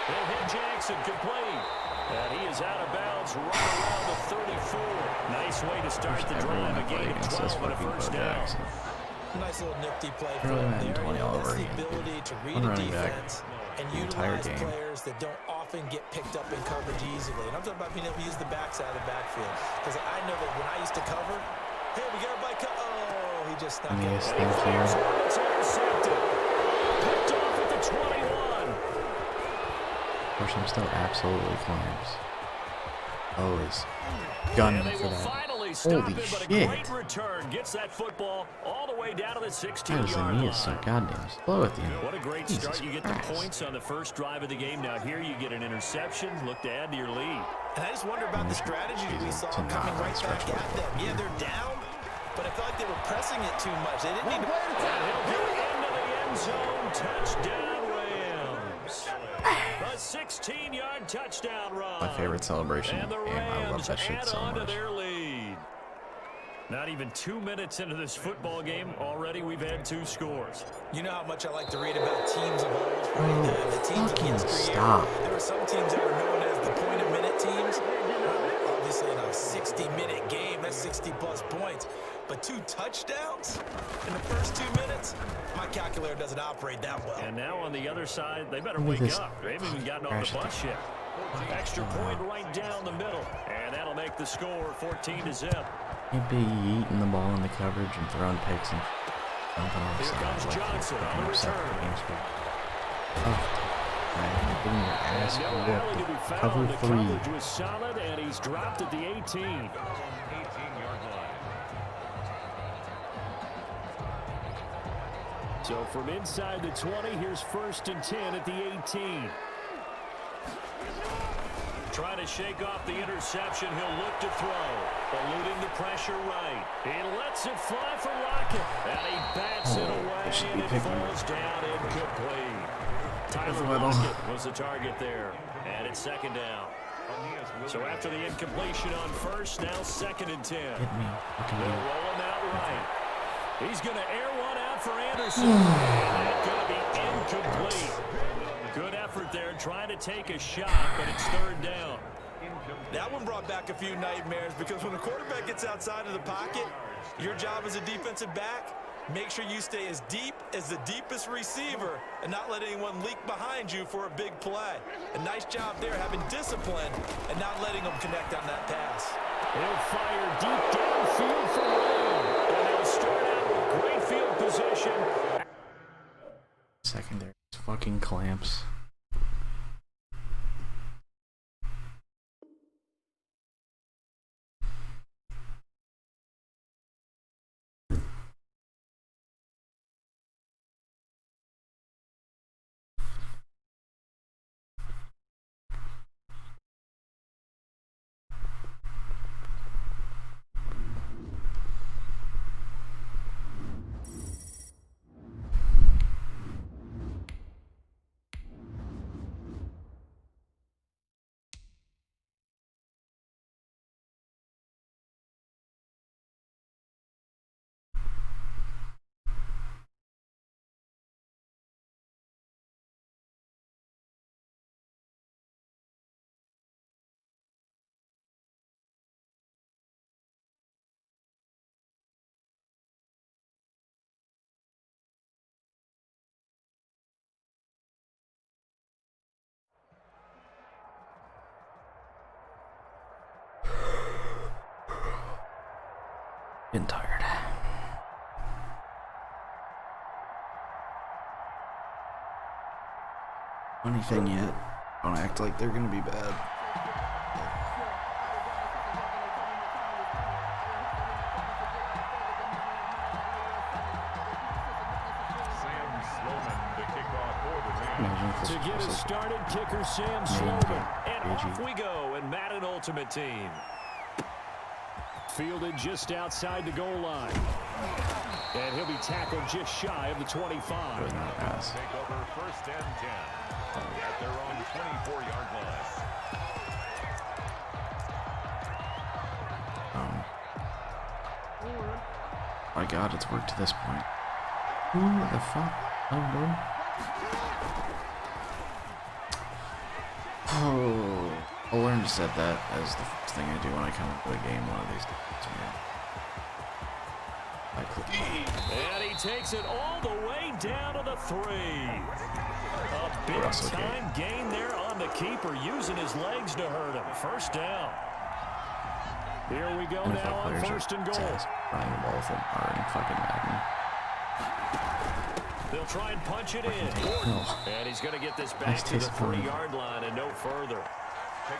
They'll hit Jackson complete. And he is out of bounds right around the 34. Nice way to start the drive. A gain of 12 and a first down. Nice little nifty play for Really them Madden there. 20 all That's over the again, dude. ability to read One a running back defense and the entire utilize game. players that don't often get picked up in coverage easily. And I'm talking about being able to use the backside of the backfield. Because I know that when I used to cover, hey, we got everybody oh, he just snuck Yes, it. thank you. It's intercepted. Picked off at the 21. Of course, I'm still absolutely clamps. Always gunning And they for will that. finally stop Holy it, but a shit. great return. Gets that football all the way down to the That was the 16-yard knee is so line. goddamn slow at the end. What a great Jesus start. You get the Christ. points on the first drive of the game. Now here you get an interception. Look to add to your lead. And I just wonder about the strategy we saw To not coming run right stretch back at football. them. Yeah, they're down, but I felt like they were pressing it too much. They didn't need to. And he'll get into the end zone. Touchdown, Rams. A 16-yard touchdown run. My favorite celebration And the game. I love Rams that shit add so on to much. their lead. Not even 2 minutes into this football game, already we've had 2 scores. You know how much I like to read about teams of old, right? The teams of fucking yesteryear. stop. There were some teams that were known as the point-a-minute teams. Obviously, in a 60-minute game, that's 60-plus points. But 2 touchdowns in the first 2 minutes? My calculator doesn't operate that well. And now on the other side, they better Look at wake this. up. They haven't even gotten off Crash the it. bus yet. Extra point right down the middle. And that'll make the score 14-0. Can't be eating the ball in the coverage and throwing picks and jumping off the Here side comes like Johnson fucking on the upset return. the game script. Man, getting your ass No rally to be whooped. found. Cover The 3. coverage was solid, and he's dropped at the 18. 18-yard line. So from inside the 20, here's 1st and 10 at the 18. Trying to shake off the interception. He'll look to throw. Eluding the pressure right. He lets it fly for Lockett. And he bats it away, should be and it picking falls down incomplete. Tyler middle. Lockett was the target there. And it's 2nd down. So after the incompletion on 1st, now 2nd and 10. Hit me. What can They're you do? rolling out right. He's going to air one out for Anderson. And it's going to be incomplete. Good effort there trying to take a shot, but it's 3rd down. That one brought back a few nightmares because when a quarterback gets outside of the pocket, your job as a defensive back, make sure you stay as deep as the deepest receiver and not let anyone leak behind you for a big play. A nice job there having discipline and not letting them connect on that pass. He'll fire deep downfield for Lamb. And they'll start out with great field position. Secondary fucking clamps. Getting tired. Funny thing yet, don't act like they're gonna be bad. To get us started, kicker Sam Sloman. And off we go in Madden Ultimate Team. Fielded just outside the goal line. And he'll be tackled just shy of the 25. Take over first and 10 at their own 24-yard line. My God, it's worked to this point. Who the fuck? Oh, I'll learn to set that as the first thing I do when I come into a game one of these days. I click. And he takes it all the way down to the 3. A big-time gain there on the keeper, using his legs to hurt him. First down. Here we go now on first and goal. Running the ball from in fucking Madden. They'll try and punch it in. And he's going to get this back to the 3-yard line and no further.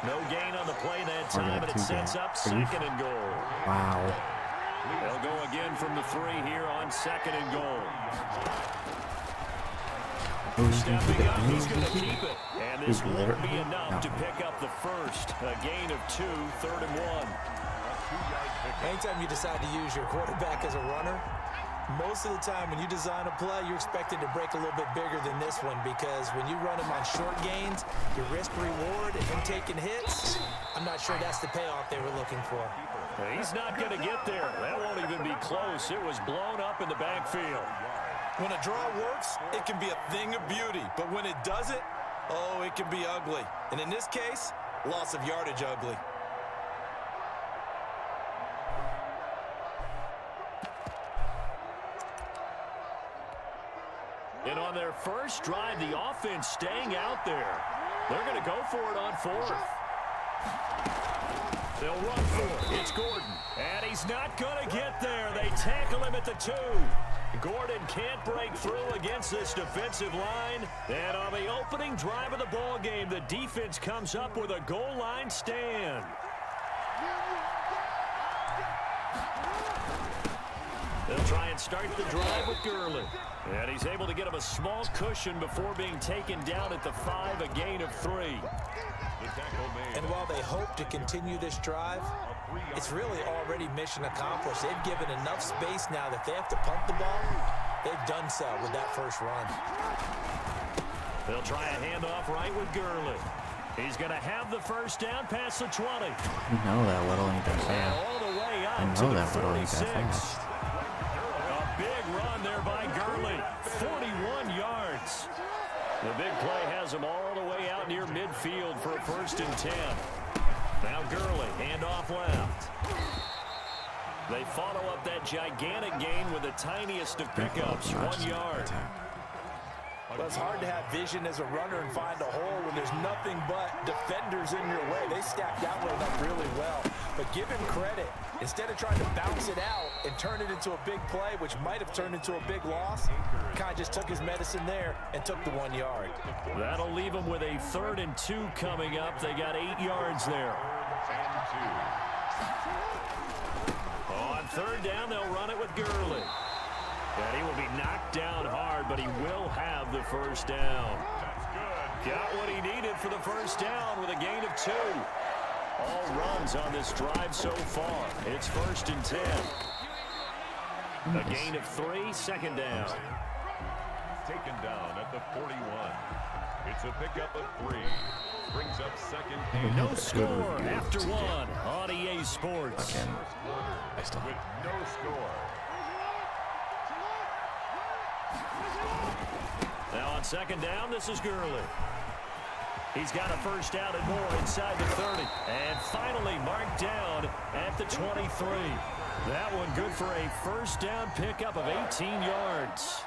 No gain on the play that time, and it sets up second and goal. Wow. They'll go again from the 3 here on second and goal. Stepping up, he's going to keep it. And this won't be enough to pick up the first. A gain of 2, third and 1. Anytime you decide to use your quarterback as a runner, most of the time when you design a play, you're expected to break a little bit bigger than this one, because when you run him on short gains, your risk reward and him taking hits, I'm not sure that's the payoff they were looking for. He's not going to get there. That won't even be close. It was blown up in the backfield. When a draw works, it can be a thing of beauty. But when it doesn't, oh, it can be ugly. And in this case, loss of yardage ugly. And on their first drive, the offense staying out there. They're going to go for it on 4th. They'll run for it. It's Gordon. And he's not going to get there. They tackle him at the 2. Gordon can't break through against this defensive line. And on the opening drive of the ball game, the defense comes up with a goal line stand. They'll try and start the drive with Gurley. And he's able to get him a small cushion before being taken down at the 5, a gain of 3. And while they hope to continue this drive, it's really already mission accomplished. They've given enough space now that they have to punt the ball. They've done so with that first run. They'll try a handoff right with Gurley. He's going to have the first down past the 20. I know that little ain't that fast. All the way I out to know the that little ain't 46. that fast. Big run there by Gurley, 41 yards. The big play has him all the way out near midfield for a first and 10. Now Gurley, handoff left. They follow up that gigantic gain with the tiniest of pickups, 1 yard. Well, it's hard to have vision as a runner and find a hole when there's nothing but defenders in your way. They stacked that one up really well. But give him credit. Instead of trying to bounce it out and turn it into a big play, which might have turned into a big loss, kind of just took his medicine there and took the 1 yard. That'll leave them with a 3rd and 2 coming up. They got 8 yards there. On 3rd down, they'll run it with Gurley. And he will be knocked down hard, but he will have the first down. Got what he needed for the first down with a gain of 2. All runs on this drive so far. It's 1st and 10. A gain of 3, second down. Taken down at the 41. It's a pickup of 3. Brings up second and No score after 1 on EA Sports. Again, I still with no score. Now on second down, this is Gurley. He's got a first down and more inside the 30. And finally marked down at the 23. That one good for a first down pickup of 18 yards.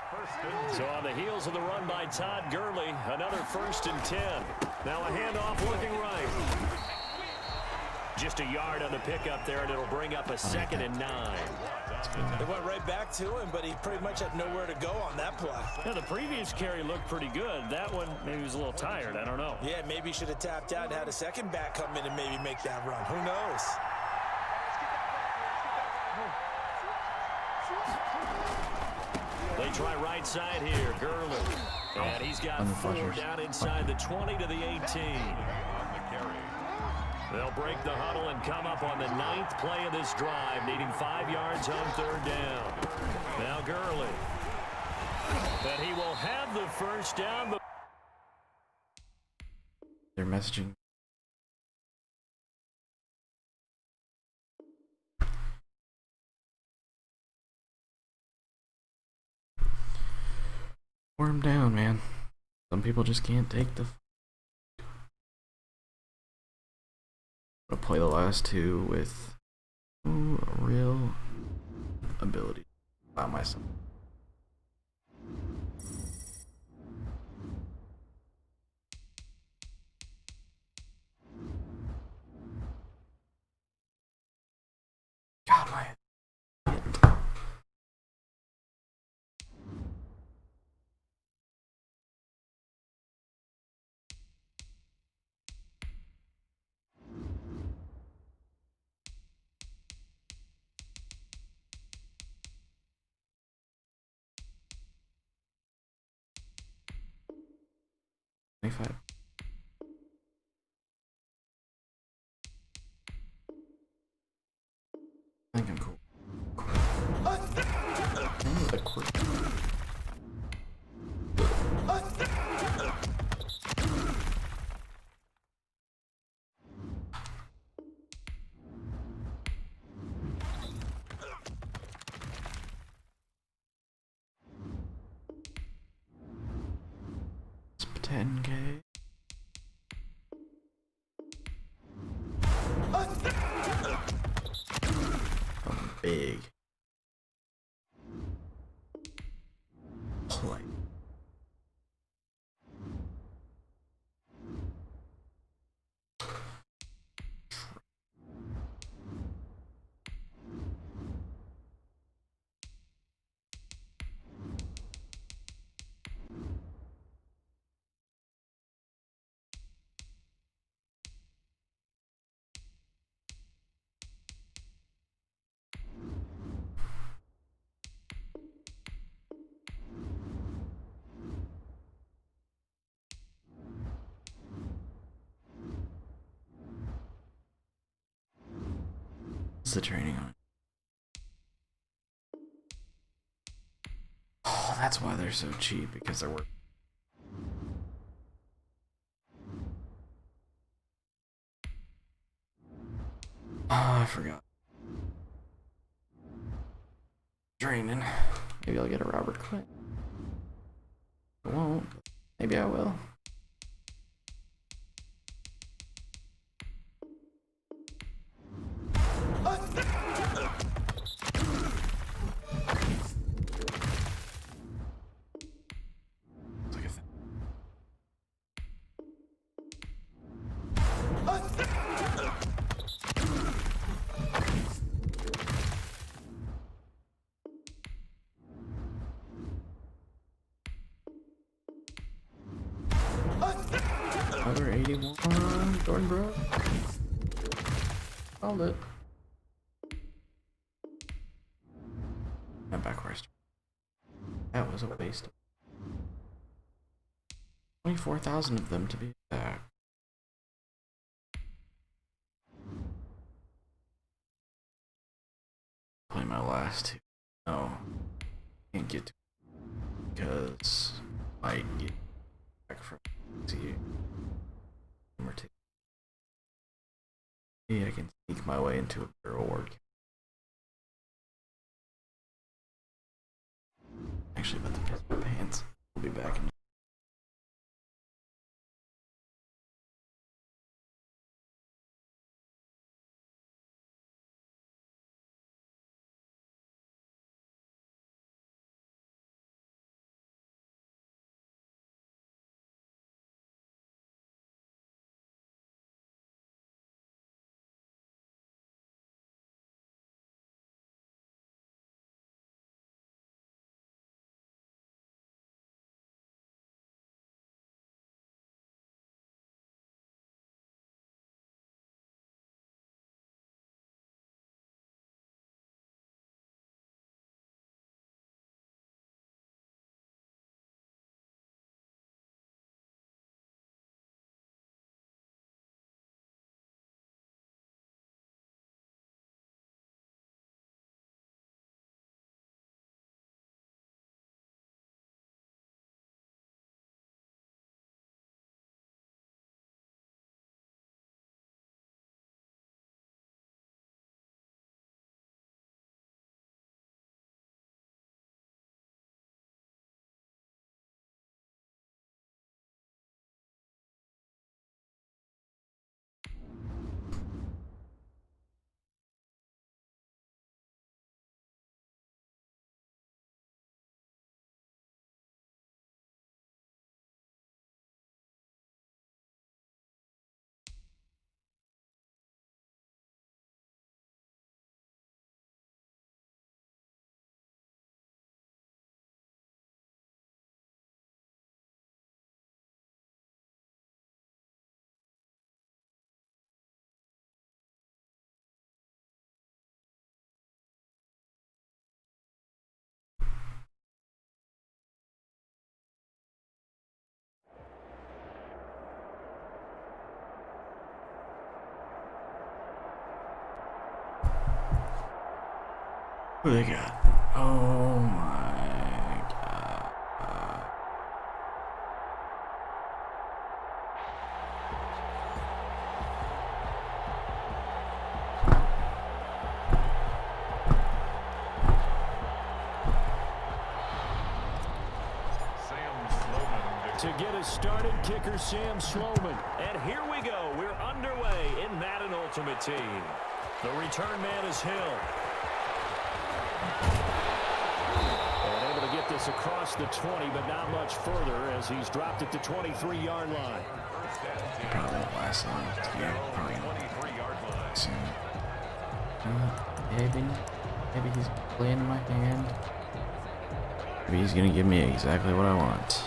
So on the heels of the run by Todd Gurley, another 1st and 10. Now a handoff looking right. Just a yard on the pickup there, and it'll bring up a 2nd and 9. They went right back to him, but he pretty much had nowhere to go on that play. Yeah, the previous carry looked pretty good. That one, maybe he was a little tired. I don't know. Yeah, maybe he should have tapped out and had a second back come in and maybe make that run. Who knows? They try right side here. Gurley. And he's got 4 down inside the 20 to the 18. On the carry. They'll break the huddle and come up on the 9th play of this drive, needing 5 yards on 3rd down. Now Gurley. But he will have the first down. They're messaging. Wear him down, man. Some people just can't take the. I'm gonna play the last 2 with real ability by myself. God, my. $25. I think I'm cool. The quick. It's 10K. Big play. What's the training on? Oh, that's why they're so cheap, because they're worth. Oh, I forgot. Draining. Maybe I'll get a Robert Quinn. I won't. Maybe I will. Another 81. Jordan, bro. Called it. Not backwards. That was a waste. 24,000 of them to be back. Play my last 2. No. Can't get to it because I get back from see number 2. Yeah, I can sneak my way into a barrel ward. Actually, about to piss my pants. We'll be back in What do they got? Oh my god. To get us started, kicker Sam Sloman. And here we go. We're underway in Madden Ultimate Team. The return man is Hill. And able to get this across the 20, but not much further as he's dropped at the 23-yard line. Probably won't last long. Yeah, probably won't soon. Maybe he's playing in my hand. Maybe he's gonna give me exactly what I want.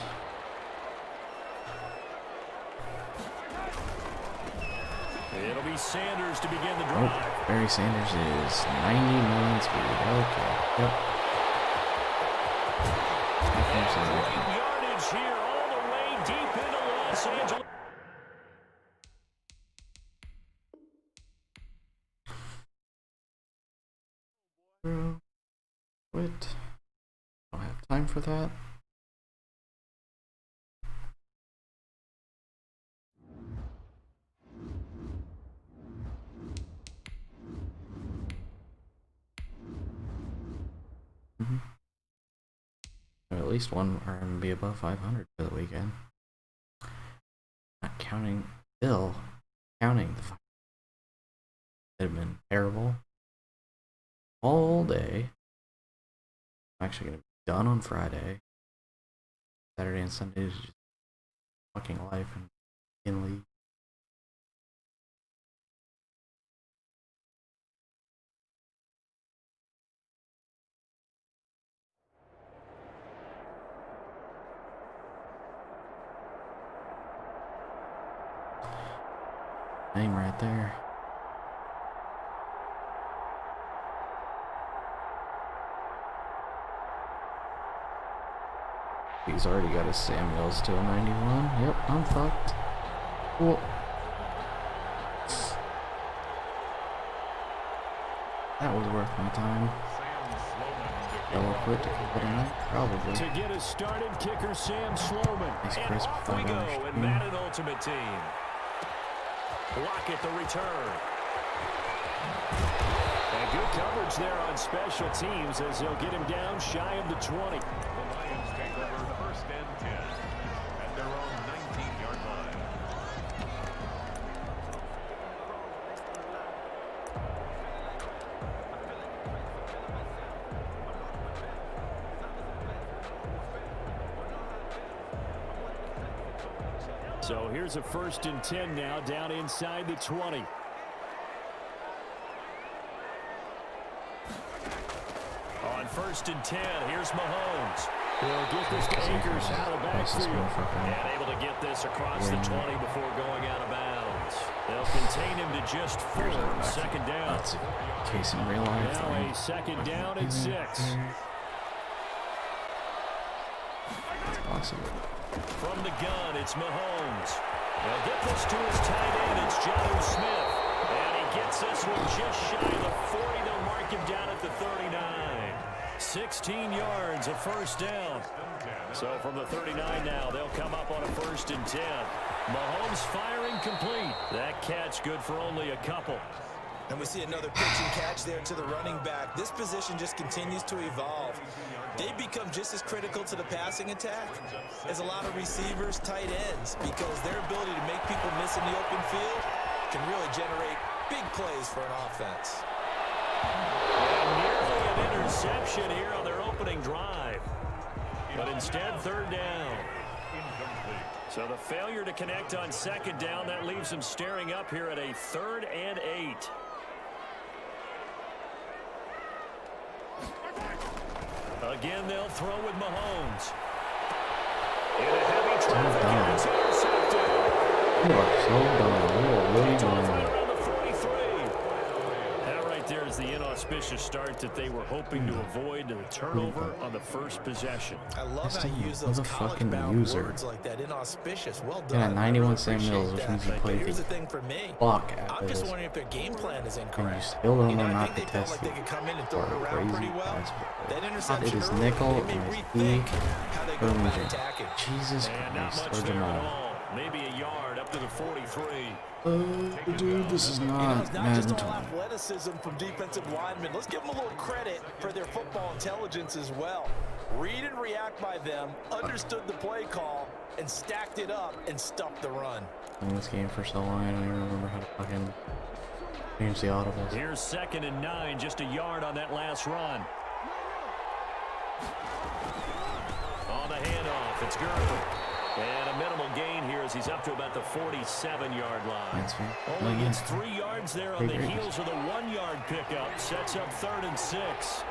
It'll be Sanders to begin the drive. Oh, Barry Sanders is 90 million speed. Okay. Yep. Great yardage here all the way deep into Los Angeles. Quit. I don't have time for that. Or at least one are going to be above 500 for the weekend. Not counting Bill, counting the that have been terrible all day. I'm actually going to be done on Friday. Saturday and Sunday is just fucking life and in league. Name right there. He's already got his Samuels to a 91. Yep, I'm fucked. Cool. That was worth my time. Double quit to keep it in, probably. To get us started, kicker Sam Sloman. Nice And crisp off we go in Madden Ultimate Team. Lockett the return. And good coverage there on special teams as they'll get him down shy of the 20. The Lions take over first and 10 at their own 19-yard line. So here's a first and 10 now down inside the 20. On first and 10, here's Mahomes. He'll get this to Akers out of the backfield. And able to get this across the 20 before going out of bounds. They'll contain him to just 4. Second down. That's a case in real life. Now a second down and 6. It's possible. From the gun, it's Mahomes. They'll get this to his tight end. It's Jonnu Smith. And he gets this one just shy of the 40. They'll mark him down at the 39. 16 yards, a first down. So from the 39 now, they'll come up on a first and 10. Mahomes firing complete. That catch good for only a couple. And we see another pitch and catch there to the running back. This position just continues to evolve. They become just as critical to the passing attack as a lot of receivers, tight ends, because their ability to make people miss in the open field can really generate big plays for an offense. And nearly an interception here on their opening drive. But instead, third down. So the failure to connect on second down, that leaves them staring up here at a 3rd and 8. Again, they'll throw with Mahomes. In a heavy traffic, and it's intercepted. You are so dumb. You are really dumb. Around the 43. That right there is the auspicious start that they were hoping to avoid the turnover on the first possession. I love how you use was those a fucking college-bound user. words like that. Inauspicious. Well Yeah, done. 91 I Sam really Mills, which appreciate means you that. played Here's the the thing for me. fuck I'm out of just this. wondering if their game plan is And you incorrect. still don't know I not think to they felt test like they it. could come in and throw Or it around crazy. pretty well. That's That it interception is early nickel made me and it's rethink E. how they go about Boom. attacking. Jesus And not Christ, much or there at Jamal. all. Maybe a yard up to the 43. Dude, this is You know, not it's not Madden just all time. athleticism from defensive linemen. Let's give them a little credit for their football intelligence as well. Read and react by them, understood the play call, and stacked it up and stuffed the run. In this game for so long, I don't even remember how to fucking change the audibles. Here's 2nd and 9, just a yard on that last run. On the handoff, it's Gurley. And a minimal gain here as he's up to about the 47-yard line. That's fair. Only Oh, yeah. gets 3 yards there on the Great. heels of the 1-yard pickup. Sets up 3rd and 6.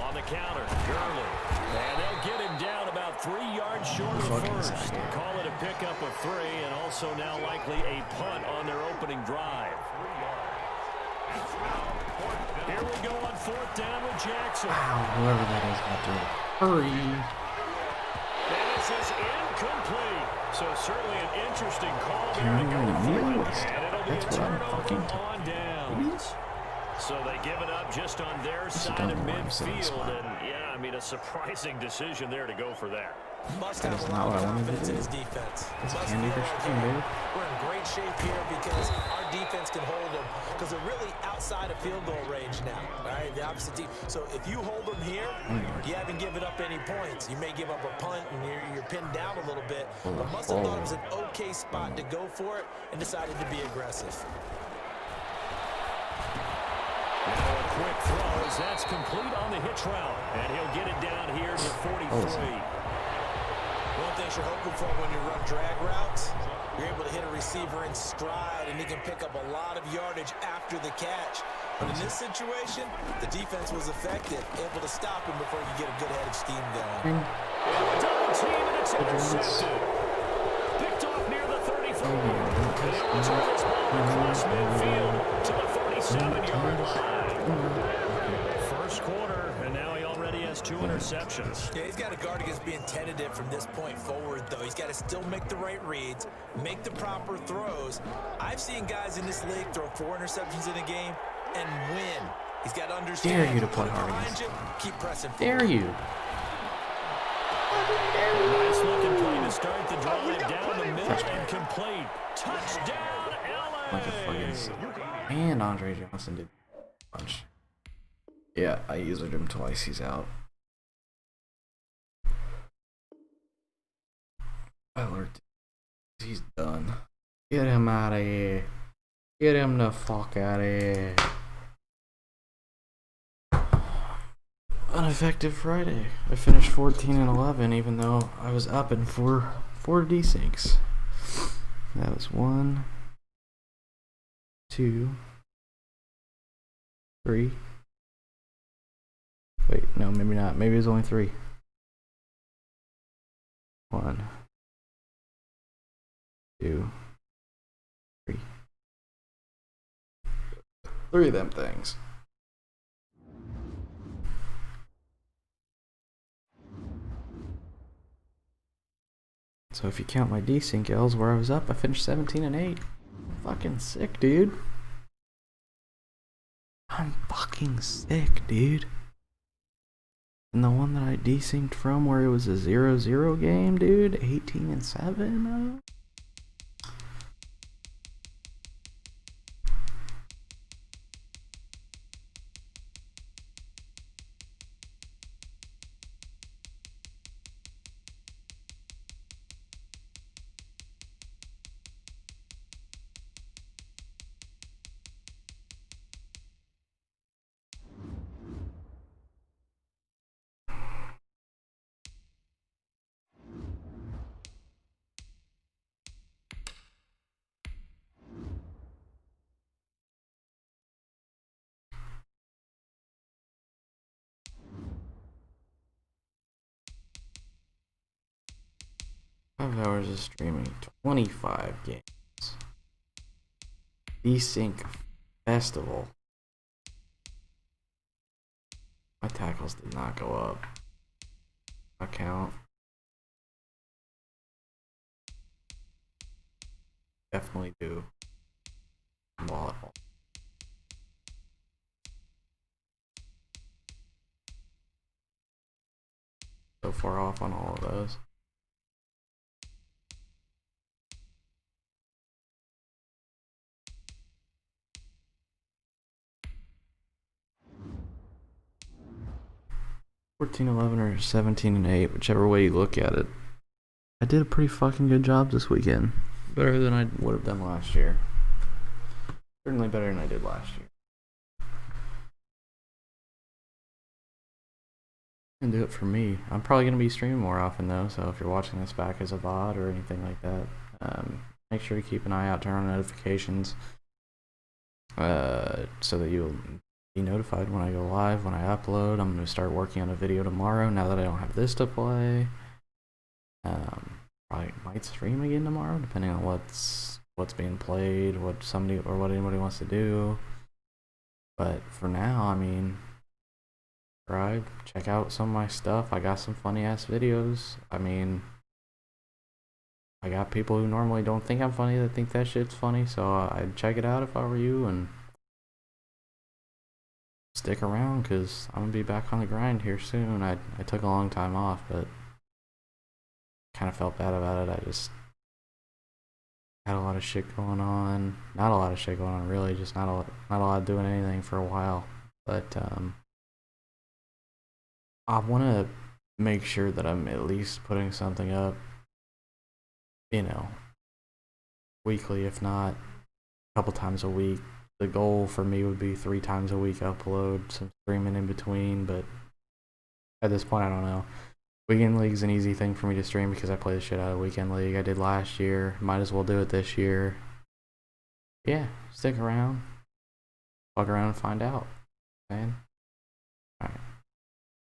On the counter, Gurley. And they'll get him down about 3 yards short of the Fucking first. scared. Call it a pickup of 3, and also now likely a punt on their opening drive. Here we go on 4th down with Jackson. Wow, whoever that is got to hurry. And this is incomplete. So certainly an interesting call there to go Dude, for it. missed. And it'll be a That's what I'm turnover fucking on downs. So they give it up just on their side don't of know why I'm saying this midfield. one. And yeah, I mean, a surprising decision there to go for that. Must That have is a not lot what of I wanted to confidence in do. his defense. It's a Must candy feel crush like, game, hey, dude. we're in great shape here because our defense can hold them because they're really outside of field goal range now, right? The opposite team. So if you hold them here, you haven't given up any points. You may give up a punt and you're pinned down a little bit, but must have thought it was an okay spot to go for it and decided to be aggressive. Now a quick throw as that's complete on the hitch route. And he'll get it down here to 43. One thing you're hoping for when you run drag routes, you're able to hit a receiver in stride, and he can pick up a lot of yardage after the catch. But in this situation, the defense was effective, able to stop him before you get a good head of steam going. Double team, and it's intercepted. Picked off near the 33. And he'll return this ball across midfield to the 47-yard line. First quarter, and now he already has 2 interceptions. Yeah, he's got to guard against being tentative from this point forward, though. He's got to still make the right reads, make the proper throws. I've seen guys in this league throw 4 interceptions in a game and win. He's got to understand. Dare you to play put it hard behind against you, keep pressing Dare forward. you? Nice looking play to start the drive down the middle and complete. Touchdown, Like a LA. fucking and Andre Johnson did a bunch. Yeah, I used him twice. He's out. Alert. He's done. Get him out of here. Get him the fuck out of here. Ineffective Friday. I finished 14 and 11, even though I was up in four desyncs. That was 1, 2, 3. Wait, no, maybe not. Maybe it was only 3. 1, 2, 3. 3 of them things. So if you count my desync L's where I was up, I finished 17 and 8. Fucking sick, dude. I'm fucking sick, dude. And the one that I desynced from where it was a 0-0 game, dude, 18 and 7. Hours of streaming, 25 games. Desync Festival. My tackles did not go up. Account. Definitely do. Volleyball. So far off on all of those. $14, $11, or 17 and 8, whichever way you look at it. I did a pretty fucking good job this weekend. Better than I would have done last year. Certainly better than I did last year. And do it for me. I'm probably going to be streaming more often though, so if you're watching this back as a VOD or anything like that, make sure to keep an eye out, turn on notifications, so that you'll be notified when I go live, when I upload. I'm going to start working on a video tomorrow now that I don't have this to play. Probably might stream again tomorrow, depending on what's being played, what anybody wants to do. But for now, I mean, subscribe, check out some of my stuff. I got some funny ass videos. I mean, I got people who normally don't think I'm funny that think that shit's funny, so I'd check it out if I were you, and stick around because I'm gonna be back on the grind here soon. I took a long time off, but kind of felt bad about it. I just had a lot of shit going on. Not a lot of shit going on, really. Just not a lot doing anything for a while. But I want to make sure that I'm at least putting something up, you know, weekly, if not a couple times a week. The goal for me would be 3 times a week upload, some streaming in between, but at this point I don't know. Weekend League's an easy thing for me to stream because I play the shit out of Weekend League. I did last year, might as well do it this year. Yeah, stick around, fuck around and find out, man.